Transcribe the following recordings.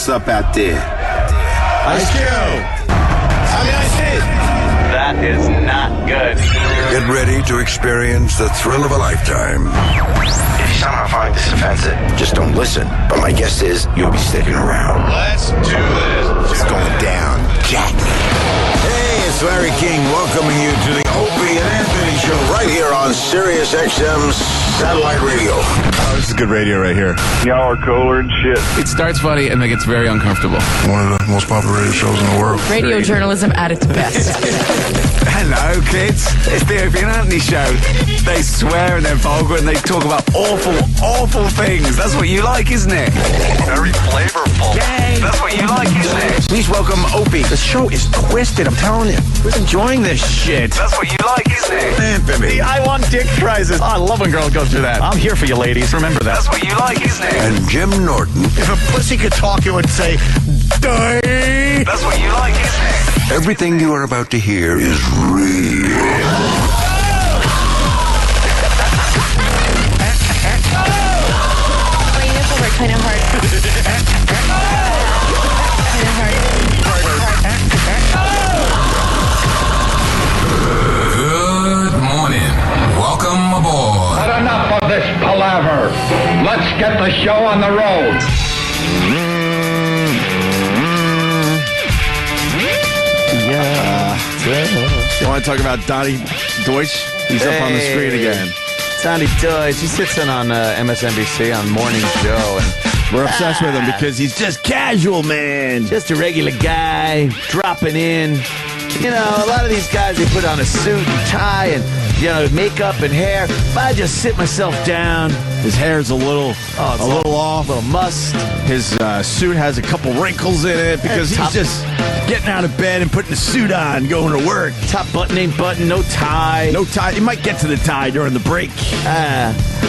What's up out there? Ice Cube! That is not good. Get ready to experience the thrill of a lifetime. If you somehow find this offensive, just don't listen. But my guess is you'll be sticking around. Let's do this. It's going down, Jack. Hey, it's Larry King welcoming you to the Opie and Anthony Show right here on Sirius XM's satellite radio. Oh, this is good radio right here. Y'all are cooler and shit. It starts funny and then gets very uncomfortable. One of the most popular radio shows in the world. Radio journalism at its best. Hello, kids. It's the Opie and Anthony Show. They swear and they're vulgar and they talk about awful, awful things. That's what you like, isn't it? Very flavorful. Yay! That's what you like, isn't it? Please welcome Opie. The show is twisted, I'm telling you. We're enjoying this shit. That's what you like, isn't it? Anthony. I want dick prizes. Oh, I love when girls go through that. I'm here for you, ladies. Remember that. That's what you like, isn't it? And Jim Norton. If a pussy could talk, it would say, die. That's what you like, isn't it? Everything you are about to hear is real. Kind of hard. Good morning. Welcome aboard. But enough of this palaver. Let's get the show on the road. You want to talk about Donnie Deutsch? He's up on the screen again. Donnie Deutsch, he sits in on MSNBC on Morning Joe, and We're obsessed with him because he's just casual, man. just a regular guy dropping in. You know, a lot of these guys, they put on a suit and tie and, you know, makeup and hair. If I just sit myself down, His hair's a little off. a little must. His suit has a couple wrinkles in it because he's just getting out of bed and putting the suit on, going to work. Top button ain't button, no tie. No tie. You might get to the tie during the break.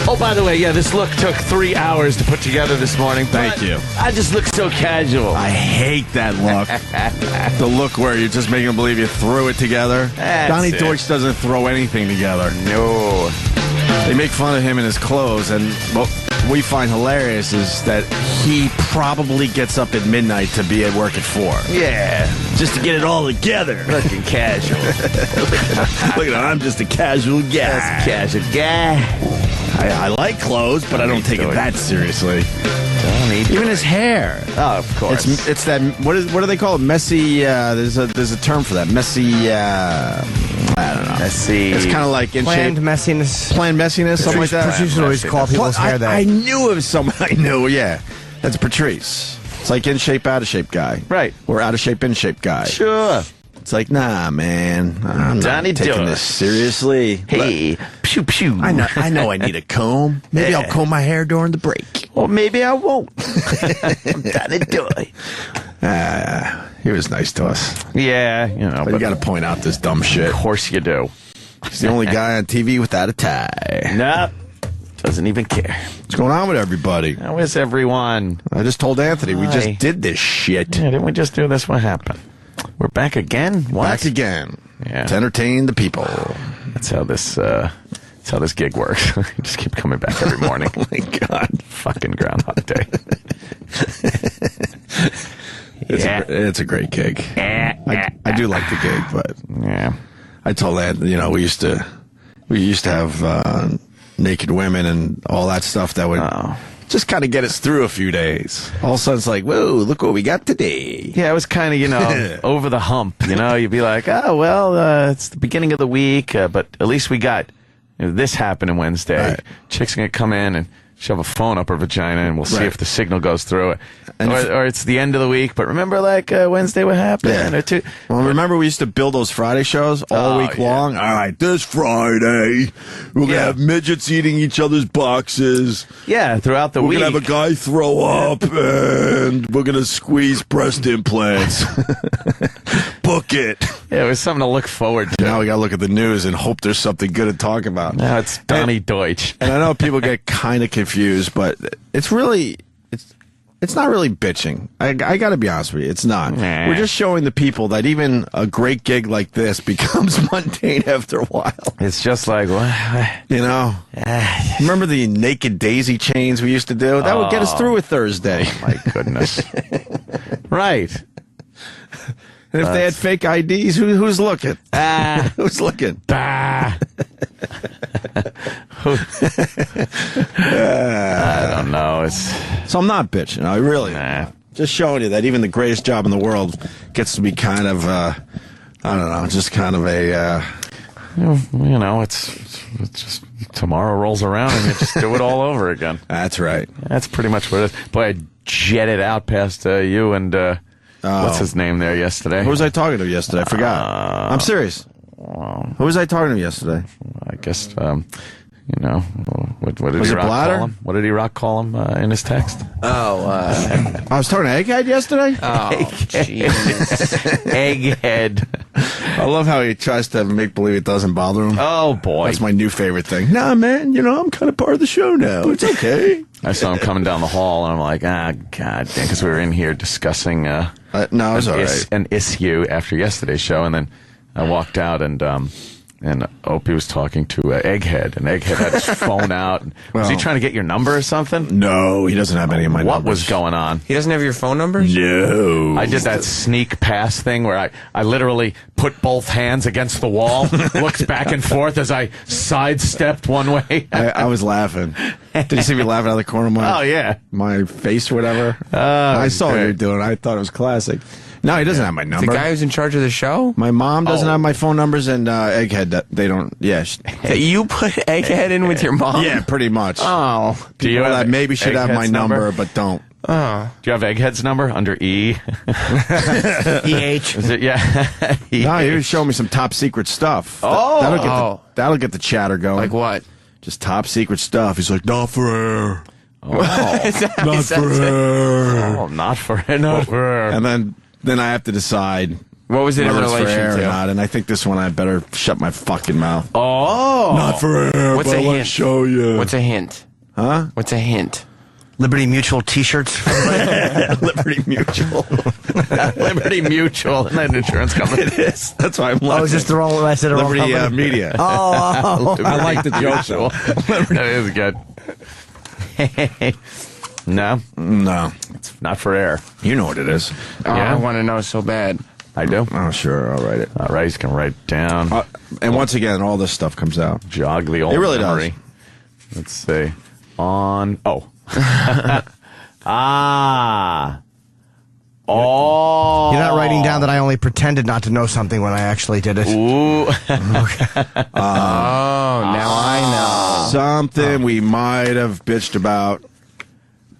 Oh, by the way, yeah, this look took 3 hours to put together this morning. Thank but you. I just look so casual. I hate that look. The look where you're just making them believe you threw it together. That's Donnie it. Deutsch doesn't throw anything together. No. They make fun of him and his clothes, and what we find hilarious is that he probably gets up at midnight to be at work at 4. Yeah. Just to get it all together. Looking casual. Look at him, I'm just a casual guy. That's a casual guy. I like clothes, but I don't take it that seriously. Even his hair. Oh, of course. It's that, what do they call it? Messy, there's a term for that. Messy, I don't know. Messy. It's kind of like in Planned shape. messiness. Planned messiness, something like that. Patrice would always call people's hair that. I knew it was someone I knew, yeah. That's Patrice. It's like in shape, out of shape guy. Right. Or out of shape, in shape guy. Sure. It's like, nah, man. I'm Donnie not taking Deutsch. this seriously. Hey, pew pew. I know I need a comb. Maybe I'll comb my hair during the break. Or maybe I won't. I'm Donnie Deutsch. He was nice to us. Yeah, you know. But you got to point out this dumb shit. Of course you do. He's the only guy on TV without a tie. Nope. Doesn't even care. What's going on with everybody? How is everyone? I just told Anthony we Hi. just did this shit. Yeah, didn't we just do this? What happened? We're back again? What? Back again. Yeah. To entertain the people. That's how this gig works. You just keep coming back every morning. Oh my God. Fucking Groundhog Day. It's a great gig. I do like the gig, but Yeah. I told Anthony, we used to have naked women and all that stuff that would just kind of get us through a few days. All of a sudden it's like, whoa, look what we got today. Yeah, it was kind of, over the hump, You'd be like, oh, well, it's the beginning of the week, but at least we got this happening Wednesday. Right. Chick's going to come in and shove a phone up her vagina, and we'll see Right. if the signal goes through it. And Or it's the end of the week, but remember, Wednesday what happened? Yeah. Or two. Well, remember we used to build those Friday shows all week long? All right, this Friday, we're going to have midgets eating each other's boxes. Yeah, throughout the We're week. going to have a guy throw up, and we're going to squeeze breast implants. Book it. Yeah, it was something to look forward to. Now we got to look at the news and hope there's something good to talk about. Now it's Donnie Deutsch. And I know people get kind of confused, but it's It's not really bitching. I got to be honest with you. It's not. Nah. We're just showing the people that even a great gig like this becomes mundane after a while. It's just like, You know? Remember the naked daisy chains we used to do? That would get us through a Thursday. oh my goodness. Right. And if they had fake IDs, who's looking? Who's looking? I don't know. So I'm not bitching. I really Nah. just showing you that even the greatest job in the world gets to be kind of, I don't know, just kind of a... You know, it's just tomorrow rolls around and you just do it all over again. That's right. That's pretty much what it is. Boy, I jetted out past you and what's his name there yesterday? Who was I talking to yesterday? I forgot. I'm serious. Who was I talking to yesterday? I guess, you know, what did Was it E-Rock Bladder? call him? What did E-Rock call him in his text? I was talking to Egghead yesterday? Oh, jeez. Egghead. I love how he tries to make believe it doesn't bother him. Oh, boy. That's my new favorite thing. Nah, man, you know, I'm kind of part of the show now. It's okay. I saw him coming down the hall, and I'm like, God damn, because we were in here discussing No, it was all right. an issue after yesterday's show, and then I walked out, and Opie was talking to Egghead, and Egghead had his phone out. Was he Well- trying to get your number or something? No, he doesn't have any of my What numbers. was going on? He doesn't have your phone numbers? No. I did that sneak pass thing where I literally put both hands against the wall, looked back and forth as I sidestepped one way. I was laughing. Did you see me laughing out of the corner of my Oh, yeah. my face or whatever? I saw what you were doing. I thought it was classic. No, he doesn't have my The number. guy who's in charge of the show? My mom doesn't Oh. have my phone numbers, and Egghead, they don't. Yeah, You put Egghead in with your mom? yeah, pretty much. Oh. Do you People have that maybe should have my Egghead's number, but don't. Oh. Do you have Egghead's number under E? EH. Is it? Yeah. No, he was showing me some top secret stuff. Oh. That'll get the chatter going. Like what? Just top secret stuff. He's like, not for air. Is that how he Not says for it? air. Oh, not for her. And then I have to decide What was it in whether it's for relation air or to? not. And I think this one I better shut my fucking mouth. Oh. Not for air, What's but a I want to hint? show you. What's a hint? Huh? What's a hint? Liberty Mutual T-shirts. Liberty Mutual. Liberty Mutual. Isn't that an insurance company? It is. That's why I'm laughing. Oh, is this the wrong? I said the wrong Liberty company. Media. Oh, I like the joke. Mutual. That is good. No, No. it's not for air. You know what it is. Oh, Yeah. I want to know so bad. I do. Oh, sure. I'll write it. All right, he's going to write it down. And once again, all this stuff comes out. Jog the old It really memory. does. Let's see. On. Oh. Ah. Oh. you're not writing down that I only pretended not to know something when I actually did it. Ooh. Oh, now I Something we might have bitched about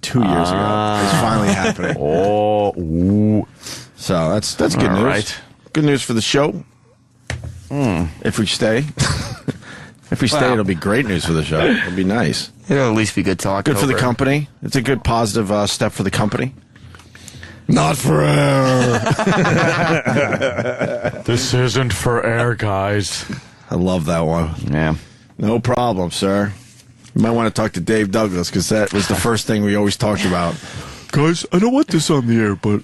2 years ago is finally happening. Oh. Ooh. So that's good All news. right. Good news for the show. If we stay. If we stay, Well. it'll be great news for the show. It'll be nice. know. It'll at least be good till October. Good for the company. It's a good positive step for the company. Not for air. This isn't for air, guys. I love that one. Yeah. No problem, sir. You might want to talk to Dave Douglas because that was the first thing we always talked about. Guys, I don't want this on the air, but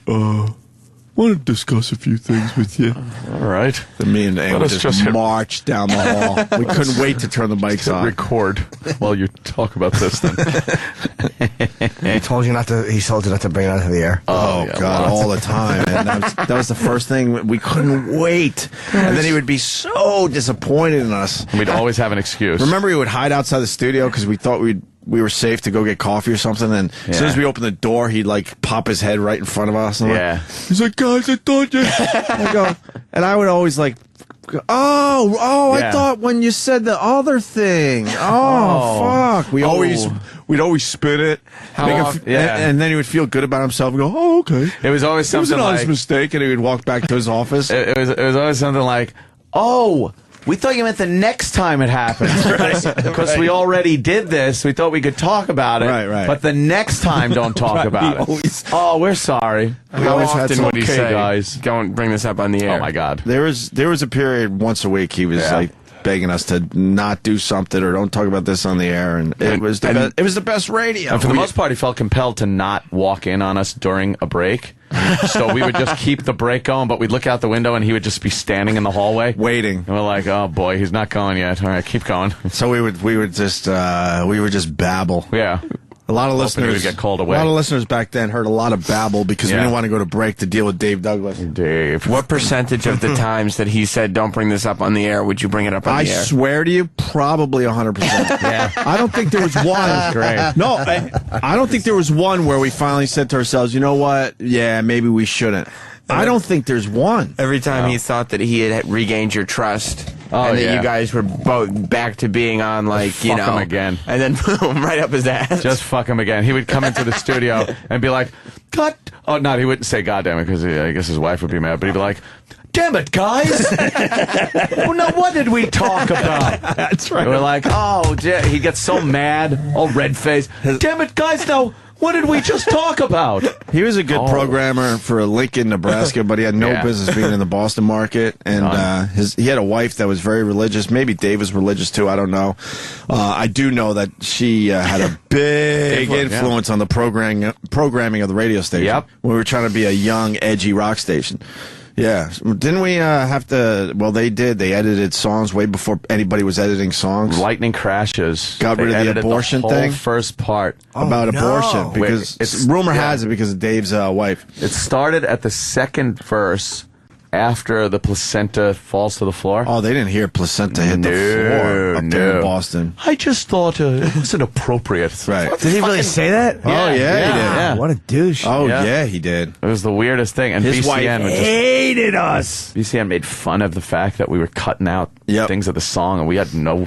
want to discuss a few things with you. All right. Then me and Ann Let would us just just hit- march down the hall. We couldn't wait to turn the mics on. Record while you talk about this then. He told you not to. He told you not to bring it out of the air. Oh, yeah, God, lots. all the time. And that was the first thing. We couldn't wait. And then he would be so disappointed in us. We'd always have an excuse. Remember, he would hide outside the studio because we thought we were safe to go get coffee or something. And as soon as we opened the door, he'd like pop his head right in front of us. And Yeah. he's like, guys, I thought you. I go, and I would always like, oh, Yeah. I thought when you said the other thing. Oh, fuck. We'd always spin it. Make him often? Yeah. and then he would feel good about himself and go, oh, okay. It was always It was something an honest like mistake, and he would walk back to his office. it was always something like, "Oh, we thought you meant the next time it happened because we already did this. We thought we could talk about it, Right. But the next time, don't talk about it. always- Oh, we're sorry. How always had often some- would he okay, say, guys. don't bring this up on the air? Oh my God. There was a period once a week he was Yeah. like, begging us to not do something or don't talk about this on the air, and it was the best radio. And for the most part, he felt compelled to not walk in on us during a break. So we would just keep the break going, but we'd look out the window and he would just be standing in the hallway waiting. And we're like, oh boy, he's not going yet. All right, keep going. So we would just babble. Yeah. A lot of listeners would get called away. A lot of listeners back then heard a lot of babble because we didn't want to go to break to deal with Dave Douglas. Dave. What percentage of the times that he said, don't bring this up on the air, would you bring it up on the air? I swear to you, probably 100%. Yeah. I don't think there was one. That's great. No, I don't think there was one where we finally said to ourselves, you know what? Yeah, maybe we shouldn't. I don't think there's one. Every time he thought that he had regained your trust, and that you guys were both back to being on, like, Fuck him again. And then boom, right up his ass. Just fuck him again. He would come into the studio and be like, God. Oh, no, he wouldn't say God damn it because I guess his wife would be mad, but he'd be like, damn it, guys. Well, now, what did we talk about? That's right. And we're like, oh, he gets so mad, all red-faced. Damn it, guys, now, what did we just talk about? He was a good programmer for Lincoln, Nebraska, but he had no business being in the Boston market. And he had a wife that was very religious. Maybe Dave was religious too. I don't know. I do know that she had a big influence on the programming of the radio station. Yep. When we were trying to be a young, edgy rock station. Yeah. Didn't we have to... Well, they did. They edited songs way before anybody was editing songs. Lightning Crashes. Got rid of the abortion thing? First part. About abortion. Because rumor has it because of Dave's wife. It started at the second verse after the placenta falls to the floor. Oh, they didn't hear placenta hit the floor up there in Boston. I just thought it wasn't appropriate. Right. Did he really say that? Yeah, he did. Yeah. What a douche. Oh, yeah, he did. It was the weirdest thing. And His BCN wife would just, Hated us. BCN made fun of the fact that we were cutting out things of the song and we had no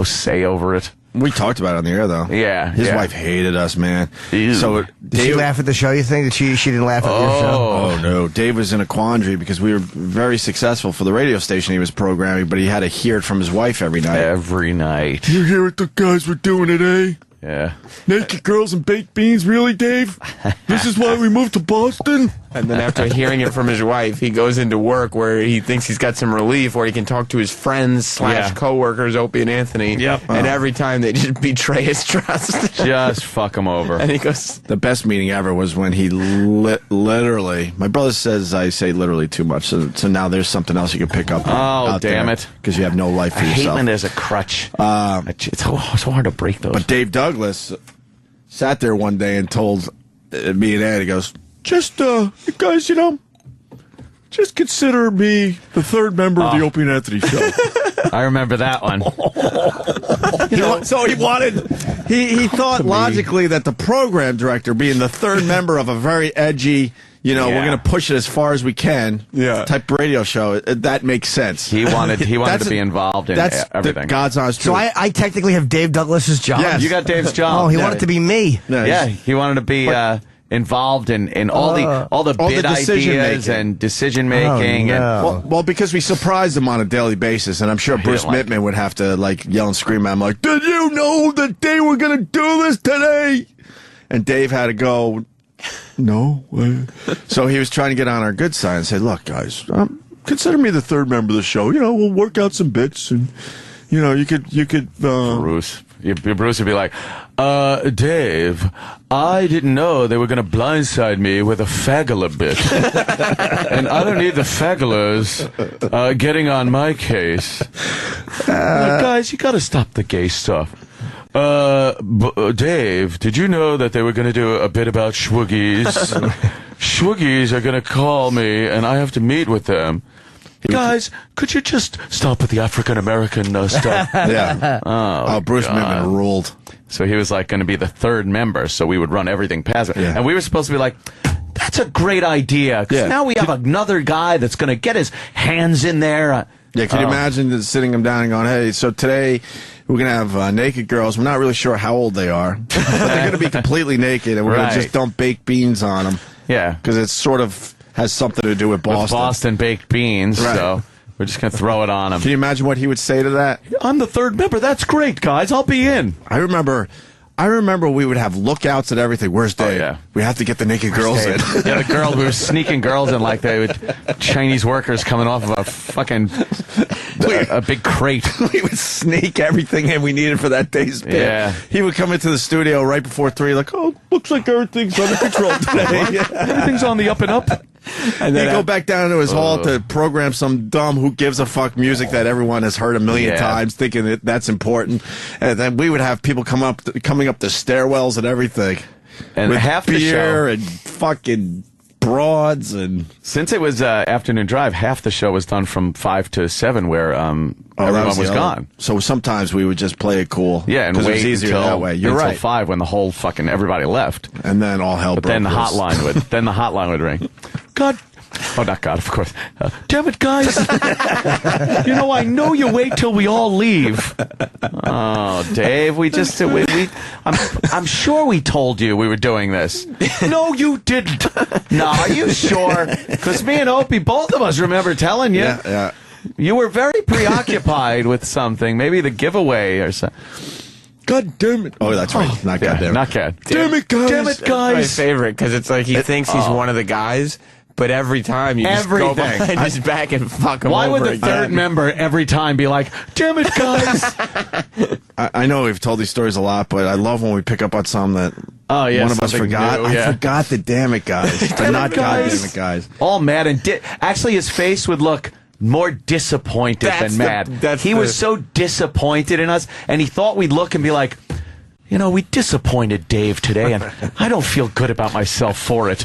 say over it. We talked about it on the air, though. Yeah. His wife hated us, man. Ew. So Did she laugh at the show, you think? That she didn't laugh at your show? Oh, no. Dave was in a quandary because we were very successful for the radio station he was programming, but he had to hear it from his wife every night. Every night. You hear what the guys were doing today? Yeah. Naked girls and baked beans? Really, Dave? This is why we moved to Boston? And then after hearing it from his wife, he goes into work where he thinks he's got some relief, where he can talk to his friends / co-workers, Opie and Anthony. Yep. And every time they just betray his trust. Just fuck him over. And he goes... The best meeting ever was when he literally... My brother says I say literally too much, so now there's something else you can pick up on. Oh, damn it. Because you have no life for I hate yourself. when there's a crutch. It's so hard to break those. But Dave Douglas sat there one day and told me and Ed, he goes, just, guys, just consider me the third member of the Opie and Anthony show. I remember that one. So he wanted, he thought logically that the program director, being the third member of a very edgy, we're going to push it as far as we can type radio show, that makes sense. He wanted to be involved in everything. God's honest truth. So I technically have Dave Douglas's job? Yes. You got Dave's job. Oh, he wanted to be me. Yeah, he wanted to be involved in all the bid ideas and decision making. Well, because we surprised him on a daily basis, and I'm sure Bruce Mittman would have to yell and scream at him like, "Did you know that they were going to do this today?" And Dave had to go, "No." So he was trying to get on our good side and say, "Look, guys, consider me the third member of the show. We'll work out some bits, and you could." Bruce would be like, Dave, I didn't know they were going to blindside me with a fagula bit. And I don't need the fagulers getting on my case. Guys, you got to stop the gay stuff. Dave, did you know that they were going to do a bit about Schwoogies? Schwoogies are going to call me, and I have to meet with them. Guys, could you just stop with the African-American stuff? Yeah. Oh, Bruce Mittman ruled. So he was going to be the third member, so we would run everything past him. Yeah. And we were supposed to be like, that's a great idea, because now we have another guy that's going to get his hands in there. Yeah, can you imagine sitting him down and going, hey, so today we're going to have naked girls. We're not really sure how old they are, but they're going to be completely naked, and we're going to just dump baked beans on them. Yeah. Because it's sort of has something to do with Boston. With Boston baked beans, so we're just going to throw it on him. Can you imagine what he would say to that? I'm the third member. That's great, guys. I'll be in. I remember I remember we would have lookouts and everything. Where's Dave? Oh, yeah. We have to get the naked girls in. Yeah, we were sneaking girls in like they would Chinese workers coming off of a fucking a big crate. We would sneak everything in we needed for that day's bit. Yeah. He would come into the studio right before 3, like, oh, looks like everything's under control today. Everything's on the up and up. And then he'd go back down to his hall to program some dumb who gives a fuck music that everyone has heard a million times, thinking that that's important. And then we would have people coming up the stairwells and everything. And with half beer the show, and fucking broads. And since it was afternoon drive, half the show was done from 5 to 7 where everyone was gone. So sometimes we would just play it cool. Yeah, and wait, it was wait easier until, that way. You're until right. 5 when the whole fucking everybody left. And then all hell broke broke then the loose. hotline would ring. God. Oh, not God, of course. Damn it, guys. You know, I know you wait till we all leave. Oh, Dave, I'm sure we told you we were doing this. No, you didn't. No, are you sure? Because me and Opie, both of us remember telling you. Yeah. You were very preoccupied with something, maybe the giveaway or something. God damn it. Oh, that's right. Not God damn it. Not God. Damn it, guys. Damn it, guys. My favorite, because it's like he thinks he's one of the guys. But every time you just go behind his back and fuck him Why over would the third member every time be like, damn it, guys? I know we've told these stories a lot, but I love when we pick up on some that one of us forgot. New, yeah. I forgot the damn it guys. But not God damn it guys. All mad and actually his face would look more disappointed than mad. He was so disappointed in us, and he thought we'd look and be like, you know, we disappointed Dave today, and I don't feel good about myself for it.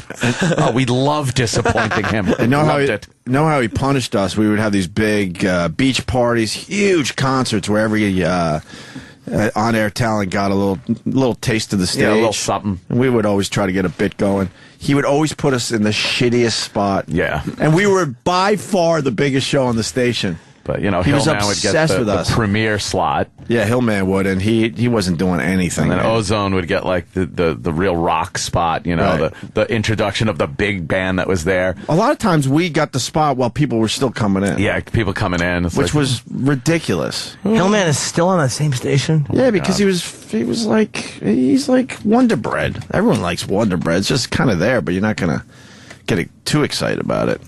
We love disappointing him. And know how he punished us? We would have these big beach parties, huge concerts where every on-air talent got a little taste of the stage. Yeah, a little something. And we would always try to get a bit going. He would always put us in the shittiest spot. Yeah. And we were by far the biggest show on the station. But, you know, he was Hillman would get the premiere slot. Yeah, Hillman would, and he wasn't doing anything. And then Ozone would get, like, the real rock spot, you know, the introduction of the big band that was there. A lot of times we got the spot while people were still coming in. Yeah, people coming in. Which was ridiculous. Hillman is still on that same station? Yeah, because he's like Wonder Bread. Everyone likes Wonder Bread. It's just kind of there, but you're not going to get too excited about it.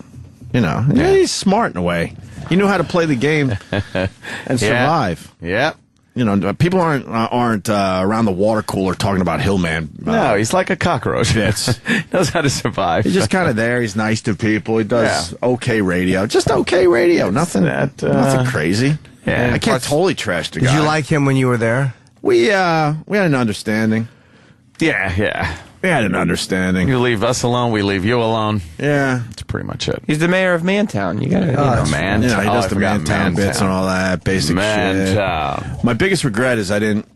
You know, yeah, he's smart in a way. He knew how to play the game and survive. Yeah. You know, people aren't around the water cooler talking about Hillman. No, he's like a cockroach. He knows how to survive. He's just kind of there. He's nice to people. He does okay radio. Just okay radio. Nothing crazy. Yeah. I can't totally trash the guy. Did you like him when you were there? We had an understanding. Yeah. We had an understanding. You leave us alone, we leave you alone. Yeah. That's pretty much it. He's the mayor of Mantown. You gotta, Mantown. You know, he does the Mantown bits and all that basic shit. My biggest regret is I didn't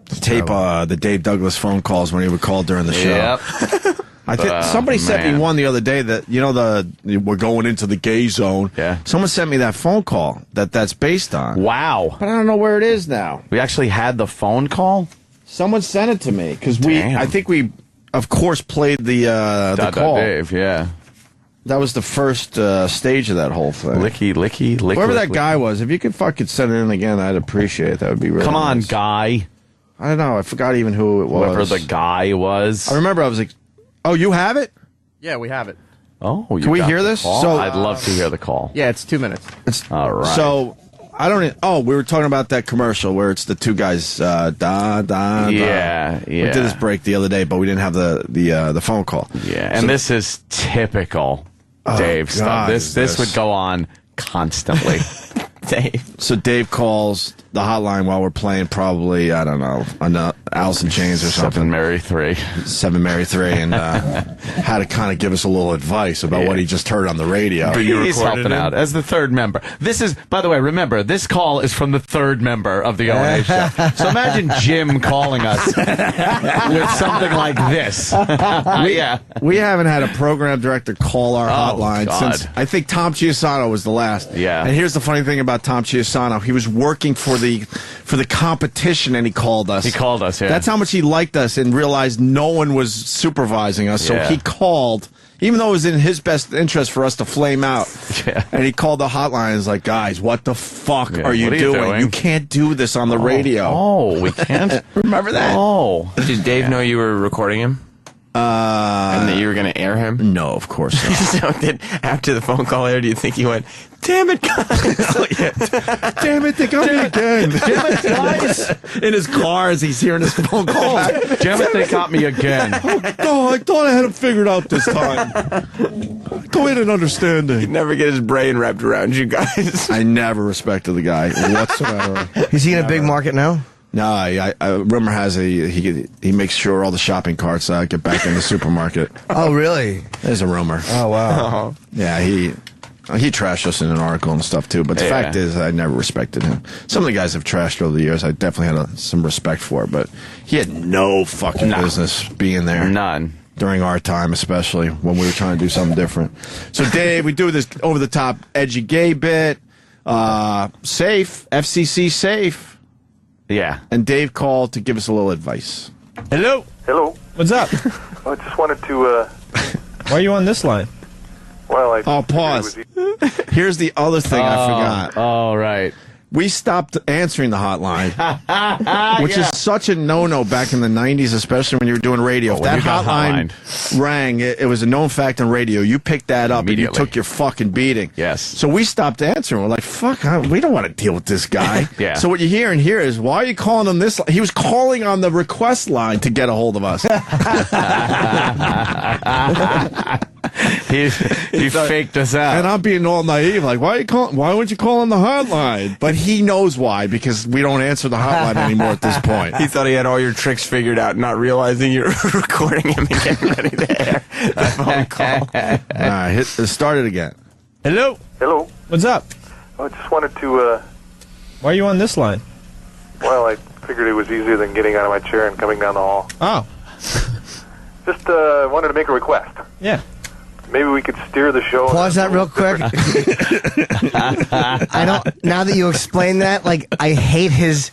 tape the Dave Douglas phone calls when he would call during the show. Yep. I think somebody sent me one the other day that, you know, we're going into the gay zone. Yeah. Someone sent me that phone call that's based on. Wow. But I don't know where it is now. We actually had the phone call? Someone sent it to me because I think we, of course, played the call. Dave, yeah. That was the first stage of that whole thing. Licky. Whoever that guy was, if you could fucking send it in again, I'd appreciate it. That would be really Come on, nice. guy. I don't know. I forgot even who it was. Whoever the guy was. I remember I was like, oh, you have it? Yeah, we have it. Oh, can we hear this? So I'd love to hear the call. Yeah, it's 2 minutes. All right. So I don't. Oh, we were talking about that commercial where it's the two guys. Yeah. We did this break the other day, but we didn't have the phone call. Yeah, and this is typical Dave stuff. This would go on constantly. Dave. So Dave calls the hotline while we're playing probably, I don't know, on Alice in Chains or something. 7 Mary 3. 7 Mary 3, and had to kind of give us a little advice about what he just heard on the radio. He's helping out as the third member. This is, by the way, remember, this call is from the third member of the O&A show. So imagine Jim calling us with something like this. We haven't had a program director call our hotline since, I think Tom Chiusano was the last. Yeah. And here's the funny thing about Tom Chiusano. He was working for the competition, and he called us. He called us, yeah. That's how much he liked us and realized no one was supervising us. So he called even though it was in his best interest for us to flame out. Yeah. And he called the hotline and was like, guys, what the fuck are you doing? You can't do this on the radio. Oh, we can't? Remember that? Oh. Did Dave know you were recording him? And that you were going to air him? No, of course not. So then, after the phone call air, do you think he went, damn it, guys? Damn it, they got me again. Damn it, guys. In his car as he's hearing his phone call back. Damn it, they got me again. Oh, I thought I had him figured out this time. Go in and understanding. He'd never get his brain wrapped around you guys. I never respected the guy whatsoever. Is he in a big market now? No, rumor has he makes sure all the shopping carts get back in the supermarket. Oh, really? There's a rumor. Oh, wow. Yeah, he trashed us in an article and stuff too. But the fact is, I never respected him. Some of the guys have trashed over the years. I definitely had some respect for, but he had no fucking business being there. None. During our time, especially when we were trying to do something different. So, Dave, we do this over the top, edgy gay bit. Safe, FCC safe. Yeah. And Dave called to give us a little advice. Hello. Hello. What's up? I just wanted to, Why are you on this line? well, pause. Here's the other thing I forgot. Oh, right. We stopped answering the hotline, which is such a no-no back in the 90s, especially when you were doing radio. If that hotline rang, it was a known fact on radio. You picked that up and you took your fucking beating. Yes. So we stopped answering. We're like, fuck, we don't want to deal with this guy. Yeah. So what you hear in here is, why are you calling him this? He was calling on the request line to get a hold of us. He faked us out. And I'm being all naive, like, why wouldn't you call on the hotline? But he knows why, because we don't answer the hotline anymore at this point. He thought he had all your tricks figured out, not realizing you're recording him and getting ready to air the phone call. All right, start it again. Hello. Hello. What's up? I just wanted to, Why are you on this line? well, I figured it was easier than getting out of my chair and coming down the hall. Oh. Just, wanted to make a request. Yeah. Maybe we could steer the show. Pause that real quick. I don't. Now that you explain that, like, I hate his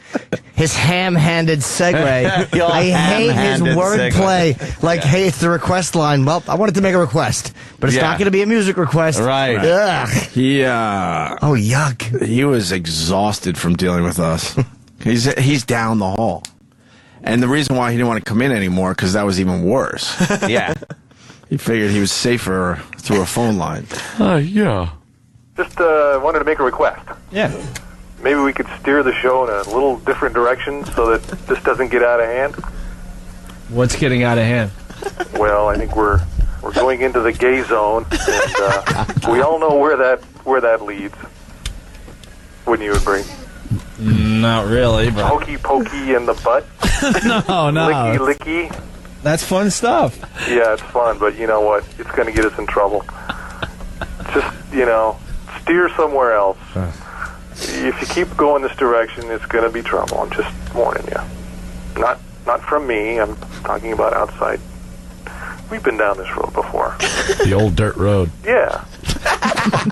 ham-handed segue. I hate his wordplay. Like, hey, it's the request line. Well, I wanted to make a request, but it's not going to be a music request. Right. Ugh. He, oh, yuck. He was exhausted from dealing with us. He's down the hall. And the reason why he didn't want to come in anymore, because that was even worse. Yeah. He figured he was safer through a phone line. Yeah. Just, wanted to make a request. Yeah. Maybe we could steer the show in a little different direction so that this doesn't get out of hand. What's getting out of hand? Well, I think we're going into the gay zone, and we all know where that leads. Wouldn't you agree? Not really, but Hokey pokey in the butt. no. Licky licky. That's fun stuff. Yeah, it's fun, but you know what? It's going to get us in trouble. Just, steer somewhere else. If you keep going this direction, it's going to be trouble. I'm just warning you. Not from me. I'm talking about outside. We've been down this road before. The old dirt road. Yeah.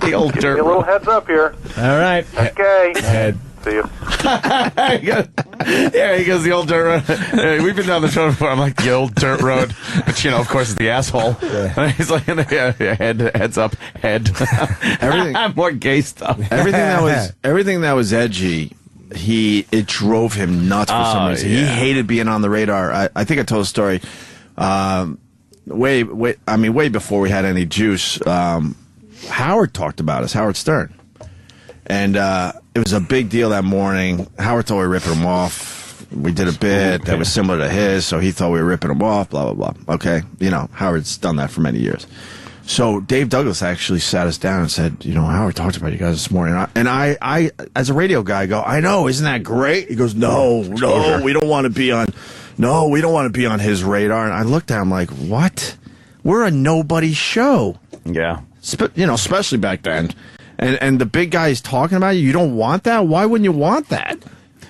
The old Give dirt me a little road. heads up here. All right. Okay. Head. See you. Yeah, he goes, the old dirt road. We've been down this road before. I'm like, the old dirt road. Which, of course, is the asshole. Yeah. He's like, heads up, head. Everything. More gay stuff. Everything that was edgy, it drove him nuts for some reason. Yeah. He hated being on the radar. I think I told a story way before we had any juice. Howard talked about us, Howard Stern. And it was a big deal that morning. Howard thought we were ripping him off. We did a bit that was similar to his, so he thought we were ripping him off, blah, blah, blah. Okay? Howard's done that for many years. So Dave Douglas actually sat us down and said, Howard talked about you guys this morning. And I as a radio guy, go, I know, isn't that great? He goes, no, we don't want to be on his radar. And I looked at him like, what? We're a nobody show. Yeah. Especially back then. And the big guy is talking about you. You don't want that? Why wouldn't you want that?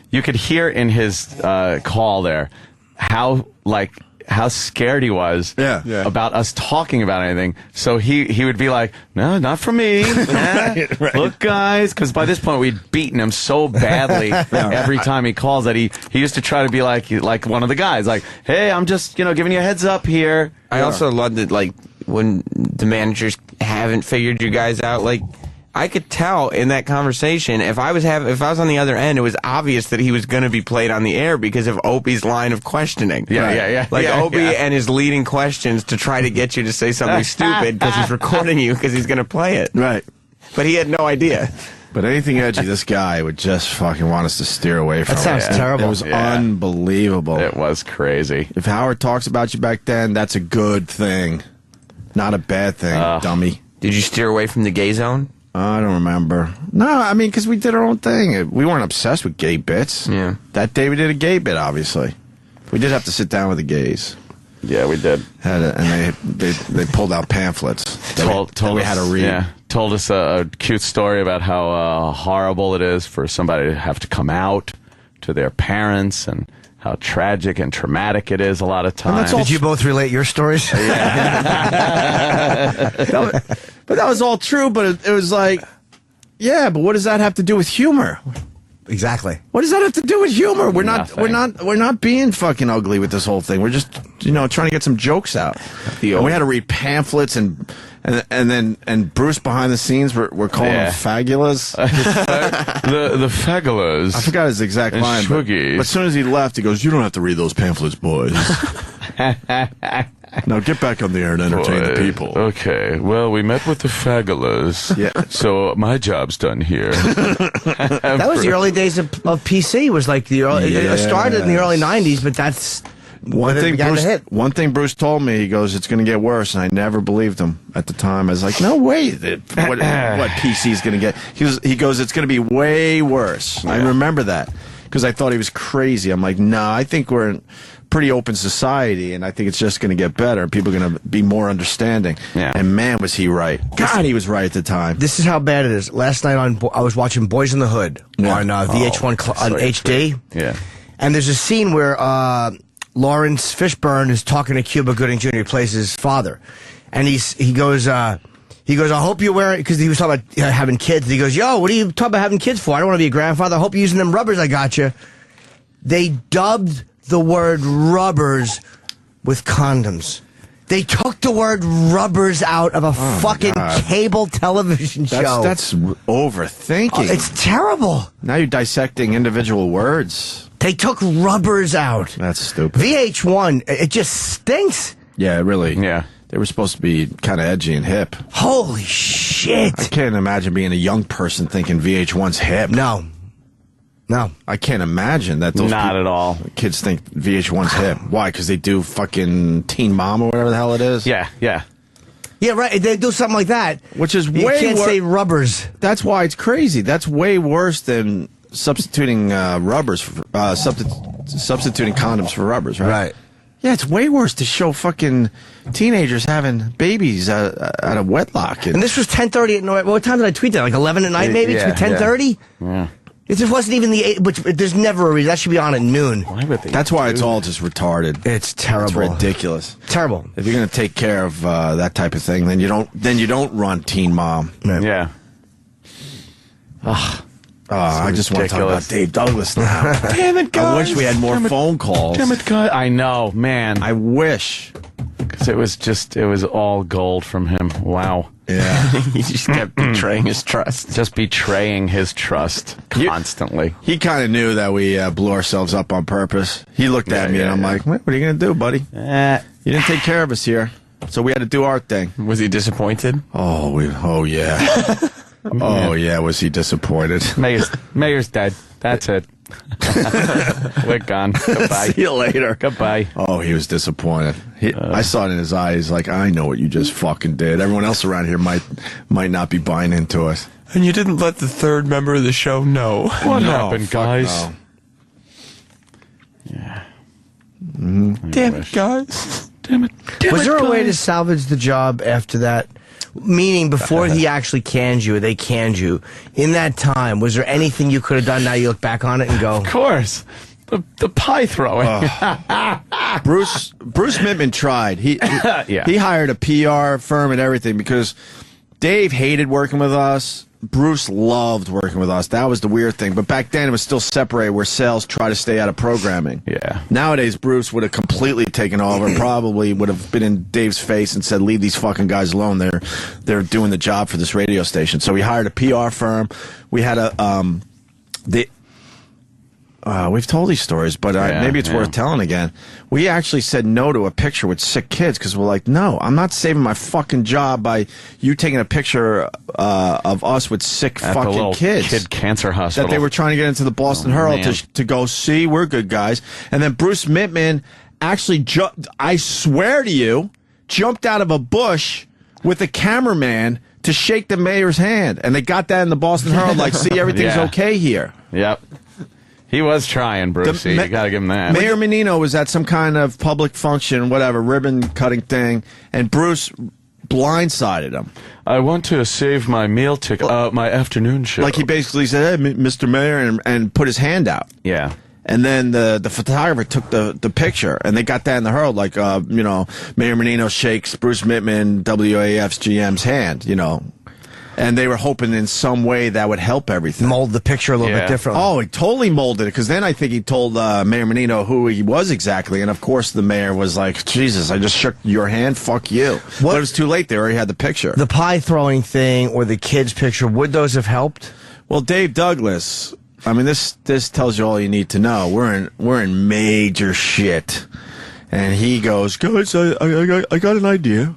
You could hear in his call there how scared he was about us talking about anything. So he would be like, no, not for me. Right. Look, guys, because by this point we'd beaten him so badly every time he calls that he used to try to be like one of the guys, like, hey, I'm just giving you a heads up here. I also loved it, like, when the managers haven't figured you guys out. Like, I could tell in that conversation, if I was on the other end, it was obvious that he was going to be played on the air because of Opie's line of questioning. Yeah. Like Opie and his leading questions to try to get you to say something stupid because he's recording you because he's going to play it. Right. But he had no idea. But anything edgy, this guy would just fucking want us to steer away from. That sounds terrible. It was unbelievable. It was crazy. If Howard talks about you back then, that's a good thing. Not a bad thing, dummy. Did you steer away from the gay zone? I don't remember. No, I mean, because we did our own thing. We weren't obsessed with gay bits. Yeah. That day we did a gay bit, obviously. We did have to sit down with the gays. Yeah, we did. And they pulled out pamphlets that we had to read. Yeah, told us a cute story about how horrible it is for somebody to have to come out to their parents and how tragic and traumatic it is a lot of times. Did you both relate your stories? But that was all true, but it was like, yeah, but what does that have to do with humor? Exactly. What does that have to do with humor? We're Nothing. not being fucking ugly with this whole thing. We're just, trying to get some jokes out. And we had to read pamphlets and Bruce behind the scenes we're calling them fagulas. the fagulas. I forgot his exact and line. But as soon as he left, he goes, "You don't have to read those pamphlets, boys. Now get back on the air and entertain the people." Okay, well, we met with the fagulas. Yeah. So my job's done here. That was the early days of PC. Was like the early. It started in the early '90s, but that's one thing Bruce told me. He goes, "It's going to get worse," and I never believed him at the time. I was like, "No way! What PC is going to get?" He goes, "It's going to be way worse." Yeah. I remember that because I thought he was crazy. I'm like, "No, I think we're in pretty open society, and I think it's just going to get better. People are going to be more understanding." Yeah. And man, was he right. God, he was right at the time. This is how bad it is. Last night I was watching Boys in the Hood on VH1 on HD. Yeah. And there's a scene where Lawrence Fishburne is talking to Cuba Gooding Jr., who plays his father. And he goes, I hope you're wearing, because he was talking about having kids. And he goes, "Yo, what are you talking about having kids for? I don't want to be a grandfather. I hope you're using them rubbers I got you." They dubbed the word rubbers with condoms. They took the word rubbers out of a fucking cable television show. That's overthinking. It's terrible. Now you're dissecting individual words. They took rubbers out. That's stupid. VH1, it just stinks. Yeah, really. Yeah. They were supposed to be kind of edgy and hip. Holy shit. I can't imagine being a young person thinking VH1's hip. No. I can't imagine that those Not at all. kids think VH1's hip. Why? Because they do fucking Teen Mom or whatever the hell it is? Yeah. Yeah, right. They do something like that. Which is You way can't say rubbers. That's why it's crazy. That's way worse than substituting rubbers for, substituting condoms for rubbers, right? Right. Yeah, it's way worse to show fucking teenagers having babies out of wedlock. And this was 10:30 at night. What time did I tweet that? Like 11 at night, maybe? Yeah, 10:30? Yeah. It just wasn't even the 8, which there's never a reason. That should be on at noon. That's why it's all just retarded. It's terrible. It's ridiculous. Terrible. If you're going to take care of that type of thing, then you don't run Teen Mom. Yeah. I just want to talk about Dave Douglas now. Damn it, guys. I wish we had more phone calls. Damn it, guys. I know, man. I wish. Because it was all gold from him. Wow. Yeah. He just kept betraying his trust. Just betraying his trust constantly. He kind of knew that we blew ourselves up on purpose. He looked at me and I'm like, what are you going to do, buddy? You didn't take care of us here. So we had to do our thing. Was he disappointed? Oh yeah. Oh, yeah, was he disappointed? Mayor's dead. That's it. We're gone. Goodbye. See you later. Goodbye. Oh, he was disappointed. I saw it in his eyes. Like, I know what you just fucking did. Everyone else around here might not be buying into it. And you didn't let the third member of the show know. What happened, guys? No. Yeah. Damn it, guys. Damn it. Was there a way to salvage the job after that? Meaning, before he actually canned you, or they canned you, in that time, was there anything you could have done? Now you look back on it and go, Of course. The pie throwing. Bruce Mittman tried. He Yeah. he hired a PR firm and everything because Dave hated working with us. Bruce loved working with us. That was the weird thing. But back then, it was still separated where sales try to stay out of programming. Yeah. Nowadays, Bruce would have completely taken over, probably would have been in Dave's face and said, leave these fucking guys alone. They're doing the job for this radio station. So we hired a PR firm. We had we've told these stories, but maybe it's worth telling again. We actually said no to a picture with sick kids because we're like, no, I'm not saving my fucking job by you taking a picture of us with sick At fucking the little kids. kid cancer hospital. That they were trying to get into the Boston Herald to go see. We're good guys. And then Bruce Mittman actually, I swear to you, jumped out of a bush with a cameraman to shake the mayor's hand. And they got that in the Boston Herald, like, see, everything's okay here. Yep. He was trying, Brucey. You got to give him that. Mayor Menino was at some kind of public function, whatever, ribbon cutting thing, and Bruce blindsided him. I want to save my meal ticket, my afternoon show. Like he basically said, hey, Mr. Mayor, and put his hand out. Yeah. And then the photographer took the picture, and they got that in the Herald, like, Mayor Menino shakes Bruce Mittman, WAF's GM's hand, And they were hoping in some way that would help everything. Mold the picture a little bit differently. Oh, he totally molded it, because then I think he told Mayor Menino who he was exactly, and of course the mayor was like, Jesus, I just shook your hand, fuck you. But it was too late, they already had the picture. The pie throwing thing or the kids' picture, would those have helped? Well, Dave Douglas, I mean, this tells you all you need to know. We're in major shit. And he goes, guys, I got an idea.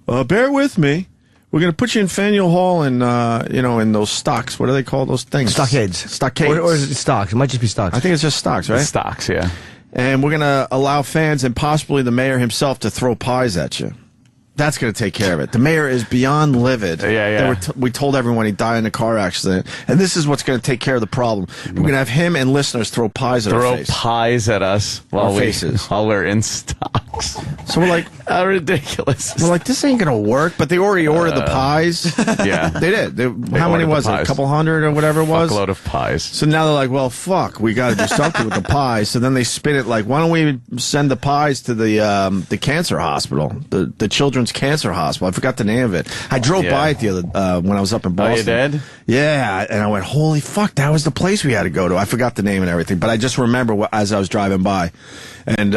Bear with me. We're going to put you in Faneuil Hall and, in those stocks. What do they call those things? Stockades. Stockades. Or is it stocks? It might just be stocks. I think it's just stocks, right? Stocks, yeah. And we're going to allow fans and possibly the mayor himself to throw pies at you. That's going to take care of it. The mayor is beyond livid. Yeah. We told everyone he died in a car accident. And this is what's going to take care of the problem. We're going to have him and listeners throw pies at our face. Throw pies at us while faces. while we're in stocks. So we're like, how ridiculous. We're like, this ain't going to work. But they already ordered the pies. Yeah. They did. How many was it? A couple hundred or whatever it was? Fuckload of pies. So now they're like, well, fuck, we got to do something with the pies. So then they spin it like, why don't we send the pies to the cancer hospital, the children's cancer hospital. I forgot the name of it. I drove by it the other when I was up in Boston. Oh, you did? Yeah, and I went, holy fuck, that was the place we had to go to. I forgot the name and everything, but I just remember as I was driving by. And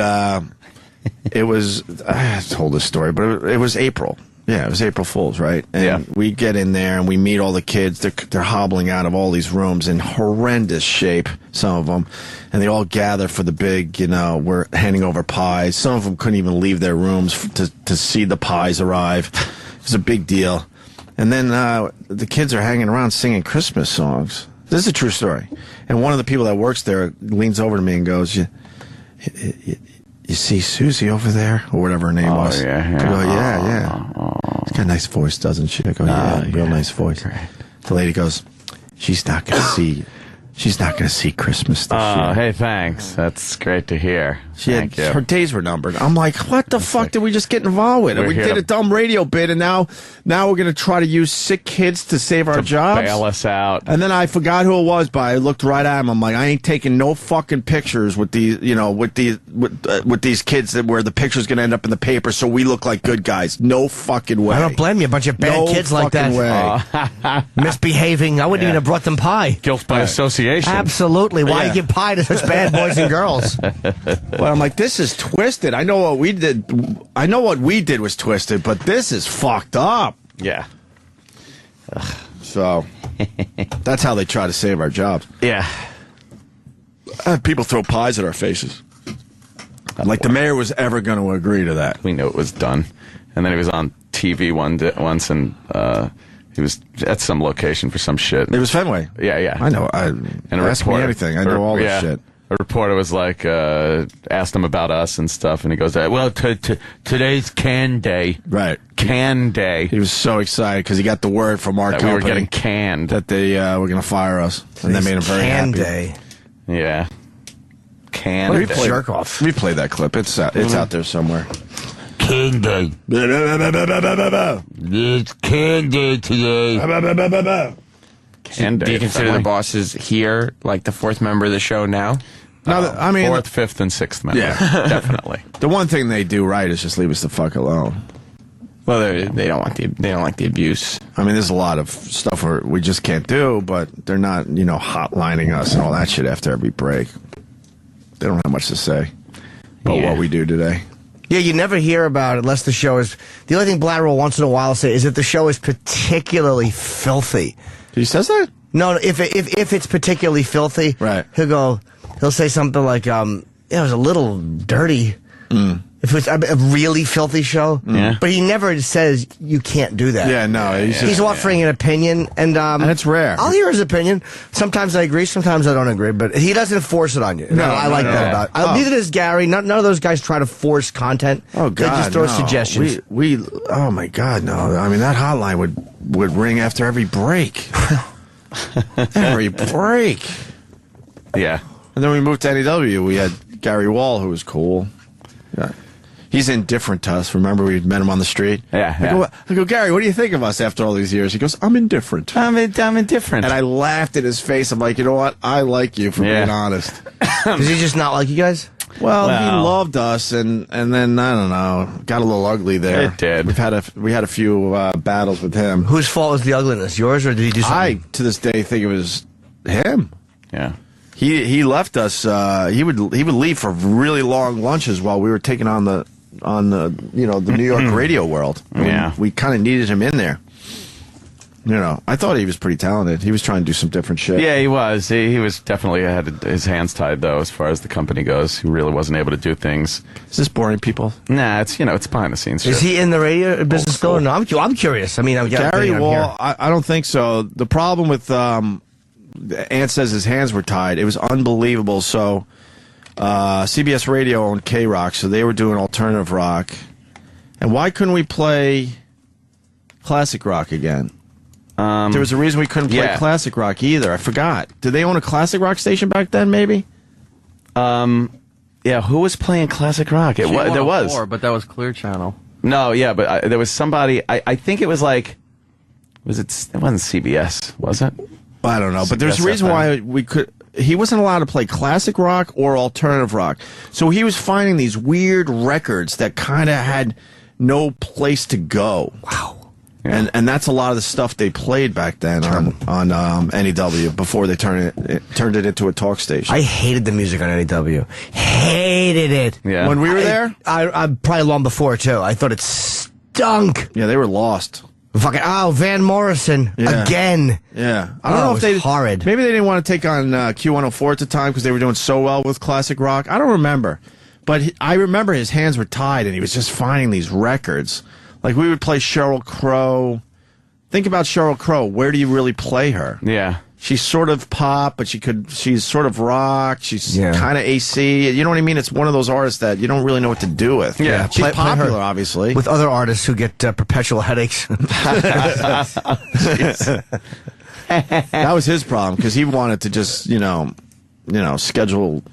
it was, I told this story, but it was April. Yeah, it was April Fool's, right? And we get in there and we meet all the kids. They're hobbling out of all these rooms in horrendous shape, some of them. And they all gather for the big, we're handing over pies. Some of them couldn't even leave their rooms to see the pies arrive. It was a big deal. And then the kids are hanging around singing Christmas songs. This is a true story. And one of the people that works there leans over to me and goes, you see Susie over there? Or whatever her name was. Yeah. I go, yeah. She's got a nice voice, doesn't she? I go, yeah, real nice voice. Great. The lady goes, she's not going to see Christmas this year. Hey, thanks. That's great to hear. Thank you. Her days were numbered. I'm like, what the fuck did we just get involved with? We did a dumb radio bit, and now we're going to try to use sick kids to save our jobs? Bail us out. And then I forgot who it was, but I looked right at him. I'm like, I ain't taking no fucking pictures with these, with these kids where the picture's going to end up in the paper so we look like good guys. No fucking way. I don't blame you. A bunch of bad kids like that. Way. Misbehaving. I wouldn't even have brought them pie. Guilt by association. Absolutely. Why give pie to such bad boys and girls? Well, I'm like, this is twisted. I know what we did. I know what we did was twisted, but this is fucked up. Yeah. So that's how they try to save our jobs. Yeah. People throw pies at our faces. Like the mayor was ever going to agree to that. We knew it was done. And then he was on TV once, and he was at some location for some shit. It was Fenway. Yeah. I know. Ask me anything. I know all this shit. A reporter was like, asked him about us and stuff, and he goes, well, today's can day. Right. Can day. He was so excited because he got the word from our company. We were getting canned. That they were going to fire us. And that made him very happy. Can day. Yeah. Can day. Jerk off. We played that clip. It's out there somewhere. Can day. It's can day today. Do you consider the bosses here like the fourth member of the show now? No, I mean, fourth, fifth, and sixth member. Yeah, definitely. The one thing they do right is just leave us the fuck alone. Well, they don't like the abuse. I mean, there's a lot of stuff where we just can't do, but they're not, hotlining us and all that shit after every break. They don't have much to say about what we do today. Yeah, you never hear about it unless the show is... The only thing Blatterall once in a while will say is that the show is particularly filthy. He says that? No, if it's particularly filthy, right? He'll say something like, it was a little dirty. If it's a really filthy show. Yeah. But he never says you can't do that. Yeah, no. He's offering an opinion, and it's rare. I'll hear his opinion. Sometimes I agree, sometimes I don't agree, but he doesn't force it on you. No, I like that about it. Neither does Gary. None of those guys try to force content. Oh, God, they just throw suggestions. Oh, my God, no. I mean, that hotline would ring after every break. Every break. Yeah. And then we moved to NEW. We had Gary Wall, who was cool. Yeah. He's indifferent to us. Remember, we met him on the street? Yeah. I go, Gary, what do you think of us after all these years? He goes, I'm indifferent. I'm indifferent. And I laughed in his face. I'm like, you know what? I like you for being honest. Does he just not like you guys? Well, he loved us, and then, I don't know, got a little ugly there. It did. We had a few battles with him. Whose fault was the ugliness? Yours, or did he do something? I, to this day, think it was him. Yeah. He left us. He would leave for really long lunches while we were taking on the New York radio world. Yeah, we kind of needed him in there. I thought he was pretty talented. He was trying to do some different shit. Yeah, he was. He was definitely had his hands tied though, as far as the company goes. He really wasn't able to do things. Is this boring, people? Nah, it's it's behind the scenes. Is he in the radio business still? Or no, I'm curious. I mean, Gary Wall. I don't think so. The problem with Ant says his hands were tied. It was unbelievable. So CBS Radio owned K-Rock, so they were doing alternative rock. And why couldn't we play classic rock again? There was a reason we couldn't play classic rock either. I forgot. Did they own a classic rock station back then, maybe? Yeah, who was playing classic rock? There was. But that was Clear Channel. No, yeah, but there was somebody, I think it was like, it wasn't CBS, was it? I don't know, but there's a reason why he wasn't allowed to play classic rock or alternative rock. So he was finding these weird records that kind of had no place to go. Wow. Yeah. And that's a lot of the stuff they played back then on NEW before they turned it into a talk station. I hated the music on NEW. Hated it. Yeah. When we were there? I probably long before, too. I thought it stunk. Yeah, they were lost. Fucking Van Morrison again. Yeah, I don't know if they horrid. Maybe they didn't want to take on Q104 at the time because they were doing so well with classic rock. I don't remember, but I remember his hands were tied and he was just finding these records. Like we would play Sheryl Crow. Think about Sheryl Crow. Where do you really play her? Yeah. She's sort of pop, but she's sort of rock. She's kind of AC. You know what I mean? It's one of those artists that you don't really know what to do with. Yeah. She's popular, obviously. With other artists who get perpetual headaches. That was his problem because he wanted to just, schedule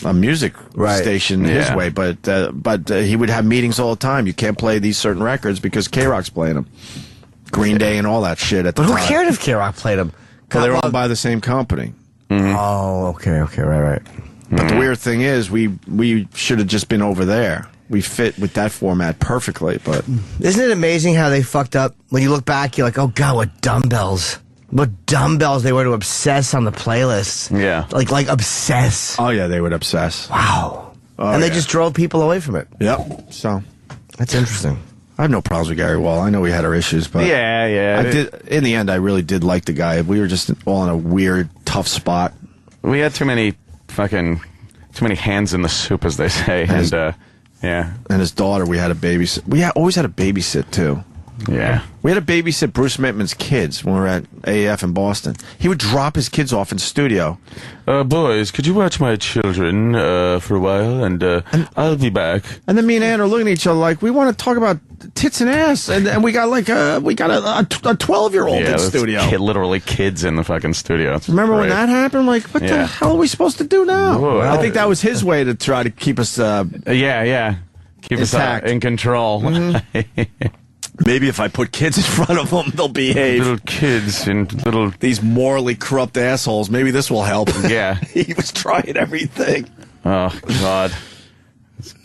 a music station his way, but he would have meetings all the time. You can't play these certain records because K-Rock's playing them. Green Day and all that shit at the time. But who cared if K-Rock played them? Well, they were owned by the same company. Mm-hmm. Oh, okay, right. But the weird thing is, we should have just been over there. We fit with that format perfectly, but... Isn't it amazing how they fucked up? When you look back, you're like, oh, God, what dumbbells. What dumbbells they were to obsess on the playlists. Yeah. Like obsess. Oh, yeah, they would obsess. Wow. Oh, and they just drove people away from it. Yep. So... That's interesting. I have no problems with Gary Wall. I know we had our issues, but yeah. In the end, I really did like the guy. We were just all in a weird, tough spot. We had too many hands in the soup, as they say, and his daughter, we had a babysit. We always had a babysit too. Yeah. We had to babysit Bruce Mittman's kids when we were at AAF in Boston. He would drop his kids off in the studio. Boys, could you watch my children for a while, and I'll be back. And then me and Ann are looking at each other like, we want to talk about tits and ass, and we got a 12-year-old in the studio. Literally kids in the fucking studio. It's Remember great. when that happened? Like, what the hell are we supposed to do now? Whoa. I think that was his way to try to keep us... Keep us in control. Mm-hmm. Maybe if I put kids in front of them, they'll behave. Little kids and these morally corrupt assholes. Maybe this will help. Yeah. He was trying everything. Oh, God.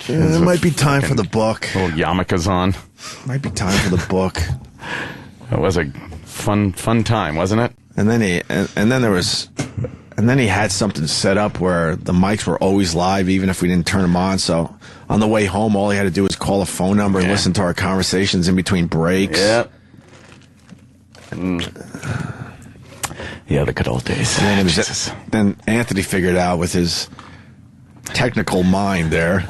It might be time for the book. Little yarmulkes on. Might be time for the book. It was a fun time, wasn't it? And then he had something set up where the mics were always live, even if we didn't turn them on. So on the way home, all he had to do was call a phone number and listen to our conversations in between breaks. Yep. Yeah, the good old days. And then Anthony figured out with his technical mind there,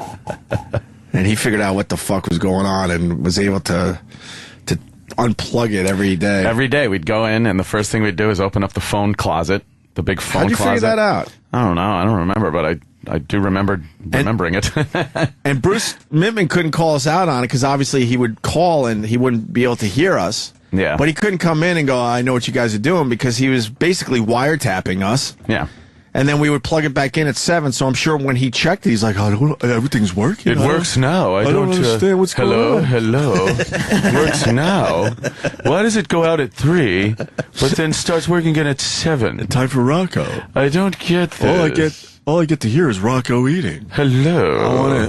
and he figured out what the fuck was going on and was able to unplug it every day. Every day we'd go in, and the first thing we'd do is open up the phone closet, the big phone How'd you closet. figure that out? I don't know. I don't remember, but I do remember remembering it. And Bruce Mittman couldn't call us out on it because obviously he would call and he wouldn't be able to hear us. Yeah. But he couldn't come in and go, I know what you guys are doing, because he was basically wiretapping us. Yeah. And then we would plug it back in at 7, so I'm sure when he checked it, he's like, everything's working. It works now. I don't understand what's going on. Hello. It works now. Why does it go out at 3, but then starts working again at 7? Time for Rocco. I don't get this. All I get to hear is Rocco eating. Hello.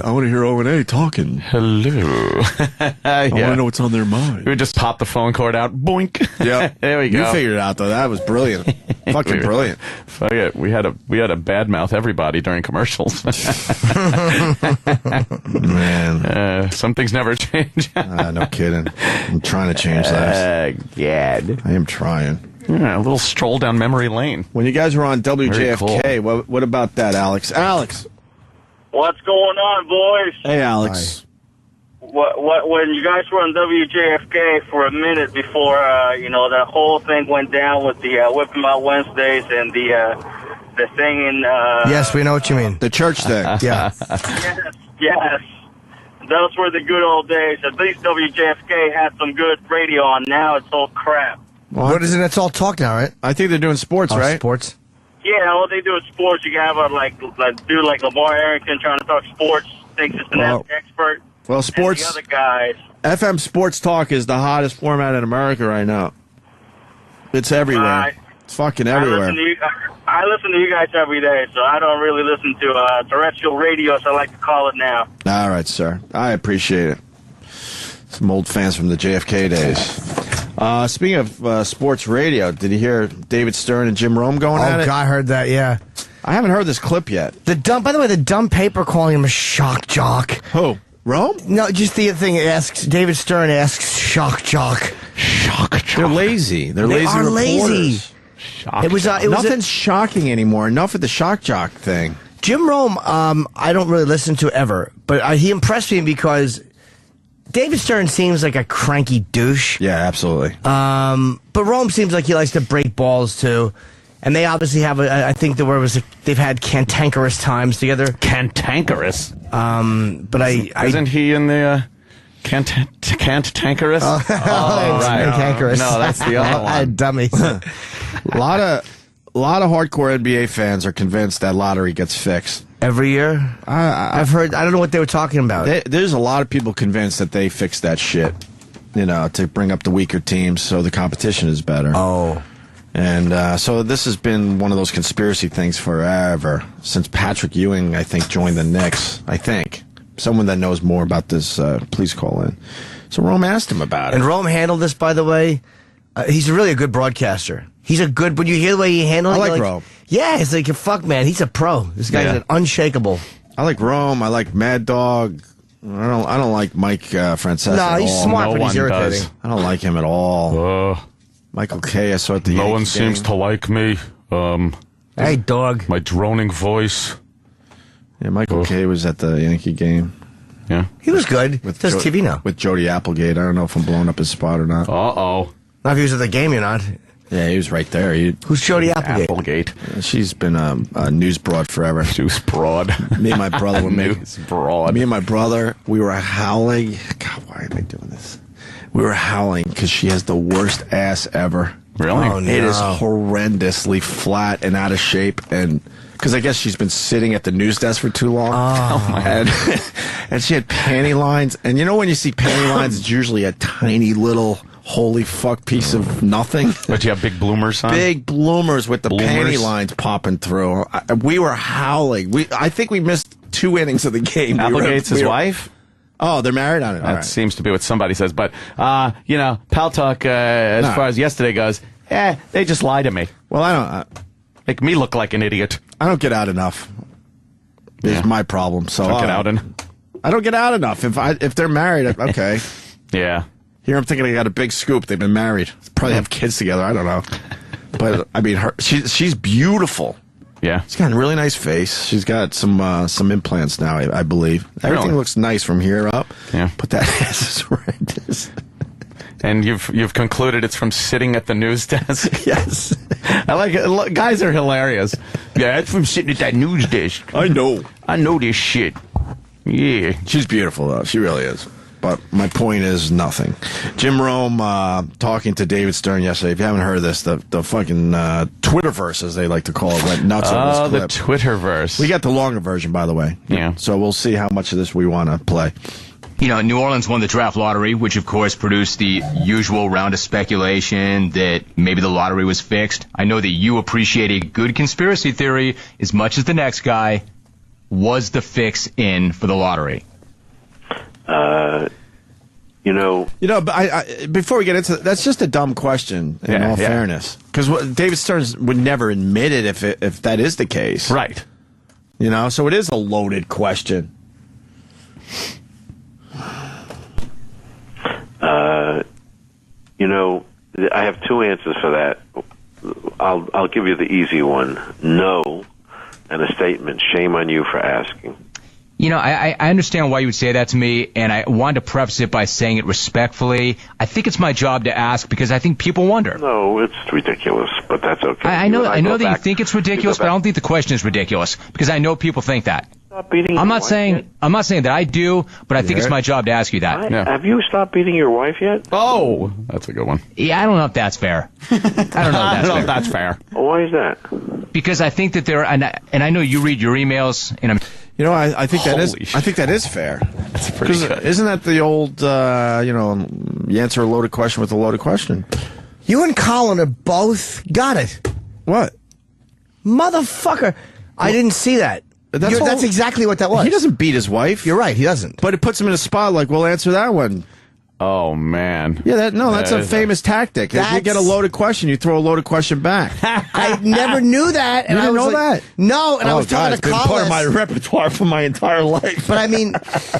I want to hear O&A talking. Hello. I want to know what's on their mind. We would just pop the phone cord out. Boink. Yeah. There we go. You figured it out, though. That was brilliant. Fucking brilliant. Fuck it. We had a badmouth everybody during commercials. Man. Some things never change. No kidding. I'm trying to change that. God. I am trying. Yeah, a little stroll down memory lane. When you guys were on WJFK, what about that, Alex? Alex. What's going on, boys? Hey, Alex. When you guys were on WJFK for a minute before, that whole thing went down with the Whip 'em Out Wednesdays and the thing in... yes, we know what you mean. The church thing. Yeah. Yes. Those were the good old days. At least WJFK had some good radio on. Now it's all crap. Well, what is it? It's all talk now, right? I think they're doing sports, right? Sports. Yeah, all they do is sports. You can have a dude like Lamar Arrington trying to talk sports, thinks it's an expert. Well, sports. And the other guys. FM Sports Talk is the hottest format in America right now. It's everywhere. It's fucking everywhere. I listen to you guys every day, so I don't really listen to terrestrial radio, as I like to call it now. All right, sir. I appreciate it. Some old fans from the JFK days. Speaking of sports radio, did you hear David Stern and Jim Rome going at it? Oh, God, I heard that, yeah. I haven't heard this clip yet. By the way, the dumb paper calling him a shock jock. Who? Rome? No, just the thing David Stern asks shock jock. Shock jock. They're lazy. They're lazy are reporters. lazy. It was nothing's shocking anymore. Enough of the shock jock thing. Jim Rome, I don't really listen to ever, but he impressed me because David Stern seems like a cranky douche. Yeah, absolutely. But Rome seems like he likes to break balls too. And they obviously have I think the word was they've had cantankerous times together. Cantankerous? But Isn't he in the cantankerous? Oh, right. Cantankerous. No, that's the other one. Dummy. A lot of hardcore NBA fans are convinced that lottery gets fixed. Every year? I've heard, I don't know what they were talking about. There's a lot of people convinced that they fixed that shit, to bring up the weaker teams so the competition is better. Oh. And so this has been one of those conspiracy things forever, since Patrick Ewing, I think, joined the Knicks. I think. Someone that knows more about this, please call in. So Rome asked him about it. And Rome handled this, by the way. He's really a good broadcaster. He's a good, when you hear the way he handled it. I like Rome. Yeah, it's like, fuck, man, he's a pro. This guy's an unshakable. I like Rome. I like Mad Dog. I don't like Mike Francesa. No, he's smart, but he's irritating. I don't like him at all. Michael Kay, I saw at the No Yankee one game. seems to like me. Hey, dog. My droning voice. Yeah, Michael Kay was at the Yankee game. Yeah. He was good. Does TV now. With Jody Applegate. I don't know if I'm blowing up his spot or not. Uh-oh. Not if he was at the game, you're not. Yeah, he was right there. Who's Jody Applegate? She's been a news broad forever. News broad. Me and my brother were News broad. Me and my brother, we were howling. God, why am I doing this? We were howling because she has the worst ass ever. Really? Oh, no. It is horrendously flat and out of shape, and because I guess she's been sitting at the news desk for too long. Oh, my and she had panty lines, and when you see panty lines, it's usually a tiny little holy fuck piece of nothing. But you have big bloomers on? Big bloomers with the panty lines popping through. We were howling. I think we missed 2 innings of the game. Applegate's his wife? Oh, they're married on it. That seems to be what somebody says. But, Pal Talk, as far as yesterday goes, they just lie to me. Well, I don't... make me look like an idiot. I don't get out enough. It's my problem. So Don't get out in. I don't get out enough. If they're married, okay. Yeah. Here I'm thinking they got a big scoop. They've been married. Probably have kids together. I don't know. But, I mean, she's beautiful. Yeah. She's got a really nice face. She's got some implants now, I believe. Everything looks nice from here up. Yeah. But that ass is horrendous. And you've concluded it's from sitting at the news desk? Yes. I like it. Look, guys are hilarious. Yeah, it's from sitting at that news desk. I know this shit. Yeah. She's beautiful, though. She really is. But my point is nothing. Jim Rome talking to David Stern yesterday. If you haven't heard this, the fucking Twitterverse, as they like to call it, went nuts over this clip. The Twitterverse. We got the longer version, by the way. Yeah. So we'll see how much of this we want to play. You know, New Orleans won the draft lottery, which of course produced the usual round of speculation that maybe the lottery was fixed. I know that you appreciate a good conspiracy theory as much as the next guy. Was the fix in for the lottery? But I before we get into that's just a dumb question. In all fairness, because David Stern would never admit it if that is the case, right? So it is a loaded question. I have two answers for that. I'll give you the easy one. No, and a statement. Shame on you for asking. You know, I understand why you would say that to me, and I wanted to preface it by saying it respectfully. I think it's my job to ask because I think people wonder. No, it's ridiculous, but that's okay. I know that you think it's ridiculous, but I don't think the question is ridiculous because I know people think that. Stop beating I'm not saying that I do, but I think it's my job to ask you that. Have you stopped beating your wife yet? Oh, that's a good one. Yeah, I don't know if that's fair. I don't know if that's fair. Why is that? Because I think that there, and I know you read your emails, and I'm. I think that is fair. That's pretty good. Isn't that the old, you answer a loaded question with a loaded question? You and Colin are both got it. What? Motherfucker. I didn't see that. That's exactly what that was. He doesn't beat his wife. You're right, he doesn't. But it puts him in a spot like, we'll answer that one. Oh, man. Yeah, that's a famous tactic. If you get a loaded question, you throw a loaded question back. I never knew that. And You didn't I was know like, that? No, and I was talking to It's been Colin. part of my repertoire for my entire life. But I mean,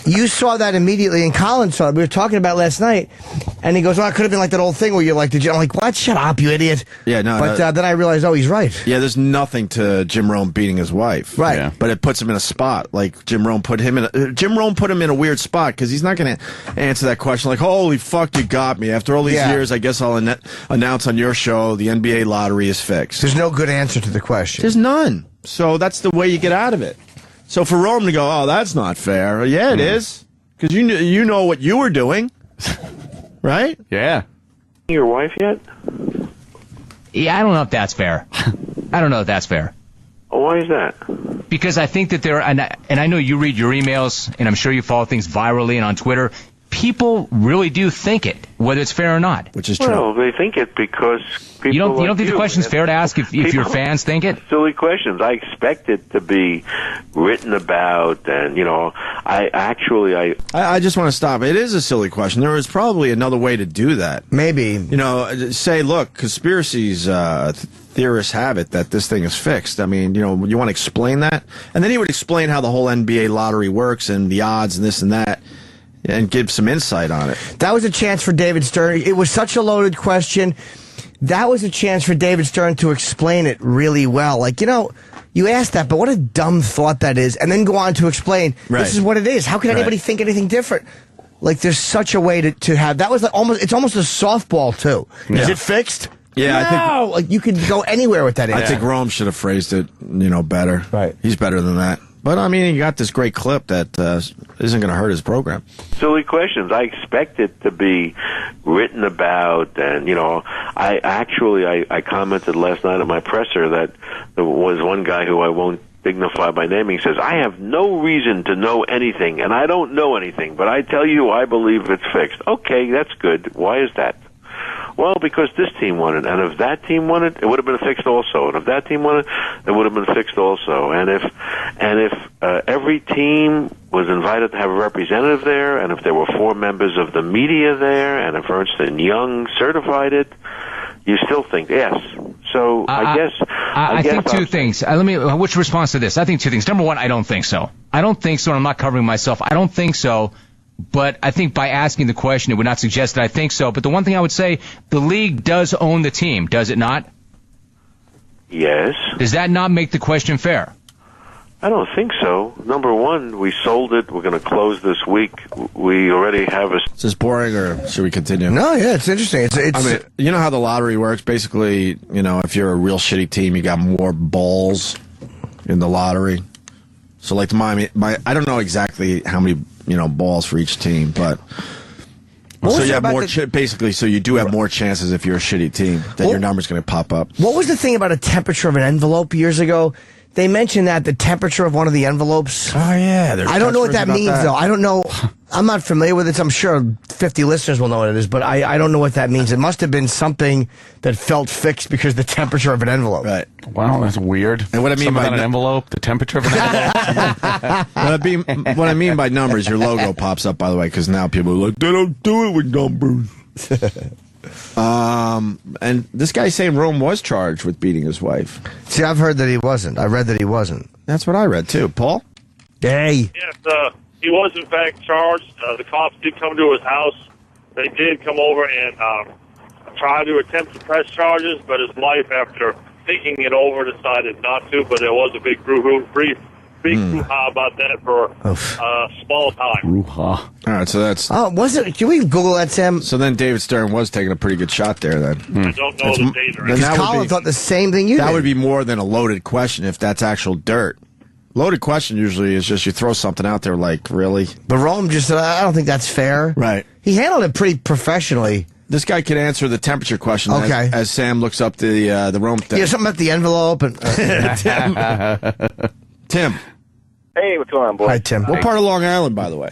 you saw that immediately, and Colin saw it. We were talking about it last night, and he goes, "Well, it could have been like that old thing where you're like, did you?" I'm like, "What? Shut up, you idiot!" Yeah, no. But then I realized, oh, he's right. Yeah, there's nothing to Jim Rome beating his wife. Right. Yeah. But it puts him in a spot. Like Jim Rome put him in a weird spot because he's not going to answer that question like, "Holy fuck, you got me." After all these years, I guess I'll announce on your show the NBA lottery is fixed. There's no good answer to the question. There's none. So that's the way you get out of it. So for Rome to go, oh, that's not fair. Yeah, it is. Because you know what you were doing. Right? Yeah. Your wife yet? Yeah, I don't know if that's fair. I don't know if that's fair. Why is that? Because I think that there, and I know you read your emails, and I'm sure you follow things virally and on Twitter. People really do think it, whether it's fair or not. Which is true. Well, they think it because people you don't think the question's fair to ask if your fans think it? Silly questions. I expect it to be written about, and I just want to stop. It is a silly question. There is probably another way to do that. Maybe. Say, look, conspiracies theorists have it that this thing is fixed. I mean, you want to explain that? And then he would explain how the whole NBA lottery works and the odds and this and that. And give some insight on it. That was a chance for David Stern. It was such a loaded question. That was a chance for David Stern to explain it really well. Like, you asked that, but what a dumb thought that is. And then go on to explain, this is what it is. How can anybody think anything different? Like, there's such a way to have. That was it's almost a softball, too. Yeah. Is it fixed? Yeah, no! Like, you could go anywhere with that answer. I think Rome should have phrased it, better. Right. He's better than that. But, I mean, he got this great clip that isn't going to hurt his program. Silly questions. I expect it to be written about, and, I commented last night at my presser that there was one guy who I won't dignify by naming says, I have no reason to know anything, and I don't know anything, but I tell you I believe it's fixed. Okay, that's good. Why is that? Well, because this team won it, and if that team won it, it would have been fixed also. And if that team won it, it would have been fixed also. And And if every team was invited to have a representative there, and if there were 4 members of the media there, and if Ernst & Young certified it, you still think yes. So I think two things. Let me. Which response to this? I think two things. Number one, I don't think so. I don't think so. And I'm not covering myself. I don't think so. But I think by asking the question, it would not suggest that I think so. But the one thing I would say, the league does own the team, does it not? Yes. Does that not make the question fair? I don't think so. Number one, we sold it. We're going to close this week. We already have a... Is this boring, or should we continue? No, yeah, it's interesting. It's I mean, you know how the lottery works? Basically, you know, if you're a real shitty team, you got more balls in the lottery. So, like the Miami... I don't know exactly how many, balls for each team, but... So you have more... basically, so you do have more chances if you're a shitty team that your number's going to pop up. What was the thing about a temperature of an envelope years ago? They mentioned that the temperature of one of the envelopes. Oh, yeah. I don't know what that means, though. I don't know. I'm not familiar with it. I'm sure 50 listeners will know what it is, but I don't know what that means. It must have been something that felt fixed because of the temperature of an envelope. Right. Wow, that's weird. And what I mean by an envelope, the temperature of an envelope. what I mean by numbers, your logo pops up, by the way, because now people are like, they don't do it with numbers. And this guy's saying Rome was charged with beating his wife. See, I've heard that he wasn't. I read that he wasn't. That's what I read, too. Paul? Hey. Yes, he was, in fact, charged. The cops did come to his house. They did come over and try to attempt to press charges, but his wife, after thinking it over, decided not to. But there was a big brouhaha about that for a small time. Brouhaha. All right, so that's... Oh, was it? Can we Google that, Sam? So then David Stern was taking a pretty good shot there, then. I don't know the date or Because Colin thought the same thing you did. That would be more than a loaded question if that's actual dirt. Loaded question usually is just you throw something out there like, really? But Rome just said, I don't think that's fair. Right. He handled it pretty professionally. This guy can answer the temperature question as Sam looks up the Rome thing. Yeah, something about the envelope. And Tim. Hey, what's going on, boys? Hi, Tim. What part of Long Island, by the way?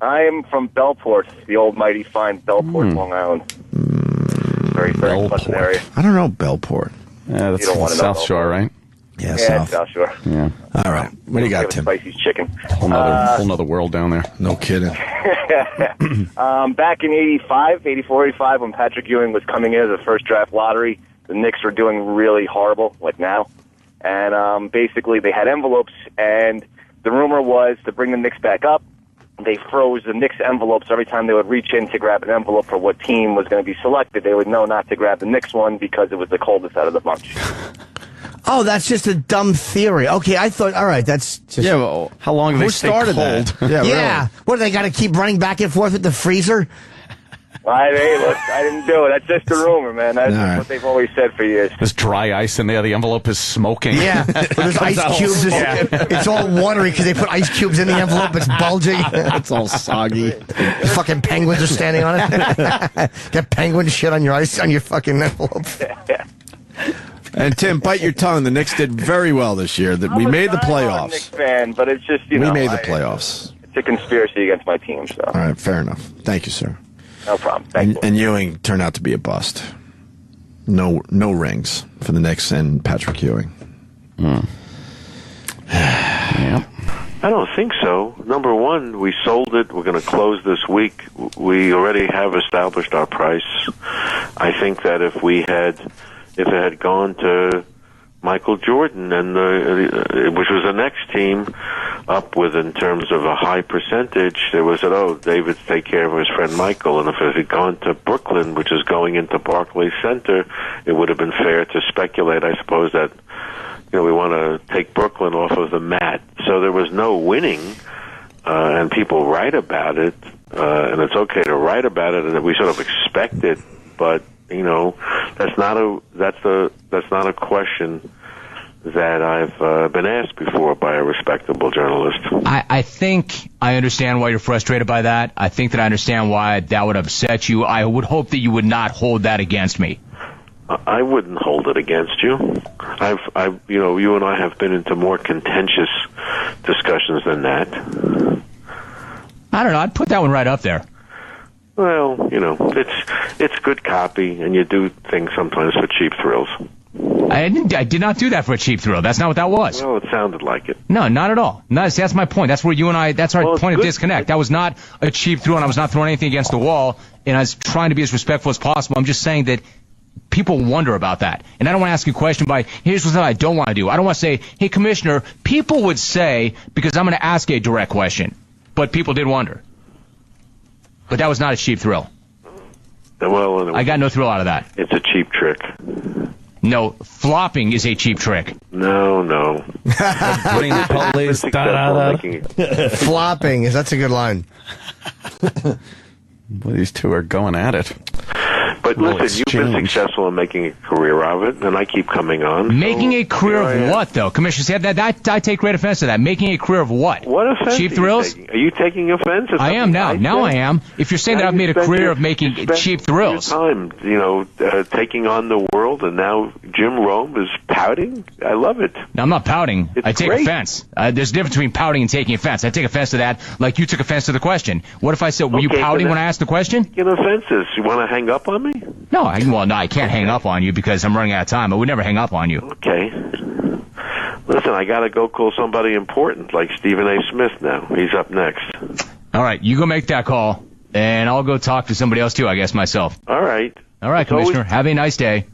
I am from Bellport, the old mighty fine Bellport, Long Island. Very pleasant area. I don't know Bellport. Yeah, that's You don't the wanna know South Shore, right? Yeah, South Shore. Yeah. All right. What do you got, Tim? Spicy chicken. Whole nother world down there. No kidding. Back in 84, 85, when Patrick Ewing was coming in as a first draft lottery, the Knicks were doing really horrible, like now. And basically they had envelopes, and the rumor was to bring the Knicks back up, they froze the Knicks envelopes. Every time they would reach in to grab an envelope for what team was going to be selected, they would know not to grab the Knicks one because it was the coldest out of the bunch. Oh, that's just a dumb theory. Okay, I thought, all right, that's just... Yeah, well, how long have they stayed started cold? that? Yeah. Really. What, they got to keep running back and forth with the freezer? Hey, look, I didn't do it. That's just a rumor, man. That's what they've always said for years. There's dry ice in there. The envelope is smoking. Yeah, there's ice cubes. It's all watery because they put ice cubes in the envelope. It's bulging. It's all soggy. Fucking penguins are standing on it. Got penguin shit on your ice on your fucking envelope. And Tim, bite your tongue. The Knicks did very well this year. That we made the playoffs. Knicks fan, but it's just we made the playoffs. It's a conspiracy against my team. So. All right, fair enough. Thank you, sir. No problem. Thank you. And Ewing turned out to be a bust. No rings for the Knicks and Patrick Ewing. Yeah. I don't think so. Number one, we sold it. We're going to close this week. We already have established our price. I think that if it had gone to Michael Jordan and which was the next team up with in terms of a high percentage, there was David's take care of his friend Michael, and if it had gone to Brooklyn, which is going into Barclays Center, it would have been fair to speculate, I suppose, that we want to take Brooklyn off of the mat. So there was no winning, and people write about it, and it's okay to write about it, and we sort of expect it, but that's not a question that I've been asked before by a respectable journalist. I think I understand why you're frustrated by that. I think that I understand why that would upset you. I would hope that you would not hold that against me. I wouldn't hold it against you. You and I have been into more contentious discussions than that. I don't know. I'd put that one right up there. Well, it's good copy, and you do things sometimes for cheap thrills. I did not do that for a cheap thrill. That's not what that was. Well, it sounded like it. No, not at all. That's my point. That's where you and I, that's our point of disconnect. That was not a cheap thrill, and I was not throwing anything against the wall, and I was trying to be as respectful as possible. I'm just saying that people wonder about that. And I don't want to ask you a question by, here's what I don't want to do. I don't want to say, hey, Commissioner, people would say, because I'm going to ask a direct question. But people did wonder. But that was not a cheap thrill. Well, I got no thrill out of that. It's a cheap trick. No, flopping is a cheap trick. No. Putting the police Flopping, that's a good line. Well, these two are going at it. But listen, you've been successful in making a career of it, and I keep coming on. Making a career of what, though? Commissioner, I take great offense to that. Making a career of what? What offense? Cheap thrills? Are you taking offense? I am now. Now I am. If you're saying that I've made a career of making cheap thrills. Time, taking on the world, and now Jim Rome is pouting. I love it. No, I'm not pouting. I take offense. There's a difference between pouting and taking offense. I take offense to that like you took offense to the question. What if I said, were you pouting when I asked the question? Taking offenses. You want to hang up on me? No, I can't hang up on you because I'm running out of time. I would never hang up on you. Okay. Listen, I got to go call somebody important like Stephen A. Smith now. He's up next. All right, you go make that call, and I'll go talk to somebody else too, I guess, myself. All right. All right, Commissioner. Have a nice day.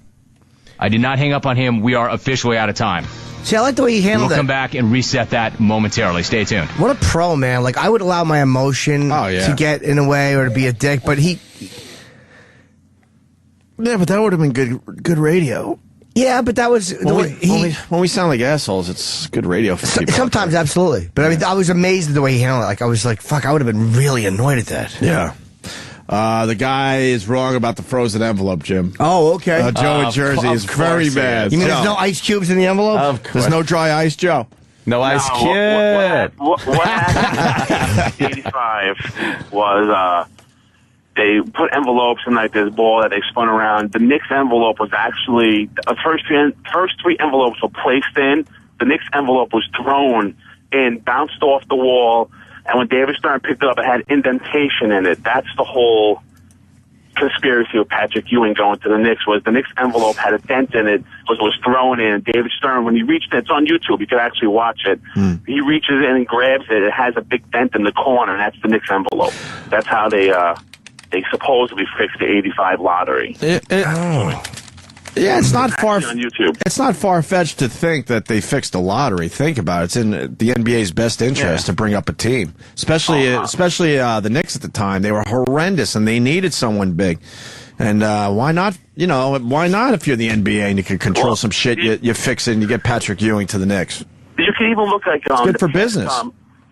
I did not hang up on him. We are officially out of time. See, I like the way you handled it. We'll come back and reset that momentarily. Stay tuned. What a pro, man. Like, I would allow my emotion to get in a way or to be a dick, but he... Yeah, but that would have been good radio. Yeah, but that was... When we sound like assholes, it's good radio for people. Sometimes, absolutely. But I mean, I was amazed at the way he handled it. Like, I was like, fuck, I would have been really annoyed at that. Yeah. The guy is wrong about the frozen envelope, Jim. Oh, okay. Joe in Jersey is very bad. You mean there's no ice cubes in the envelope? Of course. There's no dry ice, Joe. No ice cube. What happened in 85 was they put envelopes in like this ball that they spun around. The Knicks envelope was actually the first three envelopes were placed in. The Knicks envelope was thrown and bounced off the wall. And when David Stern picked it up, it had indentation in it. That's the whole conspiracy of Patrick Ewing going to the Knicks, was the Knicks envelope had a dent in it, was thrown in. David Stern, when he reached it, it's on YouTube, you can actually watch it. He reaches in and grabs it. It has a big dent in the corner, and that's the Knicks envelope. That's how they supposedly fixed the 85 lottery. Yeah, it's not far. On YouTube. It's not far-fetched to think that they fixed the lottery. Think about it; it's in the NBA's best interest to bring up a team, especially the Knicks at the time. They were horrendous, and they needed someone big. And why not? Why not? If you're the NBA and you can control some shit, you fix it and you get Patrick Ewing to the Knicks. You can even look like it's good for business.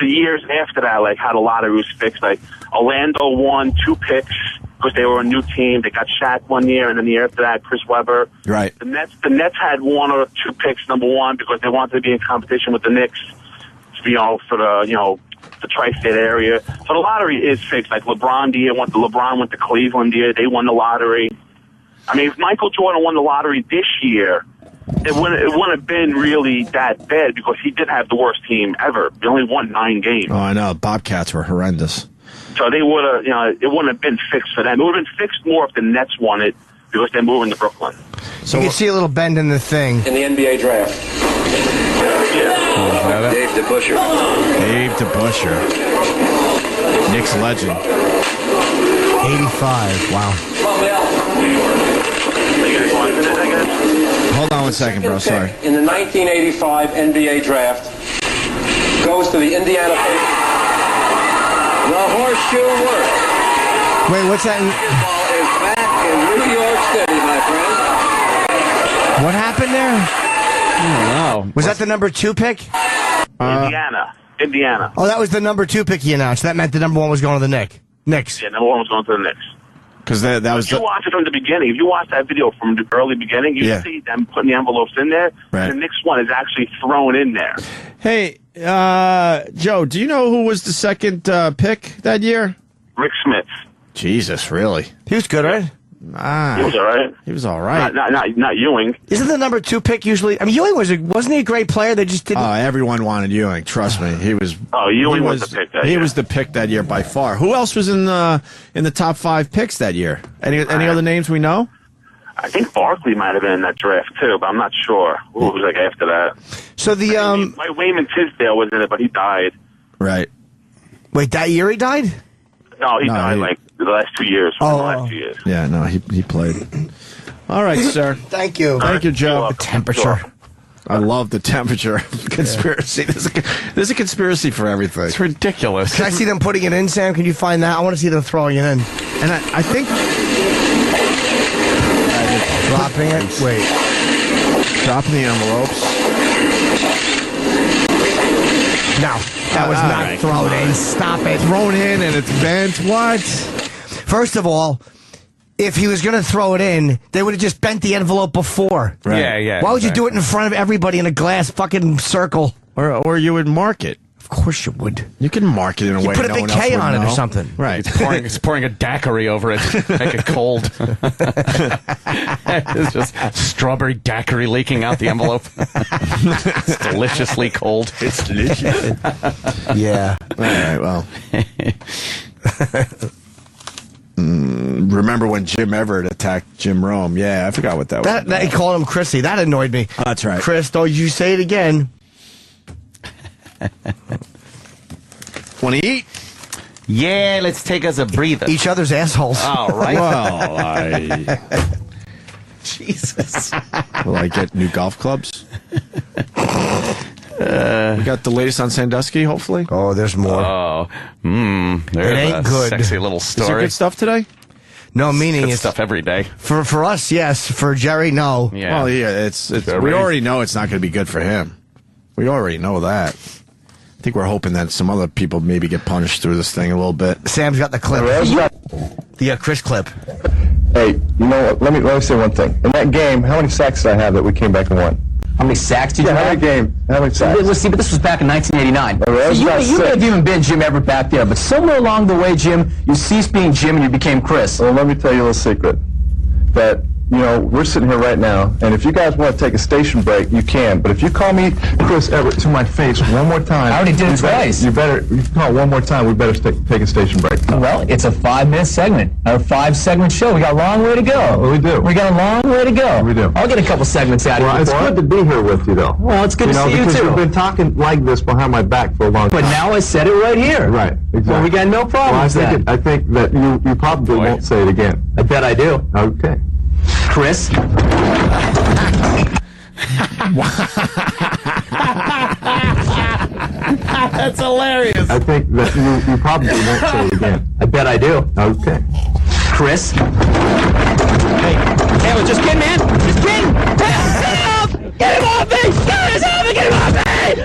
The years after that, like how the lottery was fixed. Like Orlando won 2 picks because they were a new team. They got Shaq one year, and then the year after that, Chris Webber. Right. The Nets had 1 or 2 picks, number 1, because they wanted to be in competition with the Knicks, for the tri-state area. So the lottery is fixed. Like LeBron went to Cleveland the year. They won the lottery. I mean, if Michael Jordan won the lottery this year, it wouldn't have been really that bad because he did have the worst team ever. They only won 9 games. Oh, I know. Bobcats were horrendous. So they would have, it wouldn't have been fixed for them. It would have been fixed more if the Nets won it because they're moving to Brooklyn. So you can see a little bend in the thing. In the NBA draft. Dave DeBusschere. Dave DeBusschere. Knicks legend. 85. Wow. Hold on one second, bro. Sorry. In the 1985 NBA draft, goes to the Indiana Pacers. The horseshoe works. Wait, what's that? Basketball is back in New York City, my friend. What happened there? I don't know. Was that the number 2 pick? Indiana. Oh, that was the number 2 pick he announced. That meant the number 1 was going to the Knicks. Yeah, number 1 was going to the Knicks. Because that was. If you watch it from the beginning, if you watch that video from the early beginning, you see them putting the envelopes in there. Right. The Knicks one is actually thrown in there. Hey, Joe, do you know who was the second pick that year? Rick Smith. Jesus, really? He was good, right? He was all right. He was all right. Not Ewing. Isn't the number 2 pick usually? I mean, Ewing wasn't he a great player? They just didn't. Everyone wanted Ewing. Trust me, he was. Ewing was the pick that year. He was the pick that year by far. Who else was in the top 5 picks that year? Any other names we know? I think Barkley might have been in that draft too, but I'm not sure who was like after that. So the Wayman Tisdale was in it, but he died. Right. Wait, that year he died? No, he died like the last 2 years. The last 2 years. Yeah, no, he played. All right, sir. Thank you. Thank you, Joe. The temperature. I love the temperature conspiracy. There's a conspiracy for everything. It's ridiculous. Can I see them putting it in, Sam? Can you find that? I want to see them throwing it in. And I think... Dropping it? Wait. Dropping the envelopes. No, that was not thrown in. Stop it. Thrown in and it's bent. What? First of all, if he was going to throw it in, they would have just bent the envelope before. Right. Yeah. Why would you do it in front of everybody in a glass fucking circle? Or you would mark it. Of course you would. You can mark it in a way put a no big one else K would on it or know. something. Right. It's pouring a daiquiri over it. Make it cold. It's just strawberry daiquiri leaking out the envelope. It's deliciously cold. It's delicious. Yeah. All right, well. Remember when Jim Everett attacked Jim Rome? Yeah, I forgot what that was. That he called him Chrissy. That annoyed me. Oh, that's right. Chris, don't you say it again. Want to eat? Yeah, let's take us a breather. Each other's assholes. All right. Well, Jesus. Will I get new golf clubs? We got the latest on Sandusky, hopefully. Oh, there's more. Oh, there's It ain't a good. sexy little Is there story. good stuff today? No, meaning Good it's stuff every day. for us, yes. For Jerry, no. Yeah. Well, yeah, it's we already know it's not going to be good for him. We already know that. I think we're hoping that some other people maybe get punished through this thing a little bit. Sam's got the clip. The Chris clip. Hey, you know what? Let me say one thing. In that game, how many sacks did I have that we came back and won? How many sacks did you How have? many sacks? Let's see, but this was back in 1989. Well, So that's you not may have six. even been Jim Everett back there, but somewhere along the way, Jim, you ceased being Jim and you became Chris. Well, let me tell you a little secret. That, you know, we're sitting here right now, and if you guys want to take a station break, you can. But if you call me Chris Everett to my face one more time... I already did it twice. You better, no, one more time, we better take a station break. Well, it's a 5-minute segment, a 5-segment show. We got a long way to go. Well, we do. We got a long way to go. We do. I'll get a couple segments out of Well, you. it's for good it. to be here with you, though. Well, it's good to see you, because too. you've been talking like this behind my back for a long time. But now I said it right here. Right, exactly. Well, we got no problem with that. I think that you probably won't say it again. I bet I do. Okay. Chris? That's hilarious. I think that you probably won't say it again. I bet I do. Okay. Chris? Hey, Taylor, just kidding, man. Just kidding. Get him off me! Get him off me!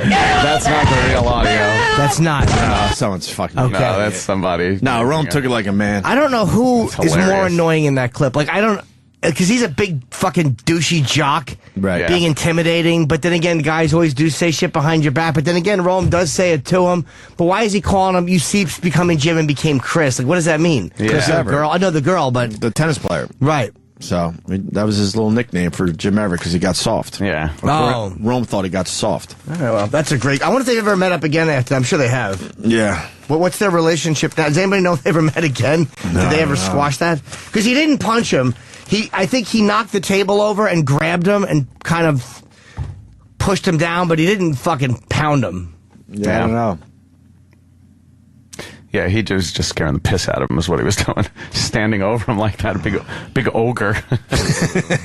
That's not the real audio. That's not. No, someone's fucking. Okay. No, that's somebody. No, Rome took it like a man. I don't know who It's is more hilarious. annoying in that clip. Like, I don't... Because he's a big fucking douchey jock. Right. Being intimidating. But then again, guys always do say shit behind your back. But then again, Rome does say it to him. But why is he calling him, you ceased becoming Jim and became Chris? Like, what does that mean? Yeah. Chris the girl. I know the girl, but... The tennis player. Right. So that was his little nickname for Jim Everett because he got soft. Yeah. Oh. Rome thought he got soft. All right, well, that's a great... I wonder if they've ever met up again after that. I'm sure they have. Yeah. What's their relationship now? Does anybody know if they ever met again? Did they ever squash that? Because he didn't punch him. I think he knocked the table over and grabbed him and kind of pushed him down, but he didn't fucking pound him. Yeah, I don't know. Yeah, he was just scaring the piss out of him is what he was doing. Standing over him like that, a big ogre.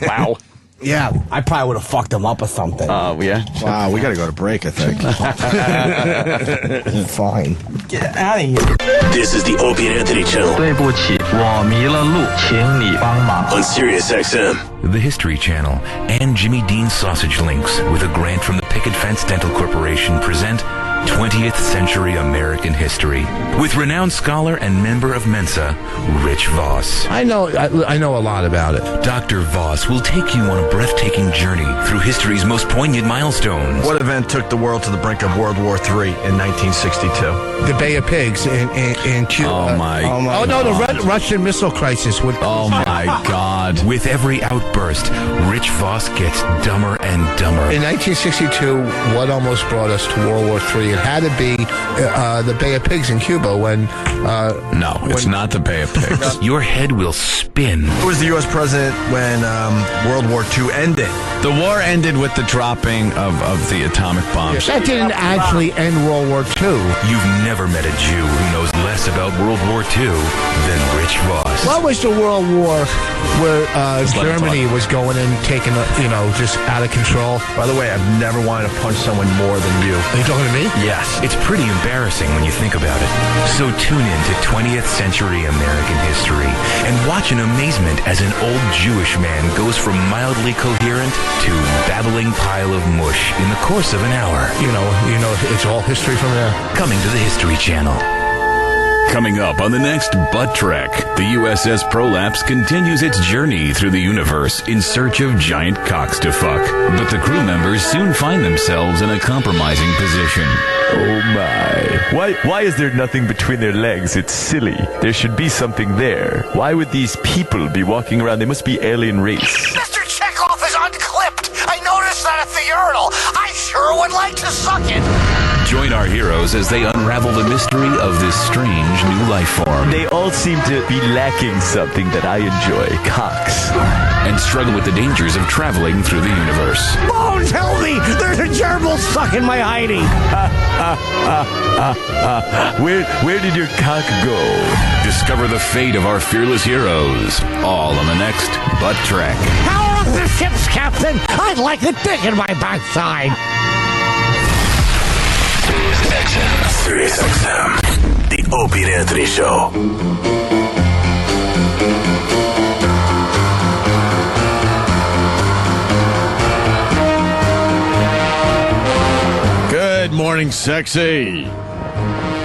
Wow. Yeah, I probably would have fucked him up or something. Oh, yeah? Wow, we got to go to break, I think. Fine. Get out of here. This is the Opie and Anthony Channel 对不起，我迷了路，请你帮忙。 on Sirius XM. The History Channel and Jimmy Dean Sausage Links, with a grant from the Picket Fence Dental Corporation, present 20th Century American History with renowned scholar and member of Mensa, Rich Voss. I know a lot about it. Dr. Voss will take you on a breathtaking journey through history's most poignant milestones. What event took the world to the brink of World War III in 1962? The Bay of Pigs in Cuba. Oh, my Oh no, the Russian missile crisis with. Oh, my my God. With every outburst, Rich Voss gets dumber and dumber. In 1962, what almost brought us to World War III? It had to be the Bay of Pigs in Cuba when... No, it's not the Bay of Pigs. Your head will spin. Who was the U.S. president when World War II ended? The war ended with the dropping of the atomic bombs. That didn't actually end World War II. You've never met a Jew who knows less about World War II than Rich Voss. What was the World War where Germany was going and taking, just out of control? By the way, I've never wanted to punch someone more than you. Are you talking to me? Yes. It's pretty embarrassing when you think about it. So tune in to 20th Century American History and watch in amazement as an old Jewish man goes from mildly coherent to babbling pile of mush in the course of an hour. You know, it's all history from there. Coming to the History Channel. Coming up on the next Butt Trek, the USS Prolapse continues its journey through the universe in search of giant cocks to fuck. But the crew members soon find themselves in a compromising position. Oh my. Why is there nothing between their legs? It's silly. There should be something there. Why would these people be walking around? They must be alien race. Mr. Chekhov is unclipped. I noticed that at the urinal. I sure would like to suck it. Join our heroes as they unravel the mystery of this strange new life form. They all seem to be lacking something that I enjoy. Cocks. And struggle with the dangers of traveling through the universe. Bones, help me! There's a gerbil stuck in my hidey. Where did your cock go? Discover the fate of our fearless heroes. All on the next Butt Trek. Power up the ships, Captain! I'd like a dick in my backside. SiriusXM, the Opie and Anthony Show. Good morning, sexy.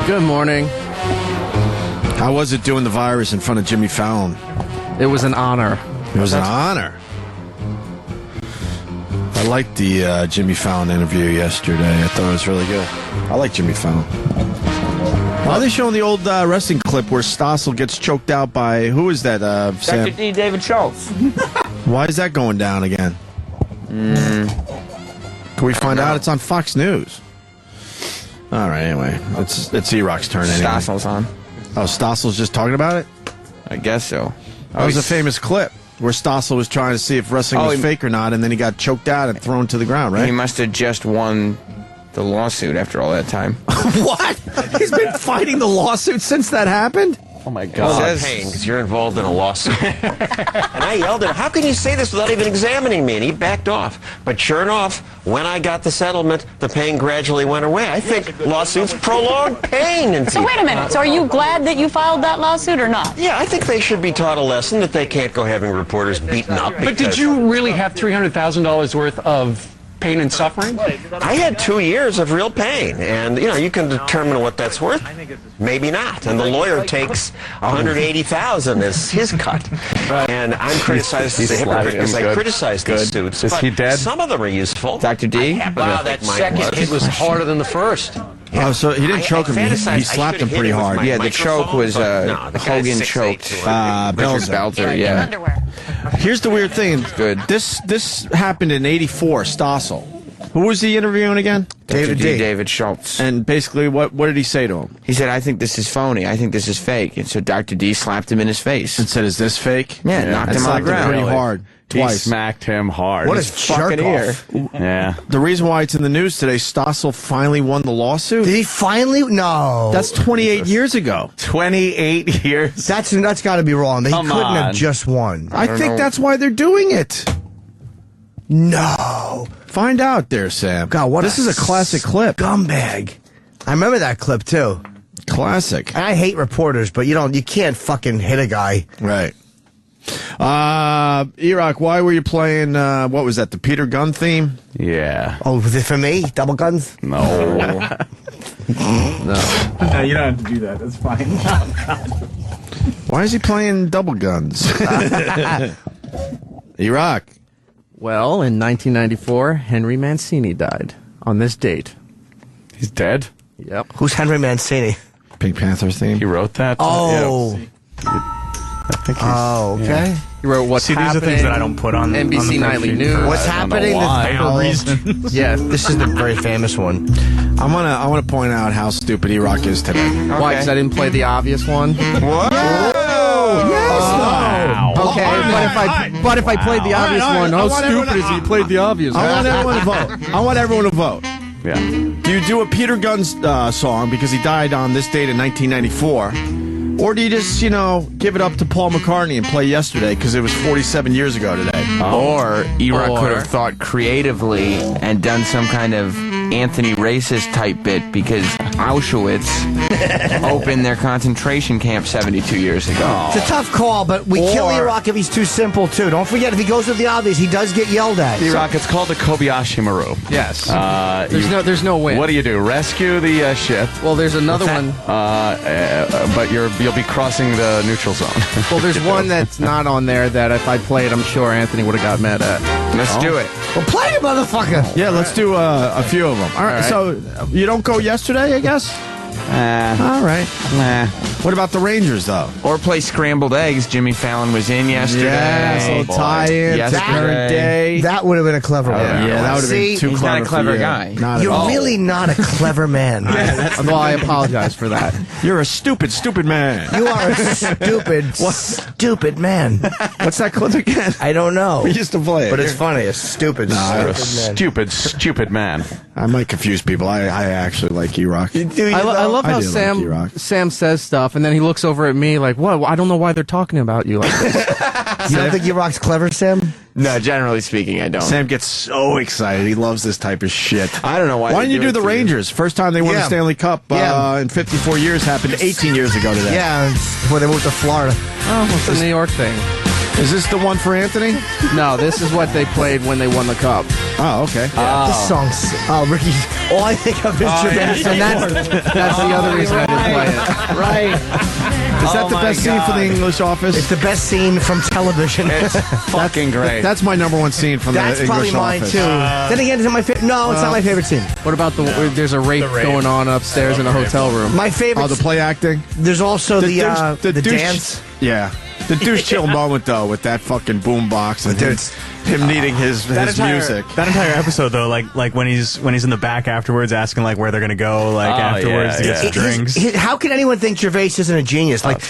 Good morning. How was it doing the virus in front of Jimmy Fallon? It was an honor. It was an honor. I liked the Jimmy Fallon interview yesterday. I thought it was really good. I like Jimmy Fallon. Why are they showing the old wrestling clip where Stossel gets choked out by, who is that, Sam? Dr. D. David Schultz. Why is that going down again? Can we find out? It's on Fox News. All right, anyway. It's E-Rock's turn anyway. Stossel's on. Oh, Stossel's just talking about it? I guess so. That was a famous clip where Stossel was trying to see if wrestling was fake or not, and then he got choked out and thrown to the ground, right? He must have just won the lawsuit after all that time. What? He's been fighting the lawsuit since that happened? Oh my Well, God. I'm paying because you're involved in a lawsuit. And I yelled at him, how can you say this without even examining me? And he backed off. But sure enough, when I got the settlement, the pain gradually went away. I think lawsuits prolong pain. So wait a minute. So are you glad that you filed that lawsuit or not? Yeah, I think they should be taught a lesson that they can't go having reporters beaten up. But did you really have $300,000 worth of pain and suffering? I had 2 years of real pain, and you can determine what that's worth. Maybe not. And the lawyer takes $180,000 as his cut. And I'm criticized as a hypocrite because I criticize these suits. Is he dead? Some of them are useful. Dr. D? Wow, that second hit was harder than the first. Oh, so he didn't choke him. He slapped him pretty hard. Yeah, the choke was Hogan choked Richard Belzer. Yeah. Here's the weird thing. Good. This happened in '84. Stossel. Who was he interviewing again? David Schultz. And basically, what did he say to him? He said, "I think this is phony. I think this is fake." And so Dr. D slapped him in his face and said, "Is this fake?" Yeah, knocked him on the ground pretty hard. Twice. He smacked him hard. What a jerk off. Yeah. The reason why it's in the news today, Stossel finally won the lawsuit. Did he finally? No. That's 28 years ago. 28 years? That's got to be wrong. He couldn't have just won. I think that's why they're doing it. No. Find out there, Sam. God, what this is a classic clip. Scumbag. I remember that clip, too. Classic. And I hate reporters, but you can't fucking hit a guy. Right. E-Rock, why were you playing, what was that, the Peter Gunn theme? Yeah. Oh, was it for me? Double guns? No. No. No, you don't have to do that. That's fine. Why is he playing double guns? E-Rock. Well, in 1994, Henry Mancini died on this date. He's dead? Yep. Who's Henry Mancini? Pink Panther theme. He wrote that? Oh. Yeah. I think Oh, okay. Yeah. He wrote What's See, Happening. these are things that I don't put on NBC on the Nightly sheet. News. What's happening? For reasons. Yeah. This is the very famous one. I want to point out how stupid E-Rock is today. Why? Because I didn't play the obvious one. What? Okay, but if I played the obvious one, how stupid is he? Played the obvious one. I want everyone to vote. I want everyone to vote. Yeah. Do you do a Peter Gunn's song because he died on this date in 1994? Or do you just, give it up to Paul McCartney and play Yesterday because it was 47 years ago today? Or E-Rock Or- could have thought creatively and done some kind of Anthony racist type bit because Auschwitz opened their concentration camp 72 years ago. It's a tough call, but we kill E-Rock if he's too simple, too. Don't forget, if he goes with the obvious, he does get yelled at. E-Rock, it's called the Kobayashi Maru. Yes. There's no win. What do you do? Rescue the ship. Well, there's another one. But you'll be crossing the neutral zone. Well, there's one that's not on there that if I played, I'm sure Anthony would have got mad at. Let's do it. Well, play it, motherfucker. Yeah, let's do a few of them. All right, so you don't go Yesterday, I guess? All right. Nah. What about the Rangers, though? Or play Scrambled Eggs. Jimmy Fallon was in yesterday. Yes, a little tie-in to current day. That would have been a clever one. Yeah, that would have been too he's clever not a clever for you. guy. Not at You're all. really not a clever man. Well, I apologize for that. You're a stupid man. You are a stupid man. What's that clip again? I don't know. We used to play it. But it's funny. A stupid, you're a Stupid man. I might confuse people. I actually like E-Rock. I love how I do like E-Rock. Sam says stuff, and then he looks over at me like, "What? I don't know why they're talking about you like this." You don't think E-Rock's clever, Sam? No, generally speaking, I don't. Sam gets so excited. He loves this type of shit. I don't know why. Why didn't you do the Rangers? First time they won the Yeah. Stanley Cup in 54 years happened 18 years ago today. Yeah, before they moved to Florida. Oh, it's a New York thing. Is this the one for Anthony? No, this is what they played when they won the cup. Oh, okay. This song's... Oh, Ricky, all I think of is Yes, and that's the other reason I didn't play it. Right. Is that the best scene for the English Office? It's the best scene from television. It's fucking great. That's my number one scene from That's the probably English mine, Office. too. Then again, is it my favorite? No, it's not my favorite scene. What about there's a rape going on upstairs in a hotel room? My favorite... Oh, the play acting? There's also the douche- dance. Yeah. The douche chill moment, though, with that fucking boom box and him needing his music. That entire episode, though, like when he's in the back afterwards, asking like where they're gonna go, like afterwards to get some drinks. How can anyone think Gervais isn't a genius? Like,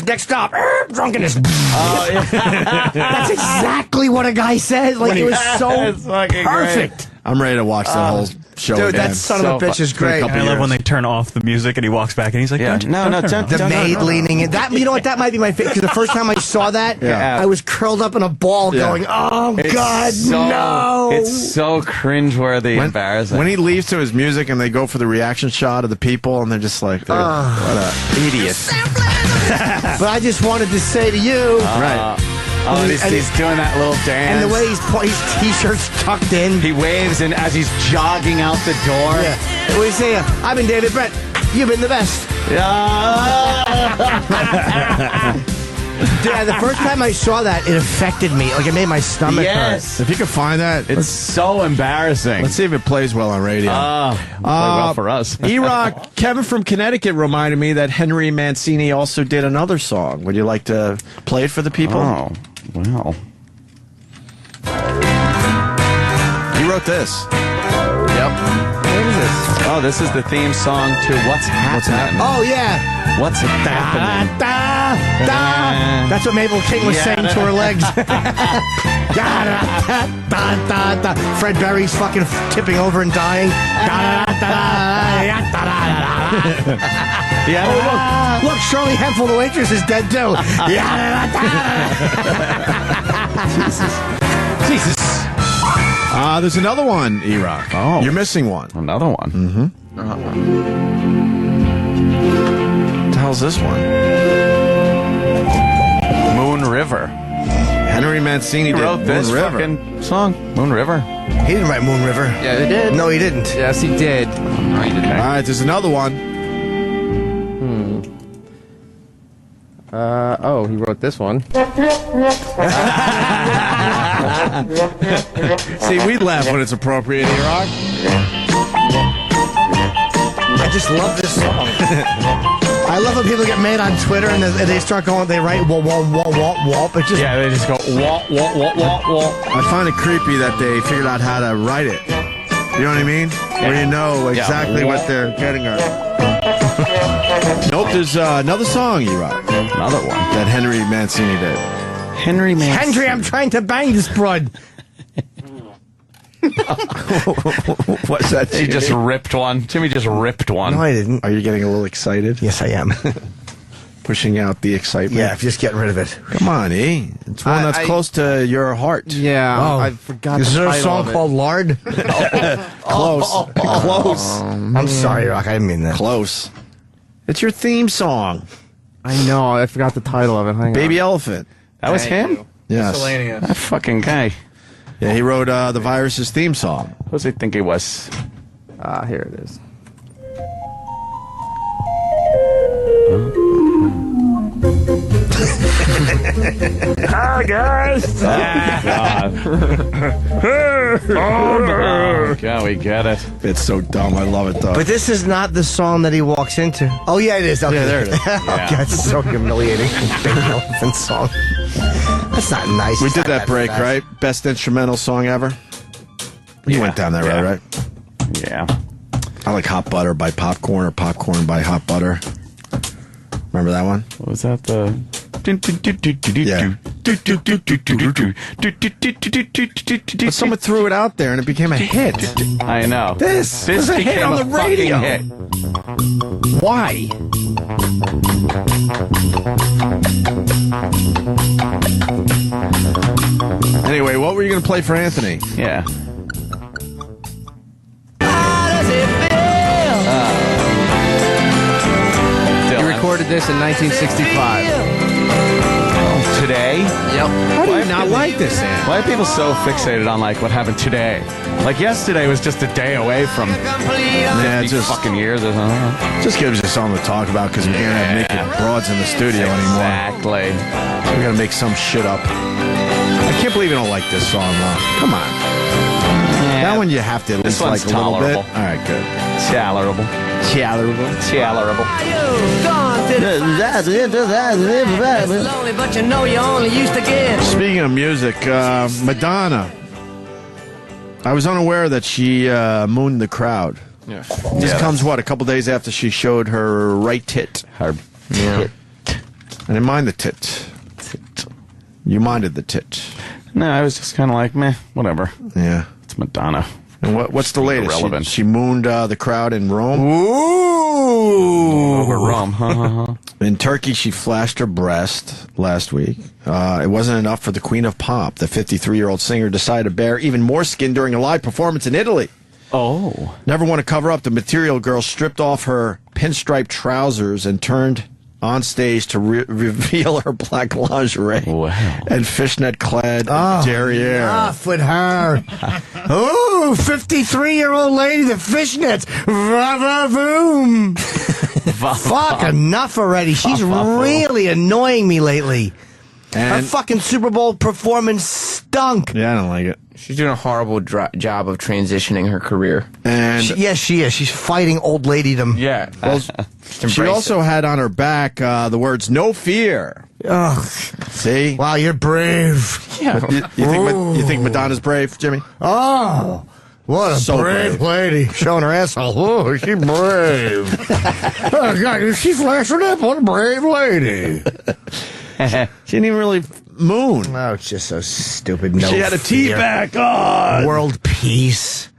next stop, drunkenness. That's exactly what a guy says. Like, it was so perfect. I'm ready to watch that whole show Dude, again. that son of a bitch is great. And I love when they turn off the music and he walks back and he's like, Yeah. don't turn it off." The maid leaning in. That, you know what? That might be my favorite. Because the first time I saw that, I was curled up in a ball going, oh, God, no. It's so cringeworthy, embarrassing. When he leaves to his music and they go for the reaction shot of the people and they're just like, what a idiot. But I just wanted to say to you. Right. Oh, he's doing that little dance. And the way his t-shirt's tucked in. He waves and as he's jogging out the door. Yeah. What do you say? I've been David Brett. You've been the best. Yeah, the first time I saw that, it affected me. Like, it made my stomach hurt. If you can find that, It's so embarrassing. let's see if it plays well on radio. Play well for us. E-Rock, Kevin from Connecticut reminded me that Henry Mancini also did another song. Would you like to play it for the people? Oh, well. He wrote this. Yep. What is this? Oh, this is the theme song to What's Happening. Oh, yeah. What's happening? That's what Mabel King was saying to her legs. Fred Berry's fucking tipping over and dying. Look, Shirley Hemphill, the waitress, is dead too. Jesus. There's another one, E-Rock. Oh. You're missing one. Another one. Mm-hmm. What the hell's this one? Moon River. Henry Mancini He did wrote this Moon River. fucking song. Moon River. He didn't write Moon River. Yeah, he did. No, he didn't. Yes, he did. No, he didn't. All right, there's another one. He wrote this one. See, we laugh when it's appropriate, E-Rock. just love this song. I love when people get mad on Twitter and they start going, they write wah, wah, wah, wah, wah. It just, Yeah, they just go wah, wah, wah, wah, wah. I find it creepy that they figured out how to write it. You know what I mean? Where you know exactly what they're getting at. Nope, there's another song you wrote. Another one. That Henry Mancini did. Henry Mancini. Henry, I'm trying to bang this broad. What's that? He just ripped one. Jimmy just ripped one. No, I didn't. Are you getting a little excited? Yes, I am. Pushing out the excitement? Yeah, just getting rid of it. Come on, E. It's one that's close to your heart. Yeah, I forgot Is the there a title song of it. called Lard? Close. Close. I'm sorry, Rock. I didn't mean that. Close. It's your theme song. I know, I forgot the title of it. Hang Baby on. Elephant. That was him? Yes. Miscellaneous. That fucking guy. Yeah, he wrote the Virus's theme song. What does he think he was? Here it is. Hi, guys. Oh, God, we get it. It's so dumb. I love it, though. But this is not the song that he walks into. Oh, yeah, it is. Okay. Yeah, there it is. Okay, it's so humiliating. Baby Elephant song. That's not nice. We It's did not that break, fast. right? Best instrumental song ever? You went down that road, right? Yeah. I like Hot Butter by Popcorn or Popcorn by Hot Butter. Remember that one? What was that? The. Yeah. But someone threw it out there and it became a hit. I know. This was a hit became on the fucking radio. hit. Why? Anyway, what were you going to play for Anthony? Yeah. He recorded this in 1965. Today? Yep. How do you not like this, Anthony? Why are people so fixated on like what happened today? Like yesterday was just a day away from 50 just fucking years or something. Just gives us something to talk about because we can't have naked broads in the studio anymore. Exactly. So we got to make some shit up. I can't believe you don't like this song, though. Come on. That one you have to at This least one's like a little bit. tolerable. All right, good. Tolerable. Tolerable. Tolerable. But you know you only used to get. Speaking of music, Madonna. I was unaware that she mooned the crowd. Yeah. This comes, what, a couple days after she showed her right tit. Her I didn't mind the tit. You minded the tit. No, I was just kind of like, meh, whatever. Yeah. It's Madonna. And what's the latest? Irrelevant. She mooned the crowd in Rome. Ooh! Over Rome. In Turkey, she flashed her breast last week. It wasn't enough for the Queen of Pop. The 53-year-old singer decided to bare even more skin during a live performance in Italy. Oh. Never want to cover up, the Material Girl stripped off her pinstripe trousers and turned on stage to reveal her black lingerie and fishnet-clad derriere. Off with her. Ooh, 53-year-old lady, the fishnets. Va-va-voom. Fuck, enough already. She's really annoying me lately. Her fucking Super Bowl performance stunk. Yeah, I don't like it. She's doing a horrible job of transitioning her career. And Yes, she is. She's fighting old ladydom. Yeah. well, she also had on her back the words "No fear." Ugh. See? Wow, you're brave. Yeah. You think Madonna's brave, Jimmy? Oh, what a So brave lady. Showing her asshole. Oh, she's brave. Oh, God, she flashed her nipple. What a brave lady. She didn't even really moon. Oh, it's just so stupid. No She had a tea fear. back on. World peace.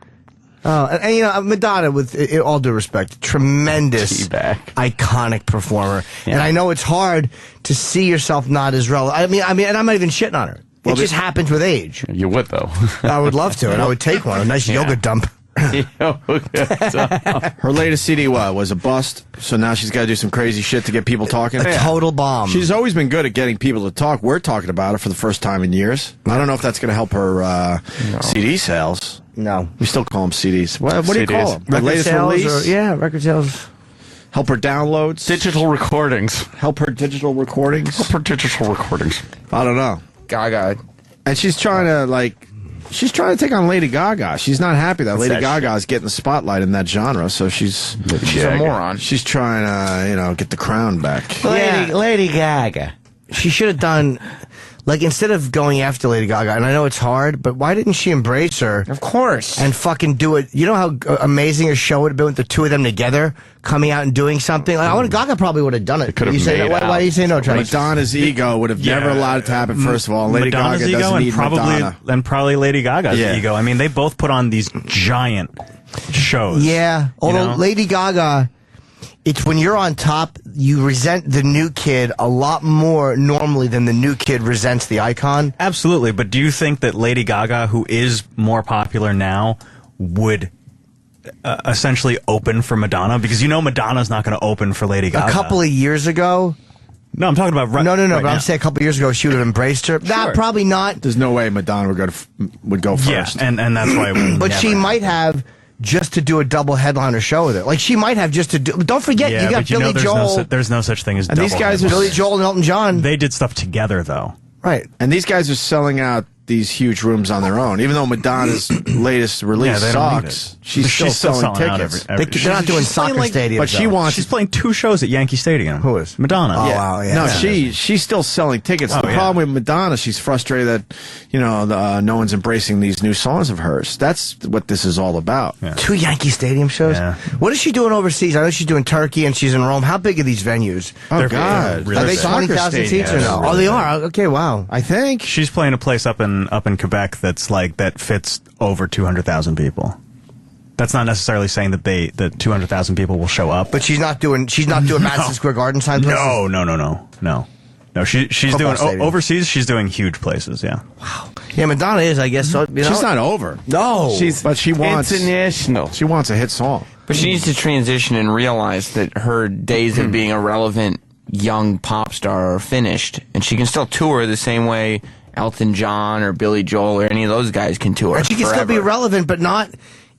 Oh, and you know, Madonna, with all due respect, tremendous, iconic performer. Yeah. And I know it's hard to see yourself not as relevant. I mean, and I'm not even shitting on her. It just happens with age. You would, though. I would love to, and I would take one. A nice yoga dump. Her latest CD was a bust, so now she's got to do some crazy shit to get people talking. A total bomb. She's always been good at getting people to talk. We're talking about it for the first time in years. I don't know if that's going to help her CD sales. No. We still call them CDs. What do you call them? The Record latest sales release? yeah, record sales. Help her downloads? Digital recordings. Help her digital recordings? Help her digital recordings. I don't know. Gaga. And she's trying to, like, She's trying to take on Lady Gaga. She's not happy that Lady that Gaga is getting the spotlight in that genre, so she's a moron. She's trying to, get the crown back. Lady Gaga. She should have done, like, instead of going after Lady Gaga, and I know it's hard, but why didn't she embrace her? Of course. And fucking do it. You know how amazing a show would have been with the two of them together, coming out and doing something? Like, Gaga probably would have done it. could have say, why do you say no, Travis? Madonna's ego would have never allowed it to happen, first of all. Lady Madonna's Gaga ego doesn't and need Madonna. probably Lady Gaga's ego. I mean, they both put on these giant shows. Yeah. Although Lady Gaga, it's when you're on top, you resent the new kid a lot more normally than the new kid resents the icon. Absolutely. But do you think that Lady Gaga, who is more popular now, would essentially open for Madonna? Because Madonna's not going to open for Lady Gaga. A couple of years ago. No, I'm talking about No, right but now. I'm saying a couple of years ago she would have embraced her. Nah, probably not. There's no way Madonna would go first. Yeah, and that's why. But she might have just to do a double headliner show with it. Like she might have just to do. Don't forget, you got Billy Joel. There's no such thing as. And these guys are Billy Joel and Elton John. They did stuff together, though. Right. And these guys are selling out these huge rooms on their own. Even though Madonna's latest release they don't need sucks, it. she's still selling tickets. They're not doing soccer stadiums. But she's playing 2 shows at Yankee Stadium. Who is? Madonna. Oh, wow, yeah. No, she's still selling tickets. The problem with Madonna, she's frustrated that no one's embracing these new songs of hers. That's what this is all about. Yeah. 2 Yankee Stadium shows. Yeah. What is she doing overseas? I know she's doing Turkey and she's in Rome. How big are these venues? Oh God, are they 20,000 seats or no? Oh, they are. Okay, wow. I think she's playing a place up in Quebec that fits over 200,000 people. That's not necessarily saying that 200,000 people will show up. But she's not doing Madison Square Garden sign places? No. She's doing overseas. She's doing huge places. Yeah. Wow. Yeah, Madonna is, I guess. So, she's not over. No. But she wants international. She wants a hit song. But she needs to transition and realize that her days of being a relevant young pop star are finished, and she can still tour the same way Elton John or Billy Joel or any of those guys can tour. And she can still be relevant, but not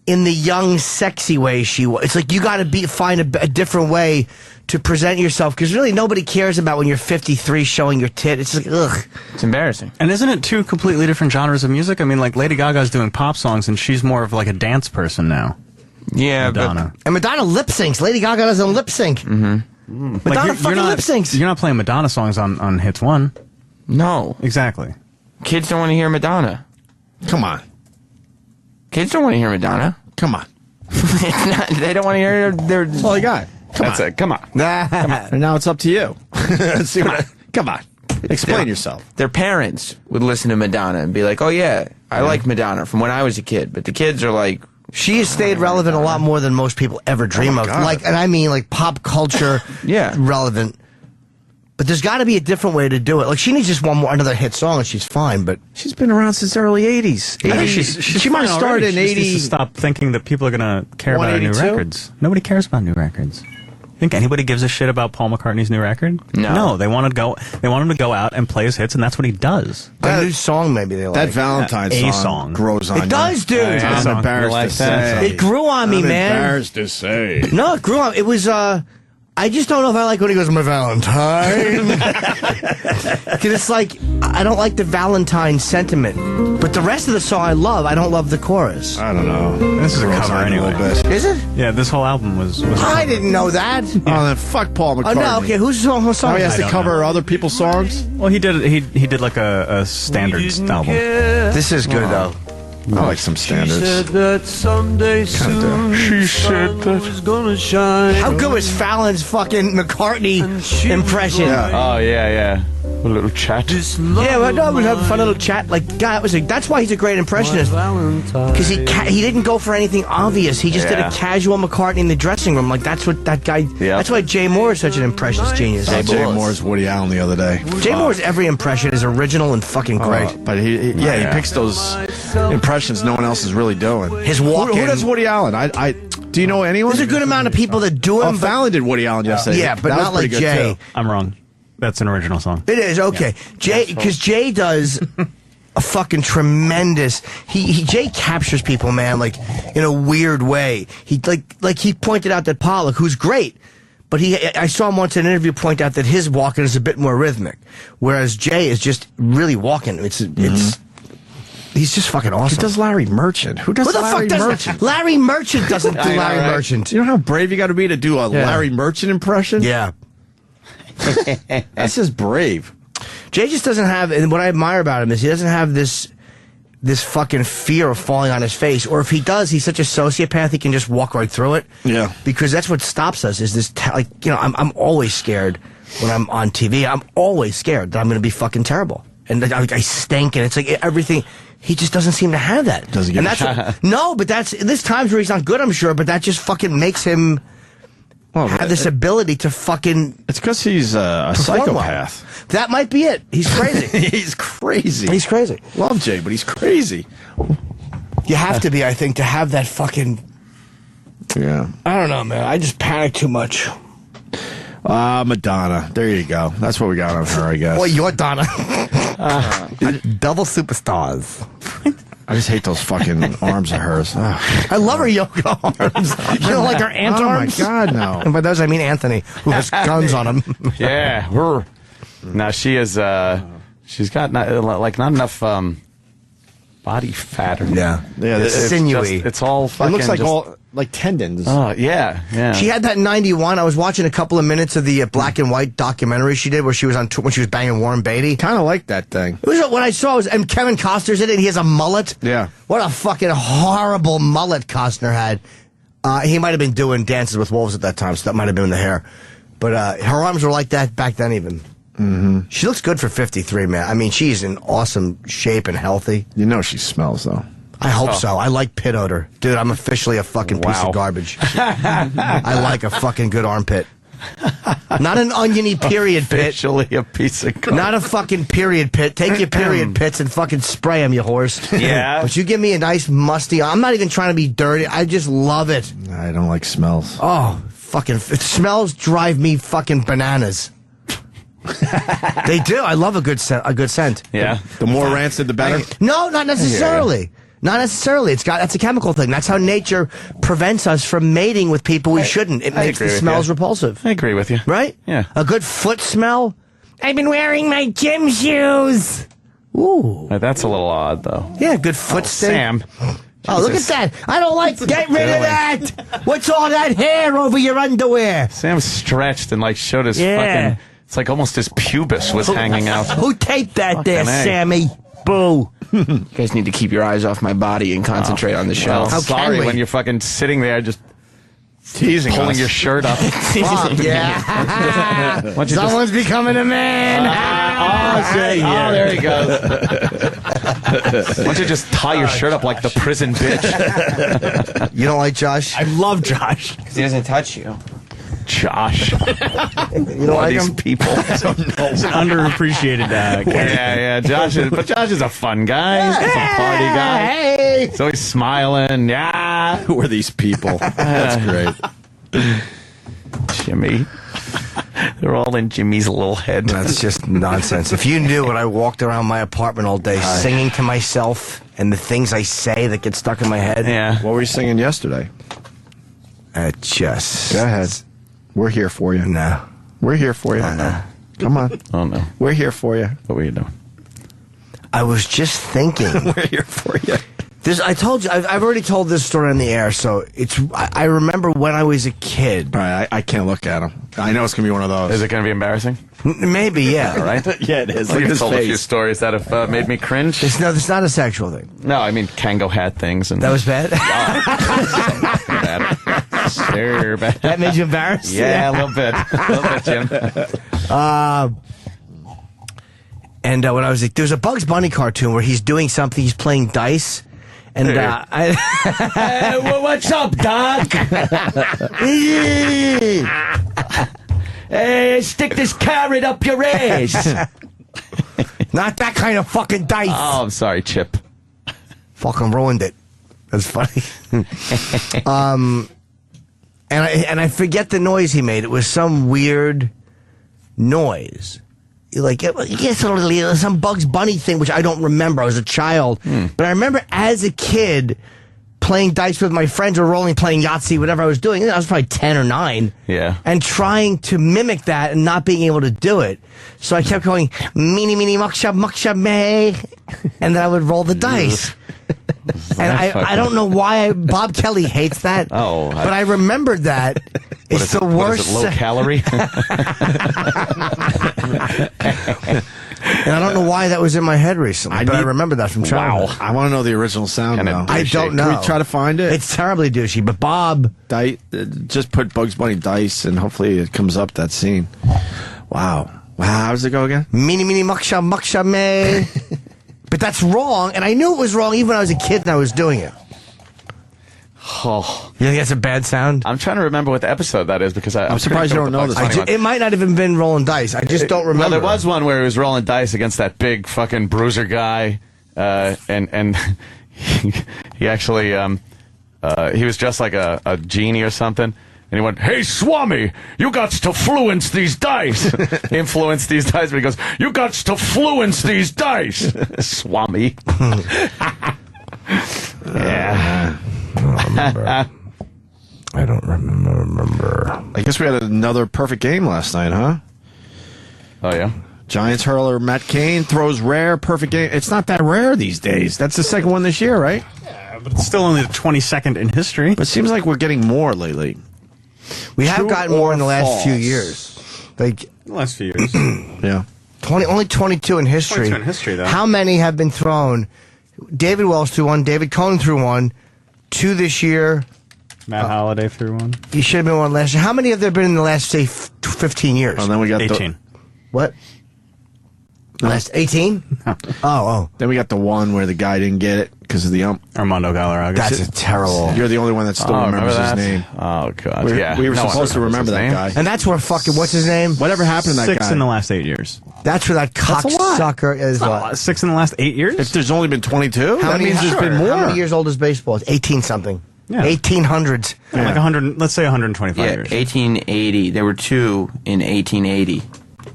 in the young, sexy way she was. It's like you got to find a different way to present yourself, because really nobody cares about when you're 53 showing your tit. It's like, ugh. It's embarrassing. And isn't it 2 completely different genres of music? I mean, like Lady Gaga's doing pop songs, and she's more of like a dance person now. Yeah, Madonna. And Madonna lip syncs. Lady Gaga doesn't lip sync. Mm-hmm. Madonna fucking lip syncs. You're not playing Madonna songs on Hits 1. No. Exactly. Kids don't want to hear Madonna. Come on. Kids don't want to hear Madonna. Come on. They don't want to hear their... That's all you got. That's it. Come on. Come on. And now it's up to you. Come on. Explain yourself. Their parents would listen to Madonna and be like, oh, yeah, I like Madonna from when I was a kid. But the kids are like... She has stayed relevant a lot more than most people ever dream of. God. Like, and I mean, like pop culture relevant. But there's got to be a different way to do it. Like, she needs just another hit song, and she's fine. But she's been around since the early '80s. I think she might have started in '80. She just needs to stop thinking that people are going to care about her new records. Nobody cares about new records. Think anybody gives a shit about Paul McCartney's new record? No. They want him to go out and play his hits, and that's what he does. A new song, maybe they like. That Valentine song grows on It does, dude. I'm embarrassed to say. It grew on me, man. I'm embarrassed to say. No, it grew on. It was, I just don't know if I like when he goes, my Valentine. Because it's like, I don't like the Valentine sentiment. But the rest of the song I love. I don't love the chorus. I don't know. This is a cover anyway. Is it? Yeah, this whole album was I didn't know that. Oh, then fuck Paul McCartney. Oh, no, okay, whose song? Now he has to cover other people's songs? Well, he did like a standards album. This is good, though. I like some standards. She said that someday soon she said that was gonna shine. How good was Fallon's fucking McCartney impression? Oh, yeah. A little chat. Yeah, well, no, we have a fun little chat. Like, God, that's why he's a great impressionist. Because he didn't go for anything obvious. He just did a casual McCartney in the dressing room. Like, that's what that guy. Yeah. That's why Jay Moore is such an impressionist genius. Jay Moore's Woody Allen the other day. Jay Moore's every impression is original and fucking great. But he picks those impressions no one else is really doing. His walk. Who does Woody Allen? Do you know anyone? There's a good amount of people that do him. Fallon did Woody Allen yesterday. Yeah, but that not like Jay. Too. I'm wrong. That's an original song. It is, okay. Jay, because Jay does a fucking tremendous. Jay captures people, man, like in a weird way. He like he pointed out that Pollock, who's great, but I saw him once in an interview point out that his walking is a bit more rhythmic, whereas Jay is just really walking. It's He's just fucking awesome. He does Larry Merchant. Who does Who the Larry fuck does Merchant? Larry Merchant doesn't do I know, Larry right? Merchant. You know how brave you got to be to do a Larry Merchant impression? Yeah. That's just brave. Jay just doesn't have, and what I admire about him is he doesn't have this fucking fear of falling on his face. Or if he does, he's such a sociopath, he can just walk right through it. Yeah. Because that's what stops us, is this, I'm always scared when I'm on TV. I'm always scared that I'm going to be fucking terrible. And I stink, and it's like everything. He just doesn't seem to have that. Doesn't get and that's no, but there's times where he's not good, I'm sure, but that just fucking makes him have this ability to fucking. It's because he's a psychopath. Well. That might be it. He's crazy. He's crazy. He's crazy. Love Jay, but he's crazy. You have to be, I think, to have that fucking. Yeah. I don't know, man. I just panic too much. Madonna. There you go. That's what we got on her, I guess. Well, you're Donna. Double superstars. I just hate those fucking arms of hers. Ugh. I love her yoga arms. You don't like her ant arms? Oh, my God, no. And by those, I mean Anthony, who has guns on him. Yeah. Now, she is, she's got not enough body fat. Yeah, it's sinewy. It's all fucking. It looks like all like tendons. Oh yeah. She had that in '91. I was watching a couple of minutes of the black and white documentary she did, where she was on when she was banging Warren Beatty. Kind of like that thing. It was what I saw was, and Kevin Costner's in it. And he has a mullet. Yeah. What a fucking horrible mullet Costner had. He might have been doing Dances with Wolves at that time, so that might have been the hair. But her arms were like that back then, even. Mm-hmm. She looks good for 53, man. I mean, she's in awesome shape and healthy. You know she smells, though. I hope so. I like pit odor. Dude, I'm officially a fucking piece of garbage. I like a fucking good armpit. Not an oniony period pit. Officially a piece of garbage. Not a fucking period pit. Take your period pits and fucking spray them, you horse. Yeah. But you give me a nice musty, I'm not even trying to be dirty. I just love it. I don't like smells. Oh, fucking, smells drive me fucking bananas. They do. I love a good scent. Yeah. The more rancid, the better. No, not necessarily. Not necessarily. That's a chemical thing. That's how nature prevents us from mating with people we shouldn't. It makes the smells repulsive. I agree with you. Right? Yeah. A good foot smell. I've been wearing my gym shoes. Ooh. That's a little odd, though. Yeah, good foot stink. Sam. Oh, look at that. I don't like. Get rid of that. What's all that hair over your underwear? Sam stretched and showed his fucking. It's like almost his pubis was hanging out. Who taped that there, Fucking A. Sammy? Boo. You guys need to keep your eyes off my body and concentrate on the show. Well, sorry when you're fucking sitting there just teasing pulling us. your shirt up. Fuck, yeah. Someone's becoming a man. There he goes. Why don't you just tie your shirt up like the prison bitch? You don't like Josh? I love Josh. He doesn't touch you. Josh. You don't like these him? people. He's an underappreciated character. Yeah. Josh is a fun guy. He's a party guy. Hey. He's always smiling. Yeah. Who are these people? That's great. Jimmy. They're all in Jimmy's little head. That's just nonsense. If you knew what I walked around my apartment all day singing to myself and the things I say that get stuck in my head. Yeah. What were you singing yesterday? Just. Go ahead. We're here for you. No. We're here for you. No. Come on. Oh, no. We're here for you. What were you doing? I was just thinking. We're here for you. I told you, I've already told this story on the air, so I remember when I was a kid. All right, I can't look at him. I know it's going to be one of those. Is it going to be embarrassing? Maybe, yeah. All right. Yeah, it is. Look at I've his told a few face. stories that have made me cringe. It's not a sexual thing. No, I mean Kango hat things. And That was bad? bad. Sure, bad. That made you embarrassed? Yeah, a little bit. A little bit, Jim. And when I was like, there's a Bugs Bunny cartoon where he's doing something, he's playing dice. And Hey, what's up, Doc? Hey, stick this carrot up your ass. not that kind of fucking dice. Oh, I'm sorry, Chip. Fucking ruined it. That's funny. And I forget the noise he made. It was some weird noise. Like, some Bugs Bunny thing, which I don't remember. I was a child. But I remember as a kid playing dice with my friends or playing Yahtzee, whatever I was doing. I was probably 10 or 9. Yeah. And trying to mimic that and not being able to do it. So I kept going, meeny, meeny, muck shab, may. and then I would roll the dice. And I don't know why Bob Kelly hates that. Oh, but I remembered that. It's the worst. Low calorie? And I don't know why that was in my head recently, but I remember that from childhood. I want to know the original sound now. I don't know. Can we try to find it? It's terribly douchey, but Bob... just put Bugs Bunny dice, and hopefully it comes up, that scene. Wow. How does it go again? Meeny, meeny, mucksha, mucksha, may. But that's wrong, and I knew it was wrong even when I was a kid and I was doing it. Oh. You think that's a bad sound? I'm trying to remember what the episode that is because I'm surprised you don't know this. It might not have even been rolling dice. I just don't remember. Well, there was one where he was rolling dice against that big fucking bruiser guy, and he actually he was just like a genie or something. And he went, "Hey, Swami, you got to fluence these dice." Influence these dice. But he goes, "You got to fluence these dice." Swami. Yeah. I don't remember. I guess we had another perfect game last night, huh? Oh, yeah? Giants hurler Matt Cain throws rare, perfect game. It's not that rare these days. That's the second one this year, right? Yeah, but it's still only the 22nd in history. But it seems like we're getting more lately. We have True gotten more in the last false? few years. Like the last few years. Yeah. Only 22 in history. 22 in history, though. How many have been thrown? David Wells threw one. David Cohn threw one. 2 this year. Matt Holliday threw one. He should have been one last year. How many have there been in the last, say, 15 years? And then we got 18. What? Last 18? Oh. Then we got the one where the guy didn't get it because of the ump. Armando Galarraga. That's a terrible. You're the only one that still remembers his name. Oh, God. We were supposed to remember that guy. And that's where fucking, what's his name? Whatever happened to that 6 guy? in the last 8 years. That's where that cocksucker is. What? 6 in the last 8 years? If there's only been 22, that means there's been more. How many years old is baseball? It's 18 something. Yeah. 1800s. Yeah, like 100, let's say 125 Yeah, years. 1880. There were 2 in 1880.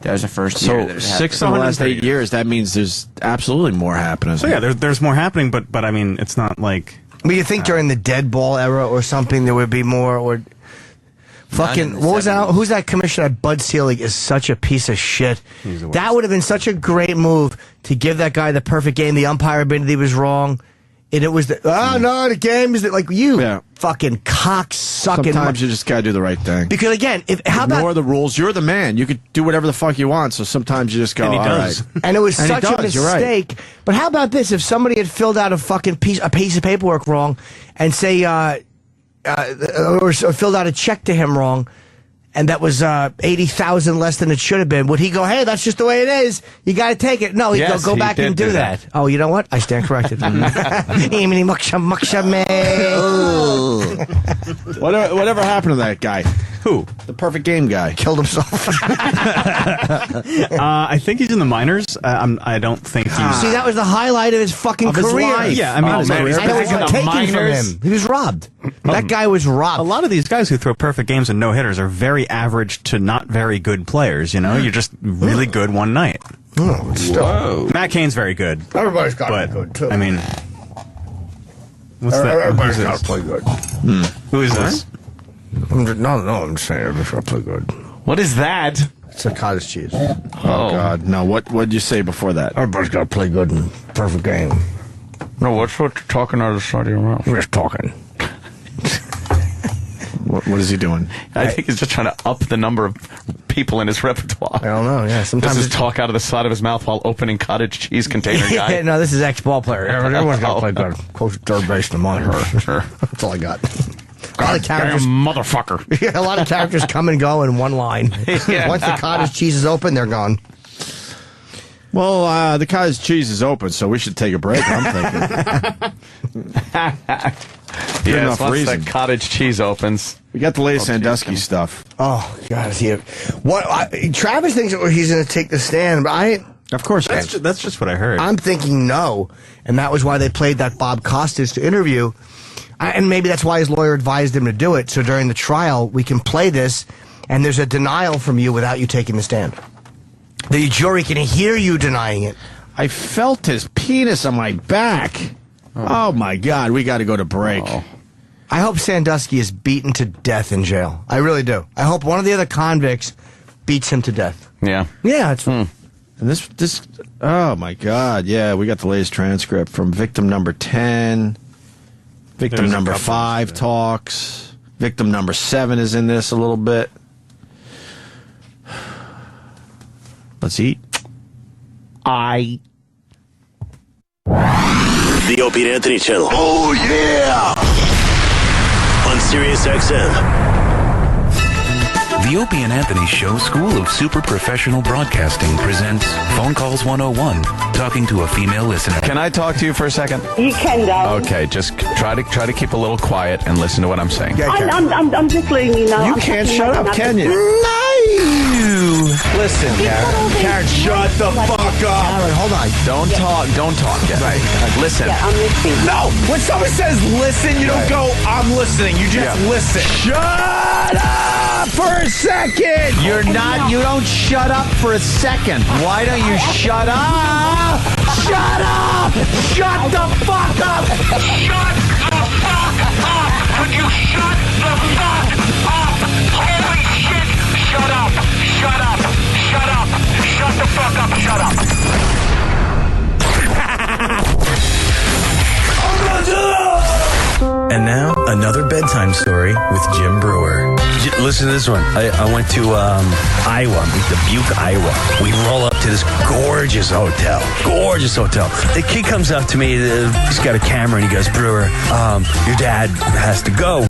That was the first year that So it 6 happened. in the last 8 years, that means there's absolutely more happening. So yeah, there's more happening, but I mean, it's not like... But you think during the dead ball era or something there would be more, or... Fucking, what was that? Who's that commissioner? Bud Selig is such a piece of shit. That would have been such a great move to give that guy the perfect game. The umpire admitted he was wrong. And it was the, no, the game is like you fucking cocksucking. Sometimes you just gotta do the right thing. Because again, how Ignore about the rules. You're the man. You could do whatever the fuck you want. So sometimes you just go, And he all does. right. And it was And he such a does, you're right. mistake. But how about this? If somebody had filled out a fucking piece of paperwork wrong, and say, or filled out a check to him wrong, and that was $80,000 less than it should have been, would he go, "Hey, that's just the way it is. You got to take it"? No, he'd Yes, go he back did and do do that. that. Oh, you know what? I stand corrected. Emily muksha me. Whatever happened to that guy? Who? The perfect game guy. Killed himself. I think he's in the minors. I don't think he's... See, that was the highlight of his fucking Of his career. life. Yeah, I mean, His career. And it was Back in the taken from minors. him. He was robbed. That guy was robbed. A lot of these guys who throw perfect games and no-hitters are very average to not very good players, you know? You're just really good one night. Oh, still. Matt Cain's very good. Everybody's got But, to be good, too. I mean... What's that? Everybody's Who's got this? to play good. Who is this? I'm just saying everybody's got to play good. What is that? It's a cottage cheese. Oh, God. No, what did you say before that? Everybody's got to play good and perfect game. No, what's what you're talking out of the side of your mouth? I'm just talking. What is he doing? I think he's just trying to up the number of people in his repertoire. I don't know, yeah. Sometimes This is talk out of the side of his mouth while opening cottage cheese container guy. Yeah, no, this is ex-ball player. Everyone's got to play good. Coach third base in the monitor. That's all I got. A lot of characters, motherfucker. yeah, a lot of characters come and go in one line. Yeah. Once the cottage cheese is open, they're gone. Well, the cottage cheese is open, so we should take a break, I'm thinking. Yes, enough once reason. that cottage cheese opens. We got the latest Sandusky stuff. Oh, God. Travis thinks he's going to take the stand, but Of course, That's just what I heard. I'm thinking no. And that was why they played that Bob Costas interview. And maybe that's why his lawyer advised him to do it. So during the trial, we can play this, and there's a denial from you without you taking the stand. The jury can hear you denying it. I felt his penis on my back. Oh, my God. We got to go to break. I hope Sandusky is beaten to death in jail. I really do. I hope one of the other convicts beats him to death. Yeah. Yeah, it's And this, oh my God, yeah, we got the latest transcript from victim number 10. Victim There's number 5 talks. Victim number 7 is in this a little bit. Let's eat. The Opie and Anthony channel. Oh, yeah! On Sirius XM. The Opie and Anthony Show School of Super Professional Broadcasting presents Phone Calls 101, talking to a female listener. Can I talk to you for a second? You can, darling. Okay, just try to keep a little quiet and listen to what I'm saying. I'm just letting you know. You I'm can't talking shut about up, nothing. can you? Listen, Karen. Karen, shut the fuck up. Karen, hold on. Don't talk, Karen. Right. Listen. Yeah, I'm listening. No! When someone says listen, you don't go, I'm listening. You just listen. Shut up for a second! You don't shut up for a second. Why don't you shut up? Shut up! Shut the fuck up! Shut the fuck up! Could you shut the fuck up? Holy shit! Shut up! Shut up! Shut up! Shut the fuck up! Shut up! And now, another bedtime story with Jim Brewer. Listen to this one. I went to Iowa, Dubuque, Iowa. We roll up to this gorgeous hotel. The kid comes up to me. He's got a camera, and he goes, Brewer, your dad has to go.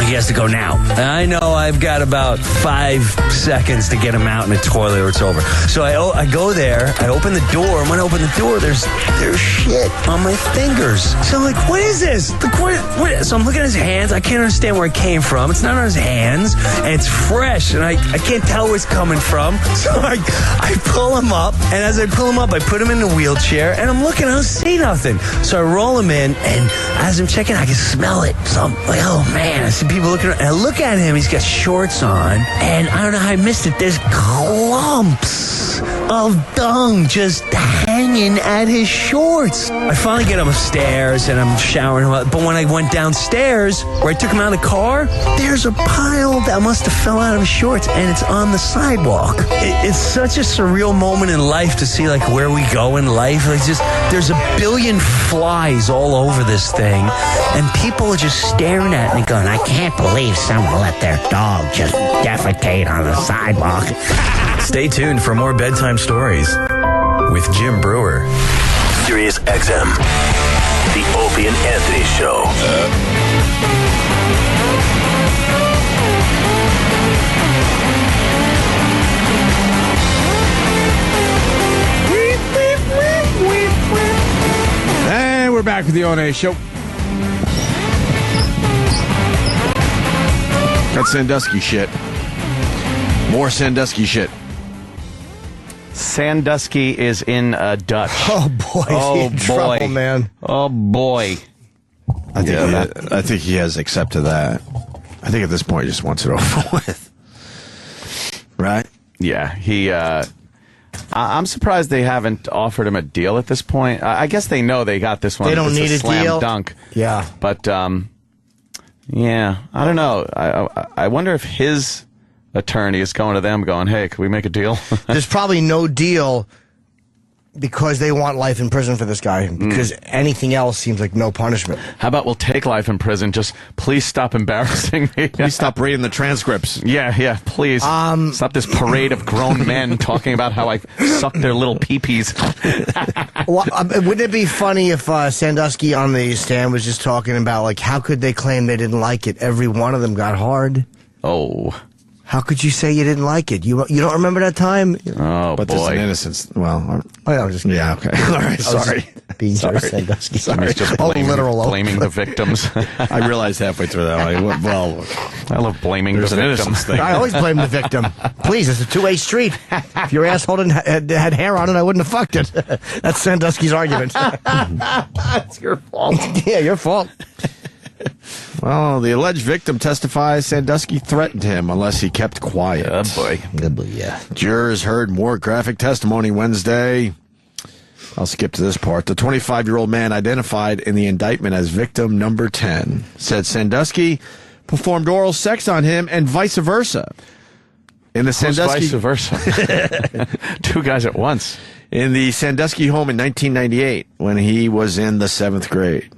He has to go now. And I know I've got about 5 seconds to get him out in the toilet or it's over. So I go there. I open the door. And when I open the door, there's shit on my fingers. So I'm like, what is this? So I'm looking at his hands. I can't understand where it came from. It's not on his hands, and it's fresh, and I can't tell where it's coming from. So I pull him up, and as I pull him up, I put him in the wheelchair, and I'm looking, I don't see nothing. So I roll him in, and as I'm checking, I can smell it. So I'm like, oh man, I see people looking around, and I look at him, he's got shorts on, and I don't know how I missed it. There's clumps of dung just hanging at his shorts. I finally get him upstairs, and I'm showering him up, but when I went downstairs, where I took him out of the car, there's a pile that must have fell out of his shorts, and it's on the sidewalk. It's such a surreal moment in life to see, like, where we go in life. Like, just, there's a billion flies all over this thing, and people are just staring at me going, I can't believe someone let their dog just defecate on the sidewalk. Stay tuned for more bedtime stories with Jim Brewer. Sirius XM. The Opie and Anthony Show. And we're back with the O&A Show. Got Sandusky shit. More Sandusky shit. Sandusky is in Dutch. Oh boy, oh boy, trouble, man. Oh boy. I think he has accepted that. I think at this point he just wants it over with. Right? Yeah, he. I'm surprised they haven't offered him a deal at this point. I guess they know they got this one. They don't need a slam deal. dunk. Yeah, but yeah, I don't know. I wonder if his attorney is going to them going, hey, can we make a deal? There's probably no deal because they want life in prison for this guy, because anything else seems like no punishment. How about we'll take life in prison, just please stop embarrassing me. Please stop reading the transcripts. Yeah, please. Stop this parade of grown men talking about how I suck their little pee-pees. Well, wouldn't it be funny if Sandusky on the stand was just talking about, like, how could they claim they didn't like it? Every one of them got hard. Oh. How could you say you didn't like it? You don't remember that time? Oh, but boy. there's an innocence. Well, I'm just yeah, okay. All right, sorry. Being Sandusky. Sorry. Blaming the victims. I realized halfway through that one. Well, I love blaming the victims. Thing. I always blame the victim. Please, it's a two-way street. If your asshole had hair on it, I wouldn't have fucked it. That's Sandusky's argument. It's your fault. Yeah, your fault. Well, the alleged victim testifies Sandusky threatened him unless he kept quiet. Oh, boy. Yeah. Jurors heard more graphic testimony Wednesday. I'll skip to this part. The 25-year-old man identified in the indictment as victim number 10 said Sandusky performed oral sex on him and vice versa. In the Who's Sandusky, vice versa? Two guys at once. In the Sandusky home in 1998, when he was in the 7th grade.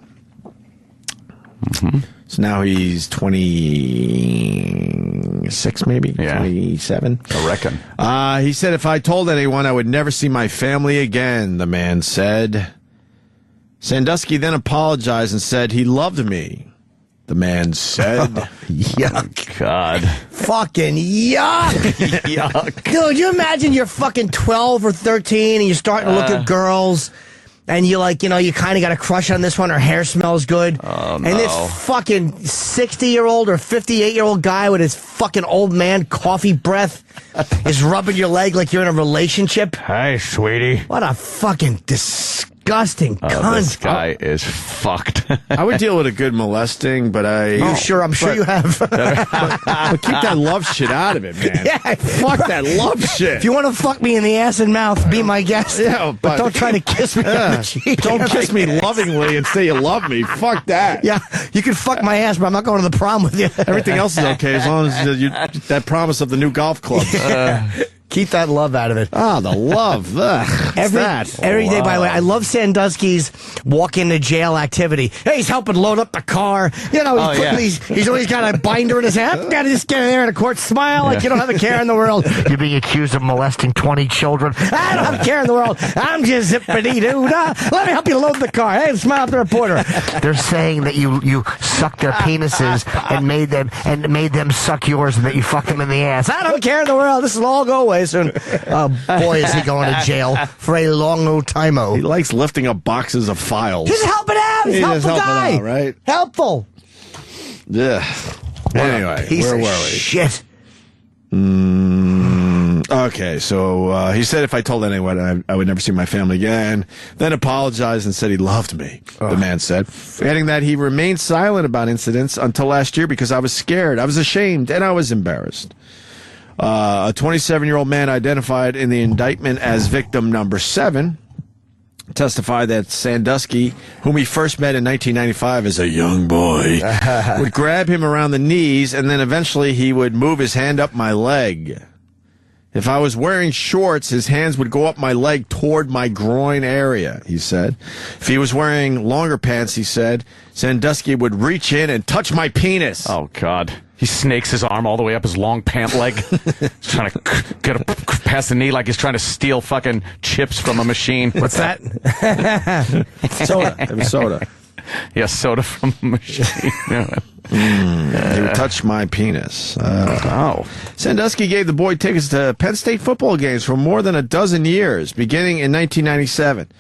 Mm-hmm. So now he's 26, maybe? Yeah. 27? I reckon. He said, if I told anyone, I would never see my family again, the man said. Sandusky then apologized and said he loved me. The man said. Yuck. God. Fucking yuck. Yuck. Dude, you imagine you're fucking 12 or 13 and you're starting to look at girls and you like, you kind of got a crush on this one. Her hair smells good. Oh, and no. this fucking 60-year-old or 58-year-old guy with his fucking old man coffee breath is rubbing your leg like you're in a relationship. Hey, sweetie. What a fucking disgusting cunt. This guy is fucked. I would deal with a good molesting, but I'm sure you have. But keep that love shit out of it, man. Yeah. Fuck that love shit. If you want to fuck me in the ass and mouth, be my guest. Yeah, but don't try to kiss me on the cheek. Don't kiss me lovingly and say you love me. Fuck that. Yeah, you can fuck my ass, but I'm not going to the prom with you. Everything else is okay as long as that promise of the new golf club. Keep that love out of it. Ah, the love. Every day, by the way, I love Sandusky's walk into jail activity. Hey, he's helping load up the car. He's always got a binder in his hand. Got to just get in there in a court, smile like you don't have a care in the world. You're being accused of molesting 20 children. I don't have a care in the world. I'm just zippity-doo. Let me help you load the car. Hey, smile at the reporter. They're saying that you sucked their penises and made them suck yours and that you fucked them in the ass. I don't care in the world. This will all go away soon. Oh, boy, is he going to jail for a long time-o. He likes lifting up boxes of files. He's helping out. He's a helpful guy. Out, right? Helpful. Yeah. Anyway, where were we? Shit. Okay, so he said if I told anyone, I would never see my family again. Then apologized and said he loved me, the man said. Adding that he remained silent about incidents until last year because I was scared, I was ashamed, and I was embarrassed. A 27-year-old man identified in the indictment as victim number 7 testified that Sandusky, whom he first met in 1995 as a young boy, would grab him around the knees and then eventually he would move his hand up my leg. If I was wearing shorts, his hands would go up my leg toward my groin area, he said. If he was wearing longer pants, he said, Sandusky would reach in and touch my penis. Oh, God. He snakes his arm all the way up his long pant leg. He's trying to get past the knee like he's trying to steal fucking chips from a machine. What's that? Soda. It was soda. Yeah, soda from a machine. He would touch my penis. Sandusky gave the boy tickets to Penn State football games for more than a dozen years, beginning in 1997.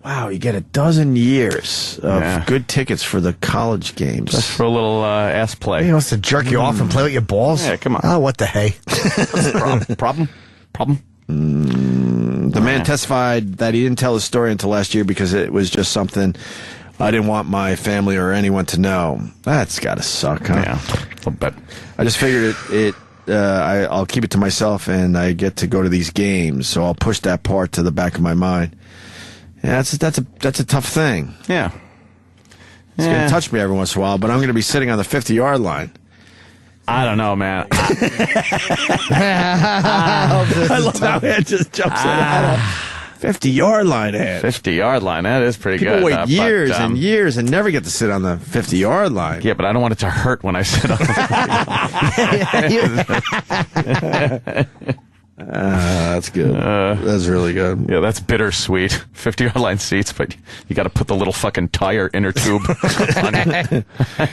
Wow, you get a dozen years of good tickets for the college games. Just for a little ass play. He wants to jerk you off and play with your balls? Yeah, come on. Oh, what the hey? Problem? The man testified that he didn't tell his story until last year because it was just something I didn't want my family or anyone to know. That's got to suck, huh? Yeah, I'll bet. I just figured I'll keep it to myself and I get to go to these games, so I'll push that part to the back of my mind. Yeah, that's a tough thing. Yeah. It's going to touch me every once in a while, but I'm going to be sitting on the 50-yard line. I don't know, man. I love how Ed just jumps in. 50-yard line, Ed. 50-yard line, that is pretty People good. wait years and years and never get to sit on the 50-yard line. Yeah, but I don't want it to hurt when I sit on the That's good. That's really good. Yeah, that's bittersweet. 50-yard line seats, but you got to put the little fucking tire inner tube on it.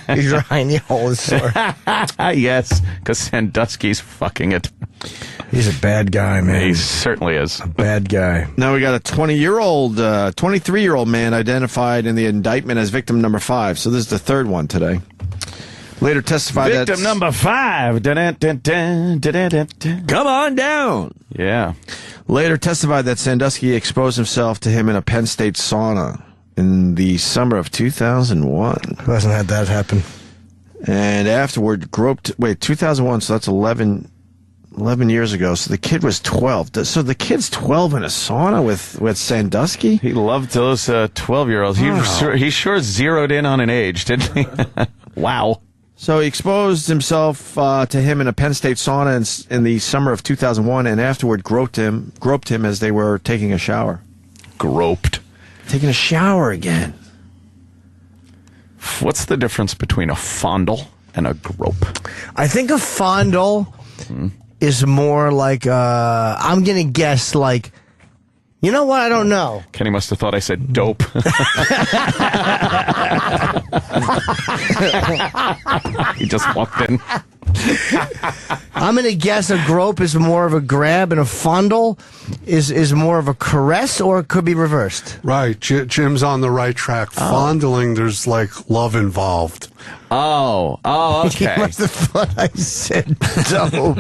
He's trying to hold his sore. Yes, because Sandusky's fucking it. He's a bad guy, man. He certainly is. A bad guy. Now we got a 23-year-old man identified in the indictment as victim number 5. So this is the third one today. Later testified that... Victim number 5. Come on down. Yeah. Later testified that Sandusky exposed himself to him in a Penn State sauna in the summer of 2001. Who hasn't had that happen? And afterward groped... Wait, 2001, so that's 11 years ago. So the kid was 12. So the kid's 12 in a sauna with Sandusky? He loved those 12-year-olds. He sure zeroed in on an age, didn't he? Wow. So he exposed himself to him in a Penn State sauna in the summer of 2001, and afterward groped him as they were taking a shower. Groped. Taking a shower again. What's the difference between a fondle and a grope? I think a fondle is more like, I'm going to guess like, you know what? I don't know. Kenny must have thought I said dope. He just walked in. I'm going to guess a grope is more of a grab and a fondle is more of a caress, or it could be reversed. Right. Jim's on the right track. Fondling, there's like love involved. Oh, okay. He must have thought I said dope.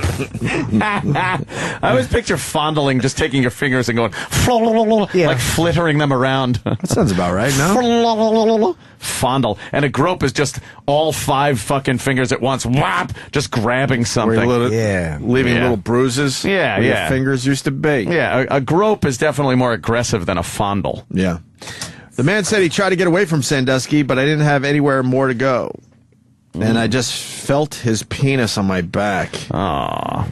I always picture fondling, just taking your fingers and going, like flittering them around. That sounds about right, no? Fondle. And a grope is just all 5 fucking fingers at once, whap, just grabbing something. Leaving little bruises where your fingers used to be. Yeah, a grope is definitely more aggressive than a fondle. Yeah. The man said he tried to get away from Sandusky, but I didn't have anywhere more to go. And I just felt his penis on my back. Aww.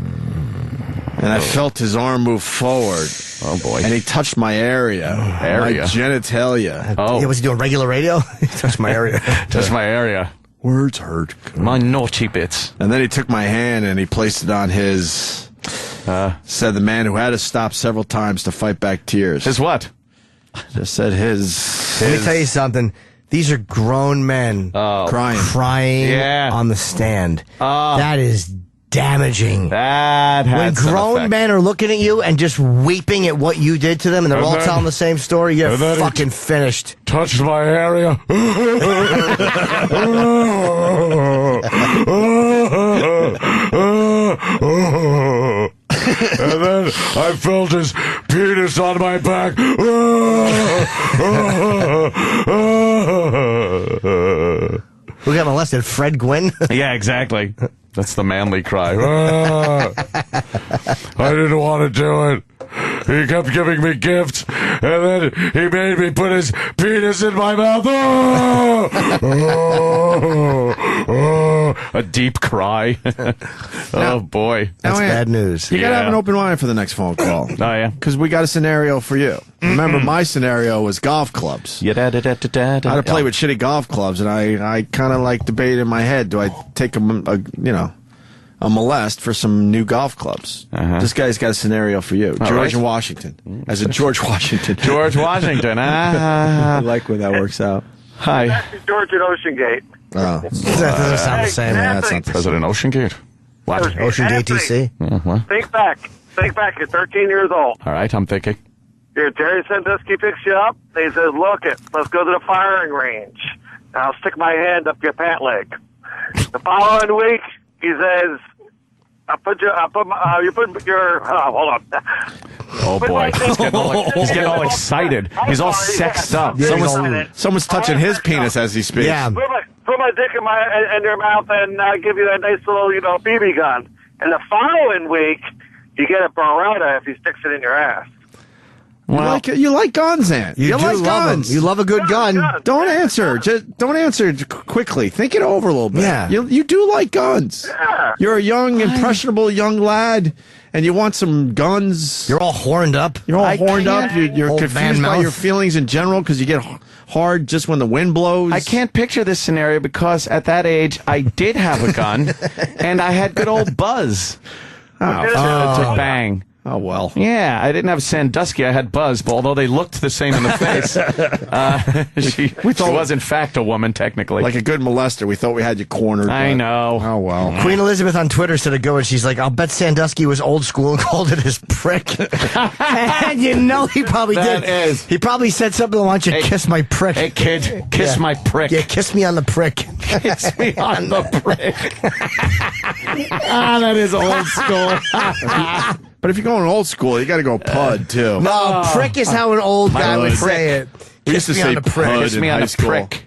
And I felt his arm move forward. Oh, boy. And he touched my area. My genitalia. Oh. Yeah, was he doing regular radio? He touched my area. Touched my area. Words hurt. My naughty bits. And then he took my hand and he placed it on his... said the man who had to stop several times to fight back tears. His what? Just said his... Let me tell you something. These are grown men crying on the stand. That is damaging. That when had some grown effect. men are looking at you and just weeping at what you did to them, and they're all telling the same story, you're fucking finished. Touched my area. And then I felt his penis on my back. Who got molested? Fred Gwynn? Yeah, exactly. That's the manly cry. I didn't want to do it. He kept giving me gifts, and then he made me put his penis in my mouth. A deep cry. Oh, boy. That's bad news. You got to have an open mind for the next phone call. Oh, yeah? Because we got a scenario for you. Remember, my scenario was golf clubs. I had to play with shitty golf clubs, and I kind of like debate in my head, do I take a molest for some new golf clubs? This guy's got a scenario for you. George Washington. As a George Washington. George Washington. I like when that works out. Hi. That's George at Ocean Gate. Oh. That doesn't sound the same. Yeah, that's not President Ocean Gate. What? Ocean Gate, DC? Think back. You're 13 years old. All right, I'm thinking. Terry Sandusky picks you up. He says, "Look let's go to the firing range. I'll stick my hand up your pant leg." The following week, he says, hold on. Oh, boy. He's getting all excited. He's all sexed up. Someone's touching his penis as he speaks. Yeah. Put my dick in your mouth and give you that nice little, BB gun. And the following week, you get a Beretta if he sticks it in your ass. Well, you like guns, Ant. You like guns. You love a good gun. Don't answer. Just don't answer quickly. Think it over a little bit. Yeah. You do like guns. Yeah. You're a young, impressionable young lad, and you want some guns. You're all horned up. You're all horned up. You're Old confused man by mouth. your feelings in general because you get hard just when the wind blows. I can't picture this scenario because at that age, I did have a gun, and I had good old Buzz to bang. Oh, well. Yeah, I didn't have Sandusky. I had Buzz, but although they looked the same in the face, she was, in fact, a woman, technically. Like a good molester, we thought we had you cornered. I know. Oh, well. Queen Elizabeth on Twitter said a good one. She's like, I'll bet Sandusky was old school and called it his prick. And he probably did. He probably said something, why don't you kiss my prick? Hey, kid, kiss my prick. Yeah, kiss me on the prick. Kiss me on the prick. That is old school. But if you're going old school, you got to go pud, too. No, prick is how an old guy would say it. We used to say pud Kiss me in on high the school. prick.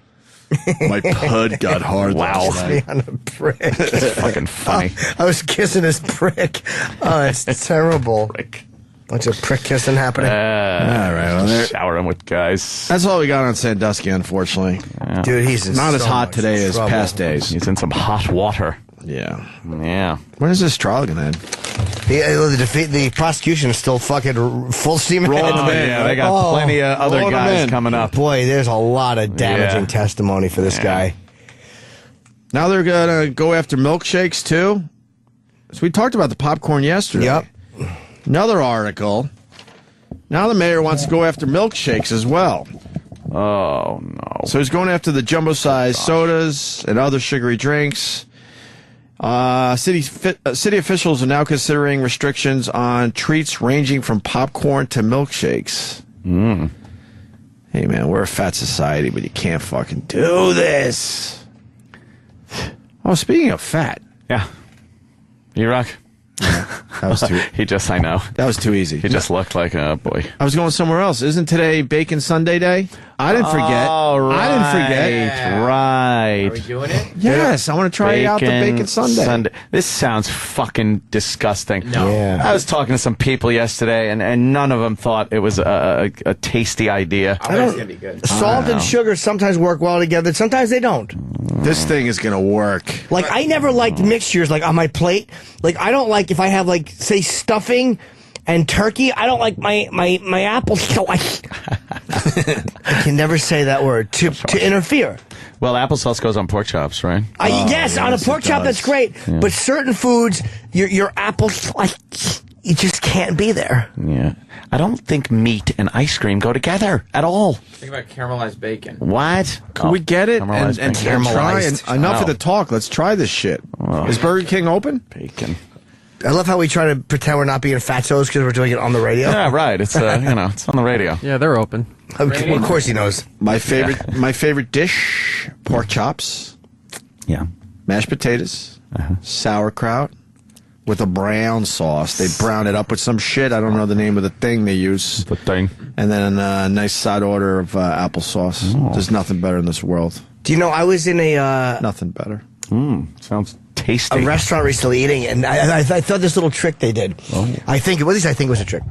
My pud got hard last Kiss night. me on the prick. It's fucking funny. I was kissing his prick. Oh, it's terrible. But Bunch of prick kissing happening. All right, well, shower him with guys. That's all we got on Sandusky, unfortunately. Yeah. Dude, he's in not as so hot much today as trouble. past days. He's in some hot water. Yeah. Yeah. When is this trial going to end? The prosecution is still fucking full steam ahead. Rolling them in. Yeah, they got plenty of other Rolling them guys in. coming up. Boy, there's a lot of damaging Yeah. testimony for this guy. Now they're going to go after milkshakes, too? So we talked about the popcorn yesterday. Yep. Another article. Now the mayor wants to go after milkshakes as well. Oh, no. So he's going after the jumbo-sized sodas and other sugary drinks. City officials are now considering restrictions on treats ranging from popcorn to milkshakes. Hey, man, we're a fat society, but you can't fucking do this. Oh, speaking of fat. Yeah. E-Rock. That was too. I know. That was too easy. He just looked like, oh, boy. I was going somewhere else. Isn't today Bacon Sunday Day? I didn't forget. Oh, right. I didn't forget. Right. Are we doing it? Yes, I want to try out the Bacon Sunday. This sounds fucking disgusting. No. Yeah. I was talking to some people yesterday, and none of them thought it was a tasty idea. I think it's going to be good. Salt and sugar sometimes work well together. Sometimes they don't. This thing is going to work. Like, I never liked mixtures, like, on my plate. Like, I don't like if I have, like, say, stuffing and turkey. I don't like my apples. I can never say that word to interfere. Well, applesauce goes on pork chops, right? Yes, on a pork chop, that's great. Yeah. But certain foods, your apples, like, you just can't be there. Yeah. I don't think meat and ice cream go together at all. Think about caramelized bacon. What? Can we get it and try? And enough of the talk. Let's try this shit. Is Burger King open? Bacon. I love how we try to pretend we're not being fatsos because we're doing it on the radio. Yeah, right. It's it's on the radio. Yeah, they're open. Well, of course he knows. My favorite dish: pork chops. Yeah. Mashed potatoes, sauerkraut with a brown sauce. They brown it up with some shit. I don't know the name of the thing they use. The thing. And then a nice side order of applesauce. There's nothing better in this world. Do you know, I was in a... Nothing better. Sounds tasty. A restaurant recently eating, and I thought this little trick they did. I think it was a trick.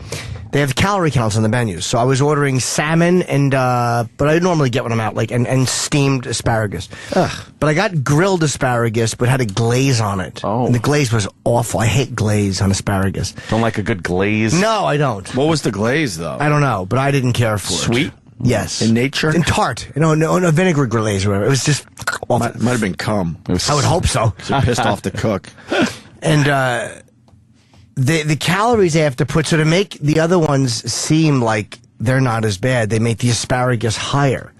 They have calorie counts on the menus, so I was ordering salmon and but I normally get when I'm out, like and steamed asparagus. But I got grilled asparagus, but had a glaze on it. And the glaze was awful. I hate glaze on asparagus. Don't like a good glaze? No, I don't. What was the glaze though? I don't know, but I didn't care for it. Sweet? Yes. In nature? And tart. No, vinegar glaze or whatever. It was just awful. Might have been cum. I would hope so. You're pissed off the cook. And the calories they have to put, so to make the other ones seem like they're not as bad, they make the asparagus higher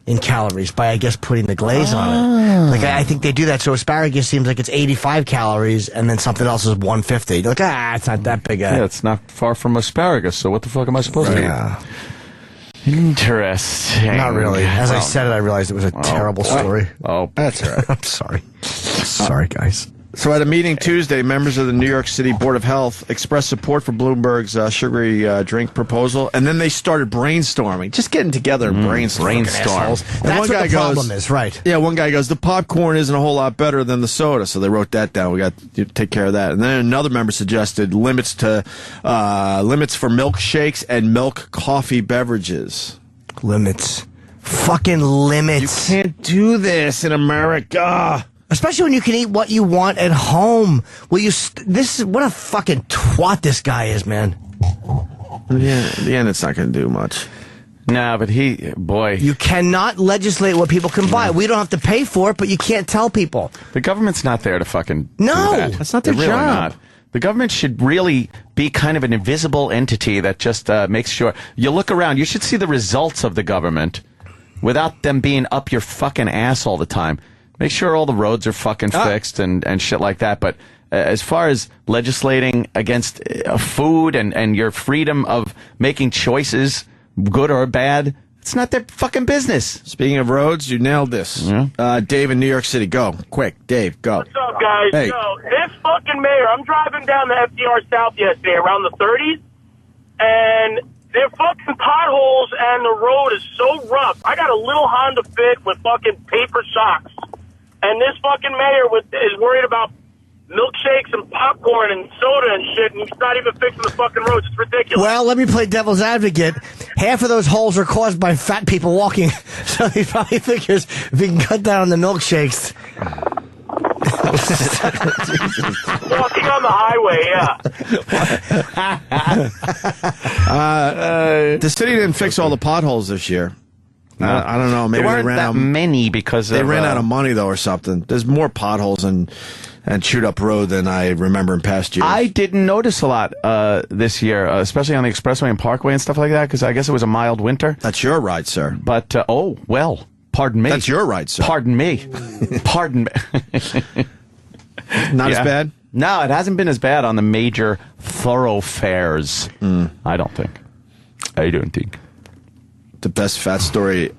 in calories by, I guess, putting the glaze on it. Like, I think they do that, so asparagus seems like it's 85 calories, and then something else is 150. You're like, it's not that big. Yeah, it's not far from asparagus, so what the fuck am I supposed to eat? Interesting. Not really. As I said it, I realized it was a terrible story. That's all right. I'm sorry. Sorry, guys. So at a meeting Tuesday, members of the New York City Board of Health expressed support for Bloomberg's sugary drink proposal, and then they started brainstorming, just getting together and brainstorm. That's what the problem is, right? Yeah, one guy goes, the popcorn isn't a whole lot better than the soda, so they wrote that down. We got to take care of that. And then another member suggested limits for milkshakes and milk coffee beverages. Limits. Fucking limits. You can't do this in America. Especially when you can eat what you want at home. Will you? This is what a fucking twat this guy is, man. Yeah, in the end, it's not going to do much. Nah, but you cannot legislate what people can buy. We don't have to pay for it, but you can't tell people. The government's not there to fucking do that. That's not their They're really job. not. The government should really be kind of an invisible entity that just makes sure you look around. You should see the results of the government without them being up your fucking ass all the time. Make sure all the roads are fucking fixed and shit like that. But as far as legislating against food and your freedom of making choices, good or bad, it's not their fucking business. Speaking of roads, you nailed this. Yeah. Dave in New York City, go. Quick, Dave, go. What's up, guys? Hey. Yo, this fucking mayor, I'm driving down the FDR South yesterday around the 30s, and they're fucking potholes, and the road is so rough. I got a little Honda Fit with fucking paper shocks, and this fucking mayor is worried about milkshakes and popcorn and soda and shit, and he's not even fixing the fucking roads. It's ridiculous. Well, let me play devil's advocate. Half of those holes are caused by fat people walking, so he probably figures if he can cut down on the milkshakes. Walking on the highway, yeah. The city didn't fix all the potholes this year. I don't know. Maybe there weren't they ran that out. many because They ran out of money though, or something. There's more potholes and chewed up road than I remember in past years. I didn't notice a lot this year, especially on the expressway and parkway and stuff like that, because I guess it was a mild winter. That's your right, sir. But pardon me. That's your right, sir. Pardon me. Pardon me. Not as bad? No, it hasn't been as bad on the major thoroughfares. I don't think. The best fat story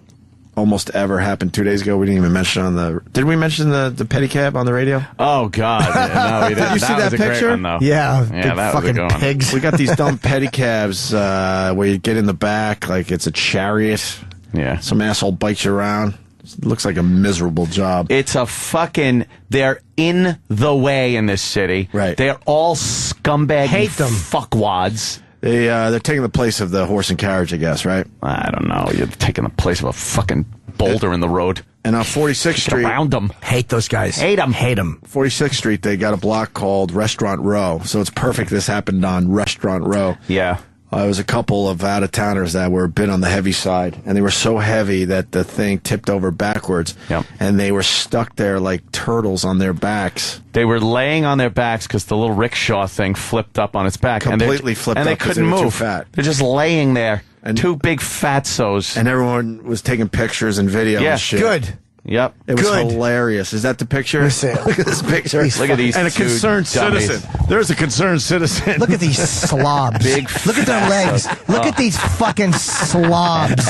almost ever happened 2 days ago. We didn't even mention on the... Did we mention the pedicab on the radio? Oh, God. Yeah, no, we didn't. Did you see that picture? Yeah, big that fucking was a good one. Pigs. We got these dumb pedicabs where you get in the back like it's a chariot. Yeah. Some asshole bikes you around. It looks like a miserable job. It's a fucking... They're in the way in this city. Right. They're all scumbag Hate them. fuckwads. They're taking the place of the horse and carriage, I guess, right? I don't know. You're taking the place of a fucking boulder in the road. And on 46th Street... around them. Hate those guys. Hate them. 46th Street, they got a block called Restaurant Row. So it's perfect this happened on Restaurant Row. Yeah. It was a couple of out-of-towners that were a bit on the heavy side, and they were so heavy that the thing tipped over backwards, and they were stuck there like turtles on their backs. They were laying on their backs because the little rickshaw thing flipped up on its back. Completely flipped and up they 'cause couldn't they were move. too fat. They're just laying there. And two big fatsos. And everyone was taking pictures and video and shit. Good. Yep. It was hilarious. Is that the picture? Look at this picture. Look at these And a two concerned dummies. citizen. There's a concerned citizen. Look at these slobs. Big Look at their legs. Look at these fucking slobs.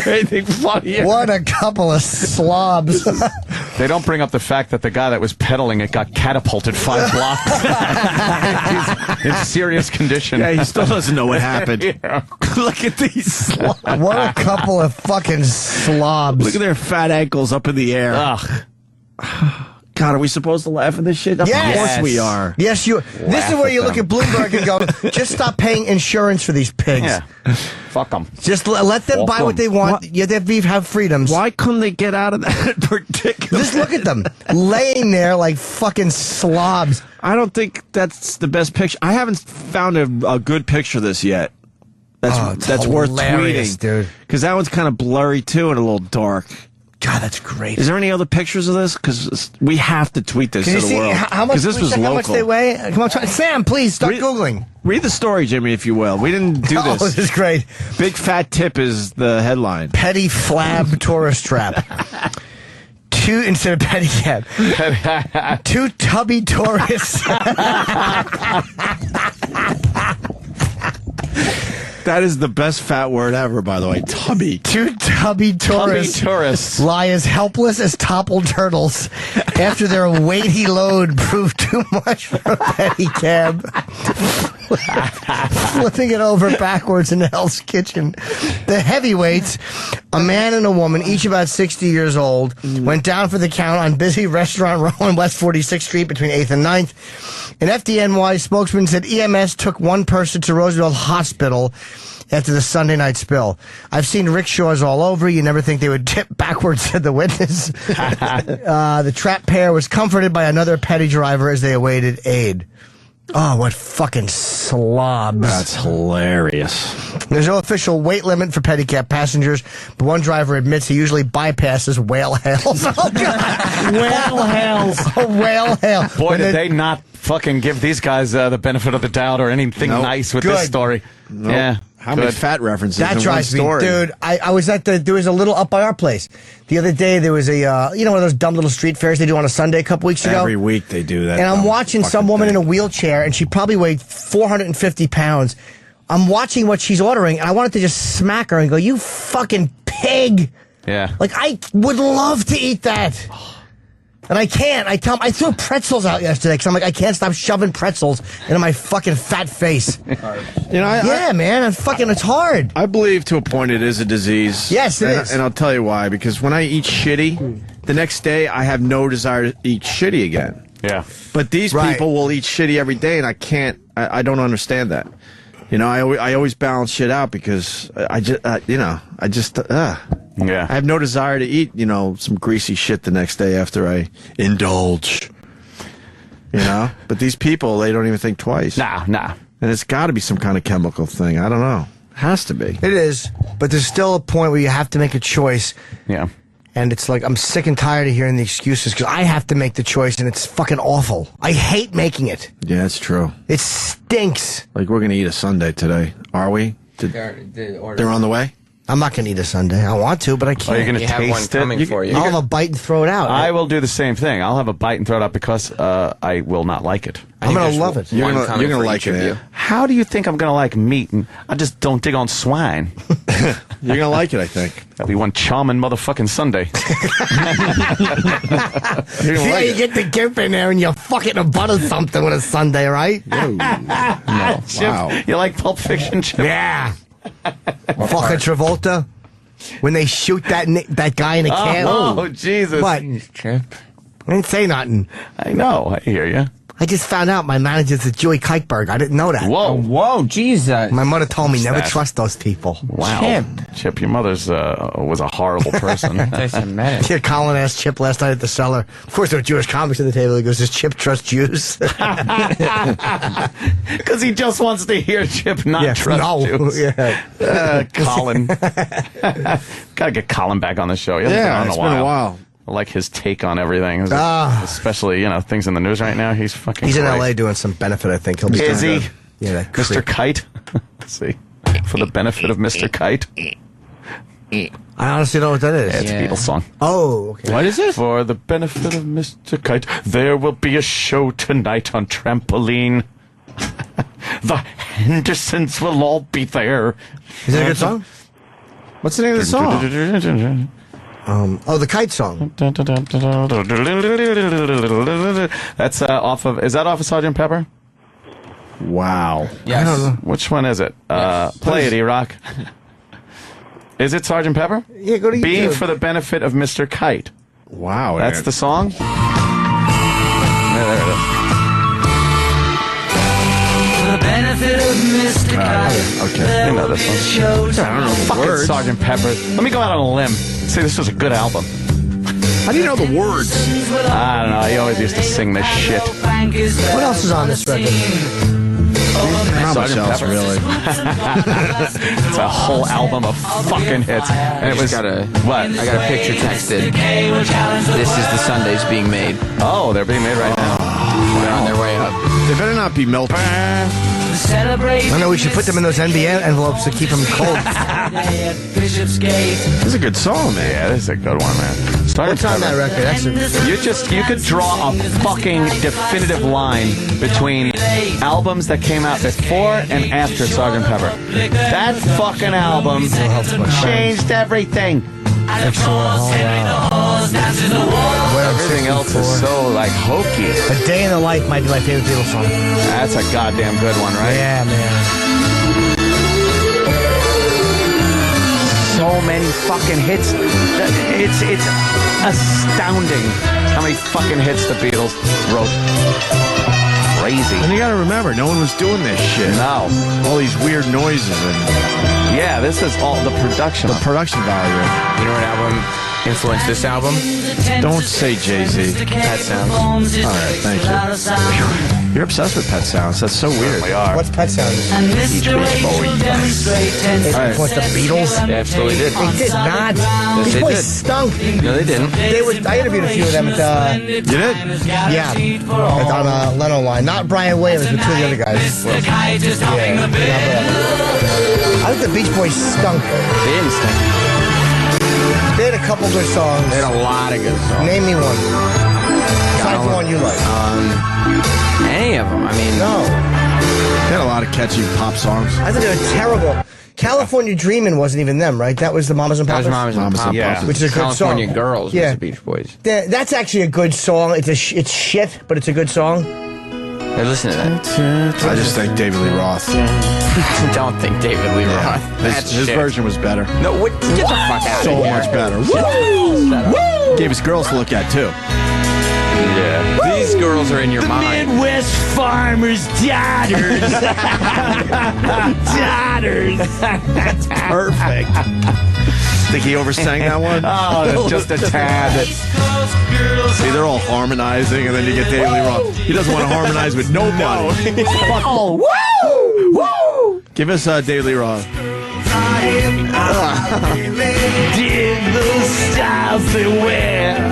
Anything funny? What a couple of slobs. They don't bring up the fact that the guy that was pedaling it got catapulted 5 blocks. He's in serious condition. Yeah, he still doesn't know what happened. Yeah. Look at these slobs. What a couple of fucking slobs. Look at their fat ankles up in the air. Ugh. God, are we supposed to laugh at this shit? Of course we are. Yes, you. This is where you look at Bloomberg and go, just stop paying insurance for these pigs. Yeah. Fuck them. Just let them buy what they want. Yeah, they have freedoms. Why couldn't they get out of that particular? Just look at them laying there like fucking slobs. I don't think that's the best picture. I haven't found a good picture of this yet. That's worth hilarious, tweeting, dude. Because that one's kind of blurry too and a little dark. God, that's great. Is there any other pictures of this? Because we have to tweet this Can to you the see world. how much? This was check local. how much they weigh? Come on, Sam, please start googling. Read the story, Jimmy, if you will. We didn't do Oh, this. this is great. Big fat tip is the headline. Petty flab tourist trap. Two instead of pedicab. 2 tubby tourists. That is the best fat word ever, by the way. Tubby. 2 tubby tourists lie as helpless as toppled turtles after their weighty load proved too much for a pedicab. Flipping it over backwards in Hell's Kitchen. The heavyweights, a man and a woman, each about 60 years old, went down for the count on busy Restaurant Row on West 46th Street between 8th and 9th. An FDNY spokesman said EMS took one person to Roosevelt Hospital after the Sunday night spill. I've seen rickshaws all over. You never think they would tip backwards, said the witness. The trapped pair was comforted by another petty driver as they awaited aid. Oh, what fucking slobs. That's hilarious. There's no official weight limit for pedicab passengers, but one driver admits he usually bypasses whale hails. Oh, God. Whale hails. A whale hail. Boy, did they not fucking give these guys the benefit of the doubt or anything nice with this story. Nope. Yeah. How many fat references That in one drives me, story? dude. I was at there was a little up by our place. The other day, there was a, one of those dumb little street fairs they do on a Sunday a couple weeks ago. Every week they do that. And I'm watching some woman in a wheelchair, and she probably weighed 450 pounds. I'm watching what she's ordering, and I wanted to just smack her and go, "You fucking pig!" Yeah. Like, I would love to eat that. And I can't. I threw pretzels out yesterday because I'm like, I can't stop shoving pretzels into my fucking fat face. Man, it's hard. I believe to a point it is a disease. Yes, it is. And I'll tell you why. Because when I eat shitty, the next day I have no desire to eat shitty again. Yeah. But these people will eat shitty every day, and I can't. I don't understand that. I always balance shit out because I have no desire to eat, some greasy shit the next day after I indulge. But these people, they don't even think twice. Nah. And it's got to be some kind of chemical thing. I don't know. It has to be. It is. But there's still a point where you have to make a choice. Yeah. And it's like, I'm sick and tired of hearing the excuses because I have to make the choice and it's fucking awful. I hate making it. Yeah, that's true. It stinks. Like, we're going to eat a sundae today. Are we? They're on the way? I'm not going to eat a sundae. I want to, but I can't. Are you going to taste it? I'll have a bite and throw it out. I will do the same thing. I'll have a bite and throw it out because I will not like it. I'm going to love it. You're going to like it. How do you think I'm going to like meat? And I just don't dig on swine. You're going to like it, I think. That'll be one charming motherfucking Sunday. You get the gift in there and you fuck it and butter something with a sundae, right? No. Wow. You like Pulp Fiction, Chip? Yeah. Fucking Travolta. When they shoot that guy in a can. Oh, Jesus. What? Chip. I didn't say nothing. I know. I hear you. I just found out my manager's a Joey Kikeberg. I didn't know that. Whoa, Jesus. My mother told me never trust those people. Wow. Chip, your mother's was a horrible person. Yeah, Colin asked Chip last night at the cellar. Of course, there were Jewish comics at the table. He goes, does Chip trust Jews? Because he just wants to hear Chip not trust Jews. Yeah. Colin. Gotta get Colin back on the show. It's been a while. I like his take on everything, especially things in the news right now. He's fucking. He's great. in LA doing some benefit. I think he'll be. Is he? Good. Yeah, that Mr. creep. Kite. Let's see, for the benefit of Mr. Kite. I honestly don't know what that is. It's a Beatles song. Oh, okay. What is it? For the benefit of Mr. Kite, there will be a show tonight on Trampoline. The Hendersons will all be there. Is that a good song? What's the name of the song? The Kite song. That's off of. Is that off of Sgt. Pepper? Wow. Yes. I don't know. Which one is it? Play it, E-Rock. Is it Sgt. Pepper? Yeah, go to YouTube. Be for the benefit of Mr. Kite. Wow. That's the song? There it is. For the benefit of Mr. Kite. Okay. You know this one. I don't know the Fucking words. Sgt. Pepper. Let me go out on a limb. Say this was a good album. How do you know the words? I don't know. He always used to sing this shit. What else is on this record? Not much else, really. It's a whole album of fucking hits. And it was I what? got a picture texted. This is the Sundays being made. Oh, they're being made right now. They're on their way up. They better not be melting. I know we should put them in those NBA envelopes to keep them cold. This is a good song, man. Yeah, this is a good one, man. What's on that record? You could draw a fucking definitive line between albums that came out before and after Sgt. Pepper. That fucking album changed everything. Everything else is so like hokey. A Day in the Life might be my favorite Beatles song. That's a goddamn good one, right? Yeah, man. So many fucking hits. It's astounding how many fucking hits the Beatles wrote. Crazy. And you gotta remember, no one was doing this shit. No. All these weird noises and yeah, this is all the production. The production value. You know what album influenced this album? Don't say Jay-Z. Pet Sounds. All right, thank you. You're obsessed with Pet Sounds. That's so weird. We are. What's Pet Sounds? Right. What, the Beatles? They absolutely did. They did not. Yes, These they boys did. stunk. No, they didn't. I interviewed a few of them at You did? yeah, on Leno line. Not Brian Williams, but two of the other guys. I think the Beach Boys stunk. They didn't stink. They had a couple good songs. They had a lot of good songs. Name me one. Besides the one you like. Any of them. I mean, No. had a lot of catchy pop songs. I thought they were terrible. California Dreamin' wasn't even them, right? That was the Mamas and That Papas. was Mamas and Papas. Yeah, which is a good California song. Girls was the Beach Boys. That's actually a good song. It's shit, but it's a good song. Hey, listen to that. I just think David Lee Roth. Don't think David Lee Roth. His version was better. No, what? Get the fuck out So of here. much better. Woo! Gave us girls to look at too. Yeah. These girls are in your mind. Midwest farmers' daughters. Daughters. That's perfect. Think he oversang that one? Oh, just a tad. See, they're all harmonizing, and then you get David Lee Roth. He doesn't want to harmonize with nobody. Oh, woo! Woo! Give us David Lee Roth. Dig the styles they wear.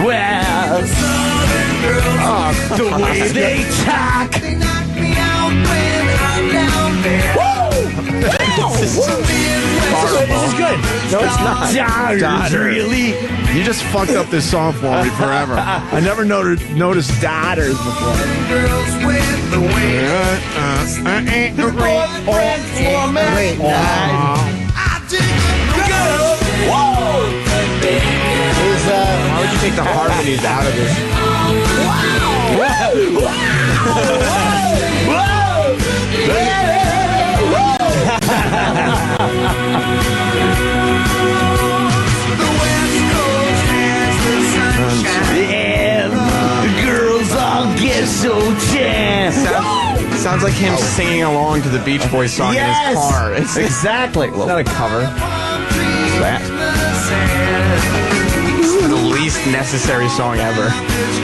Well, the way they talk. This is good. No, it's not. Daughters. Really? You just fucked up this song for me forever. I never noticed daughters before. Why would you take the harmonies out of this? And girls all get so tan. Sounds like him singing along to the Beach Boys song in his car. It's Exactly. It's not a cover. That. It's the least necessary song ever.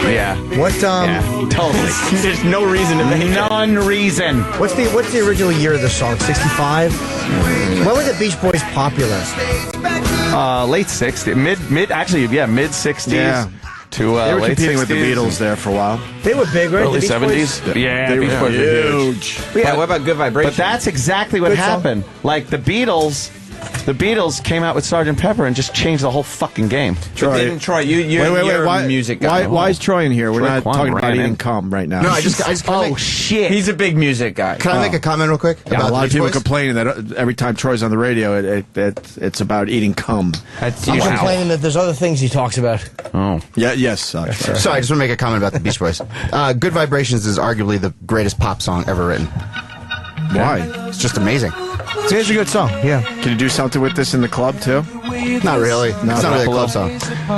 Yeah. What? Yeah. Totally. There's no reason to make it. None reason. What's the original year of the song? 65. When were the Beach Boys popular? Late 60s. Mid 60s. Yeah. To They were late competing 60s. with the Beatles there for a while. They were big, right? Early The Beach Boys? 70s. Yeah, They Beach were Boys were huge. Yeah, what about Good Vibrations? But that's exactly what Good song. happened. Like the Beatles came out with Sgt. Pepper and just changed the whole fucking game. But didn't Troy, you're a Why, music guy. why is Troy in here? We're Troy not Kwan talking about ran in. eating cum right now. No, I just Oh shit! He's a big music guy. can I make a comment real quick? Yeah, about a lot the of Beach people Boys? complaining that every time Troy's on the radio, it's about eating cum. That's I'm usually- complaining that there's other things he talks about. Oh. Yeah, yes. Sorry, I just want to make a comment about the Beach Boys. Good Vibrations is arguably the greatest pop song ever written. Why? It's just amazing. It's a good song. Yeah. Can you do something with this in the club too? Not really. It's not really a club song.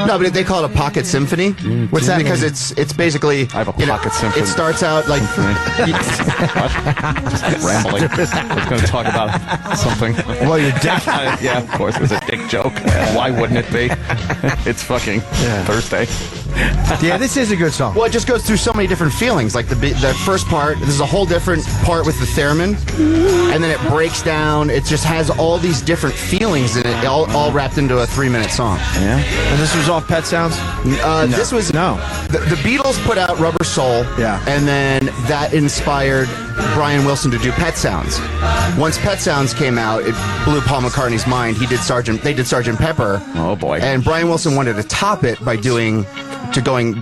No, but they call it a pocket symphony. What's that Because mean? it's basically. I have a pocket symphony. It starts out like. Just rambling. I was going to talk about something. Well, your dick. Yeah, of course. It was a dick joke. Why wouldn't it be? It's fucking Thursday. Yeah, this is a good song. Well, it just goes through so many different feelings. Like the first part, there's a whole different part with the theremin, and then it breaks down. It just has all these different feelings in it, all wrapped into a 3-minute song. Yeah. And this was off Pet Sounds? This was The Beatles put out Rubber Soul. Yeah. And then that inspired Brian Wilson to do Pet Sounds. Once Pet Sounds came out, it blew Paul McCartney's mind. They did Sgt. Pepper. Oh boy. And Brian Wilson wanted to top it by going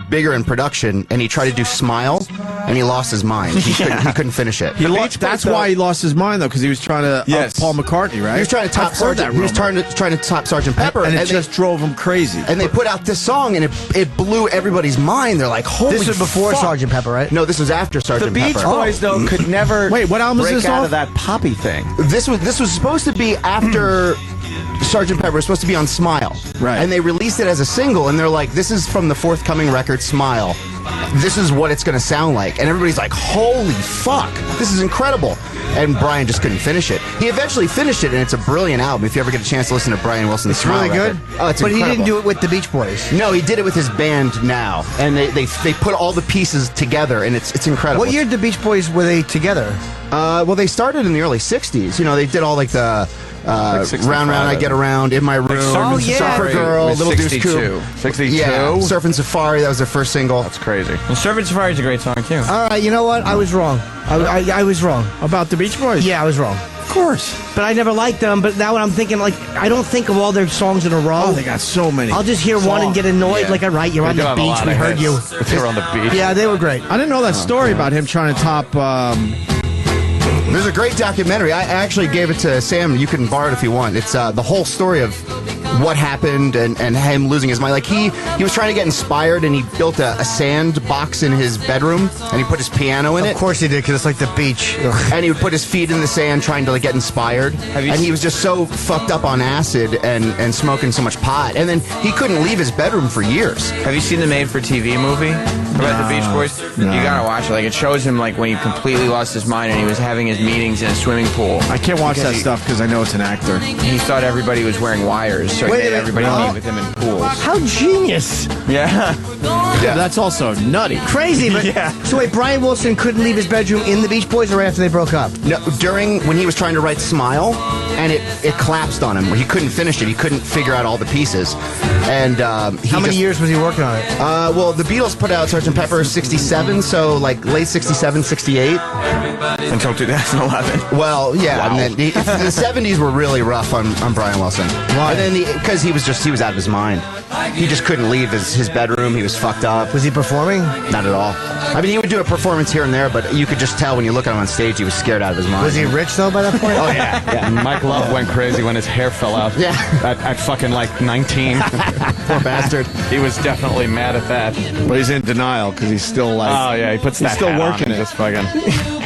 bigger in production, and he tried to do Smile, and he lost his mind. He couldn't finish it. That's why he lost his mind though, because he was trying to up Paul McCartney, right? He was trying to top Sgt. He was trying to top Sgt. Pepper, and it just drove him crazy. And they put out this song, and it blew everybody's mind. They're like, "Holy!" This was before fuck. Sgt. Pepper, right? No, this was after Sgt. The Beach Pepper. Boys, though, could never Wait, what album is break this out off? of that poppy thing. This was supposed to be after Sgt. Pepper. It was supposed to be on Smile, right? And they released it as a single, and they're like, "This is from the forthcoming record, Smile. This is what it's going to sound like." And everybody's like, "Holy fuck, this is incredible!" And Brian just couldn't finish it. He eventually finished it, and it's a brilliant album. If you ever get a chance to listen to Brian Wilson's It's Smile really good. record. Oh, it's But incredible. he didn't do it with the Beach Boys. No, he did it with his band now, and they put all the pieces together, and it's incredible. What year did the Beach Boys were they together? Well, they started in the early '60s. You know, they did all like the Like 65, Round Round I Get Around, In My Room, Oh, yeah. Surfer Girl, With Little Deuce 62. Coupe. 62? Yeah, Surfing Safari. That was their first single. That's crazy. And Surfing Safari is a great song too. All right, you know what? I was wrong. I was wrong. About the Beach Boys? Yeah, I was wrong. Of course. But I never liked them. But now when I'm thinking, like, I don't think of all their songs in a row. Oh, they got so many. I'll just hear one and get annoyed. Yeah. Like, all right, you're They on do the have a beach. lot We of heard you. hits. They were on the beach. Yeah, they were great. I didn't know that story about him trying to top There's a great documentary. I actually gave it to Sam. You can borrow it if you want. It's the whole story of what happened and him losing his mind. Like he was trying to get inspired, and he built a sand box in his bedroom, and he put his piano in it. Of course he did, because it's like the beach. And he would put his feet in the sand trying to get inspired. And he was just so fucked up on acid and smoking so much pot. And then he couldn't leave his bedroom for years. Have you seen the made-for-TV movie about the Beach Boys? No. You gotta watch it. Like, it shows him when he completely lost his mind and he was having his meetings in a swimming pool. I can't watch that stuff because I know it's an actor. He thought everybody was wearing wires, so he made everybody meet with him in pools. How genius! Yeah. That's also nutty. Crazy, but so wait, Brian Wilson couldn't leave his bedroom in the Beach Boys or right after they broke up? No, when he was trying to write Smile, and it collapsed on him. He couldn't finish it. He couldn't figure out all the pieces. And how many years was he working on it? Well, the Beatles put out Sgt. Pepper 67, so late 67, 68. Until 2011. Well, yeah, and then the 70s were really rough on Brian Wilson. Why? And then because he was out of his mind. He just couldn't leave his bedroom. He was fucked up. Was he performing? Not at all. I mean, he would do a performance here and there, but you could just tell when you look at him on stage, he was scared out of his mind. Was he rich though by that point? Oh yeah. Mike Love went crazy when his hair fell out. Yeah. At fucking 19. Poor bastard. He was definitely mad at that. But he's in denial because he's still Oh yeah, he puts he's that still hat working on and it. just fucking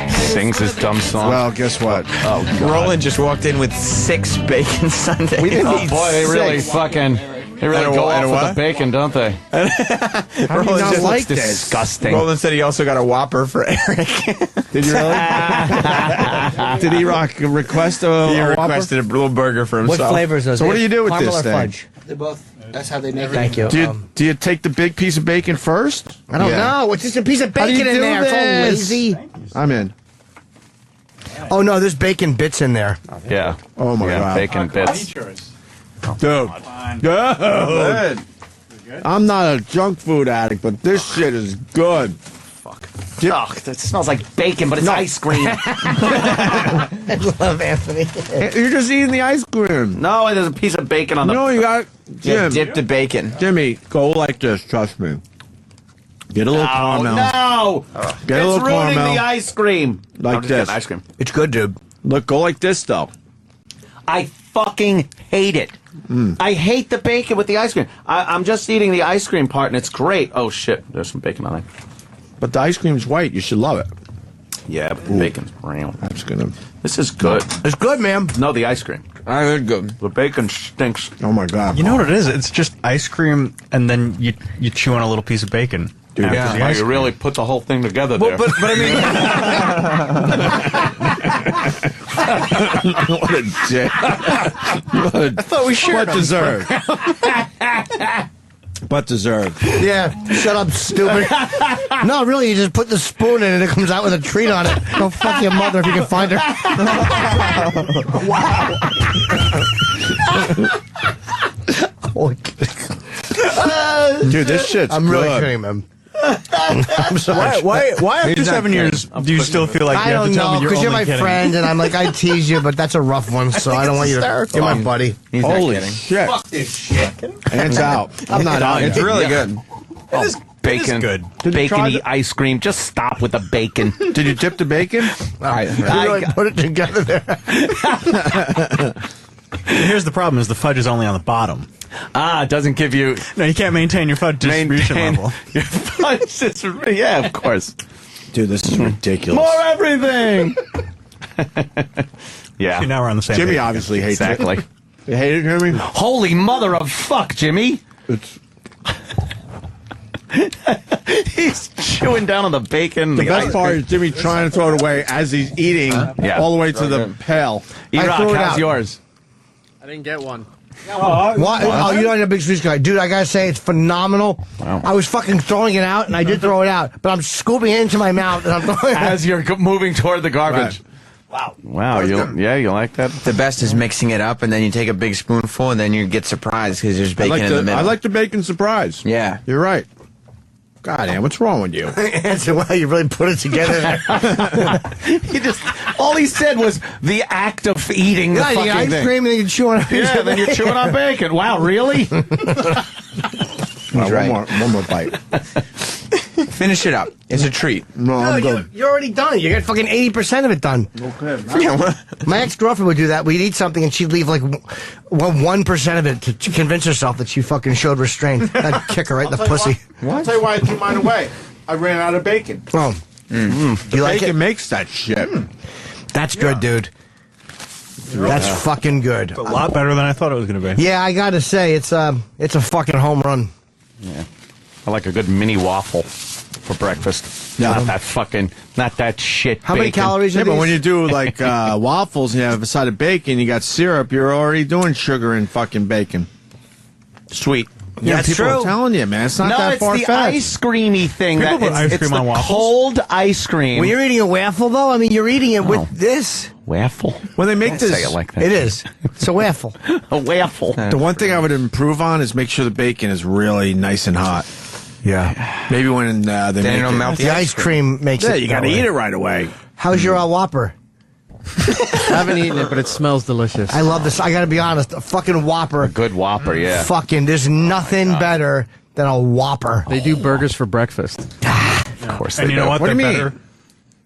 sings his dumb song. Well, guess what? Oh, God. Roland just walked in with 6 bacon sundaes. We didn't eat boy, they really fucking... They really go off with the bacon, don't they? How do you not like this? Disgusting. Roland said he also got a Whopper for Eric. Did you really? Did E-Rock request a He Whopper? requested a little burger for What himself. flavors are those? So what do you do with Caramel this or thing? fudge? They both. That's how they make it. Thank you. Do you take the big piece of bacon first? I don't know. It's just a piece of How do bacon you in do there. It's all this? lazy. I'm in. Oh no, there's bacon bits in there. Yeah. Oh my God. Bacon bits. Dude. Dude. I'm not a junk food addict, but this shit is good. Ugh, that smells like bacon, but it's ice cream. I love Anthony. You're just eating the ice cream. No, there's a piece of bacon on the... No, you got... Yeah, Jim, dip the bacon. Jimmy, go like this, trust me. Get a little caramel. No! Get a It's little ruining caramel. the ice cream. Like I'm just this. getting ice cream. It's good, dude. Look, go like this, though. I fucking hate it. I hate the bacon with the ice cream. I'm just eating the ice cream part, and it's great. Oh, shit. There's some bacon on it. But the ice cream's white. You should love it. Yeah, but the bacon's brown. I'm just gonna... This is good. It's good, man. No, the ice cream. I heard good. The bacon stinks. Oh, my God. You know what it is? It's just ice cream, and then you chew on a little piece of bacon. Dude, after Yeah, the ice you cream. really put the whole thing together there. But I mean, What a dick. I thought we shared But deserved. But deserved. Yeah, shut up, stupid. No, really, you just put the spoon in and it comes out with a treat on it. Go fuck your mother if you can find her. Wow. Dude, this shit's I'm really good. kidding, man. I'm sorry. why after He's not 7 years kidding. do you still feel like I you have don't to tell know, me you're because you're only my kidding? friend, and I'm like, I tease you, but that's a rough one, so I don't want you to. You're my buddy. He's not Holy kidding. shit. Fuck this shit. Hands out. I'm not out. It's really good. Bacon. good. Did you try Bacony ice cream. Just stop with the bacon. Did you dip the bacon? You really put it together there. Here's the problem: is the fudge is only on the bottom. Ah, it doesn't give you... No, you can't maintain your fudge distribution level. your fudge. Yeah, of course. Dude, this is ridiculous. More everything. Yeah. See, now we're on the same Jimmy page. obviously hates Exactly. it. You hate it, Jimmy? Holy mother of fuck, Jimmy. It's He's chewing down on the bacon. the best part is Jimmy trying to throw it away as he's eating Yeah. all the way to the pail. E-Rock, threw it how's out. yours? I didn't get one. Why? Oh, you're not a big sweets guy. Dude, I gotta say, it's phenomenal. Wow. I was fucking throwing it out, and I did throw it out, but I'm scooping it into my mouth, and I'm throwing it out. As you're moving toward the garbage. Wow. Wow, you like that? The best is mixing it up, and then you take a big spoonful, and then you get surprised because there's bacon in the middle. I like the bacon surprise. Yeah. You're right. God damn, what's wrong with you? Answer, wow, you really put it together. He just all he said was the act of eating the Yeah, you fucking get ice thing. cream and then you chew on it. Yeah, then you're chewing on bacon. Wow, really? One more bite. Finish it up. It's a treat. No, you're already done. You got fucking 80% of it done. Okay. My ex-girlfriend would do that. We'd eat something and she'd leave like 1% of it to convince herself that she fucking showed restraint. I'd kick her right in the pussy. I'll tell you why I threw mine away. I ran out of bacon. Oh. The You like bacon it? makes that shit. That's good, dude. That's fucking good. A lot better than I thought it was going to be. Yeah, I gotta say, it's a fucking home run. Yeah. I like a good mini waffle for breakfast. Yeah. Not that shit. How many bacon. calories are Yeah, but these? when you do like waffles and you have a side of bacon, you got syrup, you're already doing sugar and fucking bacon. Sweet. Yeah, That's people true. are telling you, man. It's not No, that it's far the fetched. ice creamy thing. People put ice it's cream the on waffles. cold ice cream. When you're eating a waffle, though, I mean, you're eating it with this. Waffle. When they make I this, say it like that. It is. It's a waffle. A waffle. the one thing I would improve on is make sure the bacon is really nice and hot. Yeah. Maybe when they Then make it'll it. melt The ice cream makes Yeah, it. you got to that way. eat it right away. How's your Whopper? I haven't eaten it, but it smells delicious. I love this. I gotta be honest. A fucking Whopper. A good Whopper, yeah. Fucking, there's nothing better than a Whopper. They do burgers for breakfast. Of course they And you know do. what? What do They're you mean? better.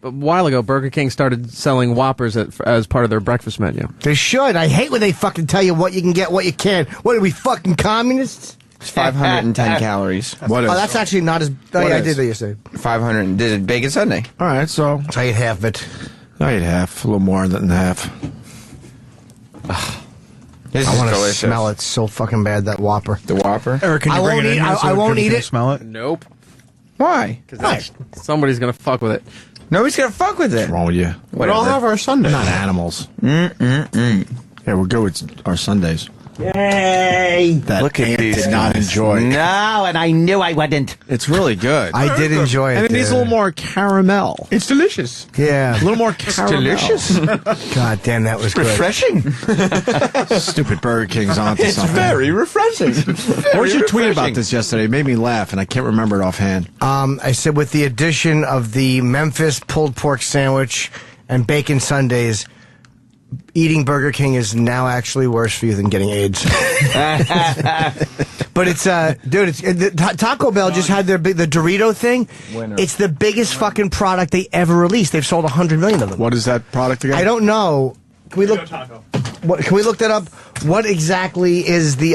A while ago, Burger King started selling Whoppers as part of their breakfast menu. They should. I hate when they fucking tell you what you can get, what you can't. What are we, fucking communists? It's 510 calories. What is? Oh, that's actually not as. Oh, What yeah, I is? did that yesterday. 500. Did it bacon Sunday? All right, so So I ate half of it. I ate half, a little more than half. This I is want to delicious. smell it so fucking bad, that Whopper. The Whopper? Eric, can you I bring won't it in eat- here I- so I won't Jimmy eat can it. smell it? Nope. Why? Because somebody's going to fuck with it. Nobody's gonna fuck with it. What's wrong with you? We all have our Sundays. We're not animals. Yeah, we're good with our Sundays. Yay! That Look at Ant these did not guys. enjoy. No, and I knew I wouldn't. It's really good. I did enjoy it. And it needs a little dude. more caramel. It's delicious. Yeah. A little more caramel. delicious. God damn, that was good. Refreshing. Stupid Burger King's onto It's something. very refreshing. What was your tweet about this yesterday? It made me laugh, and I can't remember it offhand. I said with the addition of the Memphis pulled pork sandwich and bacon sundaes, eating Burger King is now actually worse for you than getting AIDS. But it's dude, Taco Bell just had the Dorito thing. Winner. It's the biggest fucking product they ever released. They've sold 100 million of them. What is that product again? I don't know. Can we look? Can we look that up? What exactly is the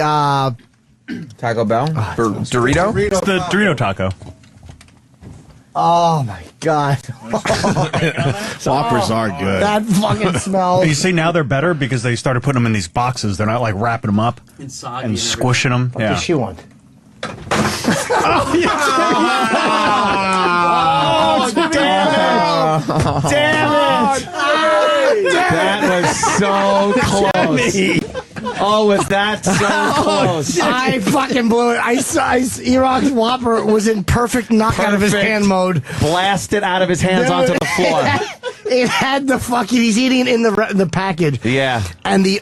Taco Bell? Dorito? It's the Dorito taco. Oh my god! Whoppers are good. That fucking smells. You see, now they're better because they started putting them in these boxes. They're not like wrapping them up and squishing them. What does she want? Oh, damn it! Damn it! That was so close. Oh, was that so close? I fucking blew it. I saw Iraq's Whopper was in perfect knock out of his Perfect. hand mode. Blasted out of his hands onto the floor. It had the fucking. He's eating it in the package. Yeah. And the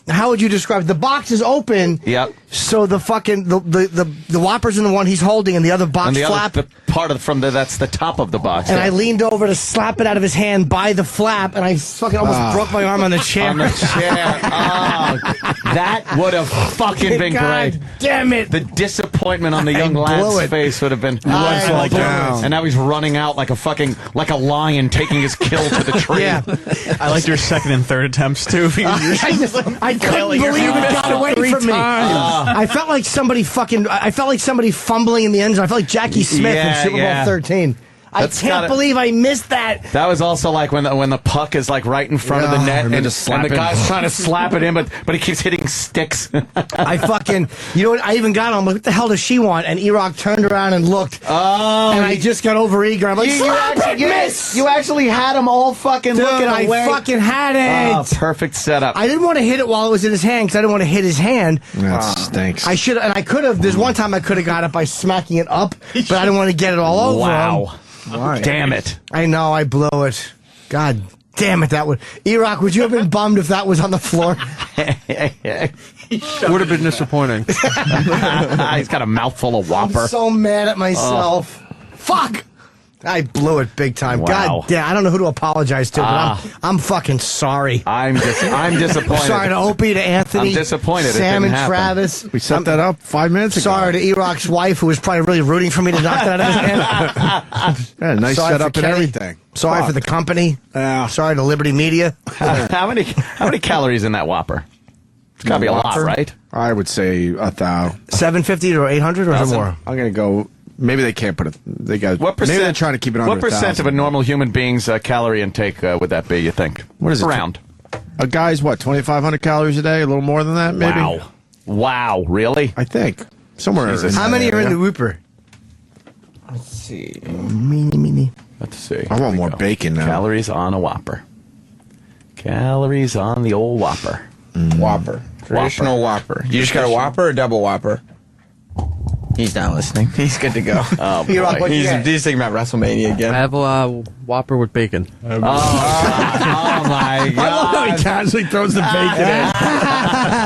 how would you describe it? The box is open. Yep. So the fucking the Whopper's in the one he's holding, and the other box And the flap. other the part of that's the top of the box. And yeah. I leaned over to slap it out of his hand by the flap, and I fucking almost broke my arm on the chair. On the chair. Oh, that would have fucking been God great. damn it! The disappointment on the young blew lad's it. face would have been. I fell blew down. it. And now he's running out like a lion taking his kill to the tree. Yeah. I liked your second and third attempts too. I couldn't believe it got away from me. I felt like somebody fumbling in the end zone. I felt like Jackie Smith Yeah, in Super Bowl yeah. 13. That's I can't gotta- believe I missed that. That was also like when the puck is like right in front of the net, and and, just slap the it. guy's trying to slap it in, but he keeps hitting sticks. I fucking, you know what? I even got on. What the hell does she want? And Iraq turned around and looked. Oh, And I just got over eager. I'm like, slap it, miss! You actually had him all fucking Dude, looking I away. fucking had it. Oh, perfect setup. I didn't want to hit it while it was in his hand because I didn't want to hit his hand. That stinks. I should, and I could have. There's one time I could have got it by smacking it up, but I didn't want to get it all over him. Wow. Damn it. I know, I blew it. God damn it, that would. Iraq, would you have been bummed if that was on the floor? Would have been disappointing. He's got a mouthful of Whopper. I'm so mad at myself. Fuck! I blew it big time. Wow. God damn, I don't know who to apologize to, but I'm fucking sorry. I'm disappointed. Sorry to Opie, to Anthony. I'm disappointed. Sam it and didn't Travis. We set that up 5 minutes ago. Sorry to E-Rock's wife, who was probably really rooting for me to knock that out of his hand. Yeah, nice Sorry setup for and Kenny. everything. Sorry for the company. Sorry to Liberty Media. How many calories in that Whopper? It's got to be a lot, right? I would say 1,000. 750 or 800 or is it more? I'm going to go. Maybe they can't put it. They got. What percent? Maybe they're trying to keep it under. What percent of a normal human being's calorie intake would that be? You think? What is it? Around. A guy's what? 2,500 calories a day. A little more than that, maybe. Wow. Really? I think somewhere. Jesus. How many are in the Whooper? Let's see. Let's see. I want more bacon now. Calories on a Whopper. Calories on the old Whopper. Whopper. Traditional Whopper. You just got a Whopper or double Whopper? He's not listening. He's good to go. Oh, boy. He's thinking about WrestleMania again. I have a Whopper with bacon. Oh my God. I love how he casually throws the bacon in.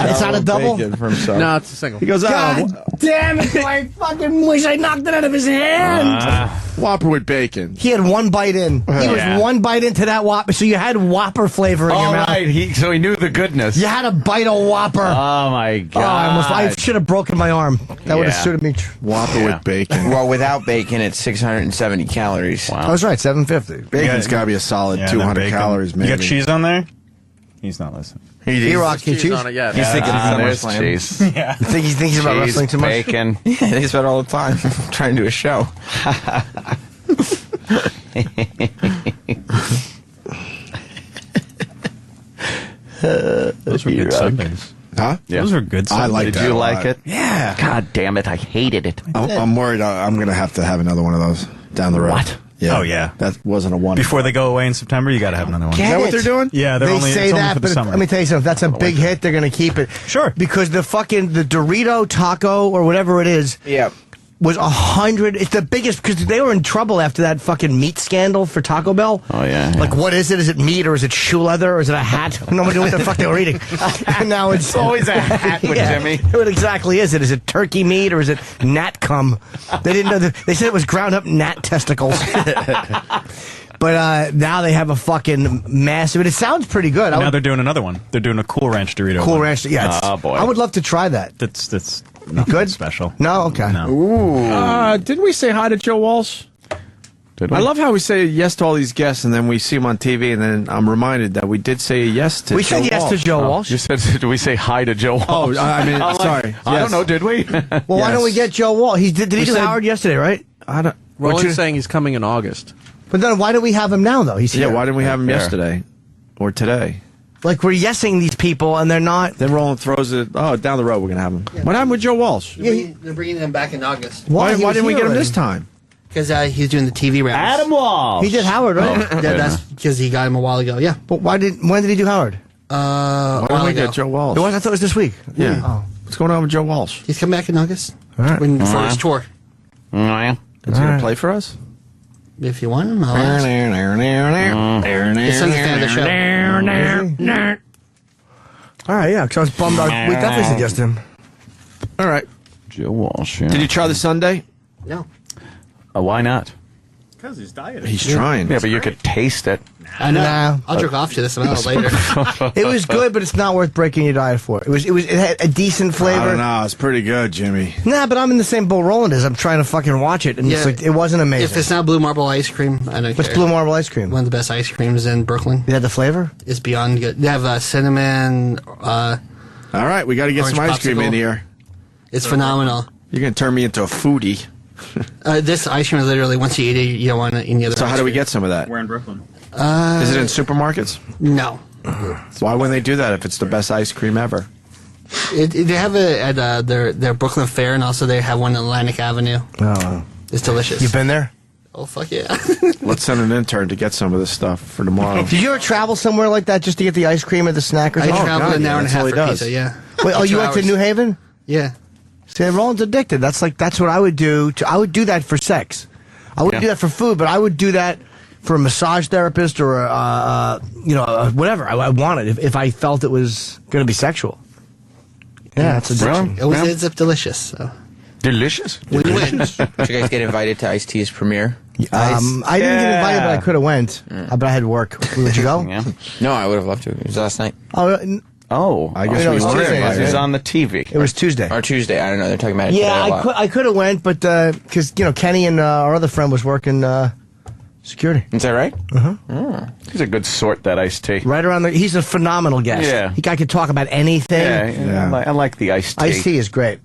It's not a double? For himself. No, it's a single. He goes, God damn it, I fucking wish I knocked it out of his hand. Whopper with bacon. He had one bite in. He was one bite into that Whopper, so you had Whopper flavor in your mouth. Right. So he knew the goodness. You had a bite of Whopper. Oh, my God. I should have broken my arm. That would have suited me. Whopper with bacon. Well, without bacon, it's 670 calories. I was right, 750. Bacon's got to be a solid 200 calories, maybe. You got cheese on there? He's not listening. E-Rock, can cheese? on it, yeah. He's thinking of There's SummerSlam. cheese. You think he's thinking about wrestling too much? Bacon. Yeah, he thinks about it all the time. Trying to do a show. Those were good Sundays. Huh? Yeah. Those were good Sundays. I like Did that you a like lot. it? Yeah. God damn it. I hated it. I'm worried I'm going to have another one of those down the road. What? Yeah. Oh, yeah. That wasn't a one. Before they go away in September, you got to have another one. Is that what they're doing? Yeah, they're They only, say it's only that, for the but summer. let me tell you something. If that's a big hit, they're going to keep it. Sure. Because the Dorito taco or whatever it is Yeah. was 100. It's the biggest because they were in trouble after that fucking meat scandal for Taco Bell. Oh, yeah. Like, what is it? Is it meat or is it shoe leather or is it a hat? Nobody knew what the fuck they were eating. And now it's always a hat with Jimmy. What exactly is it? Is it turkey meat or is it gnat cum? They didn't know. They said it was ground up gnat testicles. But now they have a fucking massive. And it sounds pretty good. Now they're doing another one. They're doing a Cool Ranch Dorito. Cool one. Ranch. Yeah. Oh, boy. I would love to try that. That's nothing Good? special. No? Okay. No. Didn't we say hi to Joe Walsh? Did we? I love how we say yes to all these guests, and then we see them on TV, and then I'm reminded that we did say yes to We Joe said yes Walsh. to Joe Walsh. You said, did we say hi to Joe Walsh? Oh, I mean, I'm like, sorry. I Yes. don't know, did we? Well, why don't we get Joe Wall? Did he We do said- Howard yesterday, right? I don't. Roland's saying he's coming in August. But then why do we have him now, though? He's here. Yeah, why didn't we have him Fair. yesterday or today? Like, we're yesing these people, and they're not. Then Roland throws it. Oh, down the road we're gonna have him. What happened with Joe Walsh? They're bringing him back in August. Why He was didn't we here get him already. this time? Because he's doing the TV rounds. Adam Walsh. He did Howard, right? Yeah, that's because he got him a while ago. Yeah. But when did he do Howard? Why didn't we get Joe Walsh? It was, I thought it was this week. Yeah. Oh. What's going on with Joe Walsh? He's coming back in August All right. for his tour. Is he gonna play for us? If you want him, I'll ask. His son's a fan of the show. All right, yeah, because I was bummed out. We definitely suggest him. All right. Joe Walsh. Yeah. Did you try the sundae? No. Why not? Because he's dieting. He's trying. Yeah, but you could taste it. I know. Nah. I'll jerk off to this amount later. It was good, but it's not worth breaking your diet for. It had a decent I flavor. don't know. It's pretty good, Jimmy. Nah, but I'm in the same boat Roland is. I'm trying to fucking watch it, and it's Yeah. like, it wasn't amazing. If it's not Blue Marble ice cream, I don't What's care. Blue Marble ice cream? One of the best ice creams in Brooklyn. You had the flavor? It's beyond good. They have cinnamon. All right, we got to get some Orange ice cream popsicle. in here. It's phenomenal. You're gonna turn me into a foodie. This ice cream is literally, once you eat it, you don't want any other. So how ice do we cream. get some of that? We're in Brooklyn. Is it in supermarkets? No. Why wouldn't they do that if it's the best ice cream ever? They have it at their Brooklyn Fair, and also they have one in Atlantic Avenue. Oh. It's delicious. You've been there? Oh, fuck yeah. Let's send an intern to get some of this stuff for tomorrow. Did you ever travel somewhere like that just to get the ice cream or the snack or I something? traveled an hour and a that's all half he for does. pizza, yeah. Wait, oh, 2 you went to hours. New Haven? Yeah. See, Roland's addicted. That's what I would do. I would do that for sex. I wouldn't do that for food, but I would do that for a massage therapist or whatever I wanted if I felt it was going to be sexual. Yeah, that's addiction. It ends up delicious. So. Delicious. Win-win. Did you guys get invited to Ice-T's premiere? I didn't get invited, but I could have went. But I had work. Would you go? Yeah. No, I would have loved to. It was last night. Oh, I guess it we was were. Tuesday. It was on the TV. It was Tuesday. Or Tuesday. I don't know. They're talking about it today a Yeah, lot. I could have went, but because Kenny and our other friend was working security. Is that right? He's a good sort, that iced tea. Right around there. He's a phenomenal guest. Yeah. He guy could talk about anything. Yeah. I like the iced tea. Iced tea is great.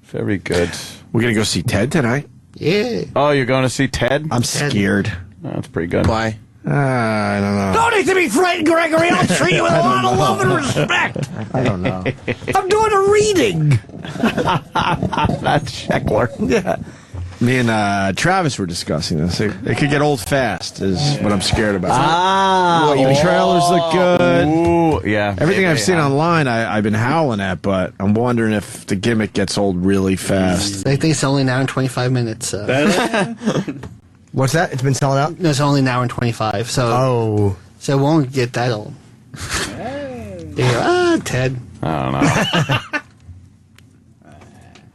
Very good. We're going to go see Ted tonight? Yeah. Oh, you're going to see Ted? I'm scared. Oh, that's pretty good. Why? I don't know. Don't need to be frightened, Gregory. I'll treat you with a lot of love and respect. I don't know. I'm doing a reading. That's Sheckler. Yeah. Me and Travis were discussing this. It could get old fast, is what I'm scared about. The trailers look good. Ooh, yeah. Everything I've seen online, I've been howling at, but I'm wondering if the gimmick gets old really fast. I think it's only an hour and 25 minutes. What's that? It's been selling out? No, it's only an hour and 25. So it won't get that old. Ted. I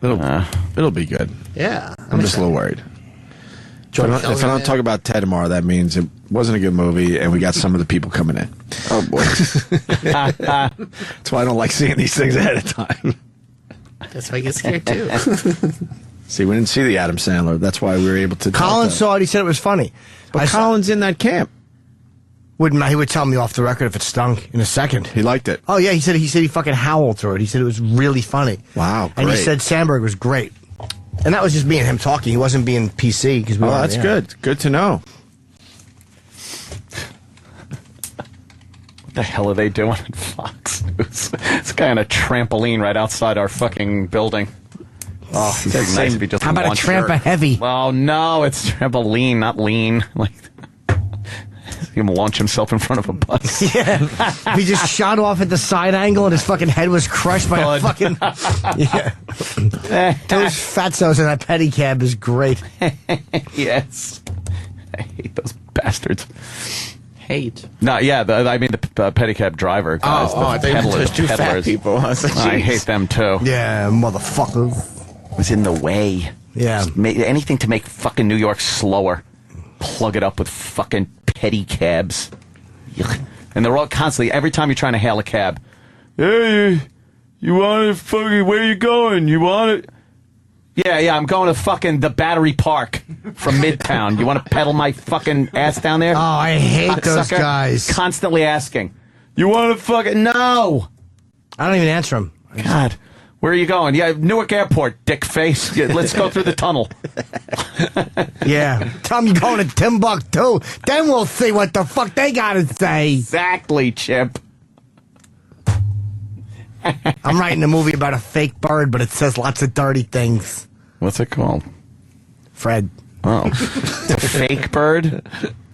don't know. It'll be good. Yeah. I'm just a little worried. If I don't talk about Ted tomorrow, that means it wasn't a good movie, and we got some of the people coming in. Oh, boy. That's why I don't like seeing these things ahead of time. That's why I get scared, too. See, we didn't see the Adam Sandler. That's why we were able to. Colin saw it. He said it was funny. But Colin's in that camp. He would tell me off the record if it stunk in a second. He liked it. Oh yeah, he said he fucking howled through it. He said it was really funny. Wow, and he great. said Sandberg was great. And that was just me and him talking. He wasn't being PC because we. Oh, that's good. Good to know. What the hell are they doing at Fox News? This guy on a trampoline right outside our fucking building. Oh, it's nice if he just How about a launched tramp dirt. heavy? Oh no, it's trampoline, not lean. Like him launch himself in front of a bus. Yeah, he just shot off at the side angle, and his fucking head was crushed by a fucking. Yeah, those fatzos in that pedicab is great. Yes, I hate those bastards. Hate. No, yeah, I mean the pedicab driver guys. I thought you meant those two fat people. I was like, I jeez. hate them too. Yeah, motherfucker. Was in the way. Yeah. Anything to make fucking New York slower. Plug it up with fucking pedicabs. Yuck. And they're all constantly, every time you're trying to hail a cab. Hey, you want to fucking, where you going? You want it? Yeah, I'm going to fucking the Battery Park from Midtown. You want to pedal my fucking ass down there? Oh, I hate those guys. Constantly asking. You want to fucking, no! I don't even answer them. God. Where are you going? Yeah, Newark Airport, dick face. Yeah, let's go through the tunnel. Yeah. Tell them you're going to Timbuktu. Then we'll see what the fuck they got to say. Exactly, Chip. I'm writing a movie about a fake bird, but it says lots of dirty things. What's it called? Fred. Oh. The fake bird?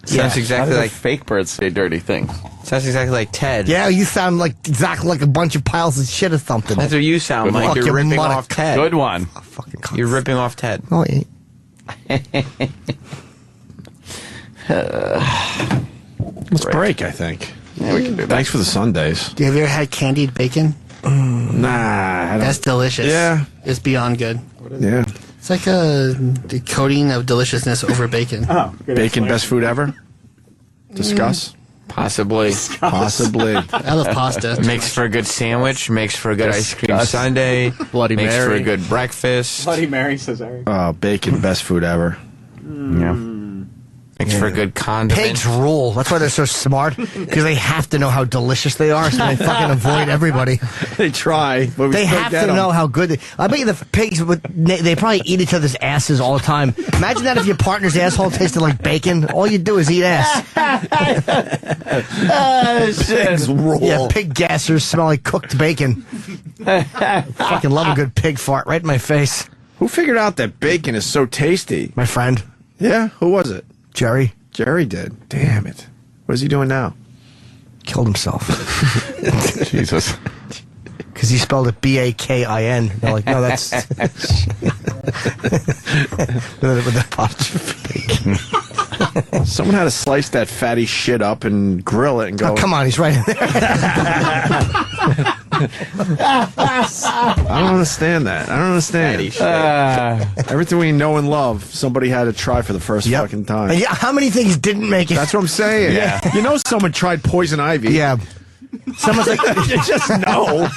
Sounds exactly like fake birds say dirty things. Sounds exactly like Ted. Yeah, you sound like exactly like a bunch of piles of shit or something. That's what you sound like. You're ripping off Ted. Good one. You're ripping off Ted. Oh, yeah. Let's break, I think. Yeah, we can do that. Thanks for the Sundays. Have you ever had candied bacon? Nah, I don't. That's delicious. Yeah. It's beyond good. Yeah. It's like the coating of deliciousness over bacon. Oh, bacon, best food ever? Discuss. Possibly. Possibly. I love pasta. Makes for a good sandwich. Makes for a good ice cream sundae. Bloody makes Mary. for a good breakfast. Bloody Mary, says Eric. Oh, bacon, best food ever. Yeah. Makes for a good condiment. Pigs rule. That's why they're so smart, because they have to know how delicious they are, so they fucking avoid everybody. They try, but we They still have get to 'em. know how good they. I bet you the pigs they probably eat each other's asses all the time. Imagine that if your partner's asshole tasted like bacon. All you do is eat ass. Pigs rule. Yeah, pig gassers smell like cooked bacon. Fucking love a good pig fart right in my face. Who figured out that bacon is so tasty? My friend. Yeah, who was it? Jerry. Jerry did. Damn it. What is he doing now? Killed himself. Jesus. Because he spelled it B-A-K-I-N. They're like, no, that's... with the apostrophe. Someone had to slice that fatty shit up and grill it and go... Oh, come on, he's right in there. I don't understand that. I don't understand. Everything we know and love, somebody had to try for the first fucking time. And how many things didn't make it? That's what I'm saying. Yeah. You know someone tried poison ivy. Yeah. Someone's like, you just know.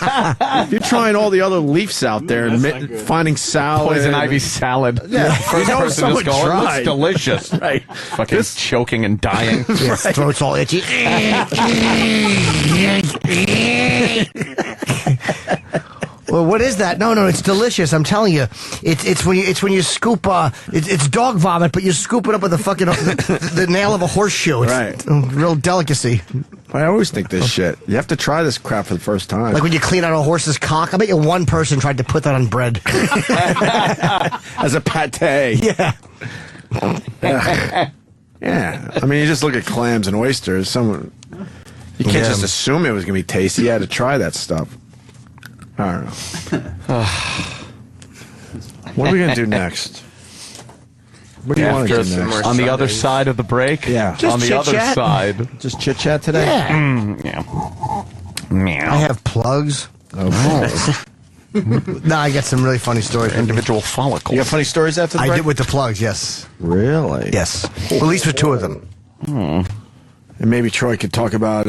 You're trying all the other leaves out there and finding salad. Poison ivy salad. Yeah. First You know person someone just go, it looks tried. delicious. Right. Fucking choking and dying. His throat's all itchy. Well, what is that? No, it's delicious. I'm telling you, it's when you scoop. It's dog vomit, but you scoop it up with the fucking the nail of a horseshoe. It's Right. a real delicacy. I always think this shit. You have to try this crap for the first time. Like when you clean out a horse's cock. I bet you one person tried to put that on bread as a pate. Yeah. Yeah. I mean, you just look at clams and oysters. You can't just assume it was going to be tasty. You had to try that stuff. I don't know. What are we going to do next? What do you want to do next? On the other side of the break? Yeah. Just on the other chit-chat. side. Just chit chat today? Yeah. Yeah. I have plugs. Oh. No, I got some really funny stories. Individual follicles. You got funny stories after the I break? did with the plugs, yes. Really? Yes. At least with two of them. And maybe Troy could talk about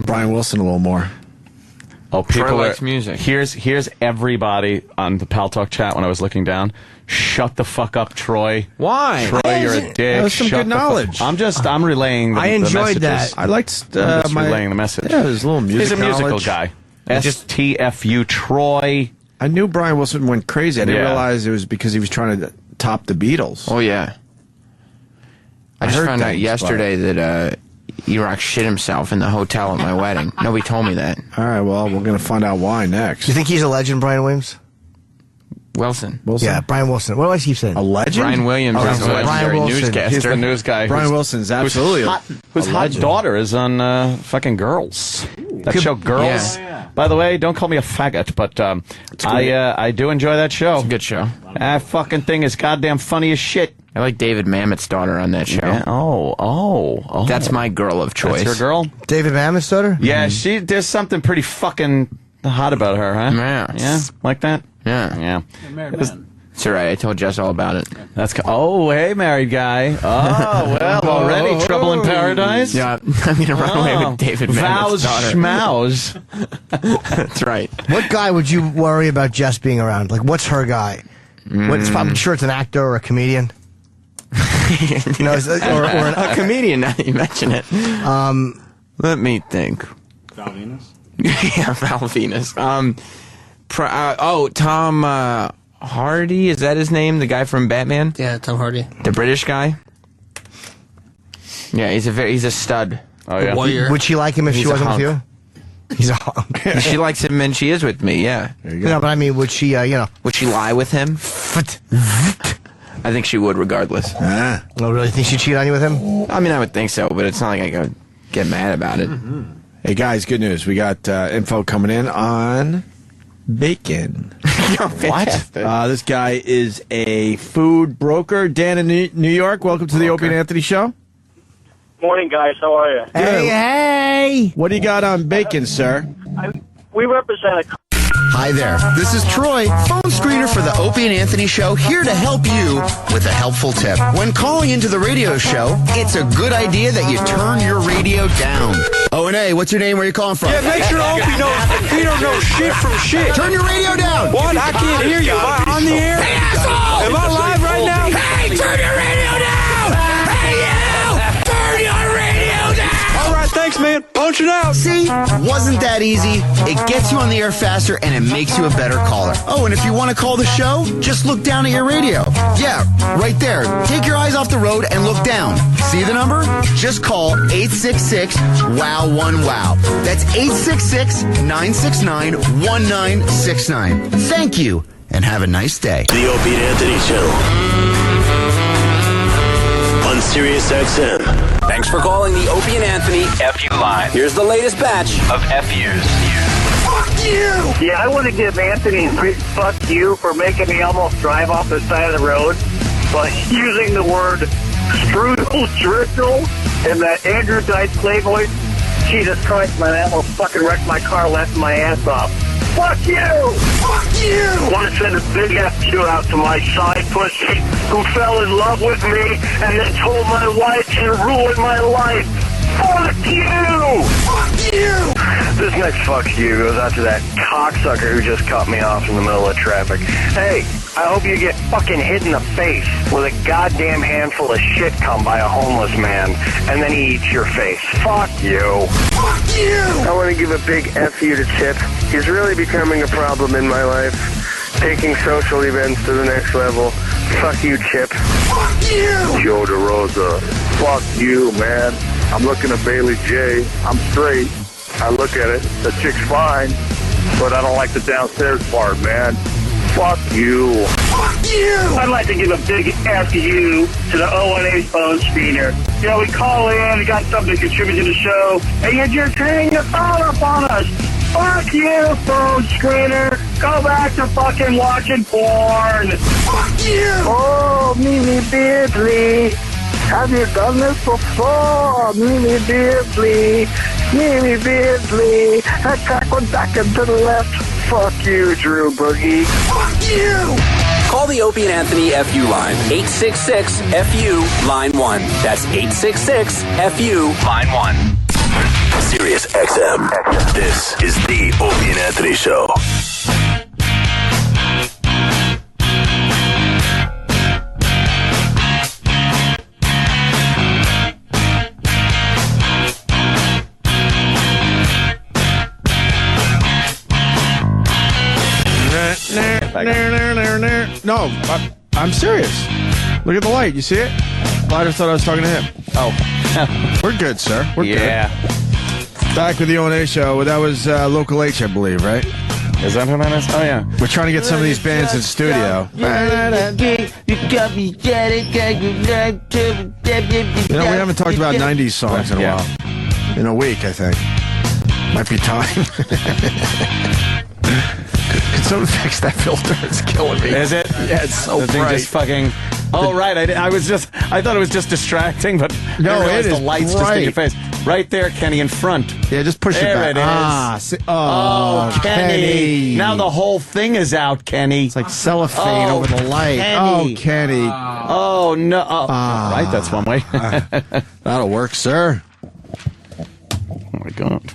Brian Wilson a little more. Oh, people Troy are, likes music. Here's everybody on the Pal Talk chat when I was looking down. Shut the fuck up, Troy. Why? Troy, you're a dick. That was some Shut good the fuck- knowledge. I'm relaying the I enjoyed the messages. that. I liked I'm just relaying the message. Yeah, there's a little music He's a musical knowledge. guy. STFU, Troy. I knew Brian Wilson went crazy. I didn't Yeah. realize it was because he was trying to top the Beatles. Oh, yeah. I just heard found out things, yesterday that E-Rock shit himself in the hotel at my wedding. Nobody told me that. All right, well, we're going to find out why next. Do you think he's a legend, Brian Williams? Wilson. Yeah, Brian Wilson. What do I keep saying? A legend? Brian Williams Oh, is a Brian legendary Wilson. newscaster. He's the news guy. Brian who's- Wilson's absolutely whose a hot legend. daughter is on fucking Girls. That show Girls. Yeah. By the way, don't call me a faggot, but I do enjoy that show. It's a good show. That fucking thing is goddamn funny as shit. I like David Mamet's daughter on that show. Yeah. Oh. That's my girl of choice. That's your girl? David Mamet's daughter? Yeah, there's something pretty fucking hot about her, huh? Yeah. Yeah? Like that? Yeah. Yeah. It's all right. I told Jess all about it. Hey, married guy. Oh, well, already trouble in paradise? Yeah, I'm going to run away with David Mamet's Vows daughter. schmouse. That's right. What guy would you worry about Jess being around? Like, what's her guy? I'm sure it's an actor or a comedian. No, or a comedian, now that you mention it. Let me think. Val Venus? Yeah, Val Venus. Tom Hardy, is that his name? The guy from Batman? Yeah, Tom Hardy. The British guy? Yeah, he's a stud. Oh, yeah. Warrior. would she like him if He's she a wasn't with hunk. you? He's a hunk. She likes him and she is with me, yeah. No, but I mean, would she, Would she lie with him? I think she would regardless. Oh, really think she'd cheat on you with him? I mean, I would think so, but it's not like I could get mad about it. Hey, guys, good news. We got info coming in on bacon. What? This guy is a food broker. Dan in New York, welcome to the Opie and Anthony Show. Morning, guys. How are you? Hey! What do you got on bacon, sir? We represent a... Hi there. This is Troy, phone screener for the Opie and Anthony Show, here to help you with a helpful tip. When calling into the radio show, it's a good idea that you turn your radio down. O&A, what's your name? Where are you calling from? Yeah, make sure Opie knows he don't know shit from shit. Turn your radio down. What? I can't hear you. Am I on the air? Hey, asshole! Am I live right now? Hey, turn your radio down! Hey, you! Turn your radio down! All right, thanks, man. Punch it out. See? Wasn't that easy? It gets you on the air faster and it makes you a better caller. Oh, and if you want to call the show, just look down at your radio. Yeah, right there. Take your eyes off the road and look down. See the number? Just call 866-WOW1-WOW. That's 866-969-1969. Thank you, and have a nice day. The Opie and Anthony Show on Sirius XM. Thanks for calling the Opie and Anthony FU line. Here's the latest batch of FUs. Fuck you! Yeah, I want to give Anthony a big fuck you for making me almost drive off the side of the road by using the word strudel drizzle in that Andrew Dice Playboy Jesus Christ, man, that will fucking wreck my car, laughing my ass off. Fuck you! Fuck you! I want to send a big F you out to my side pussy who fell in love with me and then told my wife she ruined my life. Fuck you! Fuck you! This next fuck you goes out to that cocksucker who just cut me off in the middle of traffic. Hey, I hope you get fucking hit in the face with a goddamn handful of shit cum by a homeless man, and then he eats your face. Fuck you. Fuck you! I want to give a big F you to Chip. He's really becoming a problem in my life, taking social events to the next level. Fuck you, Chip. Fuck you! Joe DeRosa. Fuck you, man. I'm looking at Bailey J. I'm straight. I look at it. The chick's fine, but I don't like the downstairs part, man. Fuck you. Fuck you! I'd like to give a big F you to the O&A phone screener. You know, we call in, we got something to contribute to the show, and you just hang your phone up on us. Fuck you, phone screener. Go back to fucking watching porn. Fuck you! Oh, Mimi Beardsley. Have you done this before? Mimi Beardsley. Mimi Beardsley. Attack one back and to the left. Fuck you, Drew Boogie. Fuck you! Call the Opie and Anthony FU line. 866-FU, line 1. That's 866-FU, line 1. Sirius XM. This is the Opie and Anthony Show. No, I'm serious. Look at the light. You see it? Lighter thought I was talking to him. Oh. We're good, sir. We're Yeah. good. Back with the O&A show. That was Local H, I believe, right? Is that who that is? Oh, yeah. We're trying to get some of these bands in studio. You know, we haven't talked about 90s songs in a while. In a week, I think. Might be time. Could someone fix that filter? It's killing me. Is it? Yeah, it's so the thing bright. just fucking. Oh, right. I thought it was just distracting, but No, I realized it is the light's just in your face. Right there, Kenny, in front. Yeah, just push there it back. It is. Oh, Kenny. Now the whole thing is out, Kenny. It's like cellophane over the light. Kenny. Oh, Kenny. Oh, no. Oh, right, that's one way. That'll work, sir. Oh, my God.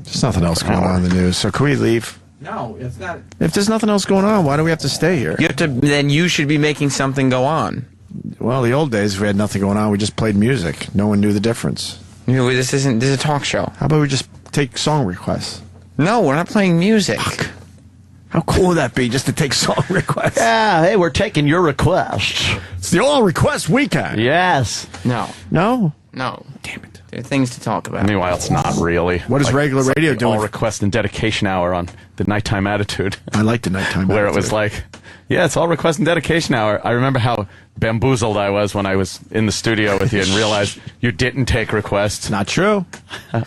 There's nothing else going on in the news, so can we leave? No, it's not. If there's nothing else going on, why do we have to stay here? You have to. Then you should be making something go on. Well, the old days, we had nothing going on. We just played music. No one knew the difference. You know, this is a talk show. How about we just take song requests? No, we're not playing music. Fuck. How cool would that be, just to take song requests? Yeah, hey, we're taking your requests. It's the all request weekend. Yes. No. No? No. Damn it. There are things to talk about. Meanwhile, it's not really. What is regular radio doing? All request and dedication hour on the Nighttime Attitude. I like the Nighttime Where Attitude. it was like, yeah, it's all request and dedication hour. I remember how bamboozled I was when I was in the studio with you and realized you didn't take requests. Not true.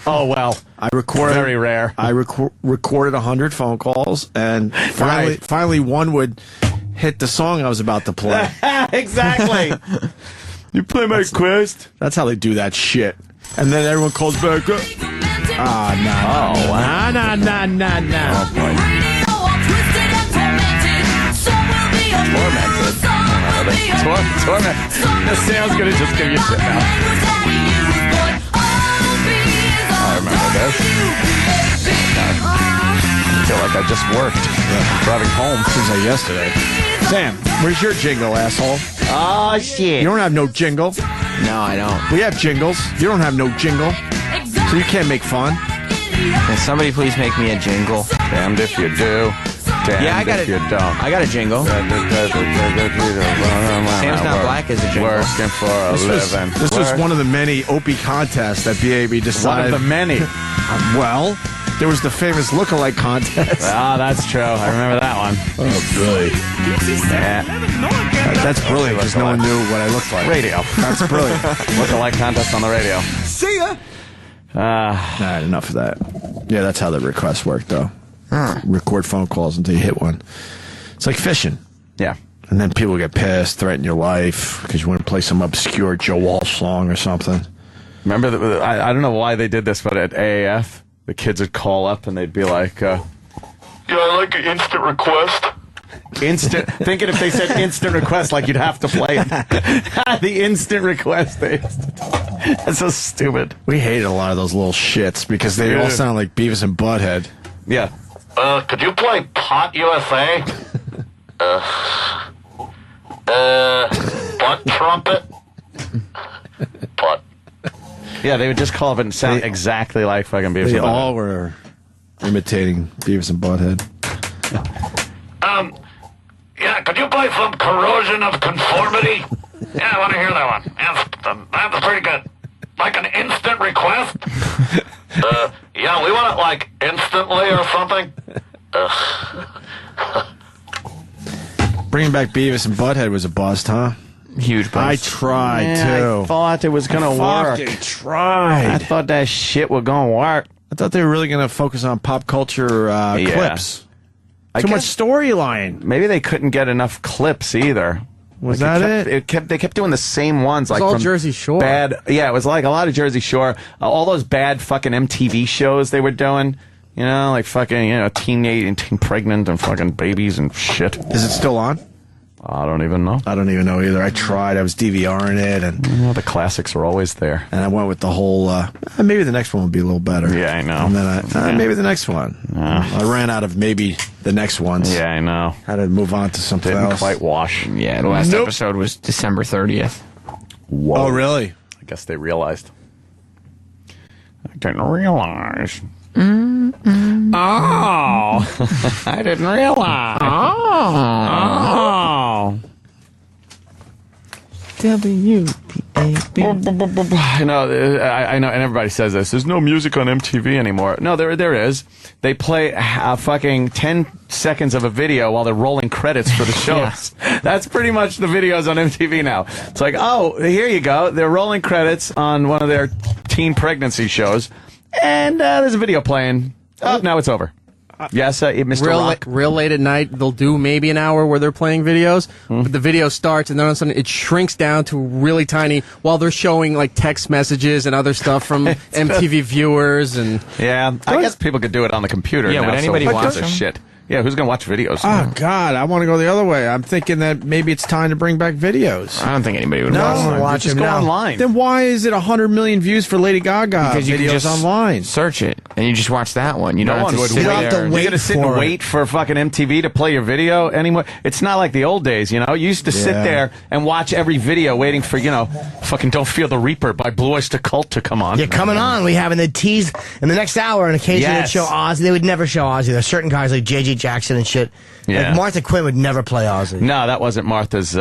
Oh, well. I recorded. Very rare. I recorded 100 phone calls, and finally one would hit the song I was about to play. Exactly. You play my request? That's how they do that shit. And then everyone calls back up. Ah, nah. Oh, wow. Nah. Oh, boy. Torment. The sound's gonna just give you shit now. I remember this. I feel like I just worked. Driving home. Seems like yesterday. Sam, where's your jingle, asshole? Oh, shit. You don't have no jingle. No, I don't. We have jingles. You don't have no jingle. So you can't make fun. Can somebody please make me a jingle? Damned if you do. Damned if you don't. I got a jingle. Sam's Not Black is a jingle. Working for a living. This was one of the many Opie contests that BAB decided. One of the many. Well, there was the famous lookalike contest. Ah, that's true. I remember that one. Oh, really? Yeah. That's brilliant because no one knew what I looked like. Radio. That's brilliant. Lookalike contest on the radio. See ya. All right, enough of that. Yeah, that's how the request worked, though. Record phone calls until you hit one. It's like fishing. Yeah. And then people get pissed, threaten your life because you want to play some obscure Joe Walsh song or something. Remember, I don't know why they did this, but at AAF, the kids would call up and they'd be like, Yeah, I like an instant request. instant, thinking if they said instant request, like you'd have to play it. The instant request. That's so stupid. We hated a lot of those little shits because they all sound like Beavis and Butthead. Yeah. Could you play Pot USA? Butt trumpet? Butt. Yeah, they would just call up and sound exactly like fucking Beavis They and Butthead. all were imitating Beavis and Butthead. Yeah, could you play some Corrosion of Conformity? Yeah, I want to hear that one. That's pretty good. Like an instant request? Yeah, we want it like instantly or something. Bringing back Beavis and Butthead was a bust, huh? Huge bust. I tried too. I thought it was gonna work. Fucking tried. I thought that shit was gonna work. I thought they were really gonna focus on pop culture clips. Too much storyline. Maybe they couldn't get enough clips either. Was Like, that They kept doing the same ones. Like all from Jersey Shore. Bad. Yeah, it was like a lot of Jersey Shore. All those bad fucking MTV shows they were doing. You know, like fucking teenage and teen pregnant and fucking babies and shit. Is it still on? I don't even know. I don't even know either. I tried. I was DVRing it, and the classics are always there. And I went with the whole. Maybe the next one will be a little better. Yeah, I know. And then maybe the next one. I ran out of maybe the next ones. Yeah, I know. Had to move on to something Didn't else. quite wash. Yeah, the last episode was December 30th. Whoa. Oh, really? I guess they realized. I didn't realize. Mm-hmm. Oh, I didn't realize. Oh. WPAB. I know, and everybody says this. There's no music on MTV anymore. No, there is. They play fucking 10 seconds of a video while they're rolling credits for the shows. That's pretty much the videos on MTV now. It's like, oh, here you go. They're rolling credits on one of their teen pregnancy shows, and there's a video playing. Oh, now it's over. Yes, Mr. Rock. Real late at night, they'll do maybe an hour where they're playing videos, but the video starts and then all of a sudden it shrinks down to really tiny while they're showing like text messages and other stuff from MTV viewers and. Yeah, I guess people could do it on the computer. Yeah, now, would anybody so watch them? shit? Yeah, who's gonna watch videos? Oh God, I want to go the other way. I'm thinking that maybe it's time to bring back videos. I don't think anybody would watch just them go now. online. Then why is it 100 million views for Lady Gaga Because you can videos just online? search it and you just watch that one. You No don't one have to would sit wait. there. You're gonna sit and wait for fucking MTV to play your video anymore. It's not like the old days, you know. You used to sit Yeah. there and watch every video, waiting for fucking "Don't Fear the Reaper" by Blue Oyster Cult to come on. You're coming on. We having the tease in the next hour, and occasionally Yes. they'd show Ozzy. They would never show Ozzy. There's certain guys like J.J. Jackson and shit. Yeah. Like Martha Quinn would never play Ozzy. No, that wasn't Martha's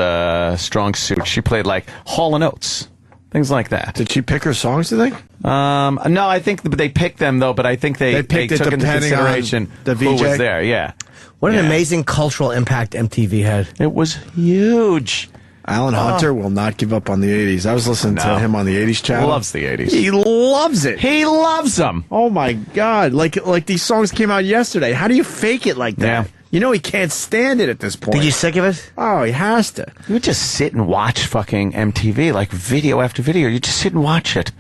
strong suit. She played like Hall & Oates, things like that. Did she pick her songs, do you think? No, I think they picked them though, but I think they picked it took into depending on consideration the who VJ? was there. Yeah, What an Yeah. amazing cultural impact MTV had. it was huge. Alan Hunter will not give up on the 80s. I was listening to No. him on the 80s channel. Loves the 80s. He loves it. He loves them. Oh my God! Like these songs came out yesterday. How do you fake it like that? Yeah. You know he can't stand it at this point. Did you sick of it? Oh, he has to. You would just sit and watch fucking MTV, like video after video. You just sit and watch it.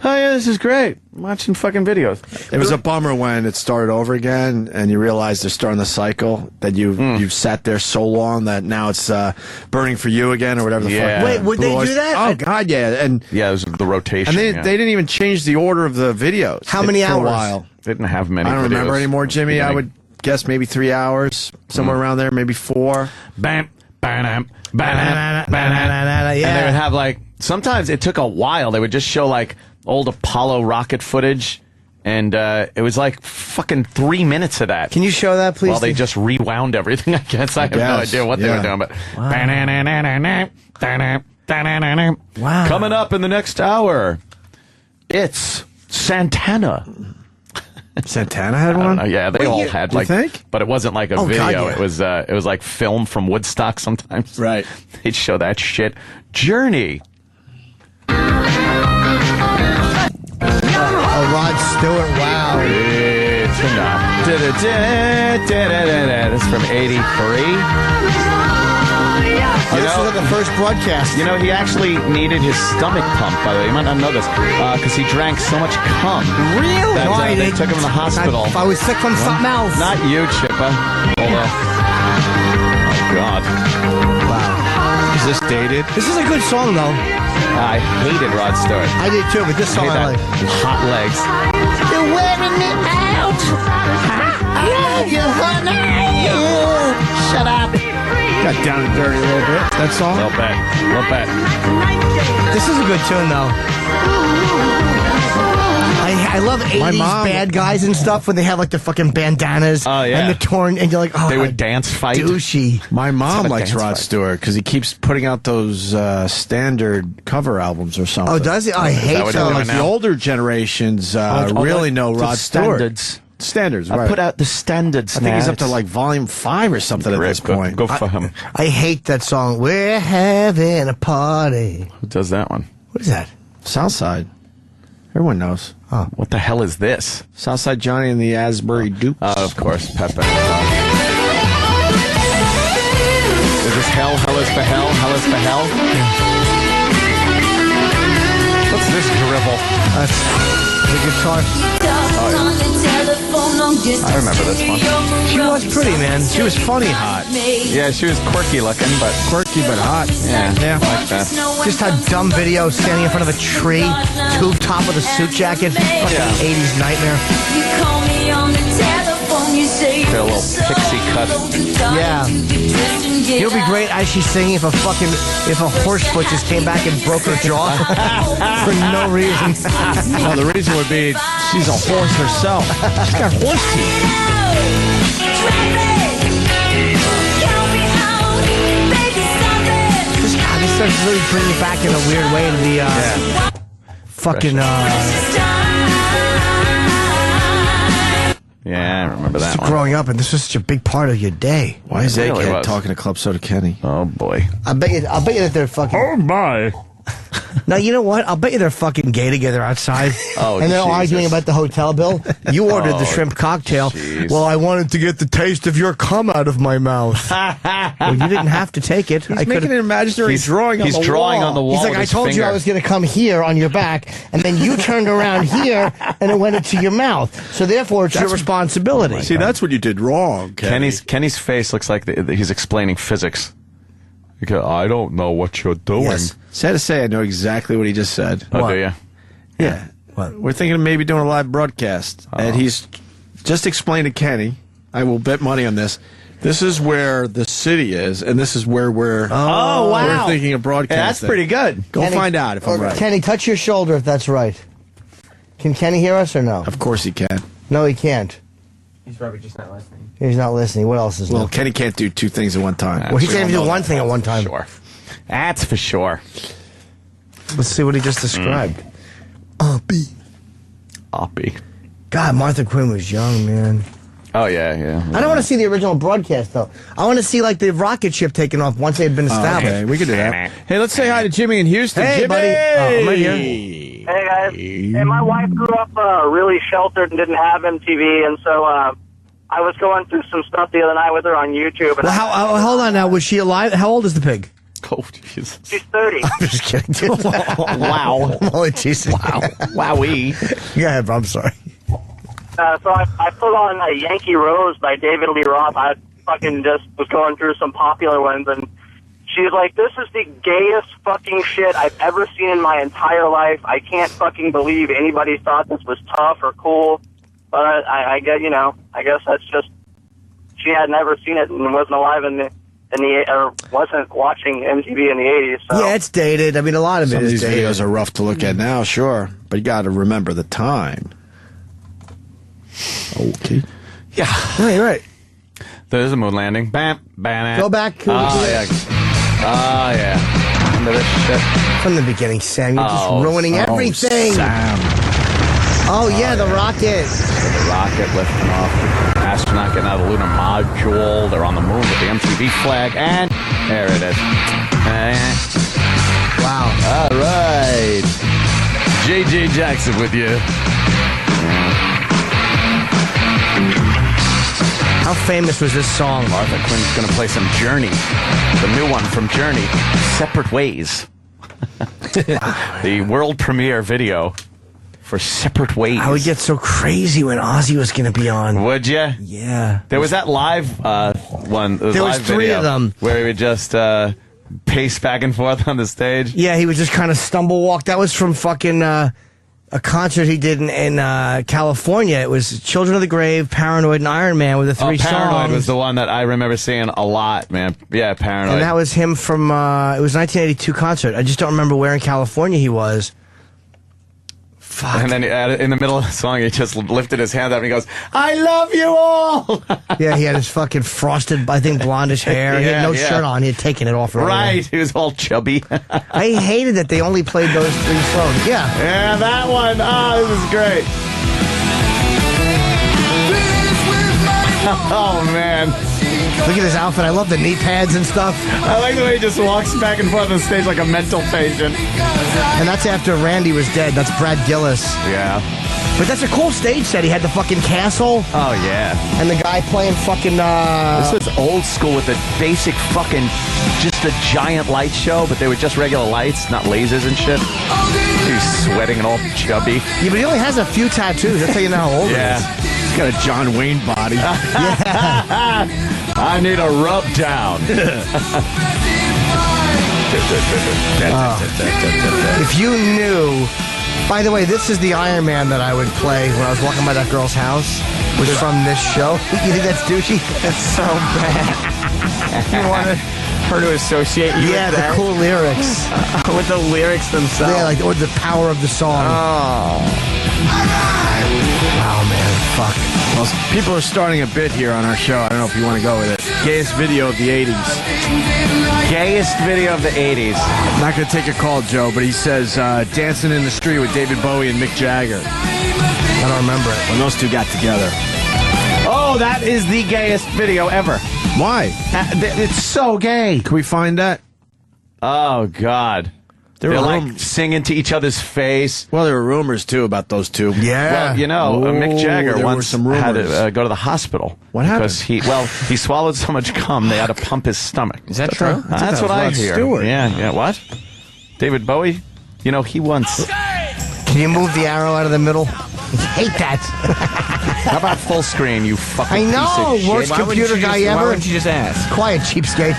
Oh yeah, this is great. I'm watching fucking videos. It was a bummer when it started over again, and you realize they're starting the cycle that you've sat there so long that now it's burning for you again or whatever the Yeah. fuck. Wait, would Blue they do Oyster- that? Oh God, yeah, and Yeah, it was the rotation. they yeah. didn't even change the order of the videos. How many for hours? a while. Didn't have many. I don't remember videos. anymore, Jimmy. I would guess maybe 3 hours, somewhere around there, maybe 4. Bam, bam, bam, bam. And they would have like, sometimes it took a while. They would just show like old Apollo rocket footage, and it was like fucking 3 minutes of that. Can you show that, please? Well, they just rewound everything, I guess. I have no guess, idea what they were doing, but. Wow. Coming up in the next hour, it's Santana. Santana had I don't one? know. Yeah, they all had you like, think? but it wasn't like a Oh, God, video. yeah. It was like film from Woodstock sometimes. Right. They'd show that shit. Journey. Oh, Rod Stewart, wow. This is from '83. this was at the first broadcast. You know, he actually needed his stomach pumped, by the way. You might not know this, because he drank so much cum. Really? That, they took him to the hospital. If I was sick from something else. Not you, Chippa. Hold on. Oh, God. Wow. Is this dated? This is a good song, though. I hated Rod Stewart. I did, too, but this song I like. Hot legs. You're wearing me out. I love you, honey. Shut up. Got down and dirty a little bit. That song? A little bit. This is a good tune, though. I love 80s bad guys and stuff when they have like the fucking bandanas and the torn, and you're like, oh, they would dance fight. Douchey. My mom likes Rod Stewart because he keeps putting out those standard cover albums or something. Oh, does he? I hate those. Like the older generations really know Rod Stewart. Standards, right. I put out the standards. I think he's up to like volume 5 or something at this point. Go for him. I hate that song. We're having a party. Who does that one? What is that? Southside. Everyone knows. Oh. What the hell is this? Southside Johnny and the Asbury Dukes. Of course, Pepe. Is this hell? Hell is for hell? Hell is for hell? What's this drivel? That's the guitar. Oh, yeah. I remember this one. She was pretty, man. She was funny hot. Yeah, she was quirky looking, but hot. Yeah, like that. Just a dumb video standing in front of a tree, tube top with a suit jacket. Fucking 80s nightmare. Did a little pixie cut. Yeah. It would be great as she's singing if a horse foot just came back and broke her jaw for no reason. No, the reason would be she's a horse herself. She's got horse teeth. This starts really bringing it back in a weird way to the fucking. Yeah, I remember that one. Growing up, and this was such a big part of your day. Why is Egghead talking to Club Soda Kenny? Oh boy! I bet you that they're fucking. Oh my! Now you know what? I'll bet you they're fucking gay together outside. Oh, and they're Jesus. arguing about the hotel bill. You ordered the shrimp cocktail. Geez. Well, I wanted to get the taste of your cum out of my mouth. Well, you didn't have to take it. He's making an imaginary drawing on the wall. He's drawing on the wall. He's like, with I his told you finger. I was going to come here on your back, and then you turned around here, and it went into your mouth. So therefore, it's your responsibility. See, that's what you did wrong, Kenny. Kenny's face looks like he's explaining physics. Because I don't know what you're doing. Yes. Sad to say, I know exactly what he just said. Oh, do you? Yeah. What? We're thinking of maybe doing a live broadcast. And he's just explained to Kenny, I will bet money on this. This is where the city is, and this is where we're we're thinking of broadcasting. Yeah, that's pretty good. Go find out if I'm right. Kenny, touch your shoulder if that's right. Can Kenny hear us or no? Of course he can. No, he can't. He's probably just not listening. He's not listening. What else is Well, new? Kenny can't do two things at one time. Well, he can't even do one thing at one time. Sure. That's for sure. Let's see what he just described. Oppie. God, Martha Quinn was young, man. Oh, yeah. I don't want to see the original broadcast, though. I want to see, like, the rocket ship taking off once they had been established. Okay, we can do that. Hey, let's say hi to Jimmy in Houston. Hey, Jimmy! buddy. I'm right here. Hey guys. Hey, my wife grew up really sheltered and didn't have MTV, and so I was going through some stuff the other night with her on YouTube. And Well, hold on now. Was she alive? How old is the pig? Oh, Jesus. she's 30. I'm just kidding. Wow. Oh, Jesus. Wow. Wowee. Go ahead, bro. I'm sorry. So I put on Yankee Rose by David Lee Roth. I fucking just was going through some popular ones, and she's like, this is the gayest fucking shit I've ever seen in my entire life. I can't fucking believe anybody thought this was tough or cool. But I get, I guess that's just, she had never seen it and wasn't alive or wasn't watching MTV in the 80s. So. Yeah, it's dated. I mean, a lot of Some it of is these dated. videos are rough to look at now, sure. But you got to remember the time. Okay. Yeah. No, you're right. There's a moon landing. Bam. Bam. Go back. Oh, yeah. Oh, yeah. Remember this shit? From the beginning, Sam. You're just ruining everything. Sam. Oh, yeah, the rocket. The rocket lifting off. Astronaut getting out of the lunar module. They're on the moon with the MTV flag. And there it is. Wow. All right. J.J. Jackson with you. How famous was this song? Martha Quinn's going to play some Journey. The new one from Journey, Separate Ways. The world premiere video for Separate Ways. I would get so crazy when Ozzy was going to be on. Would you? Yeah. There was that live one. There was 3 of them. Where he would just pace back and forth on the stage. Yeah, he would just kind of stumble walk. That was from fucking a concert he did in California. It was Children of the Grave, Paranoid, and Iron Man with the 3 songs. Paranoid was the one that I remember seeing a lot, man. Yeah, Paranoid. And that was him from, it was 1982 concert. I just don't remember where in California he was. Fuck. And then in the middle of the song, he just lifted his hand up and he goes, "I love you all." Yeah, he had his fucking frosted, I think, blondish hair. He had no shirt on. He had taken it off. Right. He was all chubby. I hated that they only played those 3 songs. Yeah. Yeah, that one. Oh, this is great. Oh, man. Look at his outfit. I love the knee pads and stuff. I like the way he just walks back and forth on stage like a mental patient. And that's after Randy was dead. That's Brad Gillis. Yeah. But that's a cool stage set. He had the fucking castle. Oh, yeah. And the guy playing fucking... This was old school with the basic fucking... Just a giant light show, but they were just regular lights, not lasers and shit. He's sweating and all chubby. Yeah, but he only has a few tattoos. That's how you know how old he is. He's got a John Wayne body. I need a rub down. If you knew... By the way, this is the Iron Man that I would play when I was walking by that girl's house. Was from this show. You think that's douchey? That's so bad. You wanted her to associate you with the cool lyrics. With the lyrics themselves. Yeah, like, or the power of the song. Oh. Wow, man. Fuck. Well, people are starting a bit here on our show. I don't know if you want to go with it. Gayest video of the 80s. Gayest video of the 80s. I'm not going to take a call, Joe, but he says Dancing in the Street with David Bowie and Mick Jagger. I don't remember it. When those two got together. Oh, that is the gayest video ever. Why? It's so gay. Can we find that? Oh, God. They're like singing to each other's face. Well, there were rumors, too, about those two. Yeah. Well, you know, Mick Jagger once some had to go to the hospital. What happened? Because he swallowed so much cum, they had to pump his stomach. Is that true? That's what I hear. Stewart. Yeah, what? David Bowie? You know, he once... Can you move the arrow out of the middle? I hate that. How about full screen, you fucking I know. piece of Worst shit? computer guy ever. Why wouldn't you just ask? Quiet, cheapskate.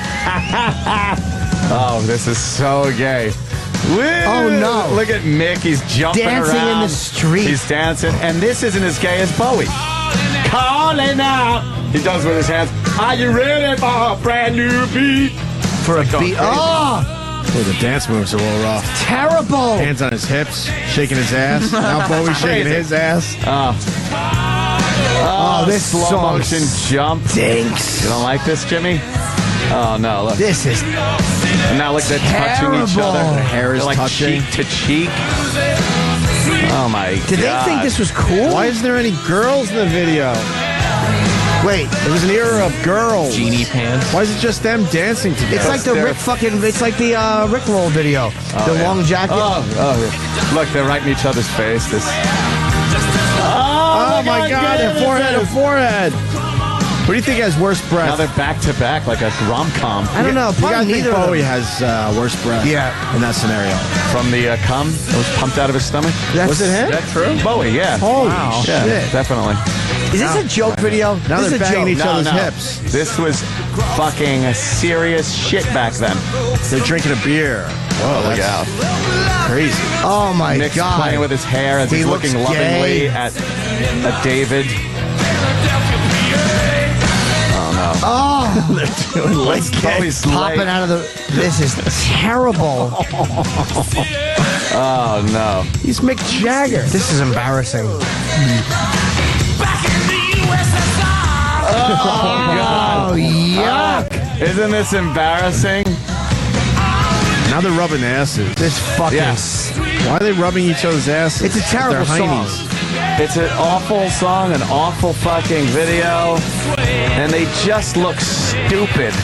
Oh, this is so gay. Woo! Oh, no. Look at Mick. He's jumping Dancing around. in the street. He's dancing. And this isn't as gay as Bowie. Calling out. He does with his hands. Are you ready for a brand new beat? For a beat. crazy. Oh! Well, the dance moves are a little rough. Terrible. Hands on his hips, shaking his ass. Now Bowie shaking his ass. Oh, this slow song motion jump. Stinks. You don't like this, Jimmy? Oh, no. Look. This is And now look, they're touching each other. terrible. Their hair is like touching. cheek to cheek. Oh, my God. Did they think this was cool? Why isn't there any girls in the video? Wait. It was an era of girls. Genie pants. Why is it just them dancing together? It's like the It's like the Rick Roll video. The long jacket. Oh, yeah. Look, they're right in each other's face. Oh my God, their forehead to forehead. What do you think has worse breath? Now they're back to back like a rom-com. I don't know. You guys Probably think neither of Bowie them. has worse breath? Yeah. In that scenario. From the cum that was pumped out of his stomach? Was it him? Is that true? Bowie, yeah. Holy Yeah, shit. definitely. Is this a joke video? Now This they're is a banging joke. each other's hips. This was fucking serious shit back then. They're drinking a beer. Whoa, Look out. crazy. Oh my Nick's God. playing with his hair as He he's looks looking lovingly gay. at David. Oh, They're doing like Bowie's popping leg. out of the. This is terrible. Oh, no. He's Mick Jagger. This is embarrassing. Oh, God. Oh, yuck. Isn't this embarrassing? Now they're rubbing asses. This fucking. Yeah. Why are they rubbing each other's asses? It's a terrible They're song. heinies. It's an awful song, an awful fucking video, and they just look stupid.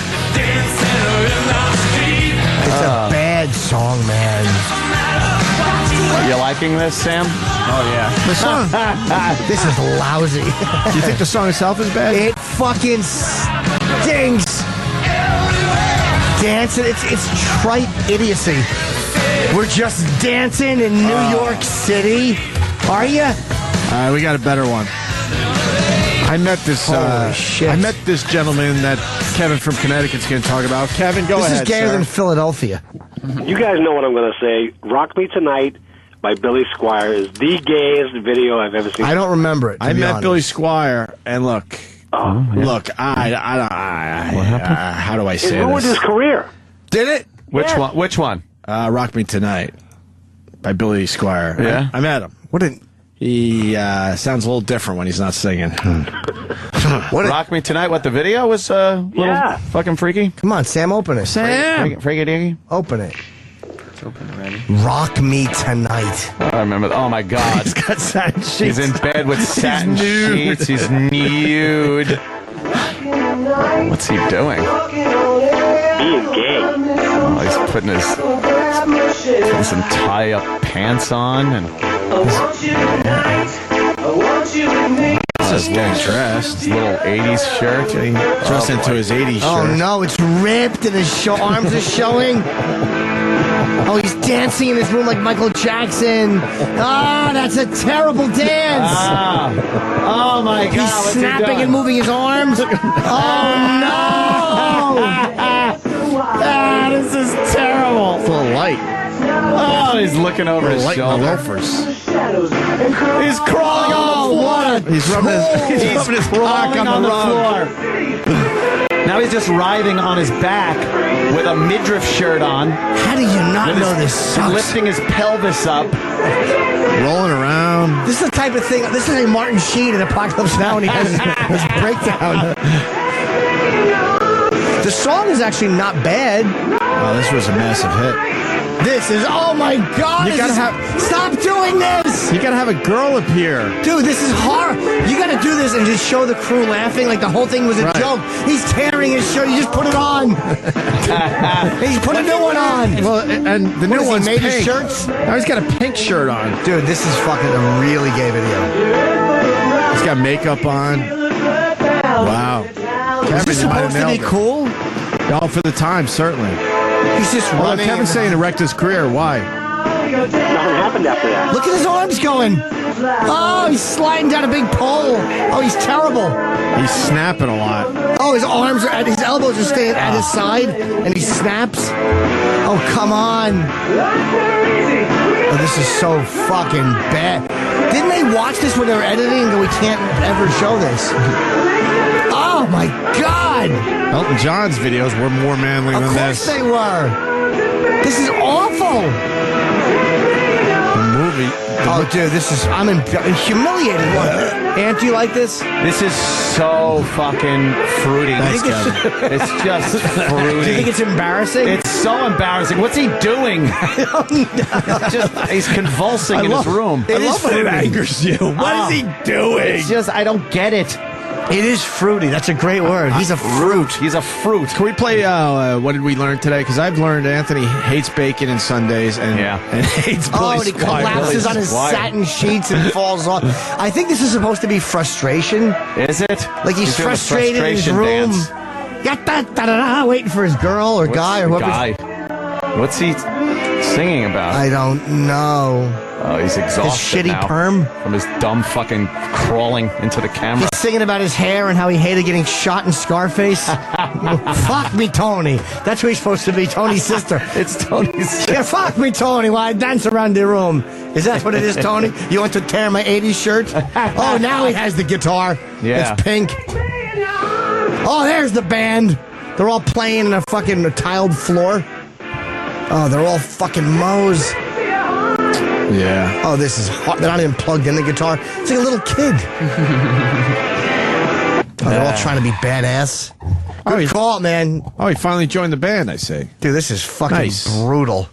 It's a bad song, man. Are you liking this, Sam? Oh, yeah. The song. This is lousy. Do you think the song itself is bad? It fucking stinks. Dancing, it's trite idiocy. We're just dancing in New York City. Are you? We got a better one. I met this. I met this gentleman that Kevin from Connecticut's going to talk about. Kevin, go ahead. This is gayer than Philadelphia. You guys know what I'm going to say. Rock Me Tonight by Billy Squier is the gayest video I've ever seen. I don't remember it. I met Billy Squier, and look, look, I what happened? How do I say this? It ruined his career. Did it? Which one? Which one? Rock Me Tonight by Billy Squier. Yeah? I met him. What did... He sounds a little different when he's not singing. Rock Me Tonight, what, the video was a little fucking freaky? Come on, Sam, open it. Sam! Freaky diggy? Open it. It's open already. Rock Me Tonight. I remember. Oh, my God. He's got satin sheets. He's in bed with satin sheets. He's nude. What's he doing? Being gay. Oh, he's putting some tie-up pants on and This is getting dressed. His little 80s shirt. Dressed into his 80s shirt. Oh no, it's ripped and his arms are showing. Oh, he's dancing in his room like Michael Jackson. Oh, that's a terrible dance. Oh my God. He's snapping and moving his arms. Oh no. This is terrible. Full of light. Oh, he's looking over his shoulder. He's crawling on the floor. He's rubbing his cock on the floor. Now he's just writhing on his back with a midriff shirt on. How do you not know this sucks? Lifting his pelvis up. Rolling around. This is the type of thing. This is a Martin Sheen in Apocalypse Now when he has his breakdown. The song is actually not bad. Oh, this was a massive hit. This is, oh my God! Stop doing this! You gotta have a girl appear. Dude, this is hard. You gotta do this and just show the crew laughing like the whole thing was a joke. He's tearing his shirt. You just put it on. He's put a new one on. Well, and the new one's made pink. his shirts? Now he's got a pink shirt on. Dude, this is fucking a really gay video. He's got makeup on. Wow. Is this supposed to be cool? Oh, for the time, certainly. He's just well, running. Kevin's saying it wrecked his career. Why? Nothing happened after that. Look at his arms going. Oh, he's sliding down a big pole. Oh, he's terrible. He's snapping a lot. Oh, his arms are at his elbows are staying at his side, and he snaps. Oh, come on. Oh, this is so fucking bad. Didn't they watch this when they were editing? That we can't ever show this. Oh my God! Elton John's videos were more manly than this. Of course they were. This is awful. The movie. Oh, dude, this is. I'm humiliated. Ant, do you like this? This is so fucking fruity. Thanks, Kevin. It's just fruity. Do you think it's embarrassing? It's so embarrassing. What's he doing? He's convulsing in his room. I love when it angers you. What is he doing? It's just, I don't get it. It is fruity. That's a great word. He's a fruit. He's a fruit. Can we play, what did we learn today? Because I've learned Anthony hates bacon and Sundays and hates Billy Oh, and he collapses on his satin sheets and falls off. I think this is supposed to be frustration. Is it? Like he's frustrated in his room. Waiting for his girl or guy or whoever. What's he singing about? I don't know. Oh, he's exhausted His shitty now perm. from his dumb fucking crawling into the camera. He's singing about his hair and how he hated getting shot in Scarface. Fuck me, Tony. That's who he's supposed to be, Tony's sister. It's Tony's sister. Yeah, fuck me, Tony, while I dance around the room. Is that what it is, Tony? You want to tear my 80s shirt? Oh, now he has the guitar. Yeah. It's pink. Oh, there's the band. They're all playing in a fucking tiled floor. Oh, they're all fucking mows. Yeah. Oh, this is hard. They're not even plugged in the guitar. It's like a little kid. Oh, they're all trying to be badass. Good call, man. Oh, he finally joined the band, I say. Dude, this is fucking Nice. brutal.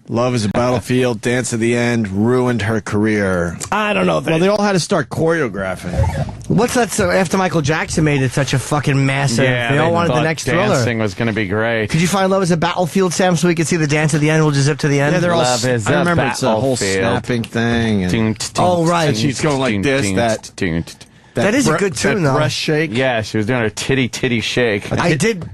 Love is a Battlefield, Dance to the End, ruined her career. I don't know. Well, they all had to start choreographing. What's that? So after Michael Jackson made it such a fucking massive, Yeah, they all wanted the thought next Thriller. dancing was going to be great. Could you find Love is a Battlefield, Sam, so we could see the dance at the end? We'll just zip to the end. Yeah, they're all. Love is I a remember it's a whole battlefield. snapping thing. And, Oh, right. and she's going like this. That is a good tune, that though. breast shake. Yeah, she was doing her titty shake. I did.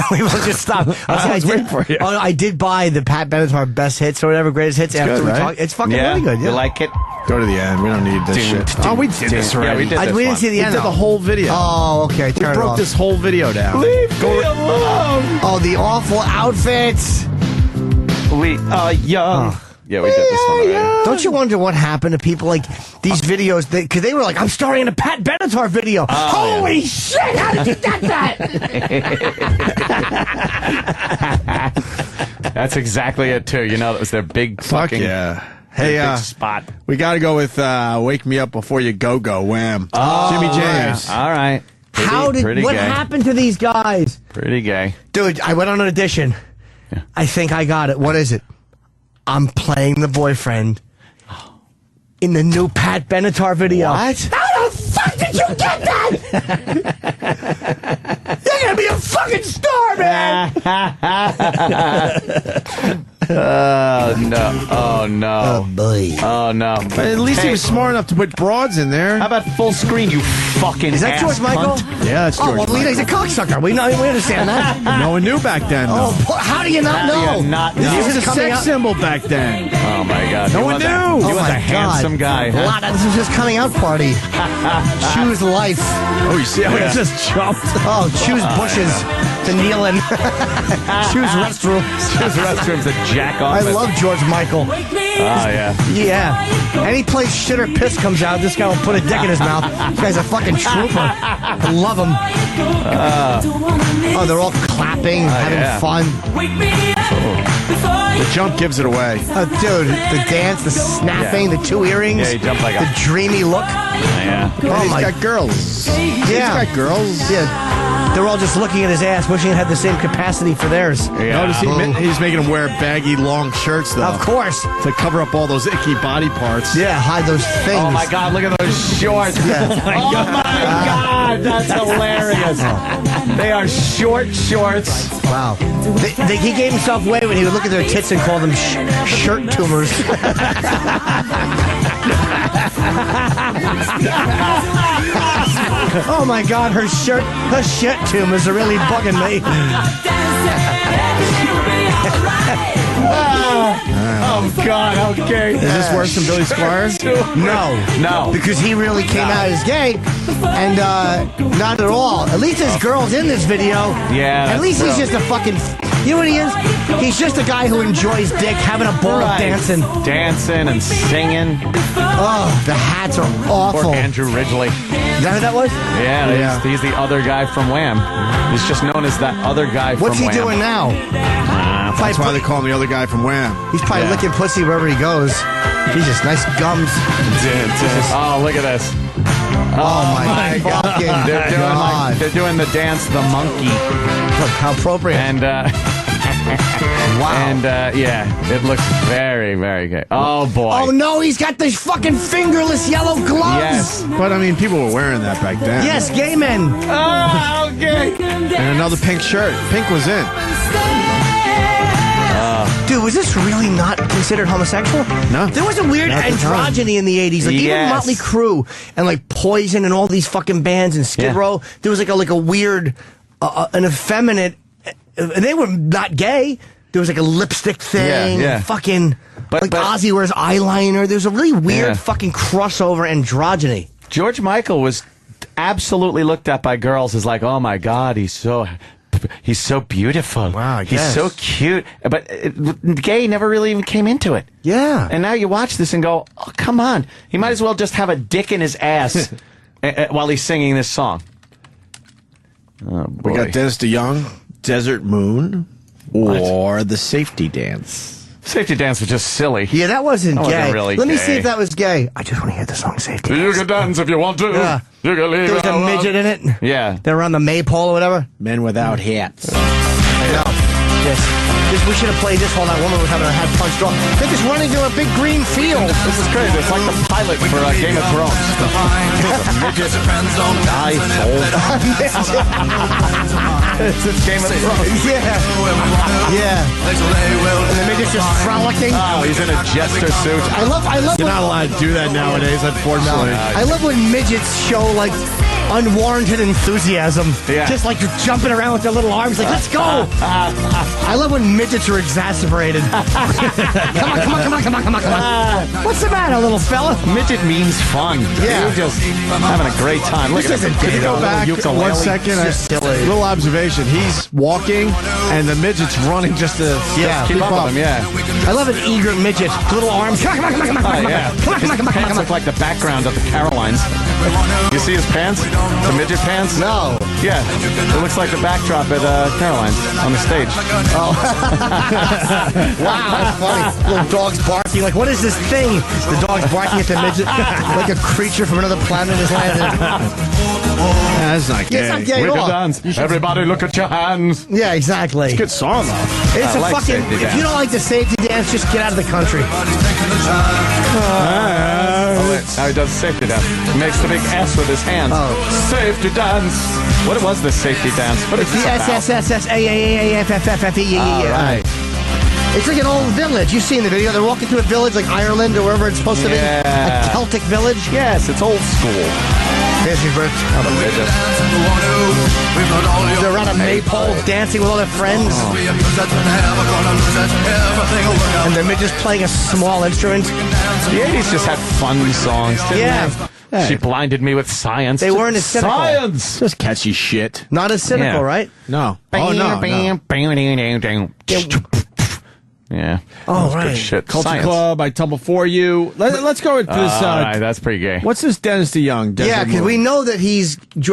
We will just stop. I was waiting for you. Oh, no, I did buy the Pat Benatar best hits or whatever, greatest hits. After good, we right? talked, it's fucking Yeah, really good. Yeah. you like it? Go to the end. We don't need this shit. Oh, we did this Yeah, already. we did this we didn't one. see the We end. did the though. whole video. Oh, okay. We Turn it broke off. this whole video down. Leave me alone. Oh, the awful outfits. We are young. Yeah, we did this one already. Don't you wonder what happened to people like these videos? Because they were like, I'm starring in a Pat Benatar video. Holy shit! How did you get that? That's exactly it, too. You know, that was their big fucking yeah. Hey, big spot. we got to go with Wake Me Up Before You Go Go, Wham. Oh, Jimmy James. All right. What happened to these guys? Pretty gay. Dude, I went on an audition. Yeah. I think I got it. What is it? I'm playing the boyfriend in the new Pat Benatar video. What? How the fuck did you get that? You're gonna be a fucking star, man. Oh, no. Oh, no. Oh, boy. Oh, no. But at least he was smart enough to put broads in there. How about full screen, you fucking Is that ass George Michael? cunt? Yeah, that's George Oh, well, he's a cocksucker. We understand that. No one knew back then, though. Oh, how do you not How do know? you not This know? He is was a just coming sex out. symbol back then. Oh, my God. No He one was knew. He Oh was my a handsome guy. Huh? This was his coming out party. Choose life. Oh, you see how he just jumped? Oh, choose bushes to kneel in. Choose restroom. Choose restrooms to jack off. I love George Michael. Oh, yeah. Yeah. Any place shit or piss comes out, this guy will put a dick in his mouth. This guy's a fucking trooper. I love him. Oh, they're all clapping, having yeah. fun. The jump gives it away. Oh, dude, the dance, the snapping, the two earrings, Yeah, he jumped like the a... dreamy look. Yeah. Oh, He's my got girls. Yeah. He's got girls. Yeah. They're all just looking at his ass, wishing it had the same capacity for theirs. Yeah. Notice he's making them wear baggy, long shirts, though. Of course. To cover up all those icky body parts. Yeah, hide those things. Oh, my God. Look at those shorts. Yeah. Oh, my God. That's hilarious. They are short shorts. Wow. He gave himself away when he would look at their tits and call them shirt tumors. Oh my God, her shit tumors are really bugging me. Oh, God. Okay. Is this worse than Billy Squire? No, because he really came out as gay, and not at all. At least there's girls in this video. Yeah, At least he's just a fucking. You know what he is? He's just a guy who enjoys dick, having a ball of dancing. Dancing and singing. Oh, the hats are awful. Or Andrew Ridgely. Is that who that was? Yeah, he's the other guy from Wham. He's just known as that other guy from Wham. What's he doing now? That's why they call him the other guy from Wham. He's probably licking pussy wherever he goes. Jesus, nice gums. Oh, look at this. Oh my fucking God. They're doing the dance, the monkey. Look how appropriate. And wow. And yeah, it looks very, very good. Oh boy. Oh no, he's got these fucking fingerless yellow gloves. Yes. But I mean, people were wearing that back then. Yes, gay men. Oh, okay. And another pink shirt. Pink was in. Dude, was this really not considered homosexual? No. There was a weird androgyny in the 80s. Like even Motley Crue and like Poison and all these fucking bands and Skid Row. There was like a weird, an effeminate, they were not gay. There was like a lipstick thing. Yeah. Fucking, like Ozzy wears eyeliner. There's a really weird fucking crossover androgyny. George Michael was absolutely looked at by girls as like, oh my God, he's so beautiful. Wow, he's so cute. But gay never really even came into it. Yeah. And now you watch this and go, oh, come on. He might as well just have a dick in his ass while he's singing this song. Oh, boy. We got Dennis DeYoung, Desert Moon, or The Safety Dance. Safety Dance was just silly. Yeah, that wasn't gay. Wasn't really Let me gay. see if that was gay. I just want to hear the song Safety Dance. You can dance if you want to. Yeah. You can leave. There was a midget in it. Yeah. They're on the maypole or whatever. Men Without Hats. No. We should have played this while that woman was having a head punch draw. They're just running through a big green field. This is crazy. It's like the pilot for Game of Thrones. Midget. It's Game of Thrones. Yeah. And the midget's just frolicking. Oh, he's in a jester suit. I love. You're not allowed to do that nowadays, unfortunately. I love when midgets show like unwarranted enthusiasm. Yeah. Just like you're jumping around with their little arms, like let's go. I love when midgets are exasperated. Come on. What's the matter, little fella? Midget means fun. Yeah. You're just having a great time. Look at him. Could you go back 1 second? Little observation. He's walking, and the midget's running just to keep up with him. Yeah. I love an eager midget. Little arms. Come on. His pants look like the background of the Carolines. You see his pants? The midget pants? No. Yeah. It looks like the backdrop at Caroline's on the stage. Oh. Wow, that's funny. Little dogs barking. Like, what is this thing? The dog's barking at the midget like a creature from another planet has landed. That's not gay. Yeah, it's not gay We at can all. dance. Everybody look at your hands. Yeah, exactly. It's a good song, though. It's I a like fucking. safety If dance. you don't like the safety dance, just get out of the country. Now he does safety dance. He makes the big S with his hands. Safety dance. What was the safety dance? What is It's the SSSSAAAFFFFE. right. It's like an old village. You've seen the video. They're walking through a village like Ireland or wherever it's supposed to be. Yeah. A Celtic village. Yes, it's old school. There's your birth. They're around a maypole dancing with all their friends. And the midget's playing a small instrument. The 80s just had fun songs, didn't they? She blinded me with science. They weren't as cynical. Science! Just catchy shit. Not as cynical, Yeah. right? No. Oh, no. Yeah. Oh, That's right. Good shit. Culture Science. Club, I Tumble For You. Let's go with this. All right, that's pretty gay. What's this Dennis DeYoung? Desert Yeah, because Moon? we know that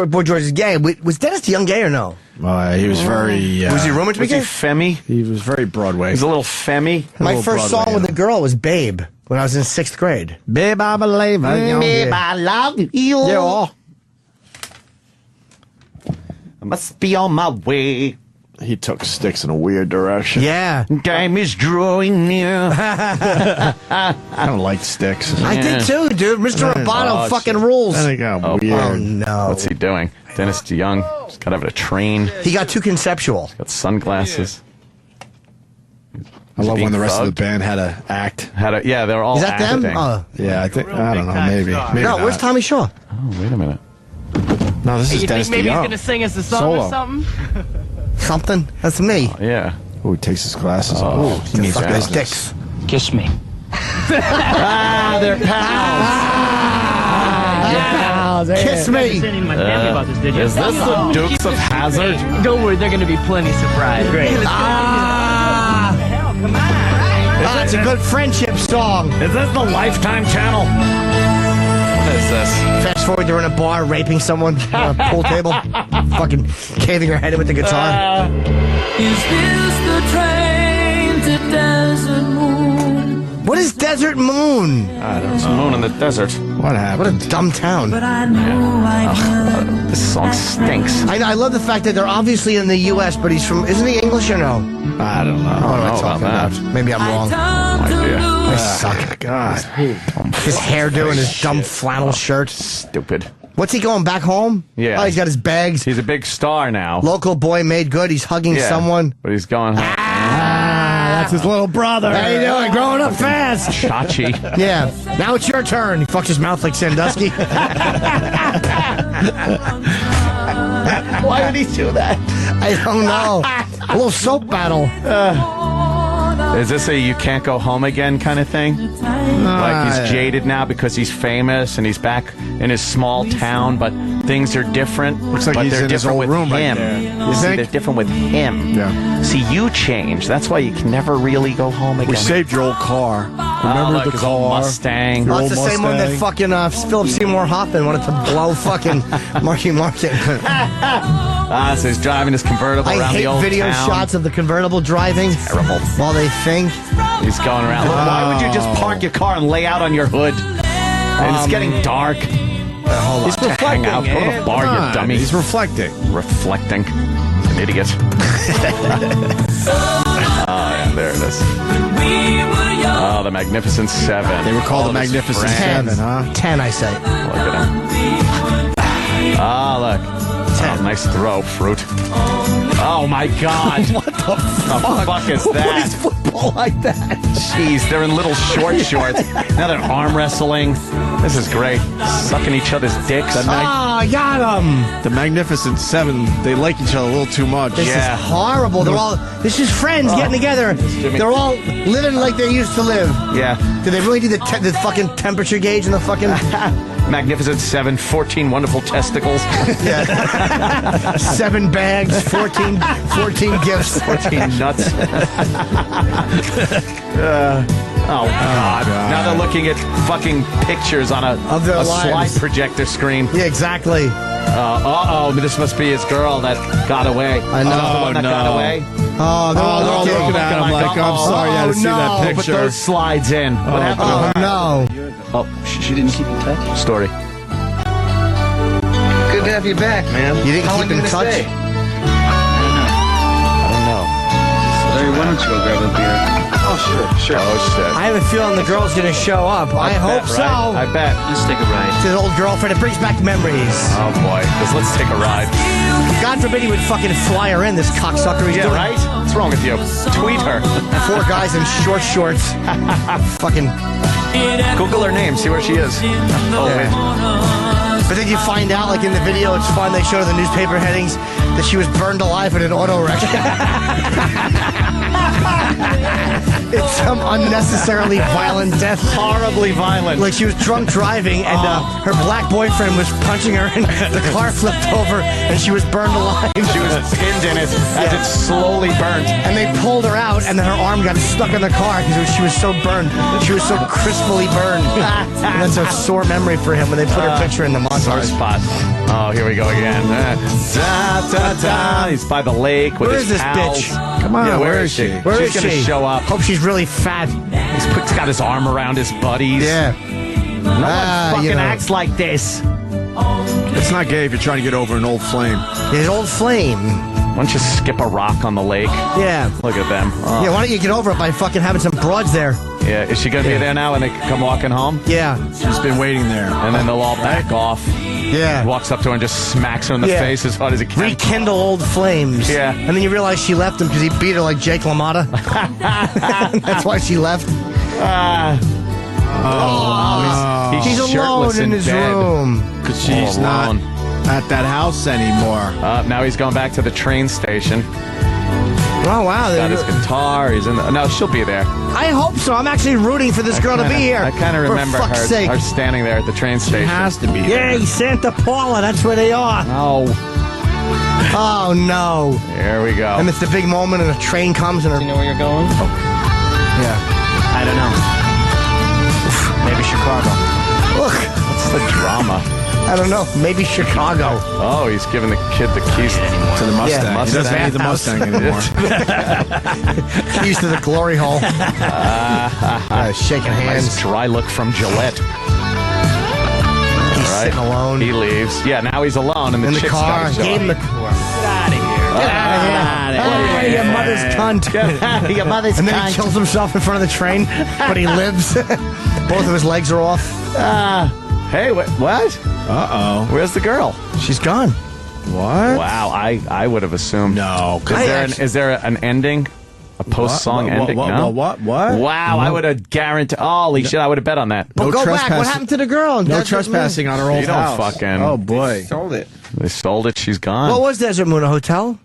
Boy George is gay. Was Dennis DeYoung gay or no? He was very. Was he rumored to be Was he gay? femmy? He was very Broadway. He's a little femmy. My first song with a girl was Babe when I was in 6th grade. Babe, I believe in you. Babe, I love you. Yeah. I must be on my way. He took Sticks in a weird direction. Yeah. Time is drawing near. I don't like Sticks. I did too, dude. Mr. Roboto fucking rules. I think I'm weird. Oh, no. What's he doing? Dennis DeYoung. He's got out of a train. He got too conceptual. Got sunglasses. I love when the rest of the thugged. band had to act. Yeah, they're all Is that acting. them? Yeah, I think. I don't know. Maybe. Maybe No, where's not. Tommy Shaw? Oh, wait a minute. No, this is Dennis DeYoung. sing us a song Solo. or something? Something? That's me. Yeah. Oh, he takes his glasses off. Oh, He means Fucking business. sticks. Kiss me. They're pals. Kiss me. Is this the Dukes of Hazzard? Don't worry, they're going to be plenty surprised. Great. That's a good friendship song. Is this the Lifetime Channel? What is this? Fast forward, they're in a bar raping someone on a pool table. Fucking caving her head in with the guitar. Is this the train to Desert Moon? What is Desert Moon? I don't know. It's a moon in the desert. What happened? What a dumb town. But I know I This song stinks. I love the fact that they're obviously in the U.S., but he's from... Isn't he English or no? I don't know. What am I know talking about about? Maybe I'm wrong. I suck. God. His hairdo and his dumb flannel shirt. Stupid. What's he going back home? Yeah. Oh, he's got his bags. He's a big star now. Local boy made good. He's hugging Yeah. someone. But he's going home. That's his little brother. How you doing? Growing up fast. Chachi. Yeah. Now it's your turn. He fucks his mouth like Sandusky. Why would he do that? I don't know. A little soap battle. Is this a you can't go home again kind of thing? Like he's jaded now because he's famous and he's back in his small town, but things are different. Looks like but he's they're in his different old with room right him. there. You See, think? they're different with him. Yeah. See, you change. That's why you can never really go home again. We saved your old car. Remember like the his old car? Mustang. Your Oh, old it's the same one that Mustang? fucking Philip Seymour Hoffman wanted to blow fucking Marky Mark in. So he's driving his convertible I around the hate old video town. shots of the convertible driving. Terrible. While they think. He's going around. Look, why would you just park your car and lay out on your hood? And it's getting dark. He's Hang out. Go to the man. bar, Come you on. dummy. He's reflecting. Reflecting. An idiot. There it is. Oh, the Magnificent Seven. They were called All the of his Magnificent friends. Seven, huh? 10, I say. Look at him. Ah, look. Oh, nice throw, Fruit. Oh, my God. What the fuck? The fuck is Who that? plays football like that? Jeez, they're in little short shorts. Now they're arm wrestling. This is great. Sucking each other's dicks. Got him. The Magnificent Seven, they like each other a little too much. This is horrible. They're all. This is friends getting together. They're all living like they used to live. Yeah. Did they really do the fucking temperature gauge and the fucking Magnificent Seven, 14 wonderful testicles. Yeah. 7 bags, 14 gifts, 14 nuts. Oh, God. Now they're looking at fucking pictures on a their slide lives. projector screen. Yeah, exactly. This must be his girl that got away. I know. The one that got away. Oh, they're all looking at him like, I'm sorry you had to see that Put picture. those slides in. What happened to her? no. Oh, she didn't keep in touch? Story. Good to have you back, man. You didn't How keep long in you gonna touch? stay? I don't know. Larry, why don't you go grab a beer? Oh, sure. Oh, shit. I have a feeling the girl's gonna show up. I hope bet, so. right? I bet. Let's take a ride. It's his old girlfriend. It brings back memories. Oh, boy. Let's take a ride. God forbid he would fucking fly her in, this cocksucker. He's Yeah, doing right? What's wrong with you? Tweet her. 4 guys in short shorts. Fucking. Google her name. See where she is. Oh, wait. But then you find out, like in the video, it's fun. They show the newspaper headings that she was burned alive in an auto wreck. It's some unnecessarily violent death. Horribly violent. Like she was drunk driving, and her black boyfriend was punching her, and the car flipped over, and she was burned alive. She was skinned in it as it slowly burnt. And they pulled her out, and then her arm got stuck in the car because she was so burned. She was so crisply burned. And that's a sore memory for him when they put her picture in the Sore montage. spot. Oh, here we go again. Da, da, da. He's by the lake with Where his is this pals. bitch? Come on, Yeah, where is she? Where She's is gonna she? show up. Hope she's really fat. He's got his arm around his buddies. Yeah. No one fucking you know. acts like this. It's not gay if you're trying to get over an old flame. His old flame. Why don't you skip a rock on the lake? Yeah. Look at them. Oh. Yeah, why don't you get over it by fucking having some broads there? Yeah, is she going to be there now when they come walking home? Yeah. She's been waiting there. And then they'll all back off. Yeah. He walks up to her and just smacks her in the Yeah. face as hard as he can. Rekindle old flames. Yeah. And then you realize she left him because he beat her like Jake LaMotta. That's why she left. He's alone shirtless in his bed. room. Because she's not alone. at that house anymore. Now he's going back to the train station. Oh, wow. Got his guitar. He's in. No, she'll be there. I hope so. I'm actually rooting for this girl to be here. I kind of remember For fuck's her, sake. her standing there at the train station. Has to be. Yay, Santa Paula. That's where they are. Oh, Oh, no. here we go. And it's the big moment and a train comes and You know where you're going? yeah. I don't know. Maybe Chicago. Look, What's the drama? I don't know. Maybe Chicago. Oh, he's giving the kid the keys To the Mustang. Yeah. He doesn't need the Mustang anymore. Keys to the glory hole. Shaking hands. Nice dry look from Gillette. He's Right. sitting alone. He leaves. Yeah, now he's alone, and the in the chick's car. gotta show Gave him the up. car. Get out of here. Your mother's cunt. Your mother's And then he kills himself in front of the train, but he lives. Both of his legs are off. Hey, what? Uh-oh. Where's the girl? She's gone. What? Wow, I would have assumed. No. Is there an ending? A post-song ending? No? What? Wow, I would have guaranteed. Holy shit, I would have bet on that. But No go back. What trespassing. happened to the girl? No Desert trespassing on her You old don't house. fucking- Oh, boy. Sold it. They sold it. She's gone. Moon? What was Desert Moon? A hotel?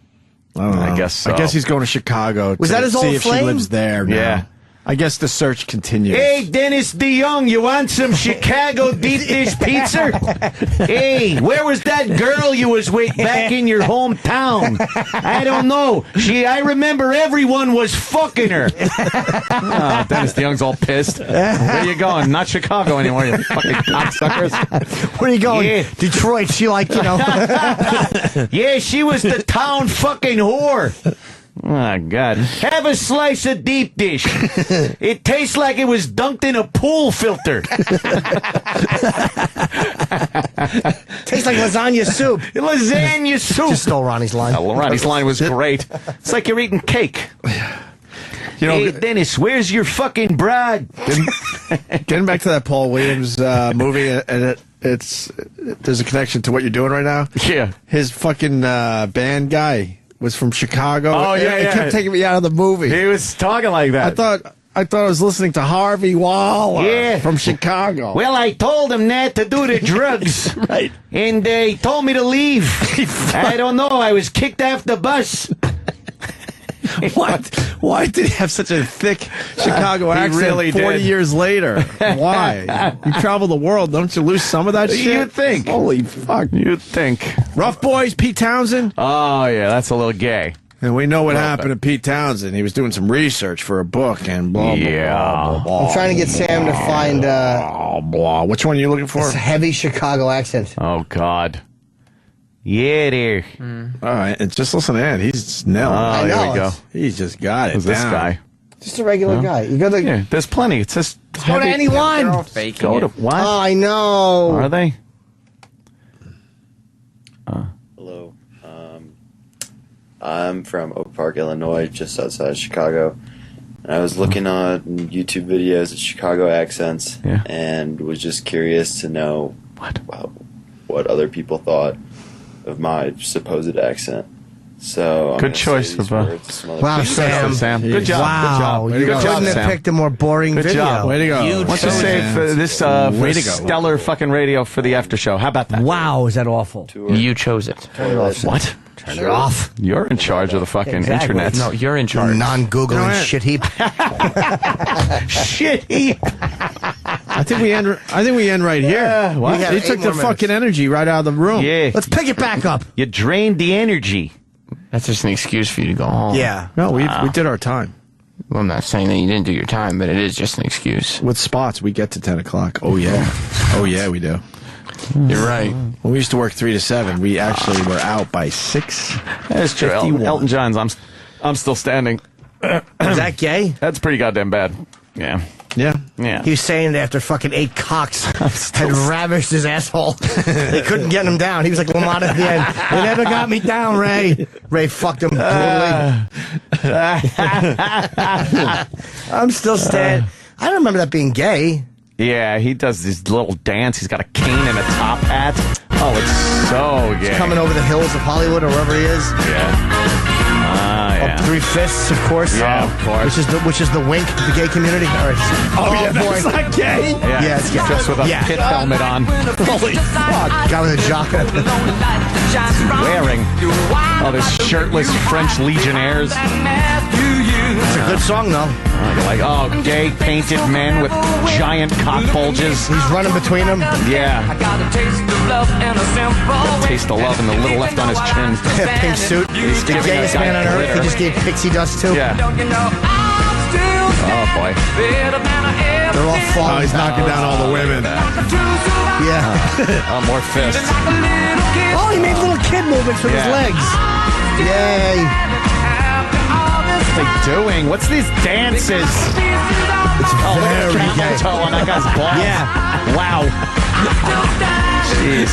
I don't know. I guess so. I guess he's going to Chicago Was to that his see old if flame? she lives there now. Yeah. I guess the search continues. Hey, Dennis DeYoung, you want some Chicago deep dish pizza? Hey, where was that girl you was with back in your hometown? I don't know. I remember everyone was fucking her. Oh, Dennis DeYoung's all pissed. Where are you going? Not Chicago anymore, you fucking cocksuckers. Where are you going? Yeah. Detroit. She like, Yeah, she was the town fucking whore. Oh, God. Have a slice of deep dish. It tastes like it was dunked in a pool filter. tastes like lasagna soup. Lasagna soup. Just stole Ronnie's line. Ronnie's line was great. It's like you're eating cake. You know, hey, Dennis, where's your fucking bride? Getting back to that Paul Williams movie, and there's a connection to what you're doing right now. Yeah. His fucking band guy was from Chicago. Oh, yeah, He kept taking me out of the movie. He was talking like that. I thought I was listening to Harvey Waller from Chicago. Well, I told him not to do the drugs. Right. And they told me to leave. I don't know. I was kicked off the bus. What? Why did he have such a thick Chicago accent really 40 did. years later? Why? You travel the world. Don't you lose some of that shit? You'd think. Holy fuck. You'd think. Rough Boys, Pete Townsend. Oh, yeah, that's a little gay. And we know what happened to Pete Townsend. He was doing some research for a book and blah, blah, blah, blah, blah. I'm trying to get Sam to find blah. Which one are you looking for? this heavy Chicago accent. Oh, God. Yeah, there. All right, and just listen to Ed. He's nailed. Oh, here we go. He's just got it. Who's this down. guy? Just a regular guy. You got to Yeah, there's plenty. It's just go to anyone. They're all faking Go to it. what? Oh, I know. Are they? Hello. I'm from Oak Park, Illinois, just outside of Chicago. And I was looking on YouTube videos of Chicago accents and was just curious to know what other people thought of my supposed accent. So I'm Good gonna choice say these of words to some other Wow, people. Sam. Good job. Wow, Good job. you Good job, couldn't have Sam. picked a more boring Good video. job. Way to go. Why don't you save this Way to go. stellar fucking radio for the after show? How about that? Wow, is that awful? You chose it. Turn it off. What? Turn it off. You're in charge of the fucking Exactly. internet. No, you're in charge. Non-Googling shit heap. Shit heap. I think we end right here. what? We have He 8 took the more fucking energy right out of the room. Yeah. Let's pick it back up. You drained the energy. That's just an excuse for you to go home. Yeah. No, we did our time. Well, I'm not saying that you didn't do your time, but it is just an excuse. With spots, we get to 10 o'clock. Oh, yeah. Oh, yeah, we do. You're right. When we used to work 3 to 7, we actually were out by 6. That's true. Elton John's. I'm still standing. Is that gay? That's pretty goddamn bad. Yeah. Yeah. Yeah. He was saying that after fucking 8 cocks had ravished his asshole. They couldn't get him down. He was like LaMotta at the end. They never got me down, Ray. Ray fucked him brutally. I'm still standing. I don't remember that being gay. Yeah, he does this little dance. He's got a cane and a top hat. Oh, it's so gay. He's coming over the hills of Hollywood or wherever he is. Yeah. Yeah. Up 3 fists, of course. Yeah, of course. Which is the wink of the gay community. All right. Yeah, boy. that's not gay. Yeah, it's gay. Just with a Yeah. pit helmet on. Holy fuck. Guy with a jock. Wearing all this shirtless French legionnaires. It's a good song, though. Like, gay painted men with giant cock bulges. He's running between them. Yeah. Taste of love and the little left on his chin. Pink suit. He's The giving gayest a guy man on earth. He glitter. just gave pixie dust to. Yeah. Oh, boy. They're all falling. Oh, he's knocking down all the women. Yeah. Oh, more fists. Oh, he made little kid movements with his Yeah. legs. Yay. What are they doing? What's these dances? It's Look at the very camel gay. toe on that guy's balls. Yeah. Wow. Jeez.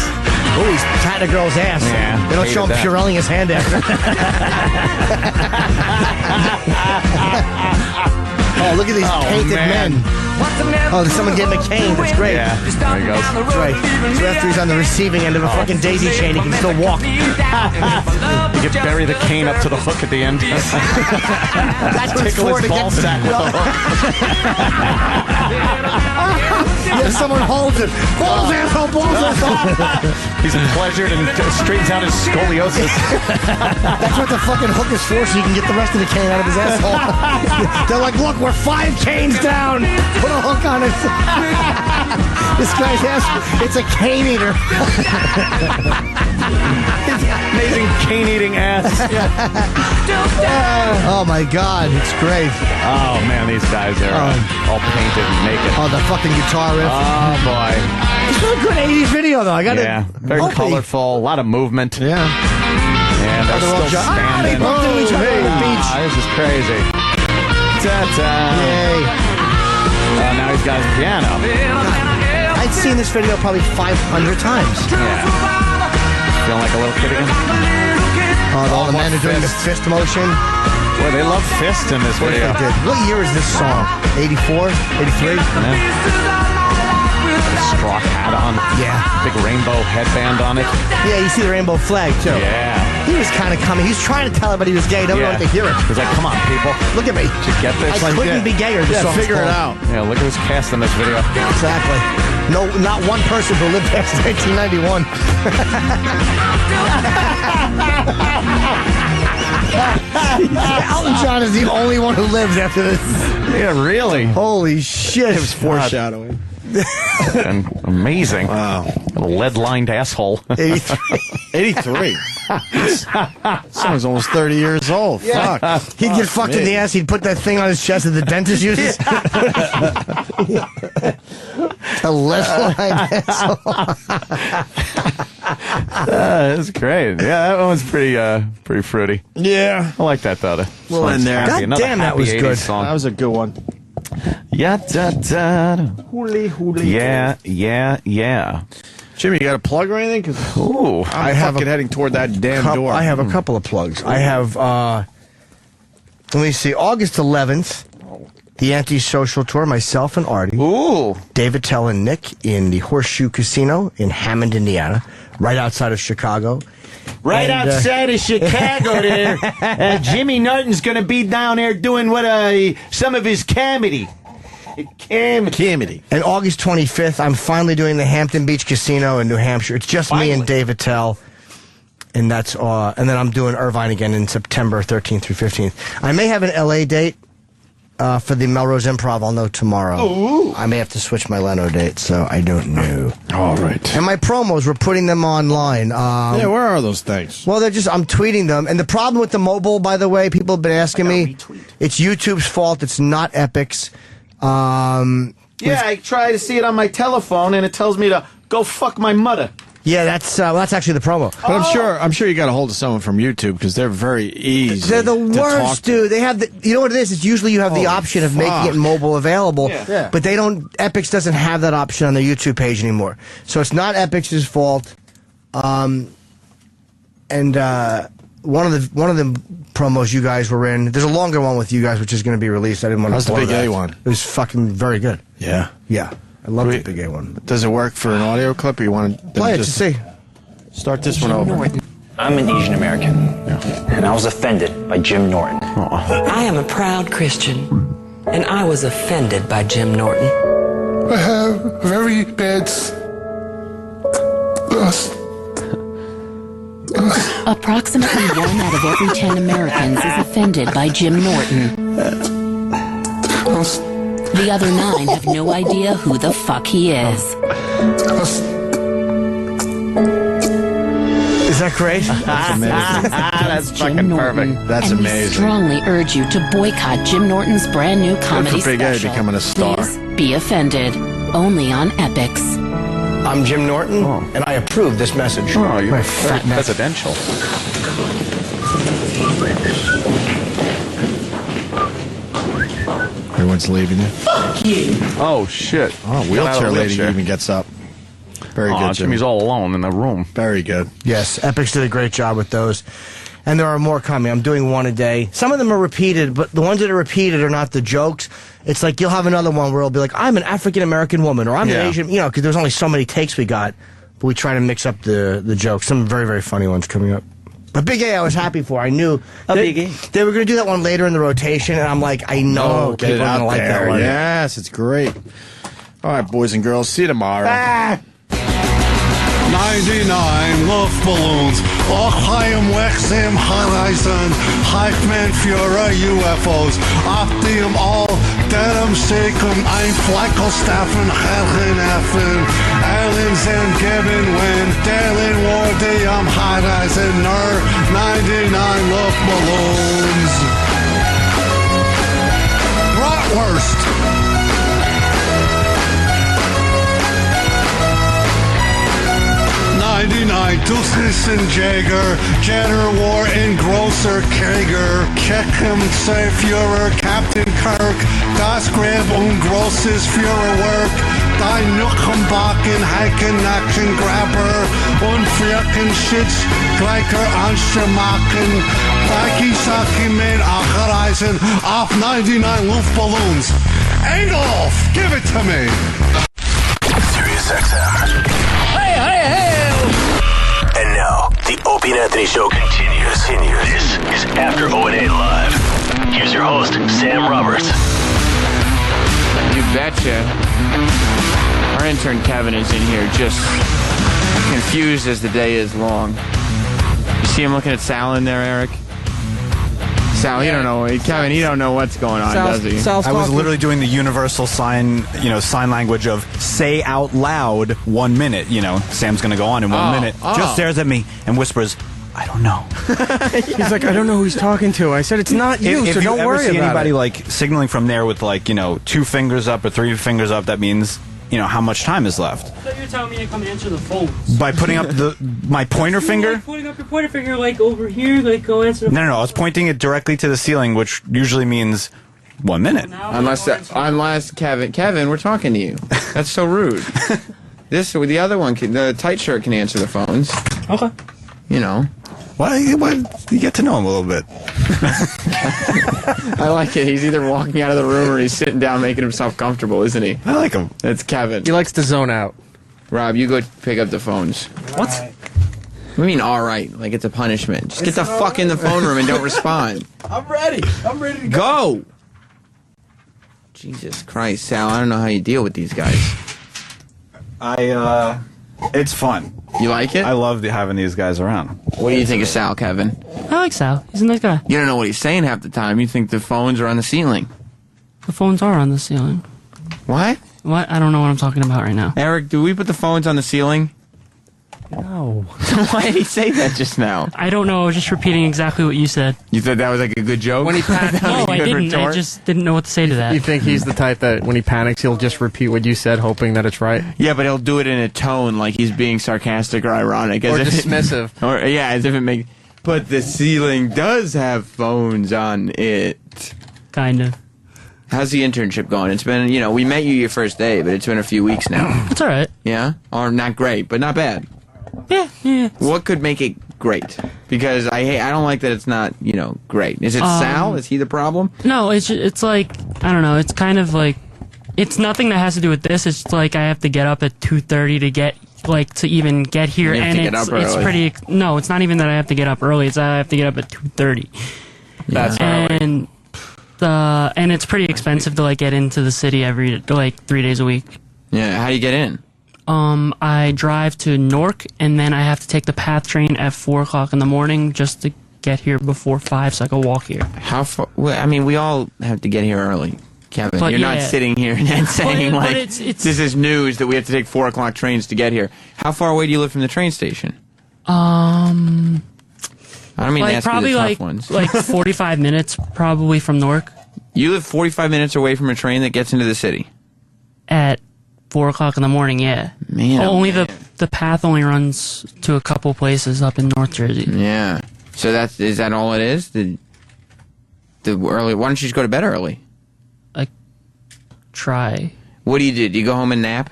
Oh, he's patting a girl's ass. Yeah, They don't hated show him that. Purelling his hand after. Oh, look at these painted man. men. Oh, there's someone getting a cane. That's great. Yeah, there he goes. That's right. So after he's on the receiving end of a fucking daisy chain, he can still walk. You could bury the cane up to the hook at the end. That's what it's Tickle for, his to ball get sack with the hook. Yeah, someone holds it. Balls, asshole, balls, asshole. He's pleasured and straightens out his scoliosis. That's what the fucking hook is for, so you can get the rest of the cane out of his asshole. They're like, look, we're 5 canes down. Put a hook on it. This guy's ass, it's a cane eater. Amazing cane-eating ass. Oh my God, it's great. Oh man, these guys are all painted and naked. Oh, the fucking guitar riff. Oh boy. It's a good 80s video, though. I got Yeah, very colorful, a lot of movement. Yeah. And they're They're all still they standing. bumped into each other on the beach. This is crazy. Ta-ta. Yay. Now he's got his piano. I'd seen this video probably 500 times. Yeah. Feeling like a little kid again? All the men are doing the fist motion. Boy, they love Fist in this video. They did. What year is this song? 84? 83? Straw hat on. Yeah. Big rainbow headband on it. Yeah, you see the rainbow flag, too. Yeah. He was kind of coming. He was trying to tell everybody he was gay. Nobody wanted to hear it. He's like, come on, people. Look at me. Did you get this? I couldn't be gayer. This song's figure it called. out. Yeah, look at this cast in this video. Exactly. No, not one person who lived past 1991. Elton John is the only one who lives after this. Yeah, really? Holy shit. It was foreshadowing. And amazing. Wow. A lead-lined asshole. 83. Song's almost 30 years old. Yeah. Fuck. He'd get fucked in the ass. He'd put that thing on his chest that the dentist uses. A lead-lined asshole. That's great. Yeah, that one was pretty fruity. Yeah. I like that, though. We'll end there. God damn, that was good. Song. That was a good one. Yeah, da, da. Hooly, hooly. Yeah. Jimmy, you got a plug or anything? Cause Ooh. I'm fucking heading toward that damn door. I have a couple of plugs. I have, let me see, August 11th, the Antisocial Tour, myself and Artie. Ooh. David Tell and Nick in the Horseshoe Casino in Hammond, Indiana, right outside of Chicago. Right outside of Chicago there. Jimmy Norton's going to be down there doing some of his comedy. Comedy. And August 25th, I'm finally doing the Hampton Beach Casino in New Hampshire. It's just me and David Tell. And that's and then I'm doing Irvine again in September 13th through 15th. I may have an LA date for the Melrose Improv. I'll know tomorrow. Ooh. I may have to switch my Leno date, so I don't know. All right. And my promos, we're putting them online. Yeah, where are those things? Well, I'm tweeting them. And the problem with the mobile, by the way, people have been asking me, it's YouTube's fault. It's not Epic's. Yeah, I try to see it on my telephone, and it tells me to go fuck my mother. Yeah, that's actually the promo. But I'm sure you got a hold of someone from YouTube because they're very easy. They're the to talk worst, dude. They have you know what it is? It's usually you have the option of making it mobile available, but they don't. Epix doesn't have that option on their YouTube page anymore. So it's not Epix's fault. And one of the promos you guys were in. There's a longer one with you guys, which is going to be released. I didn't want to. How's the Big A one? It was fucking very good. Yeah. Yeah. I love the Big A one. Does it work for an audio clip, or you want to play it to see? Start this one over. I'm an Asian American, and I was offended by Jim Norton. I am a proud Christian, and I was offended by Jim Norton. I have very bad. Approximately 1 out of every 10 Americans is offended by Jim Norton. The other 9 have no idea who the fuck he is. Is that great? That's amazing. That's fucking perfect. That's and amazing. We strongly urge you to boycott Jim Norton's brand new comedy Good for Big A special. becoming a star. Please be offended. Only on Epix. I'm Jim Norton, and I approve this message. Oh, you're My very fat neck. presidential. Everyone's leaving it. Fuck you. Oh, shit. Oh, wheelchair lady even gets up. Very good, Jimmy. Jimmy's all alone in the room. Very good. Yes, Epix did a great job with those. And there are more coming. I'm doing one a day. Some of them are repeated, but the ones that are repeated are not the jokes. It's like you'll have another one where it'll be like, I'm an African-American woman, or I'm an Asian, because there's only so many takes we got. But we try to mix up the jokes. Some very, very funny ones coming up. But Big A, I was happy for. I knew they were going to do that one later in the rotation, and I'm like, I know get people it are out going to like there. that one. Yes, it's great. All right, boys and girls, see you tomorrow. 99 Luftballons, Ochheim, Wexham, Horizon, Heifman, Führer, UFOs, Optium, all, Dedum, Sekum, Ein Fleckelstaffen, Helgen, Effen, Erlins and Gibbon, Win, Derlin, Wardy, Horizon, Ner, 99 Luftballons. Bratwurst. 99 Dusen Jaeger, Jenner War in Grosser Kager, Keckham Führer, Captain Kirk, Das Grab und Grosses Führerwerk, dein Nuckenbacken, Heikennacken, Grabber und Firken Schitz, gleicher anzumachen. Becky Saki mit Achereisen auf 99 Luftballons. Adolf, give it to me. Sirius XM. Hey, hey, hey! And now, the Opie and Anthony Show continues. This is After O&A Live. Here's your host, Sam Roberts. You betcha. Our intern Kevin is in here just confused as the day is long. You see him looking at Sal in there, Eric? Sal, he don't know. Kevin, he don't know what's going on, does he? I was literally doing the universal sign language of say out loud 1 minute. Sam's going to go on in 1 minute. Just stares at me and whispers, I don't know. He's like, I don't know who he's talking to. I said, it's not you, if so don't you worry ever see about anybody it. like signaling from there with 2 fingers up or 3 fingers up, that means how much time is left. I thought you were telling me to come answer the phone. By putting up my pointer finger. Like putting up your pointer finger over here, go answer the phone. No. I was pointing it directly to the ceiling, which usually means 1 minute. Unless Kevin, we're talking to you. That's so rude. The other one, the tight shirt can answer the phones. Okay. Why you get to know him a little bit. I like it. He's either walking out of the room or he's sitting down making himself comfortable, isn't he? I like him. That's Kevin. He likes to zone out. Rob, you go pick up the phones. What? What do you mean, all right? Like it's a punishment. Just get the fuck in the phone room and don't respond. I'm ready to Go! Jesus Christ, Sal, I don't know how you deal with these guys. It's fun. You like it? I love having these guys around. What do you think of Sal, Kevin? I like Sal. He's a nice guy. You don't know what he's saying half the time. You think the phones are on the ceiling. The phones are on the ceiling. What? What? I don't know what I'm talking about right now. Eric, do we put the phones on the ceiling? No. Why did he say that just now? I don't know. I was just repeating exactly what you said. You thought that was like a good joke? When he panics, No, I didn't. I just didn't know what to say to that. You think he's the type that when he panics, he'll just repeat what you said, hoping that it's right? Yeah, but he'll do it in a tone like he's being sarcastic or ironic. Or dismissive. As if it makes... But the ceiling does have phones on it. Kind of. How's the internship going? It's been, we met you your first day, but it's been a few weeks now. It's all right. Yeah? Or not great, but not bad. Yeah. What could make it great? Because I don't like that it's not, great. Is it Sal? Is he the problem? No, it's like, I don't know. It's kind of like, it's nothing that has to do with this. It's like I have to get up at 2:30 to get, to even get here. You have and to get up early. It's pretty, no, it's not even that I have to get up early. It's that I have to get up at 2:30. That's and it's pretty expensive to get into the city every 3 days a week. Yeah, how do you get in? I drive to Newark, and then I have to take the PATH train at 4 o'clock in the morning just to get here before 5, so I can walk here. How far? Well, I mean, we all have to get here early, Kevin. But You're not sitting here and saying but it's it's this is news that we have to take 4 o'clock trains to get here. How far away do you live from the train station? I don't mean to ask probably you the tough ones. 45 minutes probably from Newark. You live 45 minutes away from a train that gets into the city. At 4 o'clock in the morning, yeah. Man, only the PATH only runs to a couple places up in North Jersey. Yeah. So is that all it is? The early. Why don't you just go to bed early? Try. What do you do? Do you go home and nap?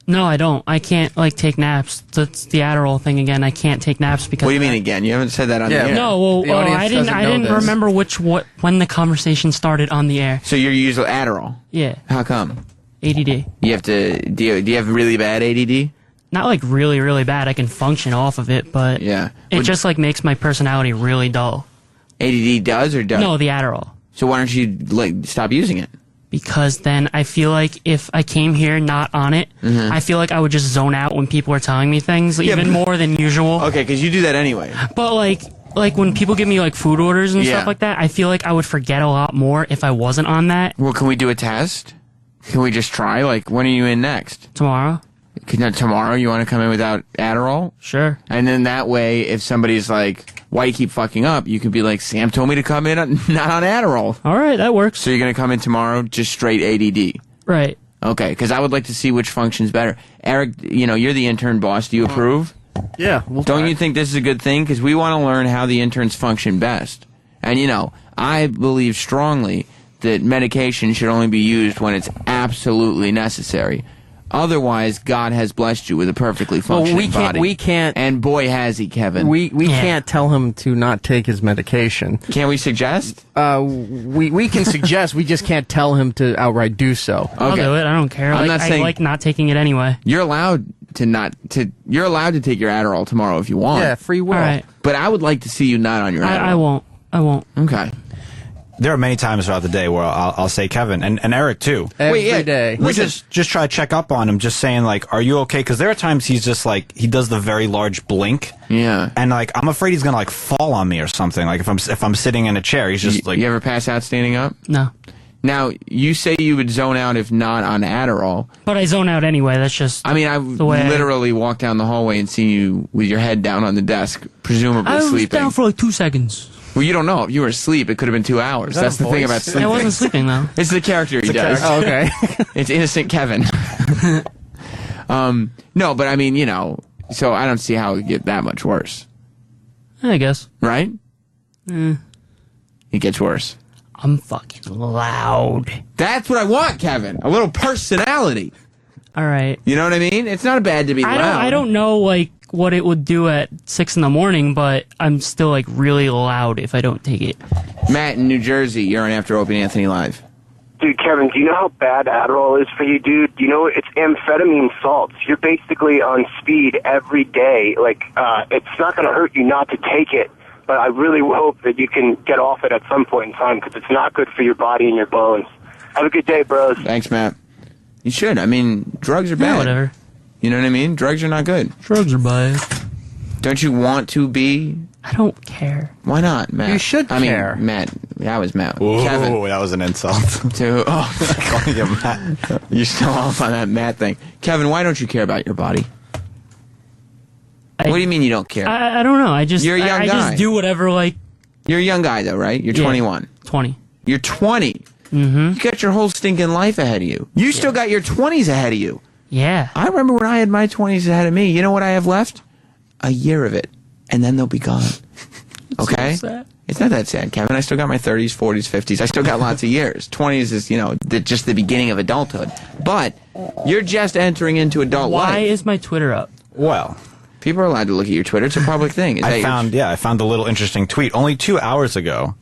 No, I don't. I can't take naps. That's the Adderall thing again. I can't take naps because. What do you mean again? You haven't said that on the air. No, I didn't remember when the conversation started on the air. So you're using Adderall? Yeah. How come? ADD. You have to. Do you have really bad ADD? Not really, really bad. I can function off of it, but yeah, it just makes my personality really dull. ADD does or doesn't? No, the Adderall. So why don't you stop using it? Because then I feel like if I came here not on it, I feel like I would just zone out when people are telling me things, even more than usual. Okay, because you do that anyway. But like when people give me food orders and stuff like that, I feel like I would forget a lot more if I wasn't on that. Well, can we do a test? Can we just try? When are you in next? Tomorrow. Tomorrow you want to come in without Adderall? Sure. And then that way, if somebody's like, why you keep fucking up, you can be like, Sam told me to come in not on Adderall. All right, that works. So you're going to come in tomorrow just straight ADD? Right. Okay, because I would like to see which functions better. Eric, you're the intern boss. Do you approve? Yeah. Don't you think this is a good thing? Because we want to learn how the interns function best. And, I believe strongly that medication should only be used when it's absolutely necessary. Otherwise, God has blessed you with a perfectly functioning body. We can't. And boy, has he, Kevin. We can't tell him to not take his medication. Can we suggest? We can suggest. We just can't tell him to outright do so. Okay. I'll do it. I don't care. I'm not saying I like not taking it anyway. You're allowed to You're allowed to take your Adderall tomorrow if you want. Yeah, free will. All right. But I would like to see you not on your Adderall. I won't. Okay. There are many times throughout the day where I'll say Kevin and Eric too. Every day. We just try to check up on him, just saying like, "Are you okay?" Because there are times he's just like he does the very large blink. Yeah. And like I'm afraid he's gonna like fall on me or something. Like if I'm sitting in a chair, he's just like. You ever pass out standing up? No. Now you say you would zone out if not on Adderall. But I zone out anyway. That's just. I mean, I literally walked down the hallway and seen you with your head down on the desk, presumably I was sleeping. down for like 2 seconds. Well, you don't know. If you were asleep, it could have been 2 hours. That's the thing about sleeping. I wasn't sleeping, though. It's the character he does. Oh, okay. It's innocent Kevin. No, but I mean, so I don't see how it would get that much worse. I guess. Right? It gets worse. I'm fucking loud. That's what I want, Kevin. A little personality. All right. You know what I mean? It's not bad to be loud. I don't know, like, what it would do at 6 in the morning, but I'm still, like, really loud if I don't take it. Matt in New Jersey, you're on After Opie and Anthony Live. Dude, Kevin, do you know how bad Adderall is for you, dude? You know, it's amphetamine salts. You're basically on speed every day. Like, it's not going to hurt you not to take it, but I really hope that you can get off it at some point in time because it's not good for your body and your bones. Have a good day, bros. Thanks, Matt. You should. I mean, drugs are bad. Yeah, whatever. You know what I mean? Drugs are not good. Drugs are bad. Don't you want to be? I don't care. Why not, Matt? You should care. I mean, Matt. That was Matt. Ooh, Kevin. that was an insult. Calling you Matt. You're still off on that Matt thing. Kevin, why don't you care about your body? What do you mean you don't care? I don't know. You're a young I guy. just do whatever, like... You're a young guy, though, right? You're 21. 20. You're 20. Mm-hmm. You got your whole stinking life ahead of you. You still got your 20s ahead of you. Yeah. I remember when I had my 20s ahead of me. You know what I have left? A year of it. And then they'll be gone. Okay? So sad. It's not that sad, Kevin. I still got my 30s, 40s, 50s. I still got lots of years. 20s is, just the beginning of adulthood. But you're just entering into adult life. Why is my Twitter up? Well, people are allowed to look at your Twitter. It's a public thing. I found a little interesting tweet. Only 2 hours ago,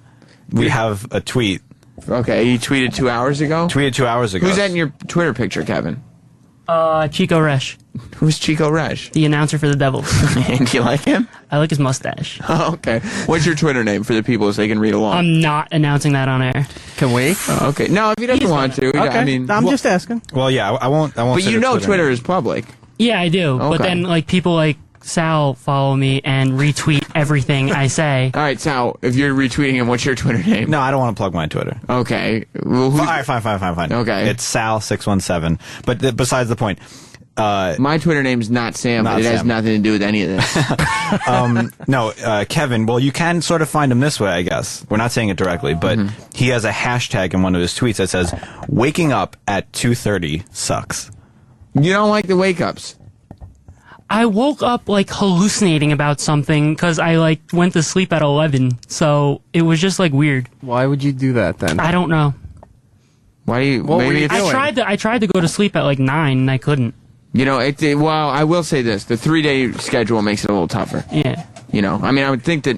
we have a tweet. Okay, you tweeted 2 hours ago? Tweeted 2 hours ago. Who's that in your Twitter picture, Kevin? Chico Resch. Who's Chico Resch? The announcer for the Devils. And do you like him? I like his mustache. Oh, okay. What's your Twitter name for the people so they can read along? I'm not announcing that on air. Can we? Oh, okay. No, if he doesn't want to. Okay. I mean, I'm just asking. Well, yeah, I won't. But say you know Twitter Twitter is public. Yeah, I do. But Okay. then, like, people like Sal follow me and retweet everything I say. All right, Sal, if you're retweeting him, what's your Twitter name? No, I don't want to plug my Twitter. Okay. Well, All right, fine. Okay. It's Sal617. But besides the point. My Twitter name's not Sam, but it has nothing to do with any of this. No, Kevin, well, you can sort of find him this way, I guess. We're not saying it directly, but he has a hashtag in one of his tweets that says, waking up at 2:30 sucks. You don't like the wake-ups? I woke up, like, hallucinating about something because I, like, went to sleep at 11. So it was just, like, weird. Why would you do that, then? I don't know. Why do you... What were you doing? I tried to go to sleep at, like, 9, and I couldn't. Well, I will say this. The 3-day schedule makes it a little tougher. Yeah. I mean, I would think that...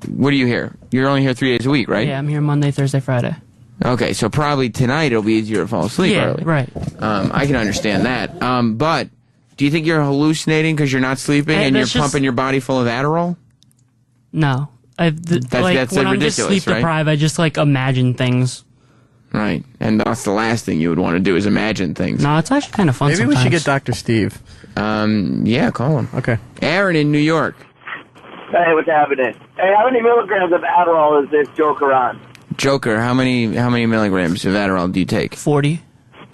What are you here? You're only here 3 days a week, right? Yeah, I'm here Monday, Thursday, Friday. Okay, so probably tonight it'll be easier to fall asleep early. Right. I can understand that. But do you think you're hallucinating because you're not sleeping and you're pumping your body full of Adderall? No. That's when I'm just ridiculous, sleep deprived, I just, like, imagine things. Right, and that's the last thing you would want to do is imagine things. No, it's actually kind of fun Maybe sometimes. we should get Dr. Steve. Yeah, call him. Okay. Aaron in New York. Hey, what's happening? Hey, how many milligrams of Adderall is this Joker on? Joker, how many milligrams of Adderall do you take? 40.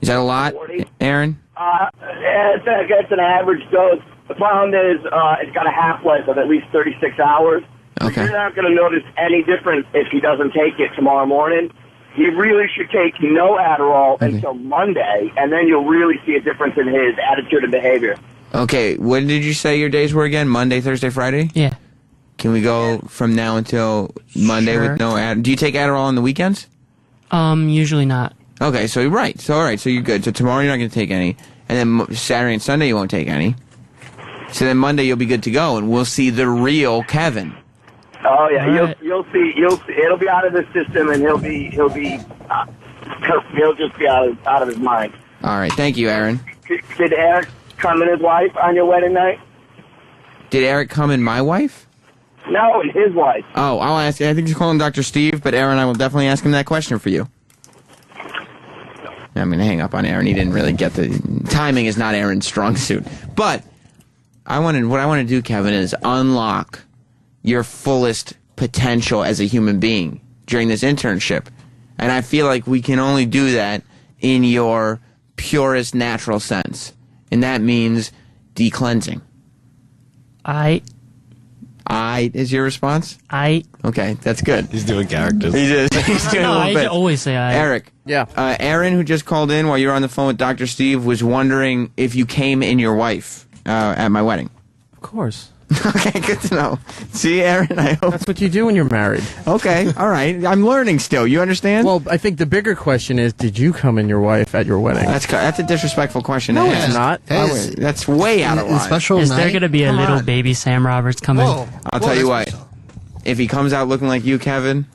Is that a lot, 40? Aaron? It's an average dose. The problem is it's got a half-life of at least 36 hours. Okay. You're not going to notice any difference if he doesn't take it tomorrow morning. He really should take no Adderall until Monday, and then you'll really see a difference in his attitude and behavior. Okay, when did you say your days were again? Monday, Thursday, Friday? Yeah. Can we go from now until Monday with no Adderall? Do you take Adderall on the weekends? Usually not. Okay, so right. So all right, so you're good. So tomorrow you're not going to take any. and then Saturday and Sunday you won't take any. So then Monday you'll be good to go, and we'll see the real Kevin. Oh yeah, you'll see. It'll be out of the system, and he'll just be out of his mind. All right, thank you, Aaron. Did Eric come in his wife on your wedding night? Did Eric come in my wife? No, his wife. Oh, I'll ask. I think you're calling Dr. Steve, but Aaron, I will definitely ask him that question for you. I'm going to hang up on Aaron. He didn't really get the timing. Is not Aaron's strong suit. But what I want to do, Kevin, is unlock your fullest potential as a human being during this internship. And I feel like we can only do that in your purest natural sense. And that means de-cleansing. I is your response? Okay, that's good. He's doing characters. He's doing a little bit. Always say I. Eric. Yeah. Aaron, who just called in while you were on the phone with Dr. Steve, was wondering if you came in your wife at my wedding. Of course. Okay, good to know. See, Aaron, I hope. That's what you do when you're married. Okay, all right. I'm learning still. You understand? Well, I think the bigger question is, did you come in your wife at your wedding? That's a disrespectful question. No, to it's ask. not. That's way out of line. Is there going to be a little baby Sam Roberts coming? I'll tell you what. If he comes out looking like you, Kevin,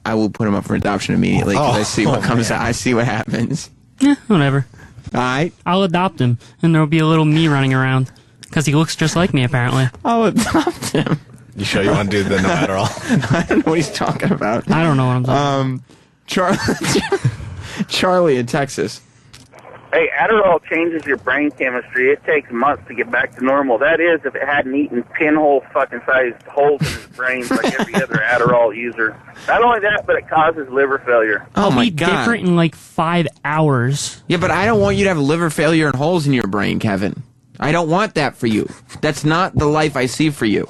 I will put him up for adoption immediately because I see what comes out. I see what happens. Yeah, whatever. All right. I'll adopt him, and there'll be a little me running around. Because he looks just like me, apparently. I'll adopt him. You sure you want to do the no matter all? I don't know what he's talking about. I don't know what I'm talking about. Charlie in Texas. Hey, Adderall changes your brain chemistry. It takes months to get back to normal. That is, if it hadn't eaten pinhole fucking sized holes in his brain like every other Adderall user. Not only that, but it causes liver failure. Oh my be God. different in like 5 hours. Yeah, but I don't want you to have liver failure and holes in your brain, Kevin. I don't want that for you. That's not the life I see for you.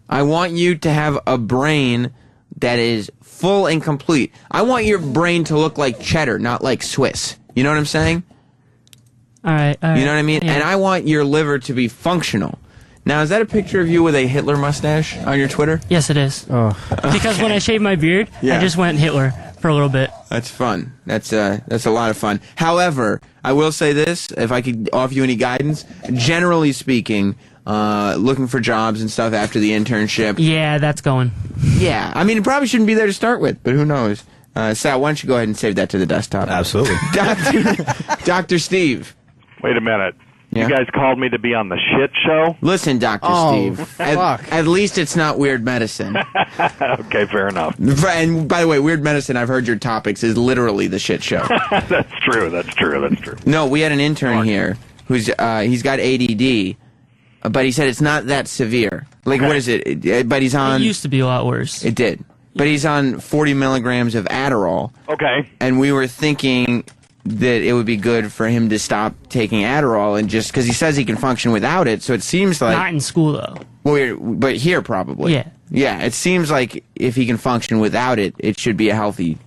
I want you to have a brain that is full and complete. I want your brain to look like cheddar, not like Swiss. You know what I'm saying? All right. You know what I mean? Yeah. And I want your liver to be functional. Now, is that a picture of you with a Hitler mustache on your Twitter? Yes, it is. Oh. Because when I shaved my beard, Yeah. I just went Hitler for a little bit. That's fun. That's a lot of fun. However, I will say this, if I could offer you any guidance, generally speaking, looking for jobs and stuff after the internship. Yeah, that's going. Yeah. I mean, it probably shouldn't be there to start with, but who knows? Sal, why don't you go ahead and save that to the desktop? Absolutely. Dr. Steve. Wait a minute. Yeah? You guys called me to be on the shit fuck? Listen, Dr. Steve. At least it's not Weird Medicine. Okay, fair enough. And by the way, Weird Medicine, I've heard your topics, is literally the shit show. That's true. No, we had an intern here who's he's got ADD, but he said it's not that severe. Like, Okay. what is it? But he's on... It used to be a lot worse. It did. But he's on 40 milligrams of Adderall. Okay. And we were thinking that it would be good for him to stop taking Adderall and just... Because he says he can function without it, so it seems like... Not in school, though. Well, but here, probably. Yeah. Yeah, it seems like if he can function without it, it should be a healthy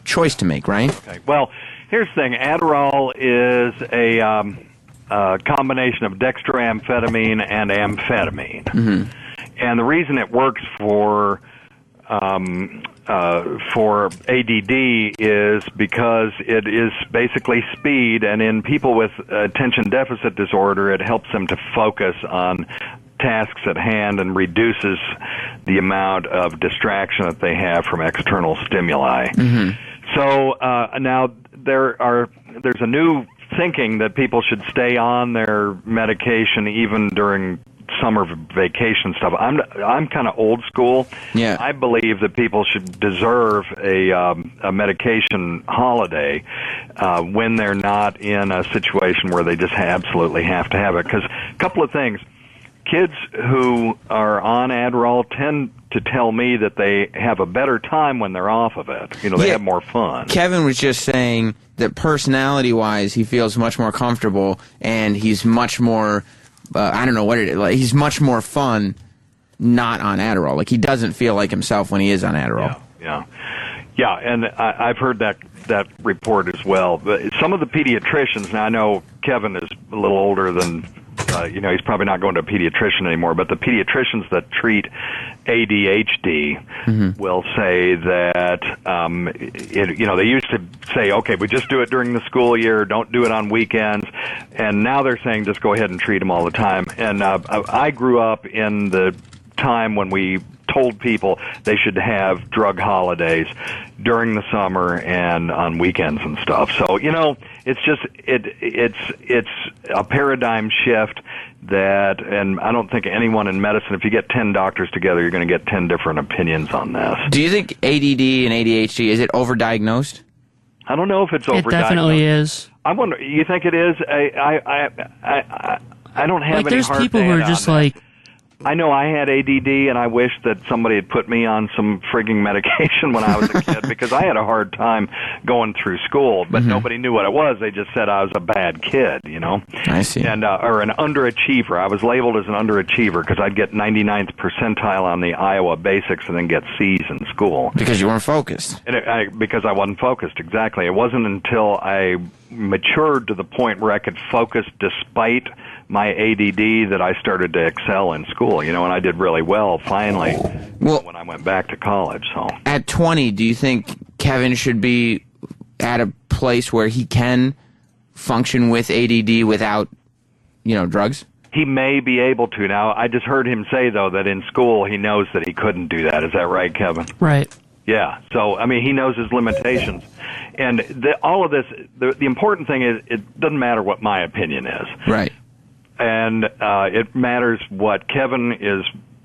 choice to make, right? Okay. Well, here's the thing. Adderall is a combination of dextroamphetamine and amphetamine. Mm-hmm. And the reason it works for ADD is because it is basically speed, and in people with attention deficit disorder, it helps them to focus on tasks at hand and reduces the amount of distraction that they have from external stimuli. Mm-hmm. So now there's a new thinking that people should stay on their medication even during summer vacation stuff. I'm kind of old school. Yeah. I believe that people should deserve a medication holiday when they're not in a situation where they just absolutely have to have it. Because a couple of things. Kids who are on Adderall tend to tell me that they have a better time when they're off of it. You know, they have more fun. Kevin was just saying that personality-wise, he feels much more comfortable, and he's much more, I don't know what it is, like, he's much more fun not on Adderall. Like, he doesn't feel like himself when he is on Adderall. Yeah, and I've heard that report as well. But some of the pediatricians, now I know Kevin is a little older than, he's probably not going to a pediatrician anymore, but the pediatricians that treat ADHD will say that, they used to say, okay, we just do it during the school year, don't do it on weekends. And now they're saying just go ahead and treat them all the time. And I grew up in the time when we told people they should have drug holidays during the summer and on weekends and stuff. So, it's just it's a paradigm shift that, and I don't think anyone in medicine, if you get 10 doctors together, you're going to get 10 different opinions on this. Do you think ADD and ADHD, is it overdiagnosed? I don't know if it's overdiagnosed. It definitely is. I wonder, you think it is? I don't have any there's hard people who are data just on that. like, I know I had ADD, and I wish that somebody had put me on some frigging medication when I was a kid, because I had a hard time going through school, but nobody knew what it was. They just said I was a bad kid, I see. And or an underachiever. I was labeled as an underachiever because I'd get 99th percentile on the Iowa Basics and then get C's in school. Because you weren't focused. And because I wasn't focused, exactly. It wasn't until I matured to the point where I could focus despite my ADD that I started to excel in school, and I did really well finally when I went back to college. So at 20, do you think Kevin should be at a place where he can function with ADD without, drugs? He may be able to. Now, I just heard him say, though, that in school he knows that he couldn't do that. Is that right, Kevin? Right. Yeah. So, he knows his limitations. And all of this, the important thing is it doesn't matter what my opinion is. Right. And it matters what Kevin is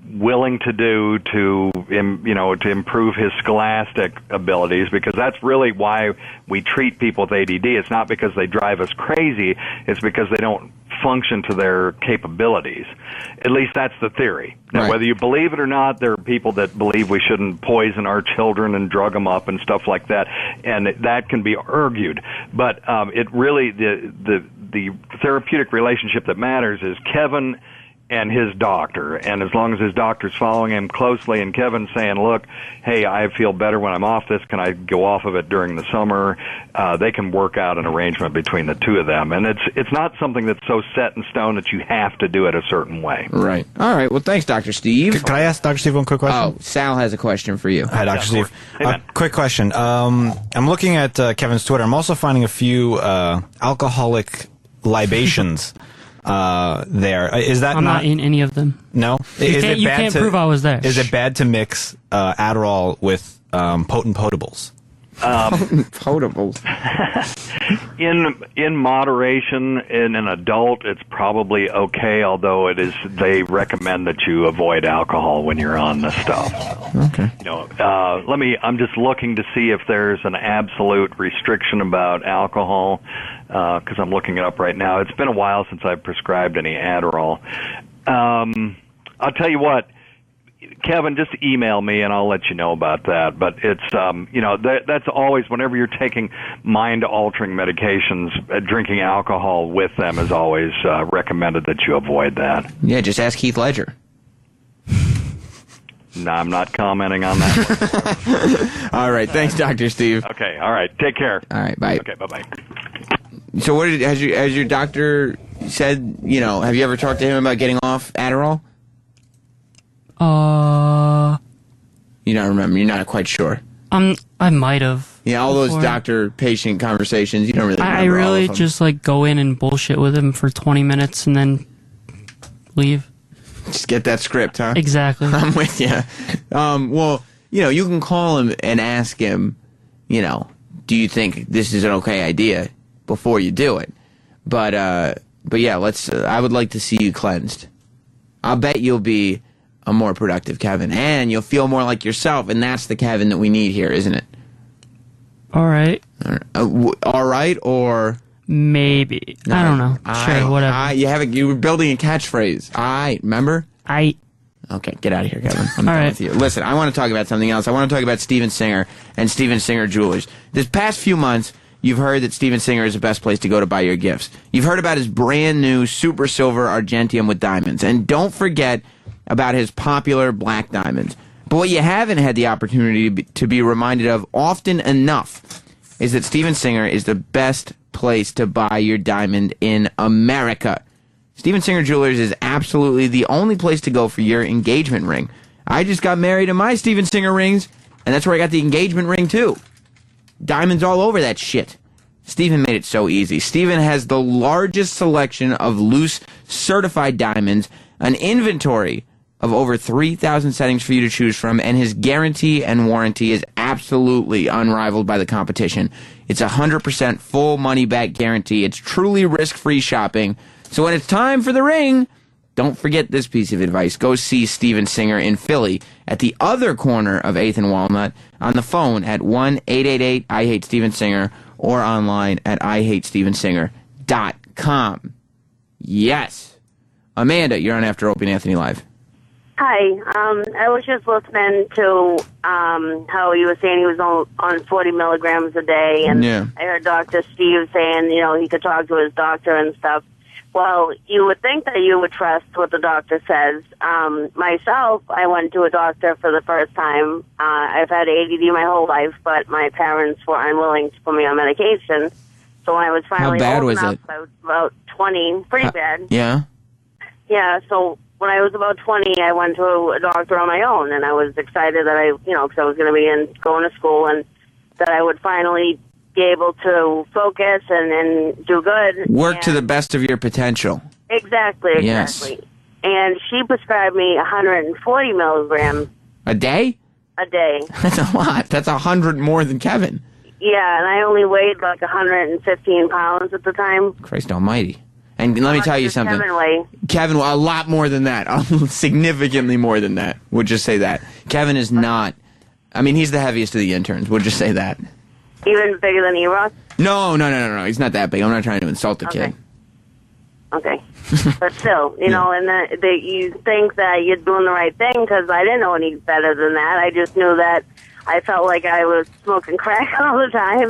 willing to do to improve his scholastic abilities, because that's really why we treat people with ADD. It's not because they drive us crazy. It's because they don't function to their capabilities. At least that's the theory. Now, Right. whether you believe it or not, there are people that believe we shouldn't poison our children and drug them up and stuff like that, and that can be argued. But it really, the therapeutic relationship that matters is Kevin and his doctor, and as long as his doctor's following him closely and Kevin's saying, look, hey, I feel better when I'm off this, can I go off of it during the summer, they can work out an arrangement between the two of them. And it's not something that's so set in stone that you have to do it a certain way. Right. All right. Well, thanks, Dr. Steve. Can I ask Dr. Steve one quick question? Oh, Sal has a question for you. Hi, Dr. Steve. Quick question. I'm looking at Kevin's Twitter. I'm also finding a few alcoholic libations there. Is that I'm not in any of them. No? You can't prove I was there. Is it bad to mix Adderall with potent potables? Potables. In moderation, in an adult, it's probably okay, although they recommend that you avoid alcohol when you're on this stuff. Okay. I'm just looking to see if there's an absolute restriction about alcohol, because I'm looking it up right now. It's been a while since I've prescribed any Adderall. I'll tell you what, Kevin, just email me and I'll let you know about that. But it's, that's always, whenever you're taking mind-altering medications, drinking alcohol with them is always recommended that you avoid that. Yeah, just ask Heath Ledger. No, I'm not commenting on that. All right. Thanks, Dr. Steve. Okay. All right. Take care. All right. Bye. Okay. Bye-bye. So has your doctor said, have you ever talked to him about getting off Adderall? You don't remember. You're not quite sure. I might have. Yeah, all those before. doctor-patient conversations, you don't really remember. I really all of them. just go in and bullshit with him for 20 minutes and then leave. Just get that script, huh? Exactly. I'm with you. Well, you can call him and ask him, do you think this is an okay idea before you do it? But yeah, I would like to see you cleansed. I'll bet you'll be a more productive Kevin, and you'll feel more like yourself, and that's the Kevin that we need here, isn't it? All right. All right, or maybe. I don't know. Sure, whatever. You were building a catchphrase. Remember? Okay, get out of here, Kevin. I'm done with you. Listen, I want to talk about something else. I want to talk about Steven Singer and Steven Singer Jewelers. This past few months, you've heard that Steven Singer is the best place to go to buy your gifts. You've heard about his brand new Super Silver Argentium with diamonds. And don't forget about his popular black diamonds. But what you haven't had the opportunity to be reminded of often enough is that Steven Singer is the best place to buy your diamond in America. Steven Singer Jewelers is absolutely the only place to go for your engagement ring. I just got married in my Steven Singer rings, and that's where I got the engagement ring too. diamonds all over that shit. Steven made it so easy. Steven has the largest selection of loose certified diamonds, an inventory of over 3,000 settings for you to choose from, and his guarantee and warranty is absolutely unrivaled by the competition. It's 100% full money-back guarantee. It's truly risk-free shopping. So when it's time for the ring, don't forget this piece of advice. Go see Steven Singer in Philly at the other corner of 8th and Walnut on the phone at 1-888-I-HATE-STEVEN-SINGER or online at IHateStevenSinger.com. Yes. Amanda, you're on After Opie and Anthony Live. Hi. I was just listening to how you were saying he was on 40 milligrams a day, and I heard Dr. Steve saying, he could talk to his doctor and stuff. Well, you would think that you would trust what the doctor says. Myself, I went to a doctor for the first time. I've had ADD my whole life, but my parents were unwilling to put me on medication. So when I was finally old enough, I was about 20, pretty bad. Yeah? Yeah, so when I was about 20, I went to a doctor on my own, and I was excited that because I was going to be going to school, and that I would finally be able to focus and do good. Work to the best of your potential. Exactly. Yes. And she prescribed me 140 milligrams. A day? A day. That's a lot. That's 100 more than Kevin. Yeah, and I only weighed like 115 pounds at the time. Christ almighty. And let me tell you something. Kevin a lot more than that. Significantly more than that. We'll just say that. Kevin is not... he's the heaviest of the interns. We'll just say that. Even bigger than E-Rock? No. He's not that big. I'm not trying to insult the kid. Okay. But still, and you think that you're doing the right thing, because I didn't know any better than that. I just knew that I felt like I was smoking crack all the time. It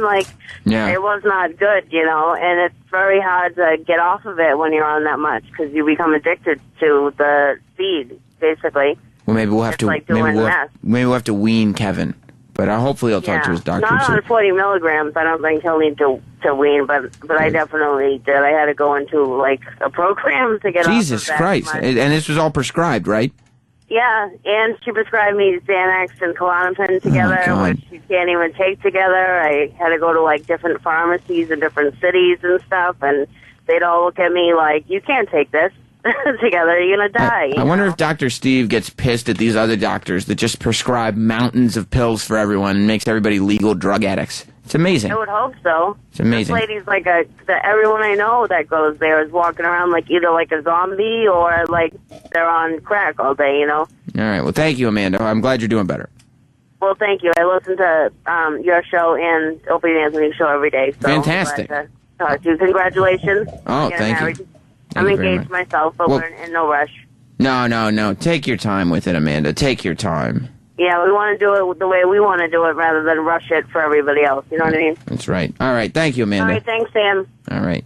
was not good, and it's very hard to get off of it when you're on that much, because you become addicted to the speed, basically. Well, maybe we'll have maybe we'll have to wean Kevin. But hopefully he'll talk to his doctor. Not on 40 milligrams. I don't think he'll need to wean, but I definitely did. I had to go into, a program to get Jesus off of that Christ. much. And this was all prescribed, right? Yeah, and she prescribed me Xanax and Klonopin together, which you can't even take together. I had to go to, different pharmacies in different cities and stuff, and they'd all look at me like, you can't take this together, you're going to die. I wonder if Dr. Steve gets pissed at these other doctors that just prescribe mountains of pills for everyone and makes everybody legal drug addicts. It's amazing. I would hope so. It's amazing. This lady's everyone I know that goes there is walking around either like a zombie or they're on crack all day, All right. Well, thank you, Amanda. I'm glad you're doing better. Well, thank you. I listen to your show and Opie and Anthony's show every day. So fantastic. I'm glad to talk to you. Congratulations. Oh, thank you. I'm engaged myself, but we're in no rush. No. Take your time with it, Amanda. Take your time. Yeah, we want to do it the way we want to do it rather than rush it for everybody else. You know what I mean? That's right. All right. Thank you, Amanda. All right. Thanks, Sam. All right.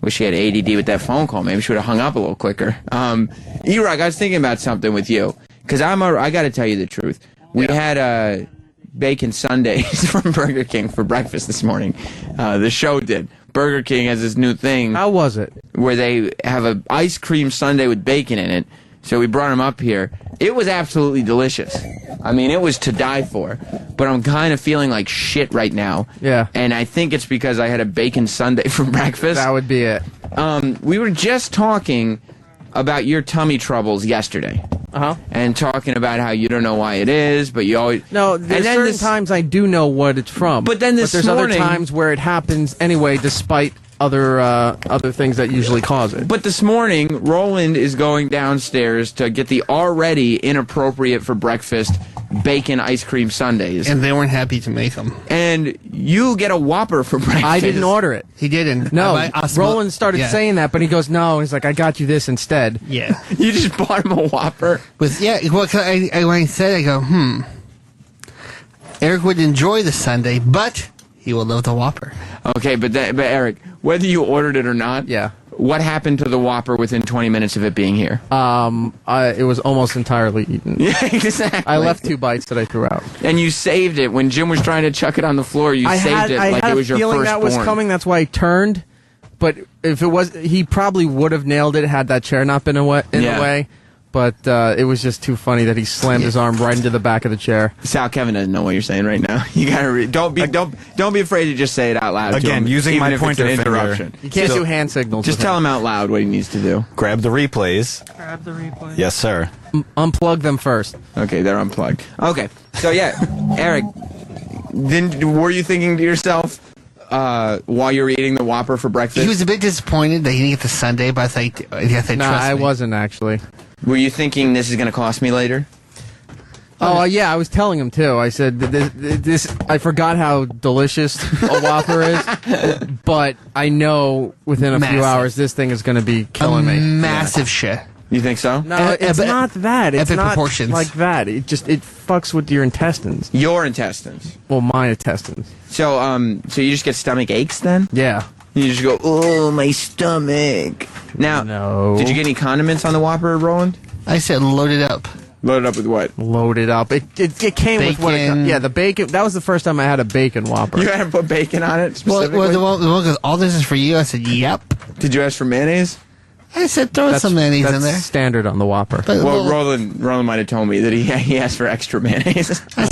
Wish she had ADD with that phone call. Maybe she would have hung up a little quicker. E-Rock, I was thinking about something with you. Because I got to tell you the truth. We had bacon sundaes from Burger King for breakfast this morning. The show did. Burger King has this new thing. How was it? Where they have an ice cream sundae with bacon in it. So we brought them up here. It was absolutely delicious. It was to die for. But I'm kind of feeling like shit right now. Yeah. And I think it's because I had a bacon sundae for breakfast. That would be it. We were just talking about your tummy troubles yesterday. And talking about how you don't know why it is, but you always... No, there's certain times I do know what it's from. But then there's other times where it happens anyway, despite other things that usually cause it. But this morning, Roland is going downstairs to get the already inappropriate for breakfast bacon ice cream sundaes. And they weren't happy to make them. And you get a Whopper for breakfast. I didn't order it. He didn't. No, Roland started saying that, but he goes, no. He's like, I got you this instead. Yeah. You just bought him a Whopper? When I said, I go, Eric would enjoy the sundae, but he will love the Whopper. Okay, but Eric, whether you ordered it or not, what happened to the Whopper within 20 minutes of it being here? It was almost entirely eaten. Yeah, exactly. I left 2 bites that I threw out. And you saved it. When Jim was trying to chuck it on the floor, you saved it like it was your firstborn. I had a feeling that was coming, that's why I turned. But if it was, he probably would have nailed it had that chair not been in the way. but it was just too funny that he slammed his arm right into the back of the chair. Sal, Kevin doesn't know what you're saying right now. You gotta don't be afraid to just say it out loud. Again, to him, using even my if pointer it's an finger. interruption. You can't do hand signals. Just tell him out loud what he needs to do. Grab the replays. Grab the replay. Yes, sir. Unplug them first. Okay, they're unplugged. Okay, so yeah, Eric, were you thinking to yourself while you were eating the Whopper for breakfast? He was a bit disappointed that he didn't get the Sunday, but I think No, I wasn't actually. Were you thinking this is going to cost me later? Oh yeah, I was telling him too. I said this. I forgot how delicious a Whopper is, but I know within a few hours this thing is going to be killing me. Massive shit. You think so? No, it's not that. It's epic not proportions. like that. It fucks with your intestines. Your intestines. Well, my intestines. So so you just get stomach aches then? Yeah. You just go, oh, my stomach. Now, did you get any condiments on the Whopper, Roland? I said load it up. Loaded up with what? Loaded up. It came with what? The bacon. That was the first time I had a bacon Whopper. You had to put bacon on it specifically? Well, the one goes, all this is for you. I said, yep. Did you ask for mayonnaise? I said, throw some mayonnaise in there. Standard on the Whopper. Well, Roland might have told me that he asked for extra mayonnaise. I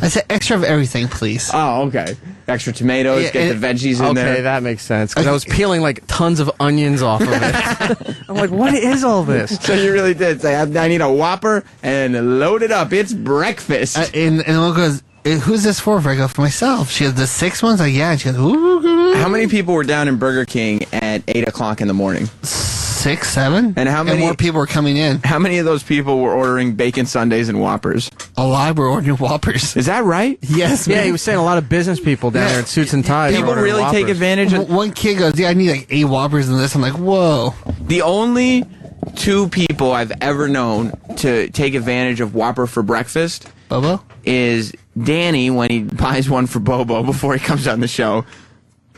said extra of everything, please. Oh, okay. Extra tomatoes, get the veggies in there. Okay, that makes sense. Because I was peeling like tons of onions off of it. I'm like, what is all this? So you really did say, I need a Whopper and load it up. It's breakfast. And one goes, who's this for? I go, for myself. She goes, the 6 ones? Like, yeah. And she goes, ooh. How many people were down in Burger King at 8 o'clock in the morning? 6, 7. And how many more people were coming in? How many of those people were ordering bacon sundaes and Whoppers? A lot were ordering Whoppers. Is that right? Yes. Yeah, he was saying a lot of business people down there in suits and ties. People really take advantage of. One kid goes, yeah, I need like 8 Whoppers in this. I'm like, whoa. The only 2 people I've ever known to take advantage of Whopper for breakfast Bobo is Danny when he buys one for Bobo before he comes on the show,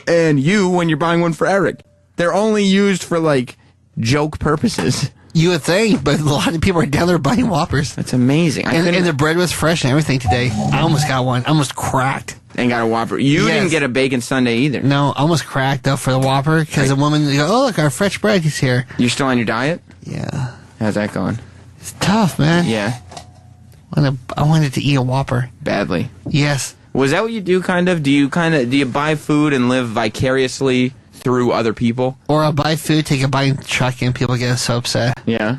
and you when you're buying one for Eric. They're only used for like joke purposes. You would think, but a lot of people are down there buying Whoppers. That's amazing. And the bread was fresh and everything today. I almost got one. I almost cracked. And got a Whopper. You didn't get a bacon sundae either. No, I almost cracked up for the Whopper because the woman goes, oh, look, our fresh bread is here. You're still on your diet? Yeah. How's that going? It's tough, man. Yeah. I wanted to eat a Whopper. Badly. Yes. Was that what you do, kind of? Do you buy food and live vicariously through other people? Or I'll buy food, take a bite, and chuck in. People get so upset. Yeah.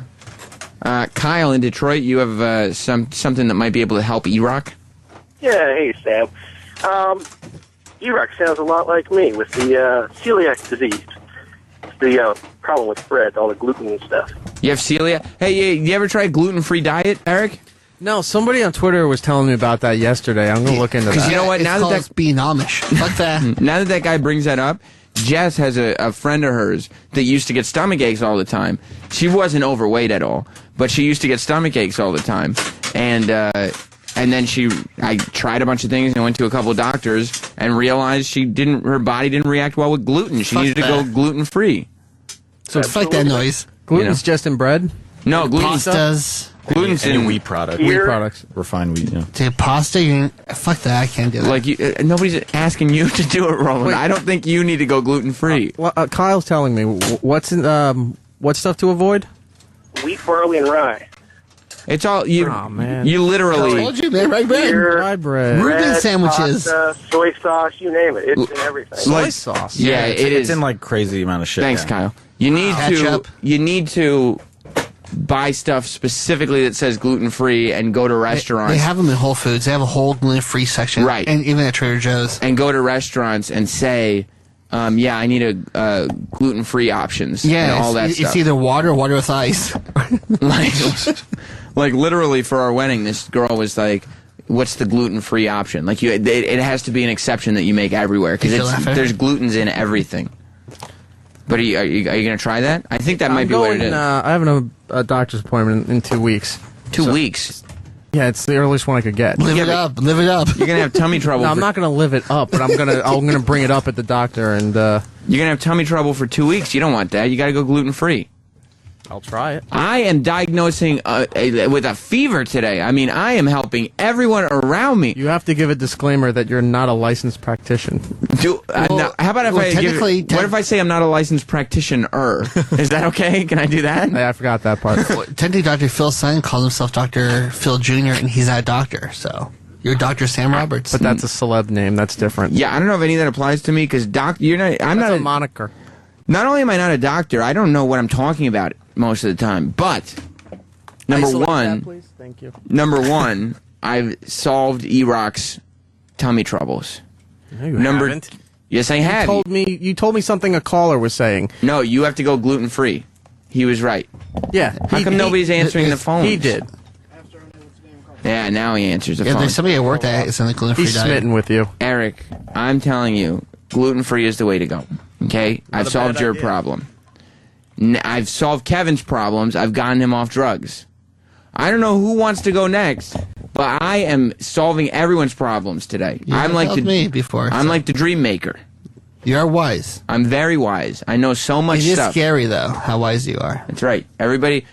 Kyle, in Detroit, you have something that might be able to help E-Rock? Yeah, hey, Sam. E-Rock sounds a lot like me with the celiac disease. It's the problem with bread, all the gluten and stuff. You have celiac? Hey, you ever try a gluten-free diet, Eric? No, somebody on Twitter was telling me about that yesterday. I'm going to look into that. Because you know what? Now that's being Amish. Fuck that. Now that guy brings that up, Jess has a friend of hers that used to get stomach aches all the time. She wasn't overweight at all, but she used to get stomach aches all the time. And then I tried a bunch of things and went to a couple of doctors and realized her body didn't react well with gluten. She needed to go gluten-free. So fuck that noise. Gluten's just in bread? No, gluten. Pastas. Gluten's any in wheat product. Wheat products. Refined wheat, yeah. Take pasta, fuck that, I can't do that. Like, nobody's asking you to do it, Roland. Wait. I don't think you need to go gluten-free. Kyle's telling me. What stuff to avoid? Wheat, barley, and rye. It's all you. Oh, man. You literally. I told you, man. Right bread. Rye bread. Reuben sandwiches. Pasta, soy sauce, you name it. It's in everything. Soy sauce. Yeah, it's in like crazy amount of shit. Thanks, yeah. Kyle. You need to buy stuff specifically that says gluten-free and go to restaurants. They have them in Whole Foods. They have a whole gluten-free section. Right. And even at Trader Joe's. And go to restaurants and say, yeah, I need a gluten-free options. Yeah, and all that stuff. It's either water or water with ice. like literally for our wedding, this girl was like, what's the gluten-free option? Like it has to be an exception that you make everywhere because there's glutens in everything. But are you going to try that? I think that might be what it is. I have a doctor's appointment in 2 weeks. 2 weeks? Yeah, it's the earliest one I could get. Live it up. Live it up. You're going to have tummy trouble. No, I'm not going to live it up, but I'm gonna bring it up at the doctor and. You're going to have tummy trouble for 2 weeks. You don't want that. You got to go gluten-free. I'll try it. I am diagnosing with a fever today. I mean, I am helping everyone around me. You have to give a disclaimer that you're not a licensed practitioner. How about if what if I say I'm not a licensed practitioner? Is that okay? Can I do that? I forgot that part. Technically, Dr. Phil's son calls himself Dr. Phil Jr., and he's not a doctor, so you're Dr. Sam Roberts. But that's a celeb name. That's different. Yeah, I don't know if any of that applies to me because I'm not a moniker. Not only am I not a doctor, I don't know what I'm talking about most of the time. But number one, please. Thank you. Number one, I've solved E-Rock's tummy troubles. No, you haven't. Yes, I have. You told me something a caller was saying. No, you have to go gluten free. He was right. Yeah. How come nobody's answering the phone? He did. Yeah, now he answers the Yeah, phone. there's somebody at work that is on the gluten-free He's diet. smitten with you. Eric, I'm telling you, gluten-free is the way to go. Okay? I've solved your problem. I've solved Kevin's problems. I've gotten him off drugs. I don't know who wants to go next, but I am solving everyone's problems today. I'm like me before. I'm like the dream maker. You're wise. I'm very wise. I know so much It is stuff. scary, though, how wise you are. That's right. Everybody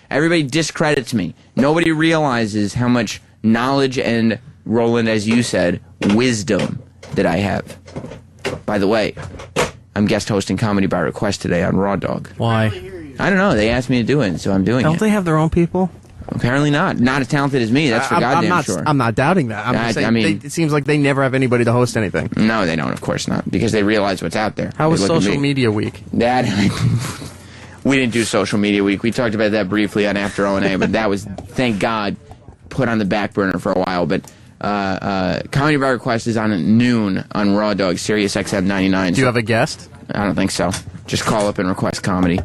discredits me. Nobody realizes how much knowledge and, Roland, as you said, wisdom that I have. By the way, I'm guest hosting Comedy by Request today on Raw Dog. Why? I don't know. They asked me to do it, so I'm doing it. Don't they have their own people? Apparently not. Not as talented as me. That's for goddamn sure. I'm not doubting that. I'm just saying, it seems like they never have anybody to host anything. No, they don't. Of course not, because they realize what's out there. How was They look at social me. media week? We didn't do social media week. We talked about that briefly on After O&A, but that was, thank God, put on the back burner for a while. But Comedy by Request is on at noon on Raw Dog, Sirius XM 99. Do you have a guest? I don't think so. Just call up and request comedy.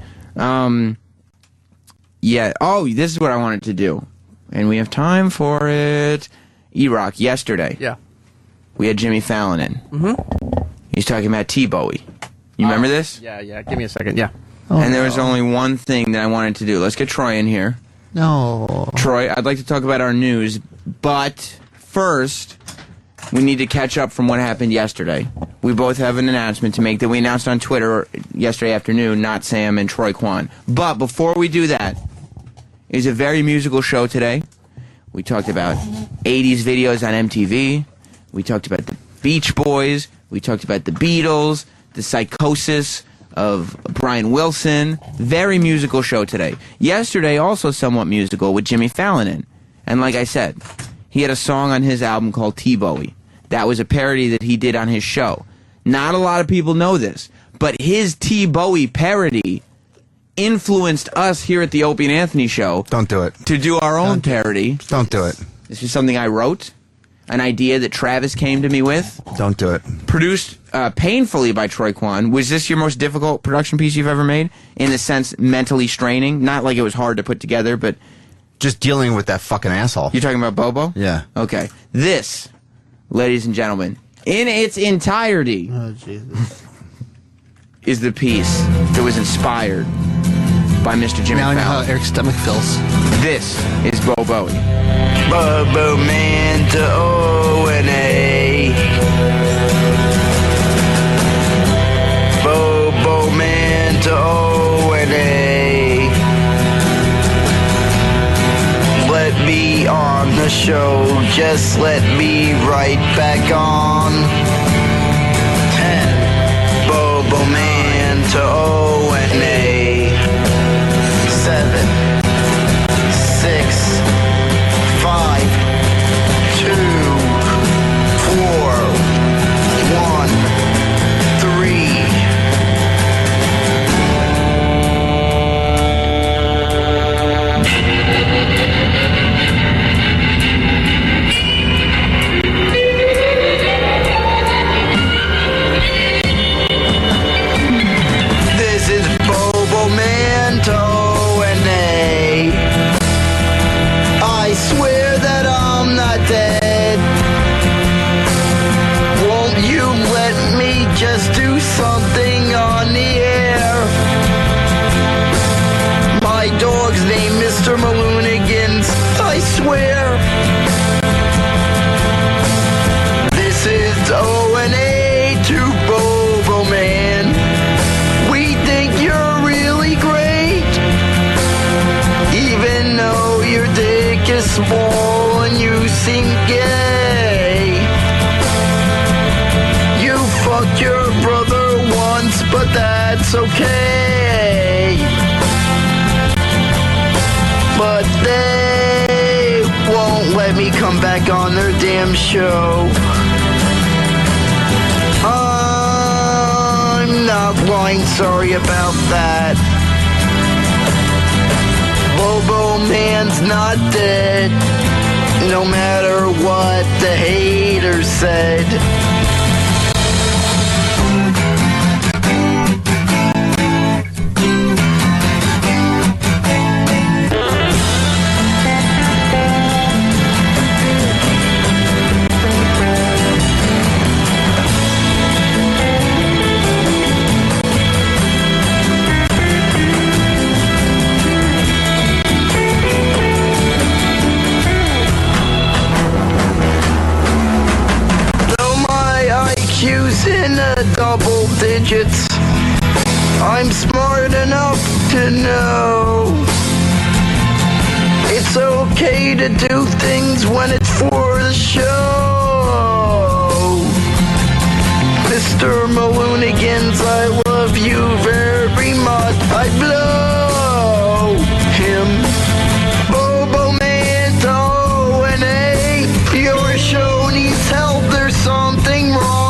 Yeah. Oh, this is what I wanted to do. And we have time for it. E-Rock, yesterday. Yeah. We had Jimmy Fallon in. Mm-hmm. He's talking about T-Bowie. You remember this? Yeah. Give me a second. Yeah. And there was only one thing that I wanted to do. Let's get Troy in here. No. Troy, I'd like to talk about our news, but first, we need to catch up from what happened yesterday. We both have an announcement to make that we announced on Twitter yesterday afternoon, not Sam and Troy Kwan. But before we do that, it's a very musical show today. We talked about 80s videos on MTV. We talked about the Beach Boys. We talked about the Beatles, the psychosis of Brian Wilson. Very musical show today. Yesterday, also somewhat musical, with Jimmy Fallon in. And like I said, he had a song on his album called T-Bowie. That was a parody that he did on his show. Not a lot of people know this, but his T-Bowie parody influenced us here at the Opie and Anthony Show. Don't do it. To do our own parody. Don't do it. This is something I wrote, an idea that Travis came to me with. Don't do it. Produced painfully by Troy Kwan. Was this your most difficult production piece you've ever made? In the sense, mentally straining? Not like it was hard to put together, but... Just dealing with that fucking asshole. You're talking about Bobo? Yeah. Okay. This, ladies and gentlemen, in its entirety, is the piece that was inspired by Mr. Jimmy Now I know how Fallon. Eric's stomach feels. This is Bo Bowie. Bobo Man to O&A. Bobo Man to O&A. Let me on the show, just let me right back on. 10. Bobo Man to O&A. 7. 6. 5, 2, 4, 1, 3. that's okay. But they won't let me come back on their damn show. I'm not lying, sorry about that. Bobo Man's not dead, no matter what the haters said. In the double digits, I'm smart enough to know it's okay to do things when it's for the show. Mr. Maloonigans, I love you very much. I blow him. Bobo Manto and A, your show needs help, there's something wrong.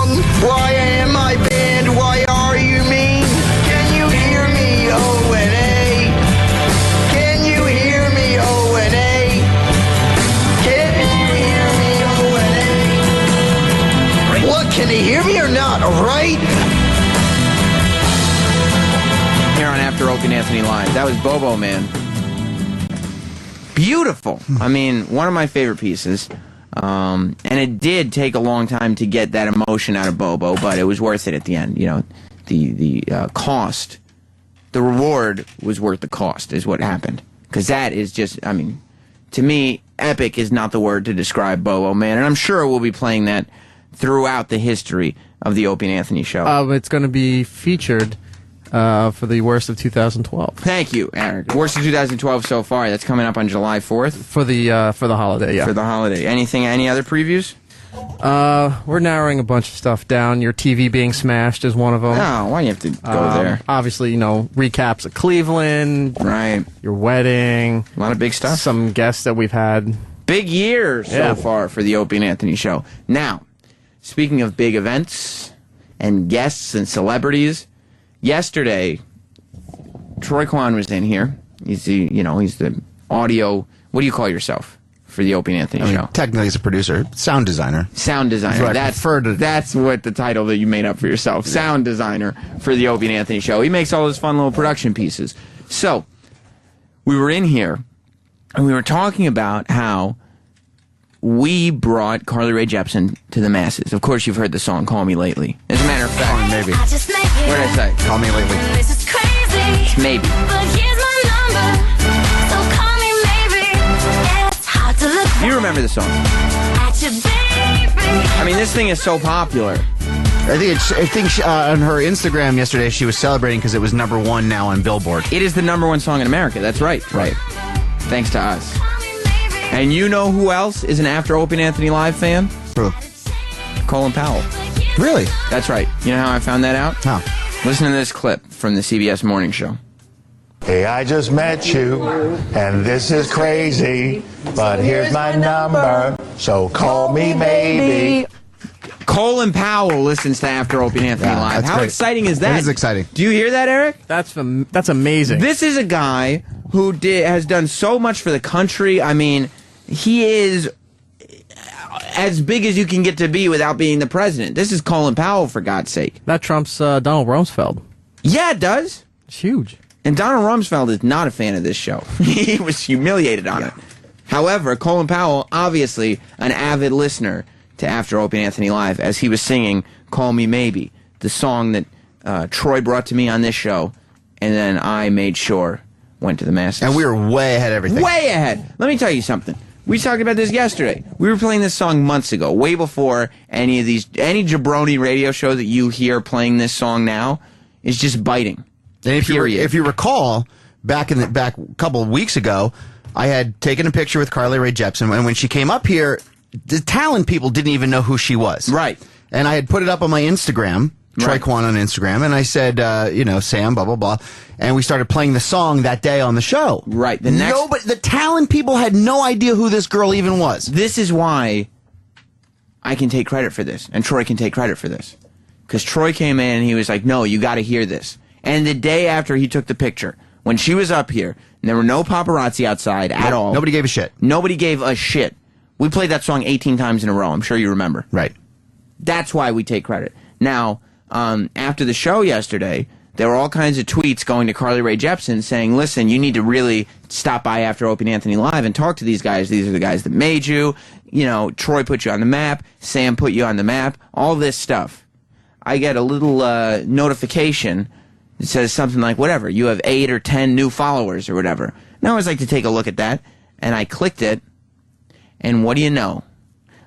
Why am I banned? Why are you mean? Can you hear me, O&A? Can you hear me, O&A? Can you hear me, O&A? What, can he hear me or not, alright? Here on After Opie and Anthony Live. That was Bobo Man. Beautiful. I mean, one of my favorite pieces. And it did take a long time to get that emotion out of Bobo, but it was worth it at the end. You know, the cost, the reward was worth the cost, is what happened. Because that is just, I mean, to me, epic is not the word to describe Bobo Man, and I'm sure we'll be playing that throughout the history of the Opie and Anthony show. It's going to be featured for the Worst of 2012. Thank you, Eric. Worst of 2012 so far. That's coming up on July 4th. For the holiday, yeah. For the holiday. Any other previews? We're narrowing a bunch of stuff down. Your TV being smashed is one of them. Oh, why do you have to go there? Obviously, you know, recaps of Cleveland. Right. Your wedding. A lot of big stuff. Some guests that we've had. Big year so far for the Opie and Anthony show. Now, speaking of big events and guests and celebrities, yesterday, Troy Kwan was in here. He's the audio. What do you call yourself for the Opie and Anthony show? Technically, he's a producer, sound designer. Sound designer. That's what the title that you made up for yourself. Sound designer for the Opie and Anthony show. He makes all those fun little production pieces. So, we were in here, and we were talking about how we brought Carly Rae Jepsen to the masses. Of course, you've heard the song "Call Me Lately." As a matter of fact, Call Me Maybe. What did I say? Call Me Lately. This is crazy. It's maybe. But here's my number. So call me maybe. It's hard to look You remember the song? at your baby. I mean, this thing is so popular. I think she, on her Instagram yesterday she was celebrating because it was #1 now on Billboard. It is the #1 song in America. That's right. Right. Thanks to us. And you know who else is an After Opie and Anthony Live fan? Who? Colin Powell. Really? That's right. You know how I found that out? How? Listen to this clip from the CBS Morning Show. Hey, I just met you, and this is crazy, but here's my number, so call me maybe. Colin Powell listens to After Opie and Anthony Live. that's How great. exciting is that? It is exciting. Do you hear that, Eric? That's amazing. This is a guy who has done so much for the country. I mean, he is as big as you can get to be without being the president. This is Colin Powell, for God's sake. That trumps Donald Rumsfeld. Yeah, it does. It's huge. And Donald Rumsfeld is not a fan of this show. He was humiliated on it. However, Colin Powell, obviously an avid listener to After Opie and Anthony Live, as he was singing Call Me Maybe, the song that Troy brought to me on this show, and then I made sure went to the masses. And we were way ahead of everything. Way ahead. Let me tell you something. We talked about this yesterday. We were playing this song months ago, way before any jabroni radio show that you hear playing this song now is just biting. And if you recall, back a couple of weeks ago, I had taken a picture with Carly Rae Jepsen, and when she came up here, the talent people didn't even know who she was. Right. And I had put it up on my Instagram, Troy Kwan on Instagram, and I said, Sam, blah, blah, blah. And we started playing the song that day on the show. Right. The talent people had no idea who this girl even was. This is why I can take credit for this, and Troy can take credit for this. Because Troy came in and he was like, no, you got to hear this. And the day after he took the picture, when she was up here, and there were no paparazzi outside at all. Nobody gave a shit. Nobody gave a shit. We played that song 18 times in a row. I'm sure you remember. Right. That's why we take credit. Now, after the show yesterday, there were all kinds of tweets going to Carly Rae Jepsen saying, listen, you need to really stop by after Opie and Anthony Live and talk to these guys. These are the guys that made you. You know, Troy put you on the map. Sam put you on the map. All this stuff. I get a little notification that says something like, whatever, you have 8 or 10 new followers or whatever. Now I always like to take a look at that. And I clicked it. And what do you know?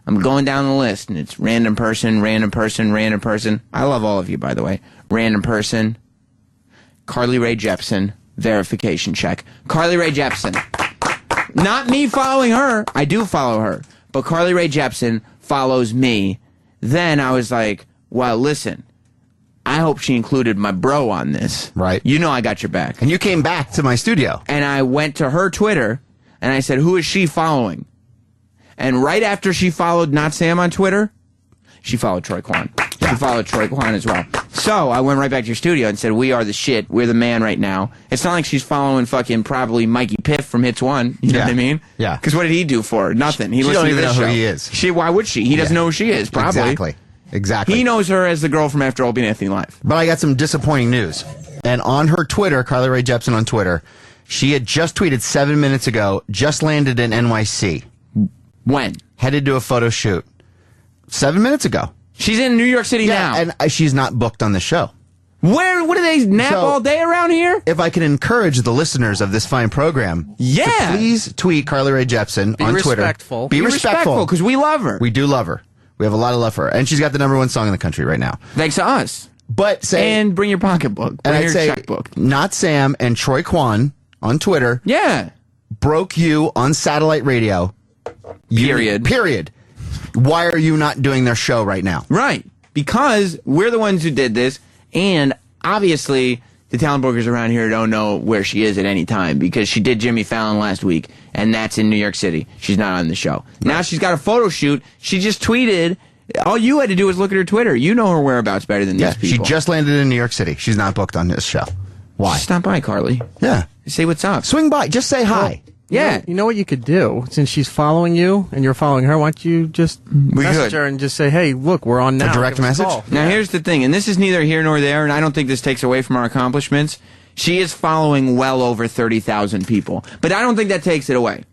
I'm going down the list, and it's random person, random person, random person. I love all of you, by the way. Random person. Carly Rae Jepsen. Verification check. Carly Rae Jepsen. Not me following her. I do follow her. But Carly Rae Jepsen follows me. Then I was like, well, listen. I hope she included my bro on this. Right. You know I got your back. And you came back to my studio. And I went to her Twitter, and I said, who is she following? And right after she followed Not Sam on Twitter, she followed Troy Kwan. She followed Troy Kwan as well. So I went right back to your studio and said, we are the shit. We're the man right now. It's not like she's following fucking probably Mikey Piff from Hits 1. You know what I mean? Yeah. Because what did he do for her? Nothing. He She listened don't to even this know who show. he is. Why would she? He doesn't know who she is, probably. Exactly. He knows her as the girl from After Opie and Anthony Live. But I got some disappointing news. And on her Twitter, Carly Rae Jepsen on Twitter, she had just tweeted 7 minutes ago, just landed in NYC. When? Headed to a photo shoot. 7 minutes ago. She's in New York City now. And she's not booked on the show. What do they nap all day around here? If I can encourage the listeners of this fine program, to please tweet Carly Rae Jepsen on Twitter. Be respectful. Because we love her. We do love her. We have a lot of love for her. And she's got the #1 song in the country right now. Thanks to us. But say, and bring your pocketbook. Bring your checkbook. Not Sam and Troy Kwan on Twitter. Yeah. Broke you on satellite radio. Period. Why are you not doing their show right now? Right. Because we're the ones who did this, and obviously the talent brokers around here don't know where she is at any time because she did Jimmy Fallon last week, and that's in New York City. She's not on the show. Now she's got a photo shoot. She just tweeted. All you had to do was look at her Twitter. You know her whereabouts better than these people. She just landed in New York City. She's not booked on this show. Why? Stop by, Carly. Yeah. Say what's up. Swing by. Just say hi. Yeah. You know what you could do? Since she's following you and you're following her, why don't you just message her and just say, hey, look, we're on now. A direct message? Now, here's the thing, and this is neither here nor there, and I don't think this takes away from our accomplishments. She is following well over 30,000 people, but I don't think that takes it away.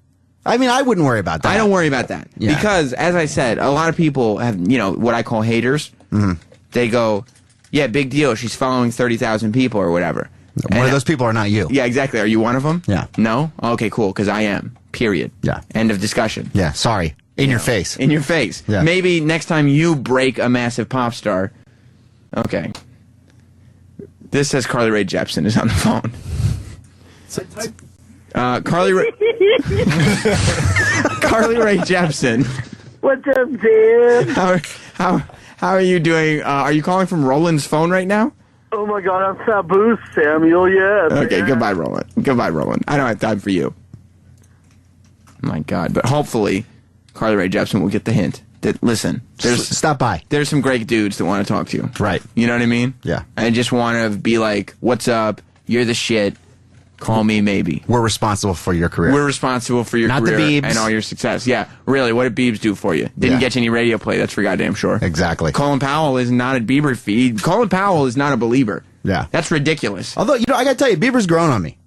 I mean, I wouldn't worry about that. I don't worry about that. Yeah. Because, as I said, a lot of people have, what I call haters. Mm-hmm. They go, yeah, big deal, she's following 30,000 people or whatever. One of those people are not you. Yeah, exactly. Are you one of them? Yeah. No? Okay, cool, because I am. Period. Yeah. End of discussion. Yeah, sorry. In your face. In your face. Yeah. Maybe next time you break a massive pop star. Okay. This says Carly Rae Jepsen is on the phone. Carly Rae Jepsen. What's up, dude? How are you doing? Are you calling from Roland's phone right now? Oh my God, I'm Sabu Samuel. Yeah. Okay, man. goodbye, Roland. Goodbye, Roland. I don't have time for you. My God, but hopefully, Carly Rae Jepsen will get the hint that listen. Stop by. There's some great dudes that want to talk to you. Right. You know what I mean? Yeah. I just want to be like, "What's up? You're the shit. Call me maybe." We're responsible for your career. We're responsible for your Not the career Biebs. and all your success. Yeah, really. What did Biebs do for you? Didn't get you any radio play. That's for goddamn sure. Exactly. Colin Powell is not a Bieber feed. Colin Powell is not a believer. Yeah. That's ridiculous. Although, I got to tell you, Bieber's grown on me.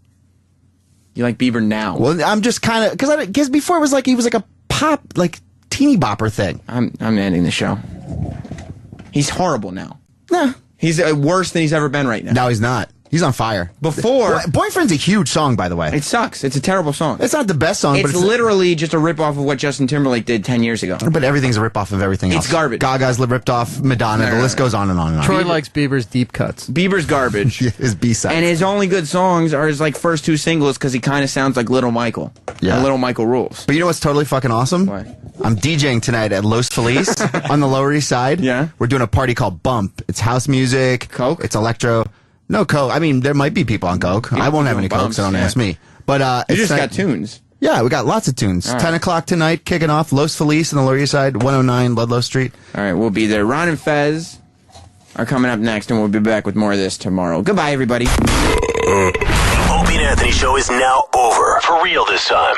You like Bieber now? Well, I'm just kind of because before it was like he was like a pop, like teeny bopper thing. I'm ending the show. He's horrible now. Nah. He's worse than he's ever been right now. No, he's not. He's on fire. Before Boyfriend's a huge song, by the way. It sucks. It's a terrible song. It's not the best song, but it's literally just a ripoff of what Justin Timberlake did 10 years ago. But everything's a ripoff of everything else. It's garbage. Gaga's ripped off Madonna. The list goes on and on and on. Troy likes Bieber's deep cuts. Bieber's garbage. His B-side. And his only good songs are his like first two singles because he kind of sounds like Little Michael. Yeah. And Little Michael rules. But you know what's totally fucking awesome? What? I'm DJing tonight at Los Feliz on the Lower East Side. Yeah. We're doing a party called Bump. It's house music. Coke? It's electro. No Coke. I mean, there might be people on Coke. I won't have any Coke, so don't ask me. But You it's just got tunes. Yeah, we got lots of tunes. All right. 10 o'clock tonight, kicking off. Los Feliz on the Lower East Side, 109 Ludlow Street. All right, we'll be there. Ron and Fez are coming up next, and we'll be back with more of this tomorrow. Goodbye, everybody. The Opie and Anthony Show is now over. For real this time.